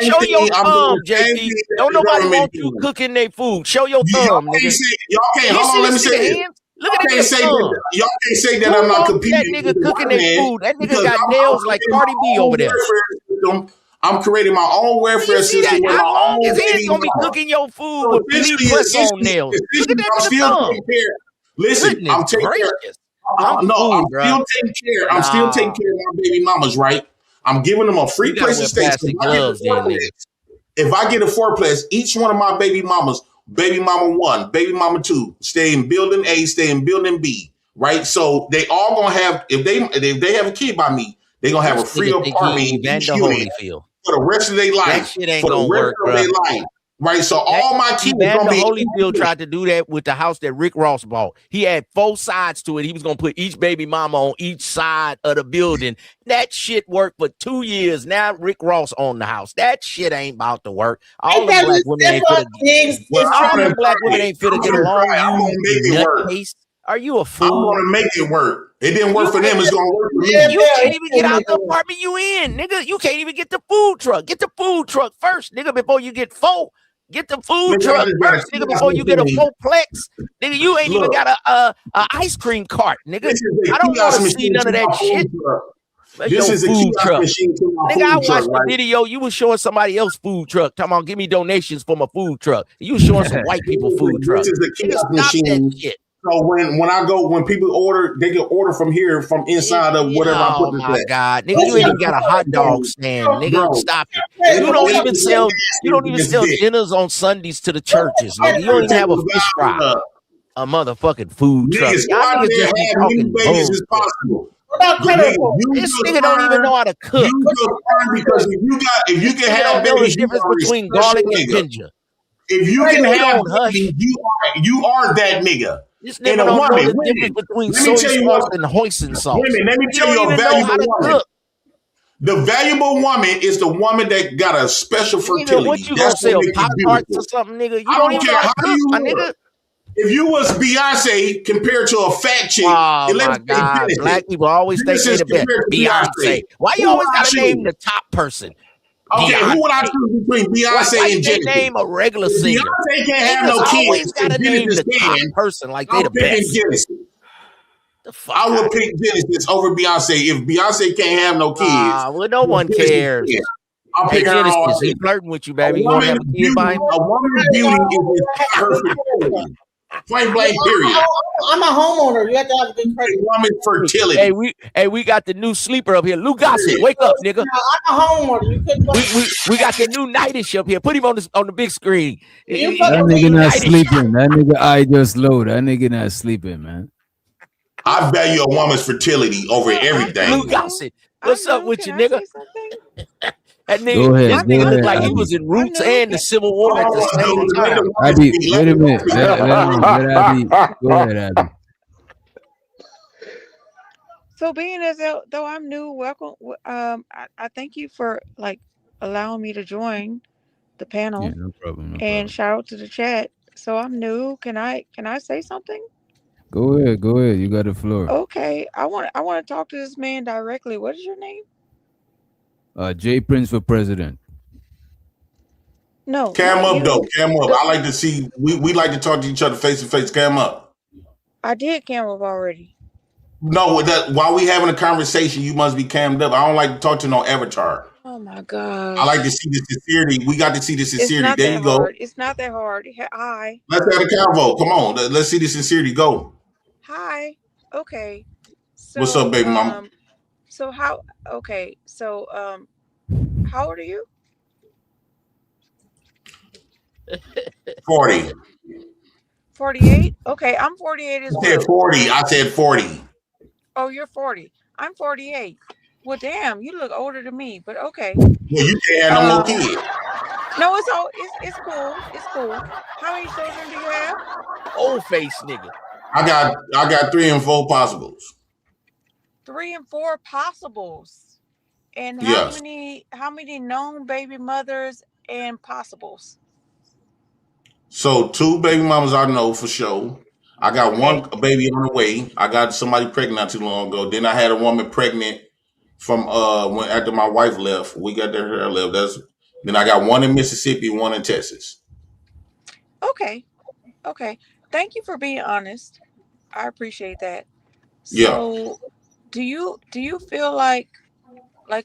Show your thumb, JP. Don't nobody want you cooking their food. Show your thumb, nigga. Y'all can't. Hold on, let me say this. Look at that nigga thumb. Y'all can't say that I'm not competing. That nigga cooking their food. That nigga got nails like Cardi B over there. I'm creating my own welfare system. How long is he gonna be cooking your food with press on nails? Look at that nigga thumb. Listen, I'm taking care. I'm still taking care. I'm still taking care of my baby mamas, right? I'm giving them a free place to stay. Plastic gloves, then, nigga. If I get a fourplex, each one of my baby mamas, baby mama 1, baby mama 2, stay in building A, stay in building B, right? So they all gonna have, if they have a kid by me, they gonna have a free apartment in each unit for the rest of their life. That shit ain't for the gonna rest work, of bro. their life. Right, so all my kids Evander gonna be. Holyfield tried to do that with the house that Rick Ross bought. He had 4 sides to it. He was gonna put each baby mama on each side of the building. That shit worked for 2 years. Now Rick Ross owned the house. That shit ain't about to work. All the black women ain't fit to get along. You nutcase. Are you a fool? I'm gonna make it work. It didn't work for them. It's gonna work for me. You can't even get out the apartment you in, nigga. You can't even get the food truck. Get the food truck first, nigga, before you get 4. Get the food truck first, nigga, before you get a 4-plex. Nigga, you ain't even got a ice cream cart, nigga. I don't want to see none of that shit. This is a food truck. Nigga, I watched the video. You was showing somebody else food truck. Talking about give me donations for my food truck. You was showing some white people food truck. This is a kiosk machine. So when people order, they can order from here from inside of whatever I put. Oh my God, nigga, you ain't even got a hot dog stand, nigga. Stop it. You don't even sell dinners on Sundays to the churches, nigga. You don't even have a fish fry, a motherfucking food truck. Y'all niggas just be talking bull. This nigga don't even know how to cook. Because if you can have babies, the difference between garlic and ginger. If you can have babies, you are that nigga. This nigga don't know the difference between soy sauce and hoisin sauce. Let me tell you a valuable woman. The valuable woman is the woman that got a special fertility. Nigga, what you gonna sell, Pop-Tarts or something, nigga? You don't even know how to cook, my nigga. If you was Beyonce compared to a fat chick, oh my God, black people always think they the best. Beyonce. Why you always gotta name the top person? Okay, who would I choose between Beyonce and Genesis? Name a regular singer. Beyonce can't have no kids. Always gotta name the top person like they the best. Genesis. I would pick Genesis over Beyonce if Beyonce can't have no kids. Well, no one cares. I'll pick her Genesis. He's flirting with you, baby. You gonna have a kid by him? A woman's beauty is perfect. Plain blank, period. I'm a homeowner. You have to have a good credit. Woman's fertility. Hey, we got the new sleeper up here. Lou Gossett, wake up, nigga. I'm a homeowner. We got the new nightish up here. Put him on the big screen. That nigga not sleeping. That nigga eye just low. That nigga not sleeping, man. I value a woman's fertility over everything. Lou Gossett, what's up with you, nigga? That nigga looked like he was in Roots and the Civil War at the same time. Abby, wait a minute. Let Abby. Go ahead, Abby. So being as though I'm new, welcome. I thank you for allowing me to join the panel. Yeah, no problem. And shout out to the chat. So I'm new. Can I say something? Go ahead. You got the floor. Okay. I want to talk to this man directly. What is your name? J Prince for president. No. Cam up, though. Cam up. I like to see. We like to talk to each other face to face. Cam up. I did cam up already. No, while we having a conversation, you must be cammed up. I don't like to talk to no avatar. Oh my God. I like to see the sincerity. We got to see the sincerity. There you go. It's not that hard. Hi. Let's have a convo. Come on. Let's see the sincerity. Go. Hi. Okay. So, what's up, baby mama? So how old are you? 40. 48? Okay, I'm 48 as well. I said 40. I said 40. Oh, you're 40. I'm 48. Well, damn, you look older than me, but okay. Well, you can't have no more kids. No, it's cool. It's cool. How many children do you have? Old face nigga. I got 3 and 4 possibles. 3 and 4 possibles. And how many known baby mothers and possibles? So 2 baby mamas I know for sure. I got 1 baby on the way. I got somebody pregnant not too long ago. Then I had a woman pregnant from after my wife left. We got her left. Then I got 1 in Mississippi, 1 in Texas. Okay. Thank you for being honest. I appreciate that. Yeah. So do you feel like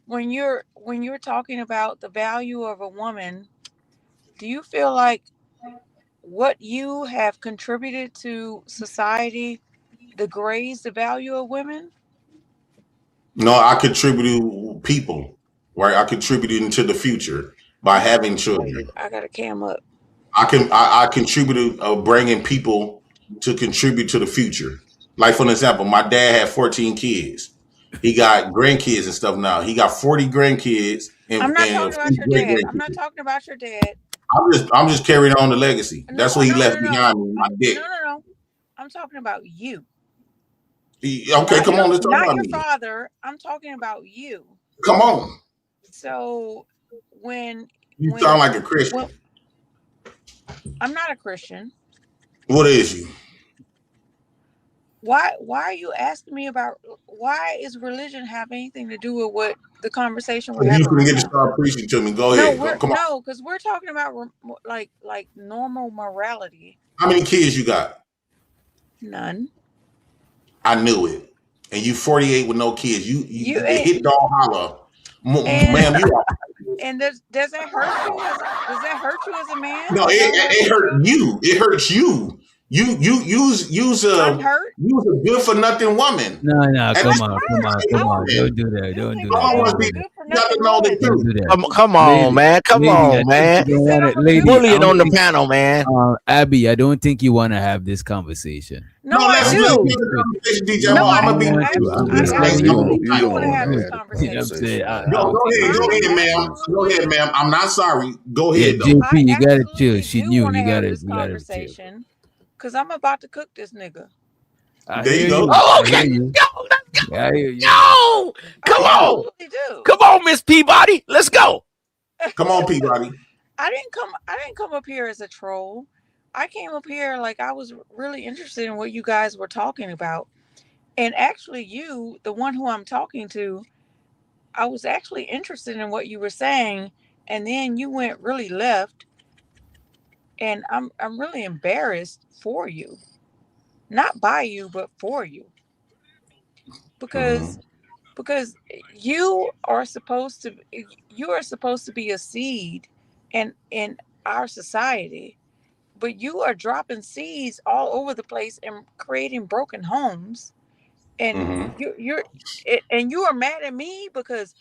when you're talking about the value of a woman, do you feel like what you have contributed to society degrades the value of women? No, I contributed people, right? I contributed into the future by having children. I got a cam up. I contributed bringing people to contribute to the future. Like for an example, my dad had 14 kids. He got grandkids and stuff now. He got 40 grandkids and, I'm not and talking a about few your great dad. I'm grandkids. not talking about your dad. I'm just carrying on the legacy. That's what he left behind me, my dick. No. I'm talking about you. Okay, come on, let's talk Not about your me. father. I'm talking about you. Come on. So when You sound like a Christian. I'm not a Christian. What is you? Why are you asking me about why is religion have anything to do with what the conversation we're having You can right get to now? start preaching to me. Go ahead. Come on. No, because we're talking about like normal morality. How many kids you got? None. I knew it. And you 48 with no kids. You hit dog holler. Ma'am, you are. And does that hurt you? Does that hurt you as a man? No, it hurt you. It hurts you. You's a good for nothing woman. No, come on. Don't do that. Don't do that. Don't do that. Come on, man. Come on, man. Bully it on the panel, man. Abby, I don't think you want to have this conversation. No, I do. No, I'm gonna be. You don't want to have this conversation. Go ahead, ma'am. Go ahead, ma'am. I'm not sorry. Go ahead, yeah, JP, you gotta chill. She knew you gotta conversation. Because I'm about to cook this nigga. There you go. Oh, okay. Yo, come on. Come on, Miss Peabody. Let's go. Come on, Peabody. I didn't come up here as a troll. I came up here like I was really interested in what you guys were talking about. And actually you, the one who I'm talking to, I was actually interested in what you were saying. And then you went really left. And I'm really embarrassed for you. Not by you, but for you. Because you are supposed to be a seed in our society. But you are dropping seeds all over the place and creating broken homes. And you are mad at me because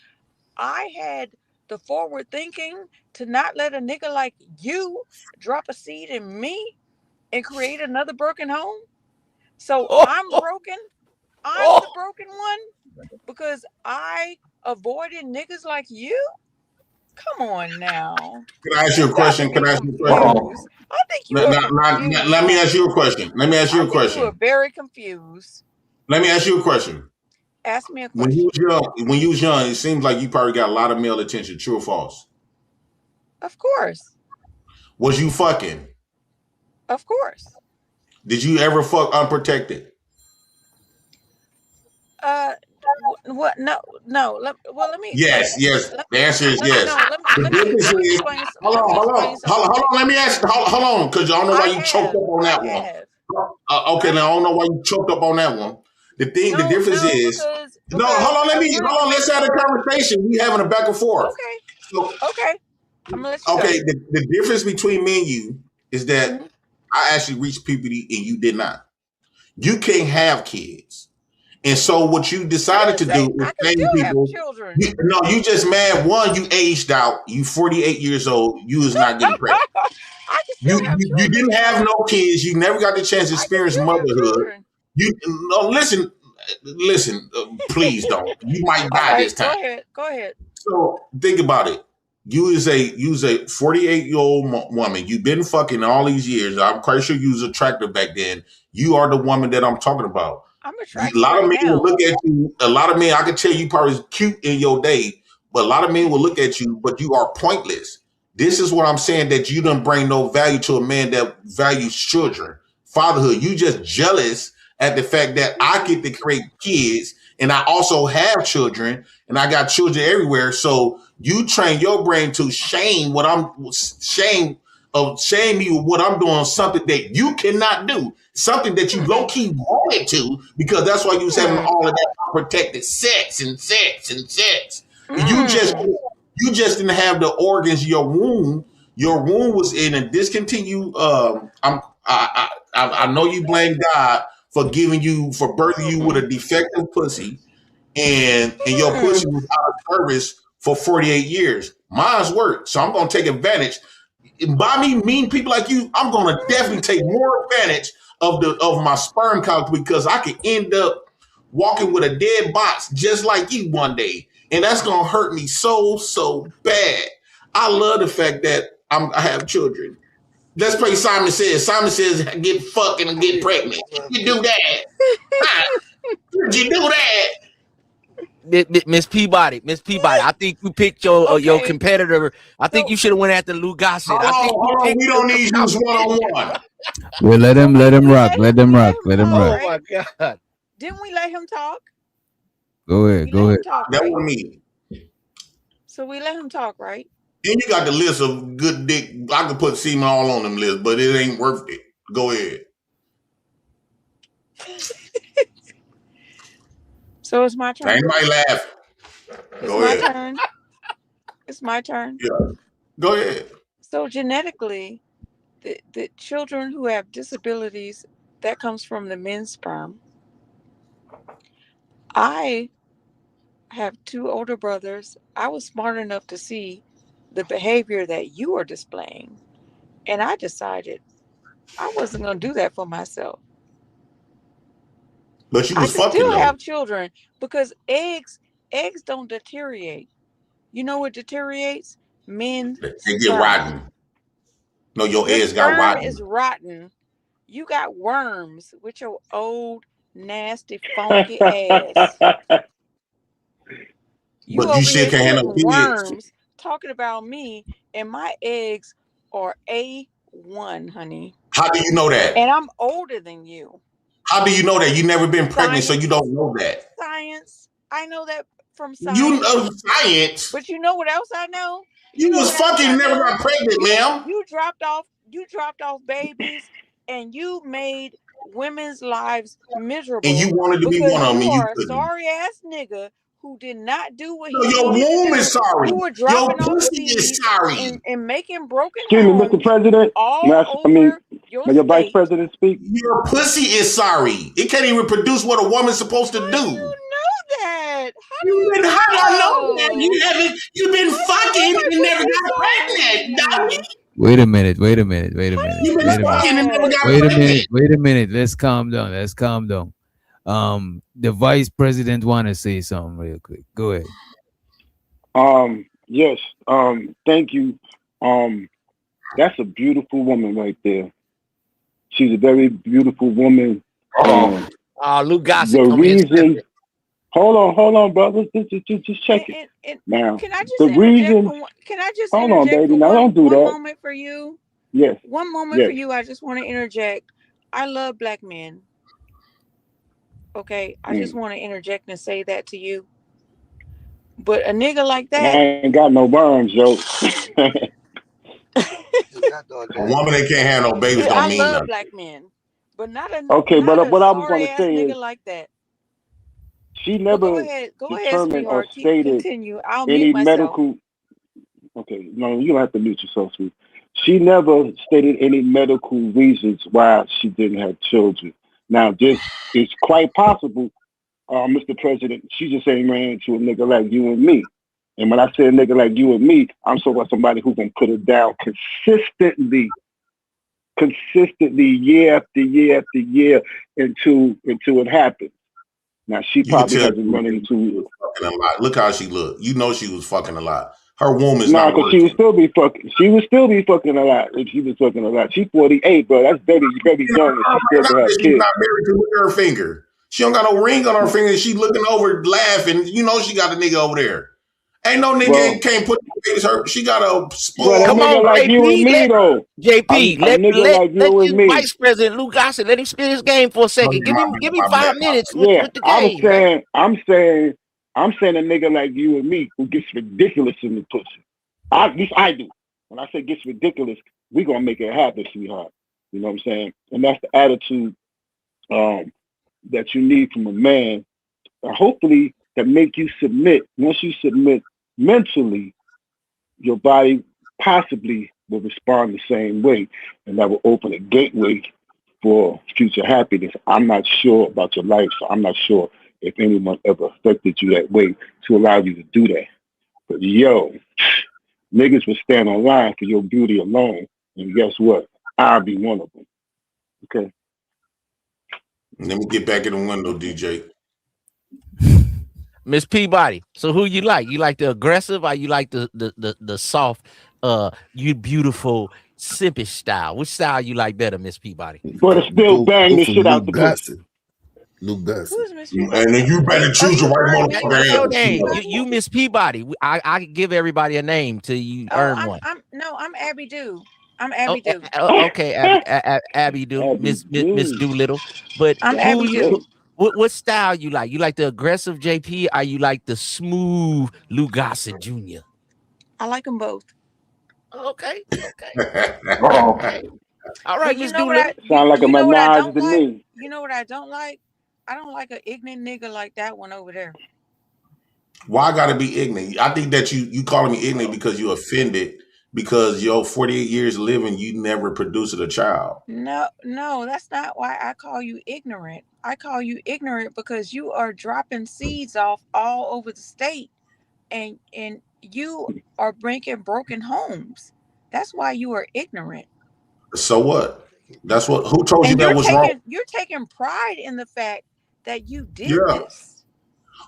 I had the forward thinking to not let a nigga like you drop a seed in me and create another broken home. So I'm broken. I'm the broken one because I avoided niggas like you. Come on now. Can I ask you a question? I think you are confused. Let me ask you a question. You are very confused. Let me ask you a question. Ask me a question. When you was young, it seems like you probably got a lot of male attention. True or false? Of course. Was you fucking? Of course. Did you ever fuck unprotected? What? No. Let me. Yes. The answer is yes. Hold on. Let me ask. Hold on, because I don't know why you choked up on that one. Okay, now I don't know why you choked up on that one. The difference is. Hold on. Let's have a conversation. We having a back and forth. Okay. I'm gonna let you okay. go. The difference between me and you is that I actually reached puberty and you did not. You can't have kids. And so what you decided to do is saying people, you just mad. One, you aged out. You 48 years old. You is not getting pregnant. You didn't have no kids. You never got the chance to experience motherhood. Listen, please don't. You might die this time. Go ahead. So think about it. You is a 48-year-old woman. You've been fucking all these years. I'm quite sure you was attractive back then. You are the woman that I'm talking about. I'm attractive. A lot of men will look at you. A lot of men, I can tell you probably cute in your day, but a lot of men will look at you, but you are pointless. This is what I'm saying, that you don't bring no value to a man that values children, fatherhood. You just jealous at the fact that I get to create kids and I also have children and I got children everywhere. So you train your brain to shame me what I'm doing, something that you cannot do, something that you low key wanted to, because that's why you was having all of that unprotected sex. You just didn't have the organs. Your womb was in a discontinued. I know you blame God for birthing you with a defective pussy, and your pussy was out of service for 48 years. Mine's worked, so I'm gonna take advantage. By me mean people like you, I'm gonna definitely take more advantage of my sperm count, because I could end up walking with a dead box just like you one day, and that's gonna hurt me so bad. I love the fact that I have children. Let's play Simon Says. Simon Says, get fucking and get pregnant. You do that. Did you do that? Miss Peabody, I think you picked your competitor. I think you should have went after Lou Gossett. Hold on. We don't need you one-on-one. Well, let him rock. Let him rock. Let him rock. Oh my God! Didn't we let him talk? Go ahead. Go ahead. Talk, that right? was me. So we let him talk, right? And you got the list of good dick. I could put semen all on them list, but it ain't worth it. Go ahead. So it's my turn. Anybody laugh? Go ahead. Turn. It's my turn. Yeah. Go ahead. So genetically, the children who have disabilities, that comes from the men's sperm. I have 2 older brothers. I was smart enough to see the behavior that you are displaying, and I decided I wasn't going to do that for myself. But you was I fucking still though. have children, because eggs don't deteriorate. You know what deteriorates? Men's They get rotten. No, your eggs got sperm rotten. is rotten. You got worms with your old, nasty, funky ass. You But you still can't handle kids. worms talking about me, and my eggs are A1, honey. How do you know that? And I'm older than you. How do you know that? You never been pregnant, so you don't know that. Science. I know that from science. You know science. But you know what else I know? You was fucking never got pregnant, ma'am. You dropped off babies, and you made women's lives miserable. And you wanted to be one of them, and you are a couldn't. sorry ass nigga who did not do what No, he your needed womb to do. is sorry. You were dropping Your off pussy is seeds sorry. and making broken Excuse me, homes Mr. President. May your vice president speak? Your pussy is sorry. It can't even produce what a woman's supposed to do. You know that. How do you know that? You've been fucking and never got pregnant, dummy. Wait a minute. You've been fucking and never got pregnant. Wait a minute. Let's calm down. The vice president want to say something real quick. Go ahead. Yes. Thank you. That's a beautiful woman right there. She's a very beautiful woman. Lou Gossett. The reason. Hold on, brother. Just check it. Now, can I just hold on, baby. Now don't do that. One moment for you. Yes. One moment for you. I just want to interject. I love black men. Okay, I just want to interject and say that to you. But a nigga like that, I ain't got no worms, yo. A woman that can't have no babies don't mean I love nothing. black men, but not a Okay, not but what I was sorry going to ass say nigga is like that. she never Go ahead, determined or sweetheart. stated Continue. I'll any mute myself. medical. Okay, no, you don't have to mute yourself, sweet. She never stated any medical reasons why she didn't have children. Now, this is quite possible, Mr. President. She just ain't ran into a nigga like you and me. And when I say a nigga like you and me, I'm talking about somebody who can put it down consistently, year after year after year until it happens. Now she probably hasn't run into fucking a lot. Look how she looked. You know she was fucking a lot. Her womb is nah, not because working. she would still be fucking a lot if she was fucking a lot. She's 48, bro. That's very young, and she still can have She's kids. not married to look at her finger. She don't got no ring on her finger. She looking over, laughing. You know she got a nigga over there. Ain't no nigga can't put her. She got a spoil. Come on, like JP, you and me, though. JP, let like you Vice President Lou Gossett, let him spin his game for a second. Give me 5 minutes with the game. I'm saying a nigga like you and me who gets ridiculous in the pussy. At least I do. When I say gets ridiculous, we gonna make it happen, sweetheart. You know what I'm saying? And that's the attitude that you need from a man. Hopefully, that make you submit. Once you submit mentally, your body possibly will respond the same way, and that will open a gateway for future happiness. I'm not sure about your life, so I'm not sure if anyone ever affected you that way to allow you to do that. But yo, niggas will stand on line for your beauty alone, and guess what? I'll be one of them. Okay. Let me get back in the window, DJ. Miss Peabody. So who you like? You like the aggressive or you like the soft, you beautiful, simpish style? Which style you like better, Miss Peabody? But still bang this shit out the pussy. Luke Gossett. Who is Miss And Peabody? then you better choose the right Your motherfucker. name. You Miss Peabody. I give everybody a name till you earn one. I'm Abby Do. I'm Abby Do. Okay, Abby Do, Miss Doolittle. But I'm Abby Do. What style you like? You like the aggressive JP or you like the smooth Lou Gossett Jr.? I like them both. Okay. Okay. All right, Miss Doolittle. Sound like a menage to me. You know what I don't like? I don't like an ignorant nigga like that one over there. Why I gotta be ignorant? I think that you calling me ignorant because you offended because your 48 years living, you never produced a child. No, that's not why I call you ignorant. I call you ignorant because you are dropping seeds off all over the state and you are breaking broken homes. That's why you are ignorant. So what? That's what. Who told you that was wrong? You're taking pride in the fact that you did this.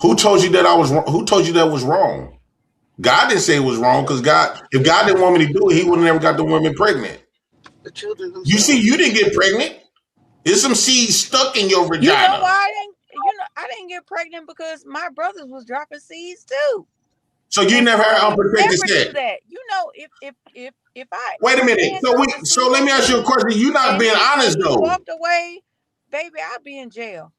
Who told you that I was wrong? Who told you that was wrong? God didn't say it was wrong because if God didn't want me to do it, He would have never got the women pregnant. The children themselves. You see, you didn't get pregnant. There's some seeds stuck in your vagina. You know why I didn't get pregnant because my brothers was dropping seeds too. So you never had unprotected sex. Do that. You know, if I wait a minute. So let me ask you a question. You're not being honest though. Walked away, baby. I'll be in jail.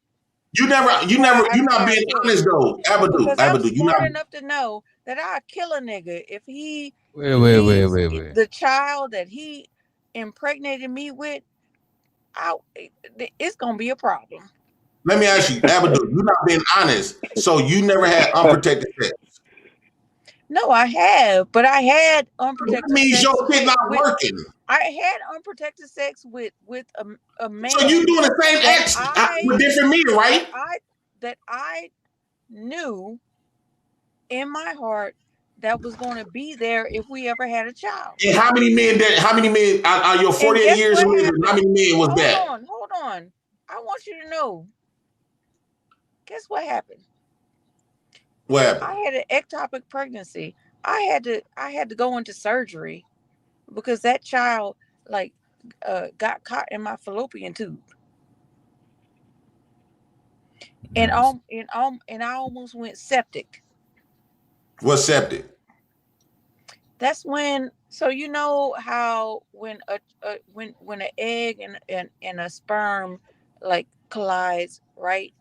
You're not being honest though. Abadu, you're not enough to know that I'll kill a nigga if he Wait. The child that he impregnated me with, it's gonna be a problem. Let me ask you, Abadu, you're not being honest. So you never had unprotected sex. No, I have, but I had unprotected sex. That means your shit not working. I had unprotected sex with a man. So you doing the same X with different men, right? That I knew in my heart that was going to be there if we ever had a child. And how many men are your 48 years living? How many men was that? Hold on. I want you to know. Guess what happened? What happened? I had an ectopic pregnancy. I had to go into surgery because that child got caught in my fallopian tube. And I almost went septic. What's septic? That's when. So you know how when an egg and a sperm collides, right?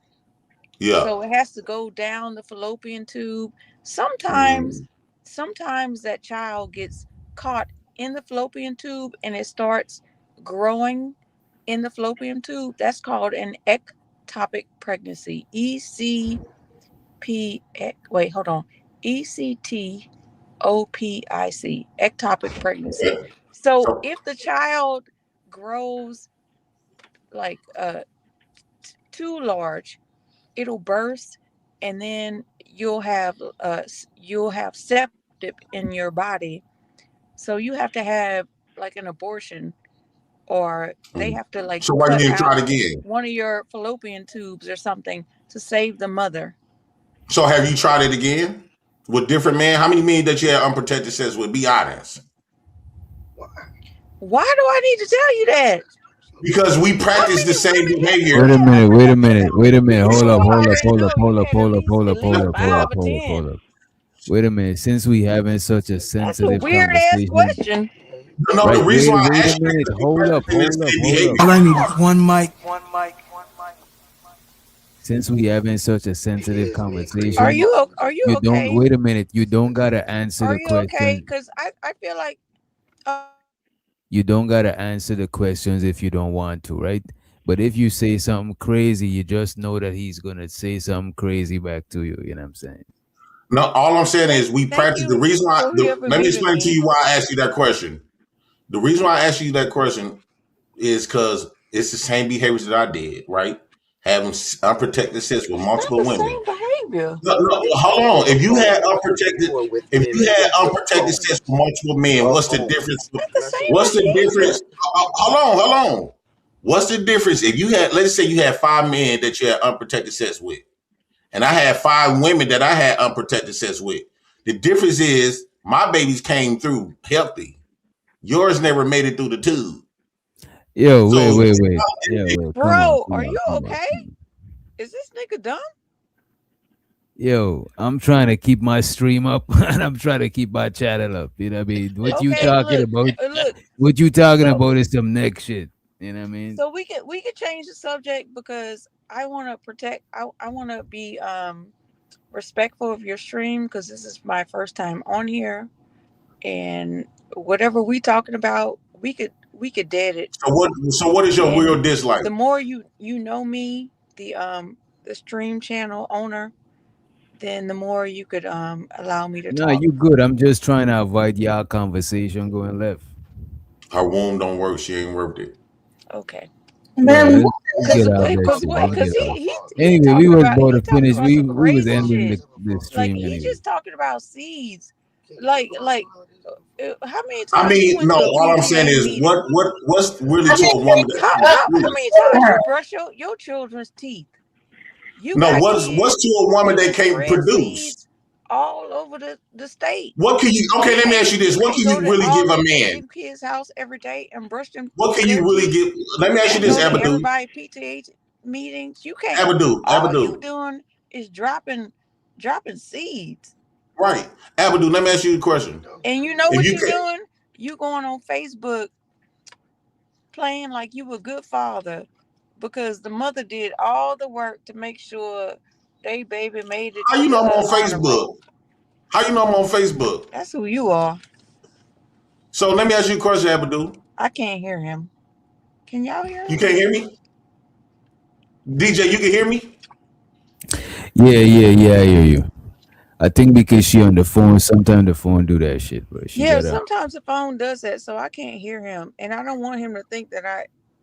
Yeah. So it has to go down the fallopian tube. Sometimes that child gets caught in the fallopian tube and it starts growing in the fallopian tube. That's called an ectopic pregnancy. ECTOPIC, ectopic pregnancy. So if the child grows too large, it'll burst, and then you'll have septic in your body. So you have to have an abortion, or they have to So why you didn't try it again? One of your fallopian tubes or something to save the mother. So have you tried it again with different men? How many men that you had unprotected sex with? Be honest. Why do I need to tell you that? Because we practice the same behavior. Wait a minute. Hold up. Wait a minute. Since we having such a sensitive conversation. Question. No, the reason why I wait asked a minute. Hold up. All I need is one mic. Since we having such a sensitive conversation. Are you okay? Don't wait a minute. You don't gotta answer the question. Okay? Because I feel like you don't gotta answer the questions if you don't want to, right? But if you say something crazy, you just know that he's gonna say something crazy back to you. You know what I'm saying? No, all I'm saying is we practice. The reason why, let me explain to you why I asked you that question. The reason why I asked you that question is because It's the same behaviors that I did, right? Having unprotected sex with multiple the women. same behavior. No, hold on. If you had unprotected sex with multiple men, what's the difference? What's the difference? Hold on. What's the difference if you had, let's say you had 5 men that you had unprotected sex with, and I had 5 women that I had unprotected sex with. The difference is my babies came through healthy. Yours never made it through the tube. Yo, So, wait. Yeah, wait. Bro, are you okay? Is this nigga dumb? Yo, I'm trying to keep my stream up and I'm trying to keep my channel up. You know what I mean? What you talking about? What you talking about is some next shit. You know what I mean? So we could change the subject because I want to protect. I want to be respectful of your stream because this is my first time on here, and whatever we talking about, we could dead it. So what is your real dislike? The more you know me, the stream channel owner, then the more you could allow me to No, talk. you good. I'm just trying to avoid y'all conversation going left. Her womb don't work. She ain't worked it. Okay. Anyway, we were about to finish. We was ending the stream Like anyway. he's just talking about seeds. Like how many times? I mean, no. All I'm saying is, what's really to a woman? How many times you brush your children's teeth? What's to a woman they can't produce? All over the state. What can you? Okay, let me ask you this: what can you really give a man? Kids' house every day and brush them. What can you really give? Let me ask you this, Abadu. Everybody PTA meetings. You can't. Abadu. All you doing is dropping seeds. Right, Abadu. Let me ask you a question. And you know what you're doing? You going on Facebook, playing like you a good father, because the mother did all the work to make sure they baby made it. How you know I'm on Facebook? How you know I'm on Facebook? That's who you are. So let me ask you a question, Abadu. I can't hear him. Can y'all hear him? You can't hear me? DJ, you can hear me? Yeah, I hear you. I think because she on the phone, sometimes the phone do that shit. But sometimes the phone does that, so I can't hear him, and I don't want him to think that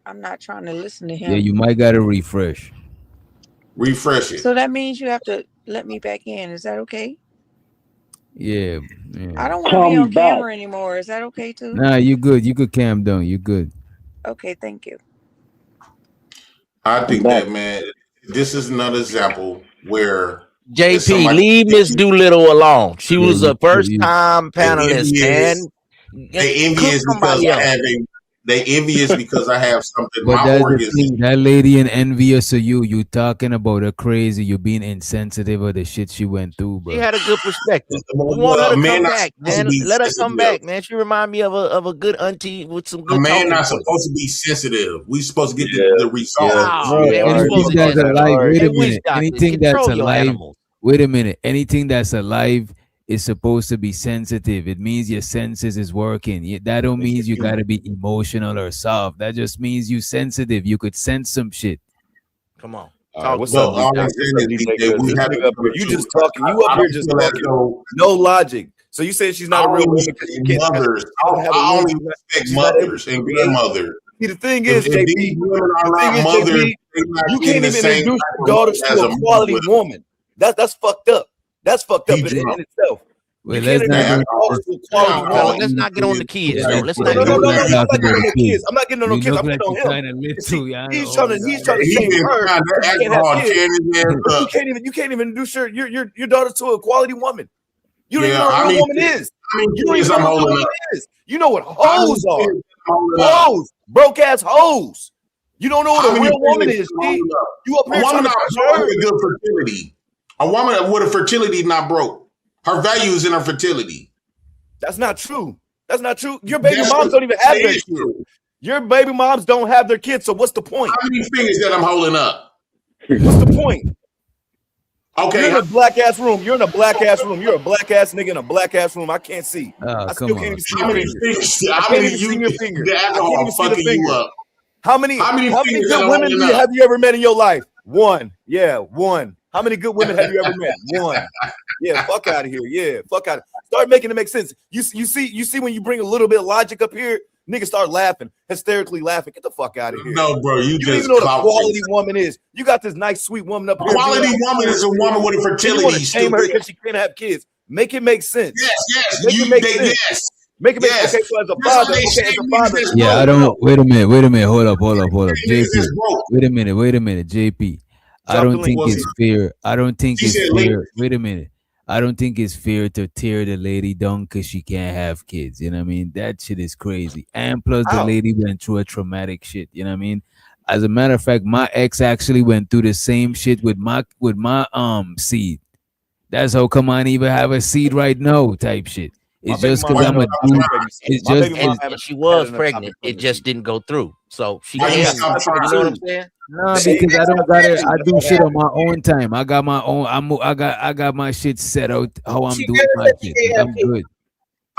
I'm not trying to listen to him. Yeah, you might gotta refresh. Refresh it. So that means you have to let me back in. Is that okay? Yeah. I don't want to be on camera anymore. Is that okay too? Nah, you good. You could calm down. You good. Okay, thank you. I think that, man, this is another example where JP, leave Miss Doolittle alone. She was a first-time panelist, and they envious because they envious because I have something. But my that's organs. the thing. That lady and envious of you. You talking about her crazy. You being insensitive of the shit she went through, bro. She had a good perspective. We want her to come back, man. Let her come back, man. She remind me of a good auntie with some good. A man not supposed to be sensitive. We supposed to get the results. Anything that's alive. Wait a minute. Anything that's alive. Wait a minute. Anything that's alive is supposed to be sensitive. It means your senses is working. That don't mean you gotta be emotional or soft. That just means you sensitive. You could sense some shit. Come on. What's up, DJ? You just talking. You up here just talking. No logic. So you saying she's not a real woman because you can't mothers. I only respect mothers and grandmothers. See, the thing is, JP, you can't even introduce your daughters to a quality woman. That's fucked up. That's fucked up in itself. Wait, let's not get on the kids. Let's not get on the kids. I'm not getting on the kids. I'm getting on him. He's trying to save her. You can't even introduce your daughter to a quality woman. You don't even know what a real woman is. You don't even know what a woman is. You know what hoes are. Hoes. Broke ass hoes. You don't know what a real woman is, G. You up here trying to good fertility. A woman with a fertility not broke. Her value is in her fertility. That's not true. That's not true. Your baby moms don't even have their kids. Your baby moms don't have their kids. So what's the point? How many fingers that I'm holding up? What's the point? Okay. You're in a black ass room. You're in a black ass room. You're a black ass nigga in a black ass room. I can't see. I still can't even see your fingers. I can't even see your fingers. I can't even see the fingers. How many good women have you ever met in your life? One. Yeah, one. How many good women have you ever met? One. Yeah, fuck out of here. Yeah, fuck out. Start making it make sense. You see when you bring a little bit of logic up here, Niggas start laughing, hysterically laughing. Get the fuck out of here. No, bro, you don't just even know what a clout quality chasing. woman is. You got this nice, sweet woman up here. Quality woman is a woman with a fertility. You want to shame her because she can't have kids. Make it make sense. Yes. Make it make sense. Yes. Make it make sense. Okay, so as a father, Yeah, I don't. Wait a minute. Hold up. JP. Wait a minute, JP. I don't think it's fair. I don't think it's fair. Wait a minute. I don't think it's fair to tear the lady down because she can't have kids. You know what I mean? That shit is crazy. And plus, the lady went through a traumatic shit. You know what I mean? As a matter of fact, my ex actually went through the same shit with my seed. That's how come I even have a seed right now, type shit. It's just because I'm a dude. It's just and she was pregnant. It just didn't go through. So she can't. You know what I'm saying? No, because I don't got it. I do shit on my own time. I got my own. I got my shit set out how I'm doing my shit. I'm good.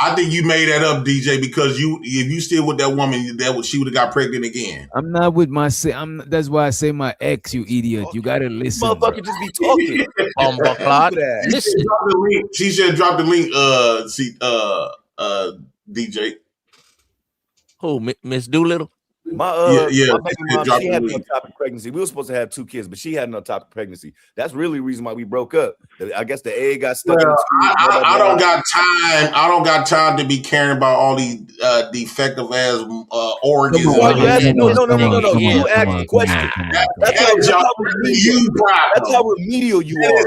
I think you made that up, DJ, because if you still with that woman, she would have got pregnant again. I'm not with my. That's why I say my ex. You idiot. You gotta listen. Motherfucker, just be talking. Listen. She should drop the link. DJ. Who? Miss Doolittle? My baby mom, she had an ectopic pregnancy. We were supposed to have 2 kids, but she had an ectopic pregnancy. That's really the reason why we broke up. I guess the egg got stuck. I don't got time. I don't got time to be caring about all these defective ass organs. No. You asked the question. That's how remedial you are.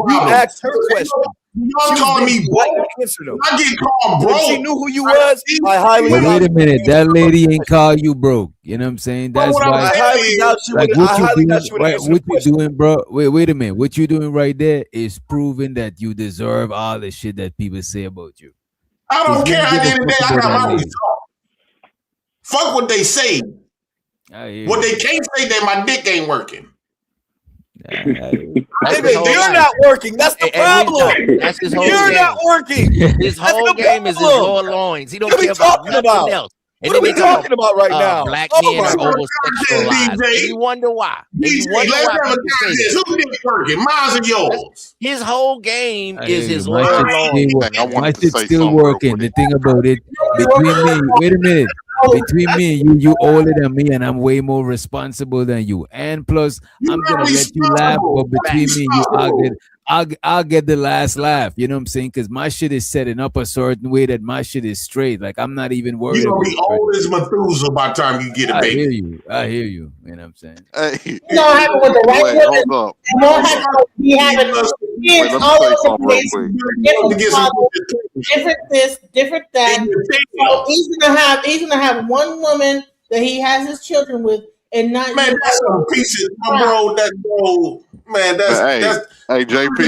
You asked her question. Y'all calling me broke? I get called broke. If she knew who you was, I highly doubt. Wait a minute, that lady ain't call you broke. You know what I'm saying? That's why. I highly doubt you. Like what you doing, bro? Wait a minute. What you doing right there is proving that you deserve all the shit that people say about you. I don't care. At the end of the day, I got my result. Fuck what they say. What they can't say that my dick ain't working. You're not working. That's the problem. That's his whole You're game. not working. His whole game is his lower loins. He don't care about nothing else. What are we talking about right now? Black men are over sexualized. And you wonder why. Who's dick working? Mine's or yours? His whole game is his lower loins. My shit's still working. The thing about it, between me, wait a minute. Between me and you older than me, and I'm way more responsible than you. And plus, I'm gonna let you laugh, but between me and you, I'll get the last laugh. You know what I'm saying? Because my shit is setting up a certain way that my shit is straight. Like I'm not even worried. You're gonna be old as Methuselah by the time you get a baby. I hear you. You know what I'm saying? Hey, you know what happened with the right women? You know what happened? We having kids all over the place. Different this, different that. So he's gonna have one woman that he has his children with, and not man. That's some pieces, bro. That bro, man. That's hey JP.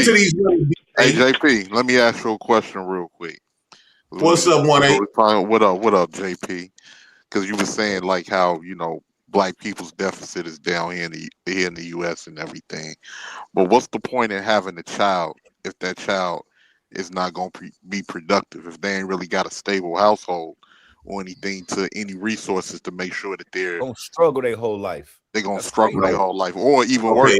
Hey JP. Let me ask you a question real quick. What's up, 1-8? What up, JP? Because you were saying like how black people's deficit is down here in the U.S. and everything, but what's the point in having a child if that child is not going to be productive, if they ain't really got a stable household or anything to any resources to make sure that they're gonna struggle their whole life. They're gonna struggle their whole life, or even worse,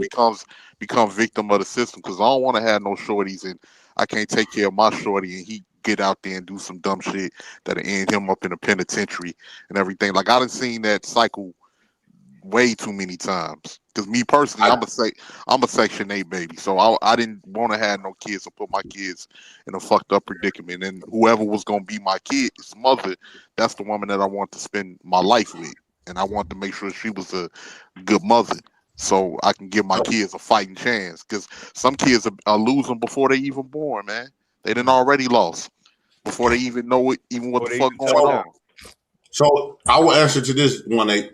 become victim of the system. Because I don't want to have no shorties and I can't take care of my shorty and he get out there and do some dumb shit that'll end him up in a penitentiary and everything. Like I done seen that cycle way too many times. Because me personally, I'm a Section 8 baby, so I didn't want to have no kids or put my kids in a fucked up predicament. And whoever was gonna be my kid's mother, that's the woman that I want to spend my life with, and I want to make sure she was a good mother, so I can give my kids a fighting chance. Because some kids are losing before they even born, man. They done already lost before they even know what the fuck going on. So I will answer to this 1-8.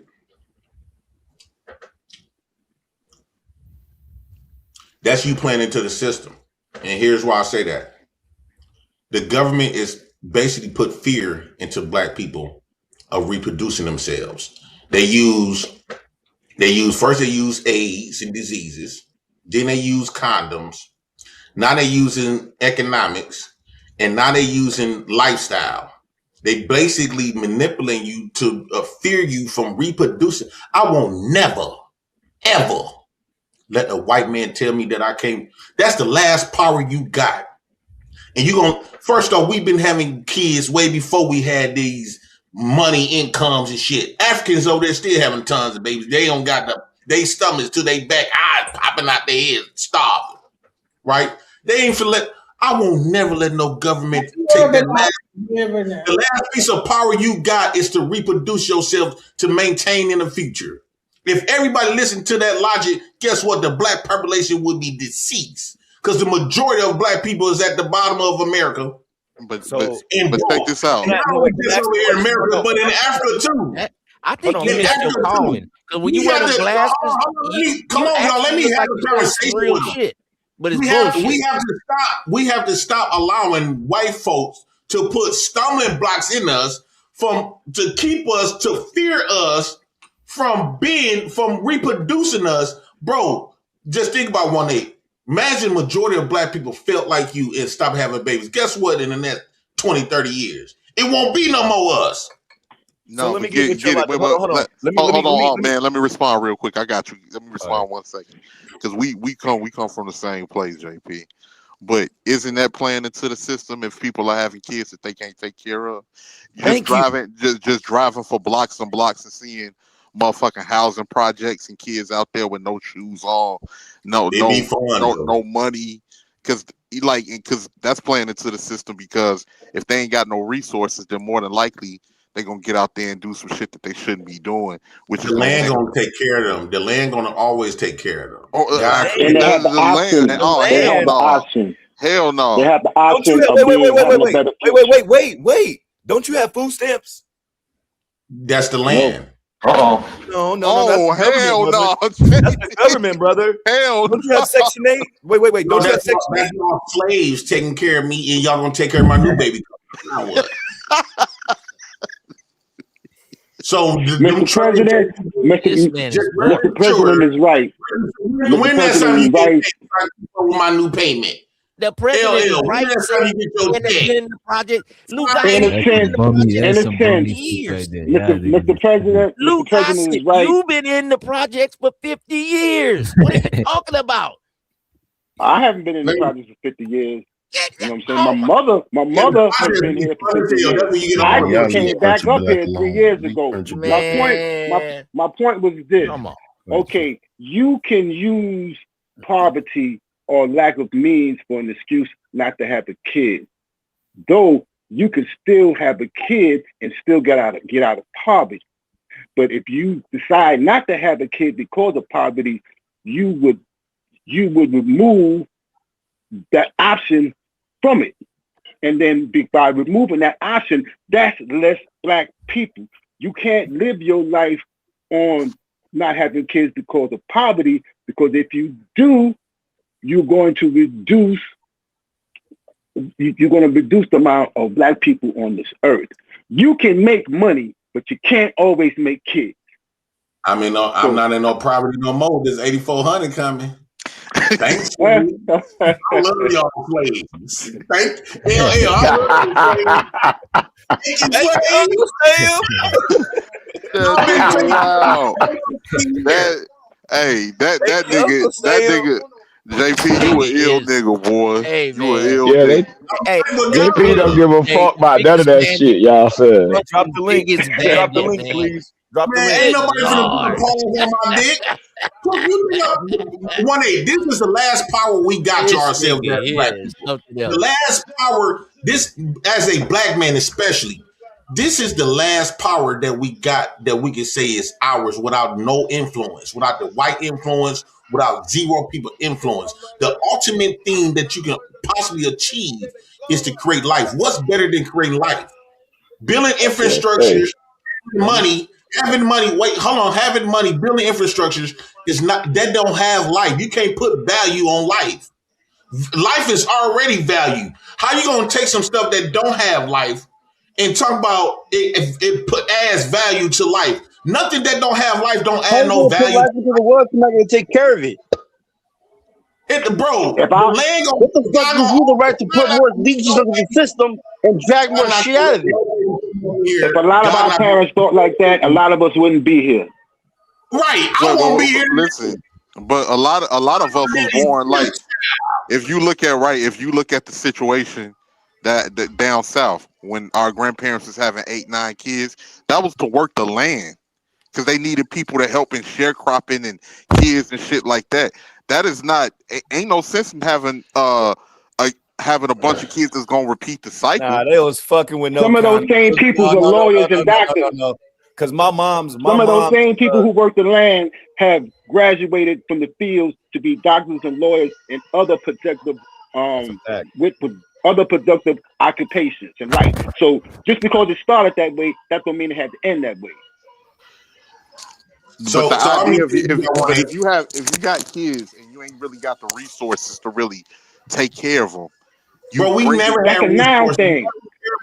That's you playing into the system. And here's why I say that. The government is basically put fear into black people of reproducing themselves. They use AIDS and diseases. Then they use condoms. Now they're using economics. And now they're using lifestyle. They basically manipulate you to fear you from reproducing. I will never, ever let a white man tell me that I can't. That's the last power you got. And first off, we've been having kids way before we had these money, incomes, and shit. Africans over there still having tons of babies. They don't got they stomachs to their back, eyes popping out their heads, starving. Right? They ain't for I won't never let no government take that the last piece of power you got is to reproduce yourself to maintain in the future. If everybody listened to that logic, guess what? The black population would be deceased because the majority of black people is at the bottom of America. But check this out. Not only just over here in America, but in Africa too. I think you missed your calling. Because when you wear them glasses, come on, y'all. Let me have a conversation real with shit. But it's we have to stop allowing white folks to put stumbling blocks in us to keep us, to fear us from reproducing us. Bro, just think about 1-8. Imagine majority of black people felt like you and stopped having babies. Guess what? In the next 20, 30 years, it won't be no more us. No, so let me get it. Wait, hold on, man. Let me respond real quick. I got you. Let me respond 1 second. Because we come from the same place, JP. But isn't that playing into the system if people are having kids that they can't take care of? Just driving for blocks and blocks and seeing motherfucking housing projects and kids out there with no shoes on, no money. Because that's playing into the system, because if they ain't got no resources, then more than likely they're gonna get out there and do some shit that they shouldn't be doing. Which the land gonna take care of them. The land gonna always take care of them. And they have the option. They have the option. Hell no. They have the option of Wait. Don't you have food stamps? That's the land. No. Oh, hell no. That's the government, brother. Hell Don't you have Section 8? Wait. Don't you have Section 8? That's all slaves taking care of me, and y'all gonna take care of my new baby. Now what? So, Mr. President, Mr. President is right. When that time you get my new payment? The president is right in the project. Mr. President, is right. You've been in the projects for 50 years. What are you talking about? I haven't been in the projects for 50 years. You know what I'm saying? My mother has been here for 50 years. I just came back up here 3 years ago. My point was this. Okay, you can use poverty or lack of means for an excuse not to have a kid. Though you can still have a kid and still get out of poverty. But if you decide not to have a kid because of poverty, you would remove that option from it. And then by removing that option, that's less black people. You can't live your life on not having kids because of poverty, because if you do, you're going to reduce the amount of black people on this earth. You can make money, but you can't always make kids. I mean, I'm not in no poverty no more. There's 8,400 coming. Thanks. I love y'all slaves. That nigga, JP, you an ill nigga, boy. Hey, you an ill nigga. JP don't give a fuck about none of that shit, y'all said. Drop the link. Drop the link, please. Drop the link. Ain't nobody gonna put on my dick. 1-8. This is the last power we got to ourselves as black people. The last power. This, as a black man especially, this is the last power that we got that we can say is ours without no influence, without the white influence, without zero people influence. The ultimate thing that you can possibly achieve is to create life. What's better than creating life? Building infrastructures, having money, building infrastructures is not, that don't have life. You can't put value on life. Life is already value. How you gonna take some stuff that don't have life and talk about it adds value to life? Nothing that don't have life don't add no value. Life into the world, you're not gonna take care of it. Bro, what the fuck gives you the right to put more leeches into the system and drag more shit out of it? If a lot of our parents thought like that, a lot of us wouldn't be here. Right, I won't be here. Listen, but a lot of us was born like. If you look at the situation, that down south when our grandparents was having 8, 9 kids. That was to work the land because they needed people to help in sharecropping and kids and shit like that. That is not ain't no sense in having having a bunch of kids that's gonna repeat the cycle. Nah, they was fucking with no. Some of those same people are lawyers and doctors. Because my mom's some of those same people who work the land have graduated from the fields to be doctors and lawyers and other productive with other productive occupations in life. So just because it started that way, that don't mean it had to end that way. So, but the idea of if you got kids and you ain't really got the resources to really take care of them, bro, we never that's had a now thing.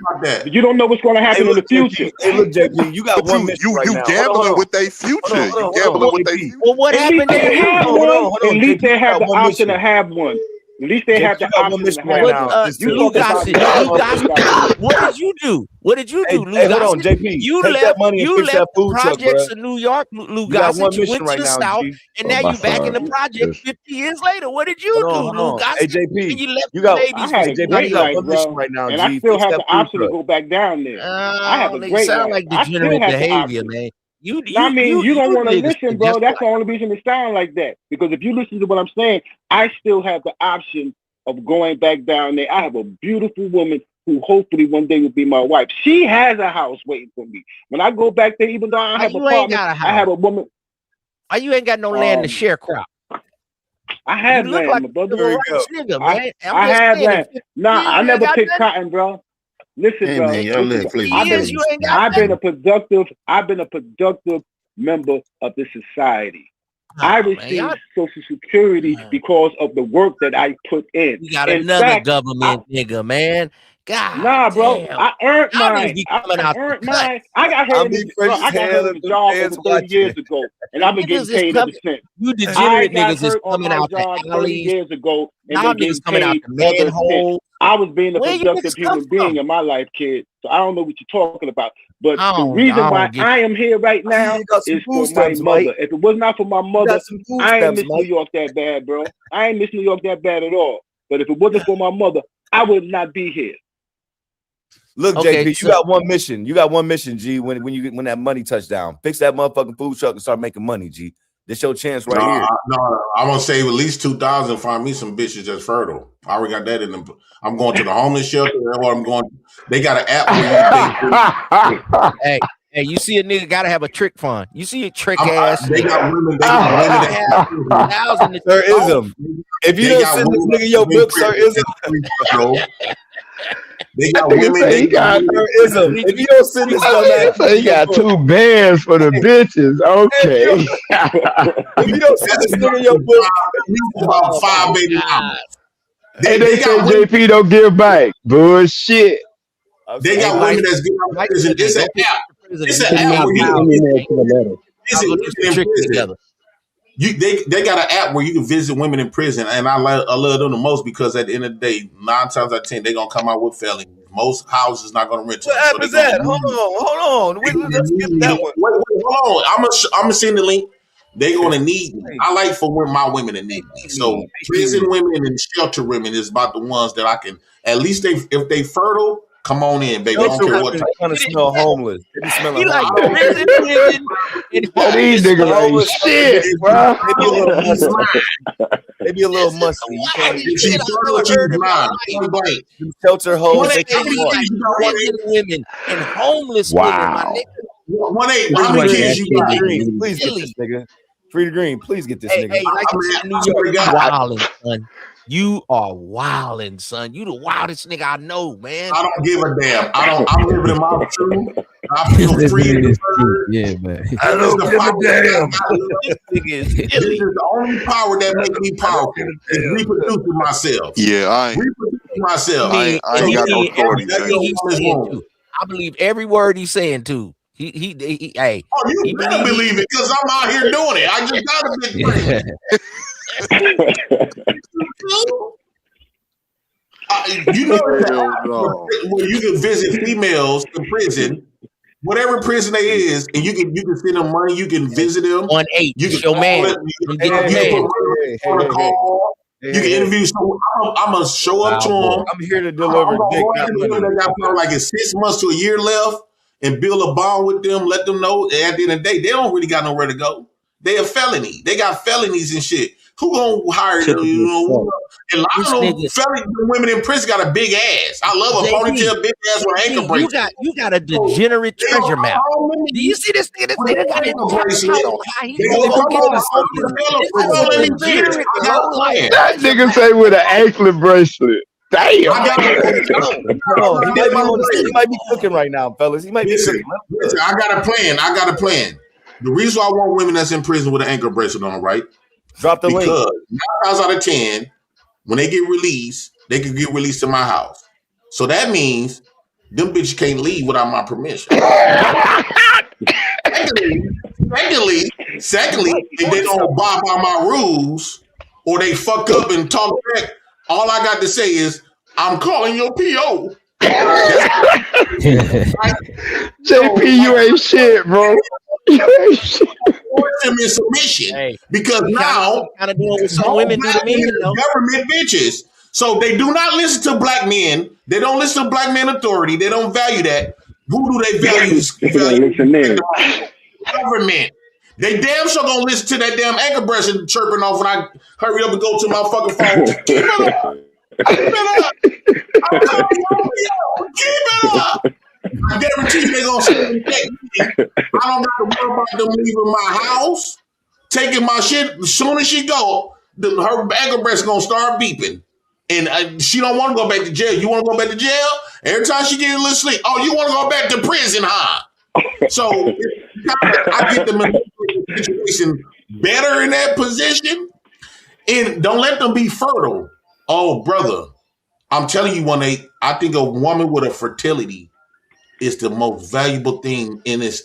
About that. You don't know what's going to happen in the future. Hey, look, JP, you got one mission right now. You gambling with their future. You gambling with their future. Well, what happened to you? At least they have the option to have one. At least they have the option to have one. You got it. What did you do? What did you do, Lou? Hey, hold on, JP. You take left, that money and fix that food truck, projects bro. in New York, Lou. You got one You mission went to right the now, South, G. and now you back in the project 50 years later. What did you do, Lou? Hey, JP, and you left you got, babies. I had a JP, great you got life, one mission right now, and G. I still Fix have that the food option to truck. go back down there. I have a They great sound life. like degenerate behavior, man. You don't want to listen, bro. just That's the only reason it sound like that. Because if you listen to what I'm saying, I still have the option of going back down there. I have a beautiful woman who hopefully one day will be my wife. She has a house waiting for me. When I go back there, even though I have a partner, I have a woman. Why you ain't got no land to share crop? I have You look land, like my brother. a righteous nigga, man. I have land. Nah, I never picked cotton, bro. Listen, Hey, bro. man, y'all live, please. I've been a productive member of the society. I received Social Security because of the work that I put in. You got another government nigga, man. God, nah, bro. damn. I earned Y'all mine. niggas be coming out the earned cut. mine. I got hurt in the job over 30 years ago, and I've been Niggas getting is paid ever coming- since. You I degenerate got niggas is hurt on coming my out the job 30 alleys. years ago, and Y'all been getting niggas coming out paid the manhole. I was being a Where you productive niggas come human being from? in my life, kid. So I don't know what you're talking about. But I the don't- reason I why don't get I am here right now You got some is food for my stamps, mother. Mike. If it was not for my You mother, got some food I ain't stamps, miss New Mike. York that bad, bro. I ain't miss New York that bad at all. But if it wasn't for my mother, I would not be here. Look, Okay, JP, so- you got one mission. You got one mission, G. When that money touch down, fix that motherfucking food truck and start making money, G. This your chance right here. I'm gonna save at least 2,000. Find me some bitches that's fertile. I already got that in them. I'm going to the homeless shelter, or I'm going. They got an app where Hey, you see a nigga gotta have a trick fund. You see a trick ass. They got women. They got women that Sir Ism. If you They don't got send this women nigga your that book, Sir Ism. They got think women. he got. Sir Ism. If you don't send this dumbass, He got 2 bands for the bitches. Okay. if you don't send this nigga your book, about 5 baby mamas. They say got women, JP don't give back. Bullshit. they got women that's getting out of prison. It's an app. It's an app where you can visit women in prison. They got an app where you can visit women in prison, and I love them the most because at the end of the day, 9 times out of 10, they're gonna come out with felony. Most houses not gonna rent to them. what app is that? Hold on. Let's skip that one. Wait, hold on. I'm gonna send the link. They're gonna need me. I like for my women to need me. So prison women and shelter women is about the ones that I can. At least if they fertile, come on in, baby. I don't care what type. Kind of smell homeless. They be smelling He like homeless. prison women and These niggas ain't shit, bro. They be a little musty. You can't. If she's fertile, she's mine. Them shelter hoes. They Prison women and homeless women, my Wow. nigga. How many kids you got? Please get this nigga. Free the green. Please get this Hey, nigga. like you said in New York, you wildin', son. You are wildin', son. You the wildest nigga I know, man. I don't give a damn. I'm living in my truth. I feel free to yeah, man. I don't give a damn. This is the only power that makes me powerful. Is reproducing myself. Yeah, I ain't myself. I ain't got no shorty, man. I believe every word he's saying too. He hey. Oh, you better believe it because I'm out here doing it. I just got a big brain. You know, where you can visit females in prison, whatever prison they is, and you can send them money. You can visit them. 1-8. You can show man. You can interview someone. I'm gonna show up to them. I'm here to deliver dick, not money. They got probably like 6 months to a year left, and build a bond with them. Let them know at the end of the day they don't really got nowhere to go. They a felony. They got felonies and shit. Who gonna hire them? You know, and a lot of them felony women in prison got a big ass. I love a ponytail, big ass with an ankle bracelet. You got a degenerate treasure map. Do you see this nigga? This nigga got a That nigga say with an anklet bracelet. Damn. He might be cooking right now, fellas. He might be cooking. Listen, I got a plan. The reason why I want women that's in prison with an ankle bracelet on, right? Drop the link. Because 9 times out of 10, when they get released, they can get released to my house. So that means them bitches can't leave without my permission. Secondly, if they don't abide by my rules or they fuck up and talk back, all I got to say is, I'm calling your PO. JP, you ain't shit, bro. You ain't shit. Force them in submission because now kind of doing what some women do to me, government bitches. So they do not listen to black men. They don't listen to black men authority. They don't value that. Who do they value? Government. They damn sure gonna listen to that damn ankle bracelet chirping off when I hurry up and go to my fucking phone. Keep it up. Keep it up. I'm calling you. Keep it up. I guarantee you they gonna say me. I don't got to worry about them leaving my house, taking my shit. As soon as she go, her ankle bracelet gonna start beeping. And she don't want to go back to jail. You want to go back to jail? Every time she get a little sleep, oh, you want to go back to prison, huh? So I get them in a situation better in that position, and don't let them be fertile. Oh, brother, I'm telling you, I think a woman with a fertility is the most valuable thing in this,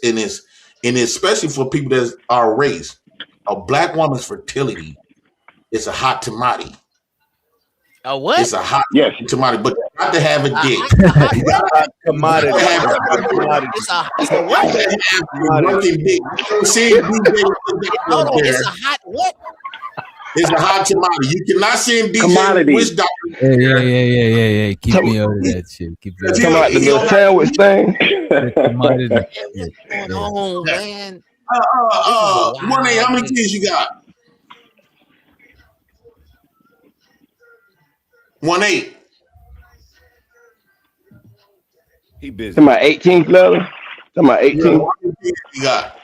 especially for people that are race. A black woman's fertility is a hot tamale. A what? It's a hot tamale, but you got to have a dick. Commodity. It's a what? It's a hot what? It's a hot tamale. You cannot send DJ Commodity. Witch Doctor. Yeah. Keep me out of that shit. Keep me out of Come out the little sandwich thing. Oh man. 1A, how many kids you got? 1A. He busy. Talking about 18th level. Talking about 18. Yeah, how many kids you got?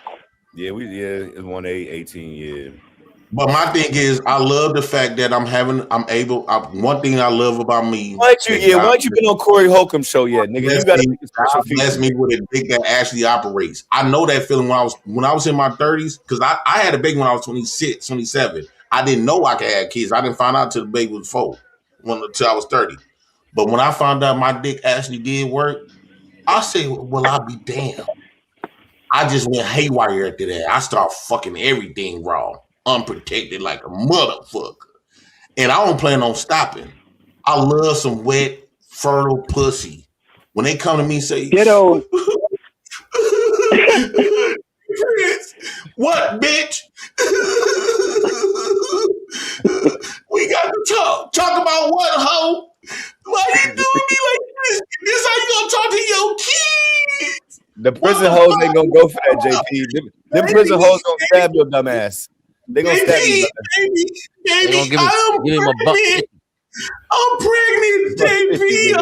Yeah, it's 1A, 18, yeah. But my thing is, I love the fact that one thing I love about me. Why don't you been on Corey Holcomb show yet, nigga? You gotta bless me with a dick that actually operates. I know that feeling when I was in my 30s, because I had a baby when I was 26, 27. I didn't know I could have kids. I didn't find out until the baby was 4, until I was 30. But when I found out my dick actually did work, I said, well, I'll be damned. I just went haywire after that. I started fucking everything raw, unprotected like a motherfucker. And I don't plan on stopping. I love some wet, fertile pussy. When they come to me and say, Ghetto. What, bitch? We got to talk. Talk about what, hoe? Why you doing me like this? This how you gonna talk to your kids? The prison hoes ain't gonna go for that, JP. Them prison hoes gonna stab your dumb ass. They gonna stab you. Baby, I'm pregnant, JP.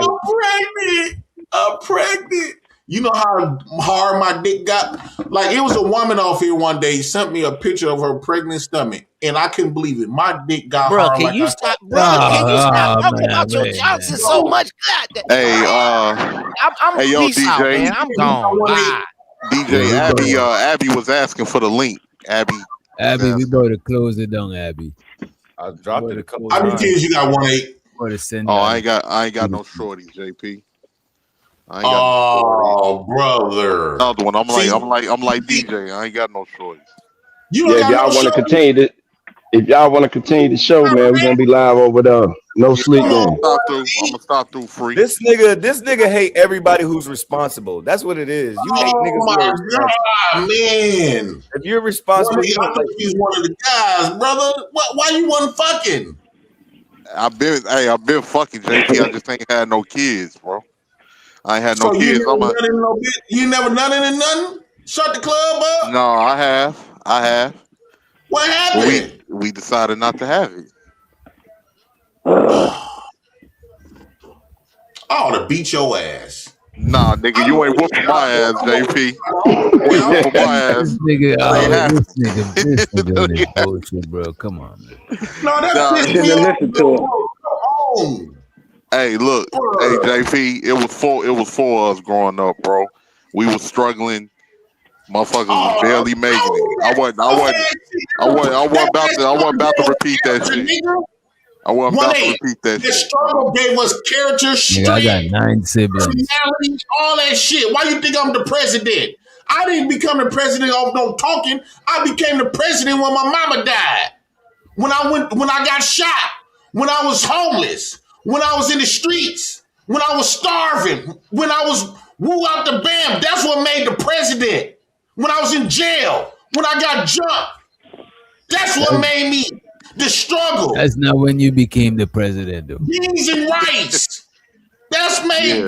I'm pregnant. You know how hard my dick got? Like, it was a woman off here one day sent me a picture of her pregnant stomach, and I couldn't believe it. My dick got hard. Can you stop talking about your Johnson so much? God, hey, I'm hey, yo, peace DJ. out, man. I'm gone. Bye. DJ Abby was asking for the link. Abby, we better close it down, Abby. I dropped it a couple times. How many kids you got, 1A? I ain't got no shorties, JP. Brother. Another one. I'm like DJ. I ain't got no shorties. If y'all want to continue the show, man, we're gonna be live over there. No sleep, man. I'm gonna stop through free. This nigga hate everybody who's responsible. That's what it is. You hate niggas who are responsible. Man. If you're responsible, I think he's one of the guys, brother. Why you wasn't fucking? I've been fucking JP. I just ain't had no kids, bro. I ain't had no So kids. you never done it in nothing? Shut the club up? No, I have. What happened? We decided not to have it. I ought to beat your ass. Nah, nigga, you ain't whooping my ass, JP. You ain't whooping my ass. This nigga on this bullshit, bro. Come on, man. No, that's Hey, look, hey JP, it was for us growing up, bro. We was struggling. Motherfuckers was barely making it. I wasn't about to repeat that shit. I wasn't about to repeat that the shit. struggle gave us character, strength, I got 9 siblings. personality, all that shit. Why you think I'm the president? I didn't become the president off no talking. I became the president when my mama died. When I got shot. When I was homeless. When I was in the streets. When I was starving. When I was woo out the bam. That's what made the president. When I was in jail. When I got jumped. That's what made me. The struggle. That's not when you became the president, though. Beans and rice. That's what made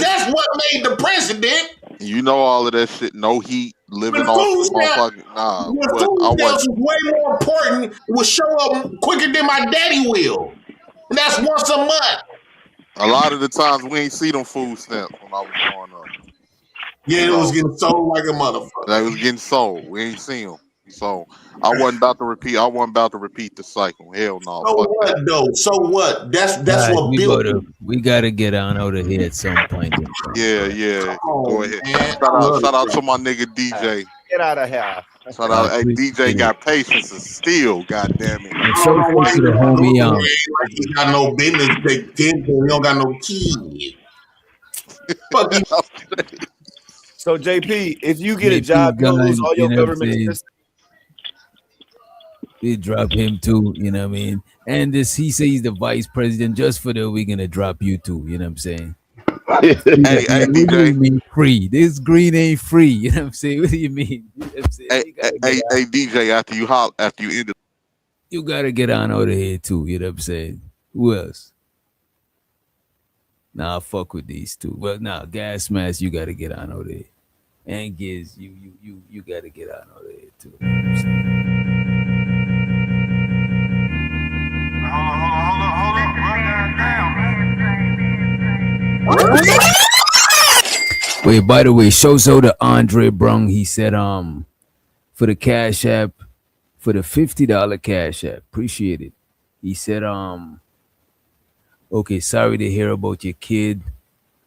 the president. You know all of that shit. No heat, living off motherfucking. Nah, but food stamps was way more important. Will show up quicker than my daddy will. And that's once a month. A lot of the times we ain't see them food stamps when I was growing up. Yeah, it was getting sold like a motherfucker. It was getting sold. We ain't seen them. So I wasn't about to repeat the cycle. Hell no. So what though? So what? That's what built. We gotta get on out of here at some point. Yeah. Go ahead. Shout out to my nigga DJ. Get out of here. Shout out, hey, DJ got patience and steel. God damn it. So to the homie like he got no business. Take 10. He don't got no key. Fuck you. So JP, if you get a job, you'll lose all your government assistance. They drop him too, you know what I mean? And he says he's the vice president just for that we're gonna drop you too, you know what I'm saying? hey, DJ. Free. This green ain't free, you know what I'm saying? What do you mean? You know what I'm saying? Hey, DJ, after you end it, you gotta get on out of here too, you know what I'm saying? Who else? Nah, I fuck with these two. Well, nah, Gas Mask, you gotta get on out of here. And Giz, you gotta get on out of here too. You know what I'm saying? Wait, by the way, Shozo to Andre Brung, he said, for the Cash App, for the $50 Cash App, appreciate it. He said, okay, sorry to hear about your kid.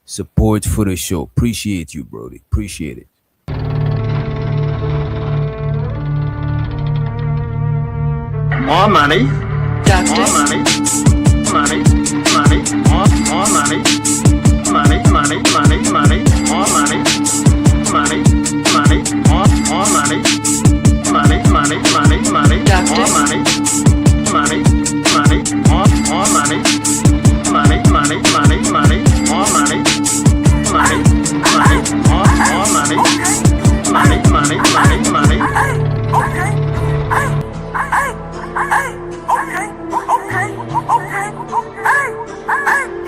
Support for the show. Appreciate you, Brody. Appreciate it. More money. Duct. More money. Money. Money. More money. Money. Money. Money. Money. More money. Money. Money. More money. Money. Money. Money. Money. More money. Money. Money. More money. Money. Money. Money. Money. More money. Money. Money. More money. Money. Money. Money. Money. Okay.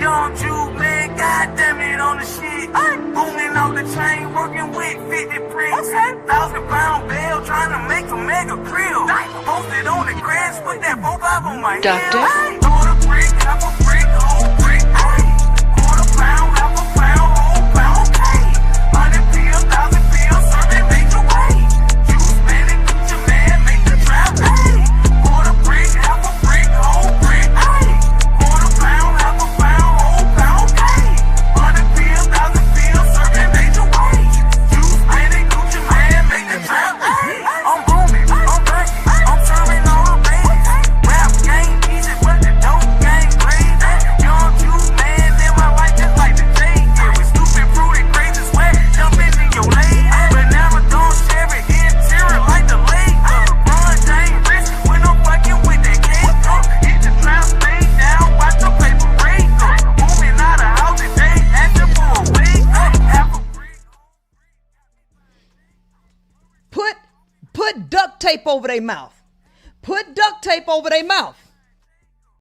Young Jew, man, goddamn it on the shit. Booming off the chain, working with 50 bricks. 1,000-pound bale, trying to make a mega grill. Posted on the grass, put that 4-5 on my head. Quarter brick, half a brick, whole brick. Quarter pound, half a pound, whole pound. 100 pills, 1,000 pills, serving major way. You spend it, get your man, make the trap. Quarter brick, half a brick, whole brick. Quarter pound, half a pound, whole pound. 100 pills, 1,000 pills, serving major way. You spend it, get your man, make the trap. I'm booming, I'm breaking, I'm serving all the babies. Rap game easy, but the dope game crazy. Young Jew, man, live my life just like the J. Yeah, we stupid, prudent, crazy, sweat, jumping in your lane. Banana don't share it, interior like the lake. Run, James, rich, when I'm fucking with that cake. Hit the trap, stay down, watch the paper break. Moving out of house today, acting for a week. Put duct tape over their mouth. Put duct tape over their mouth.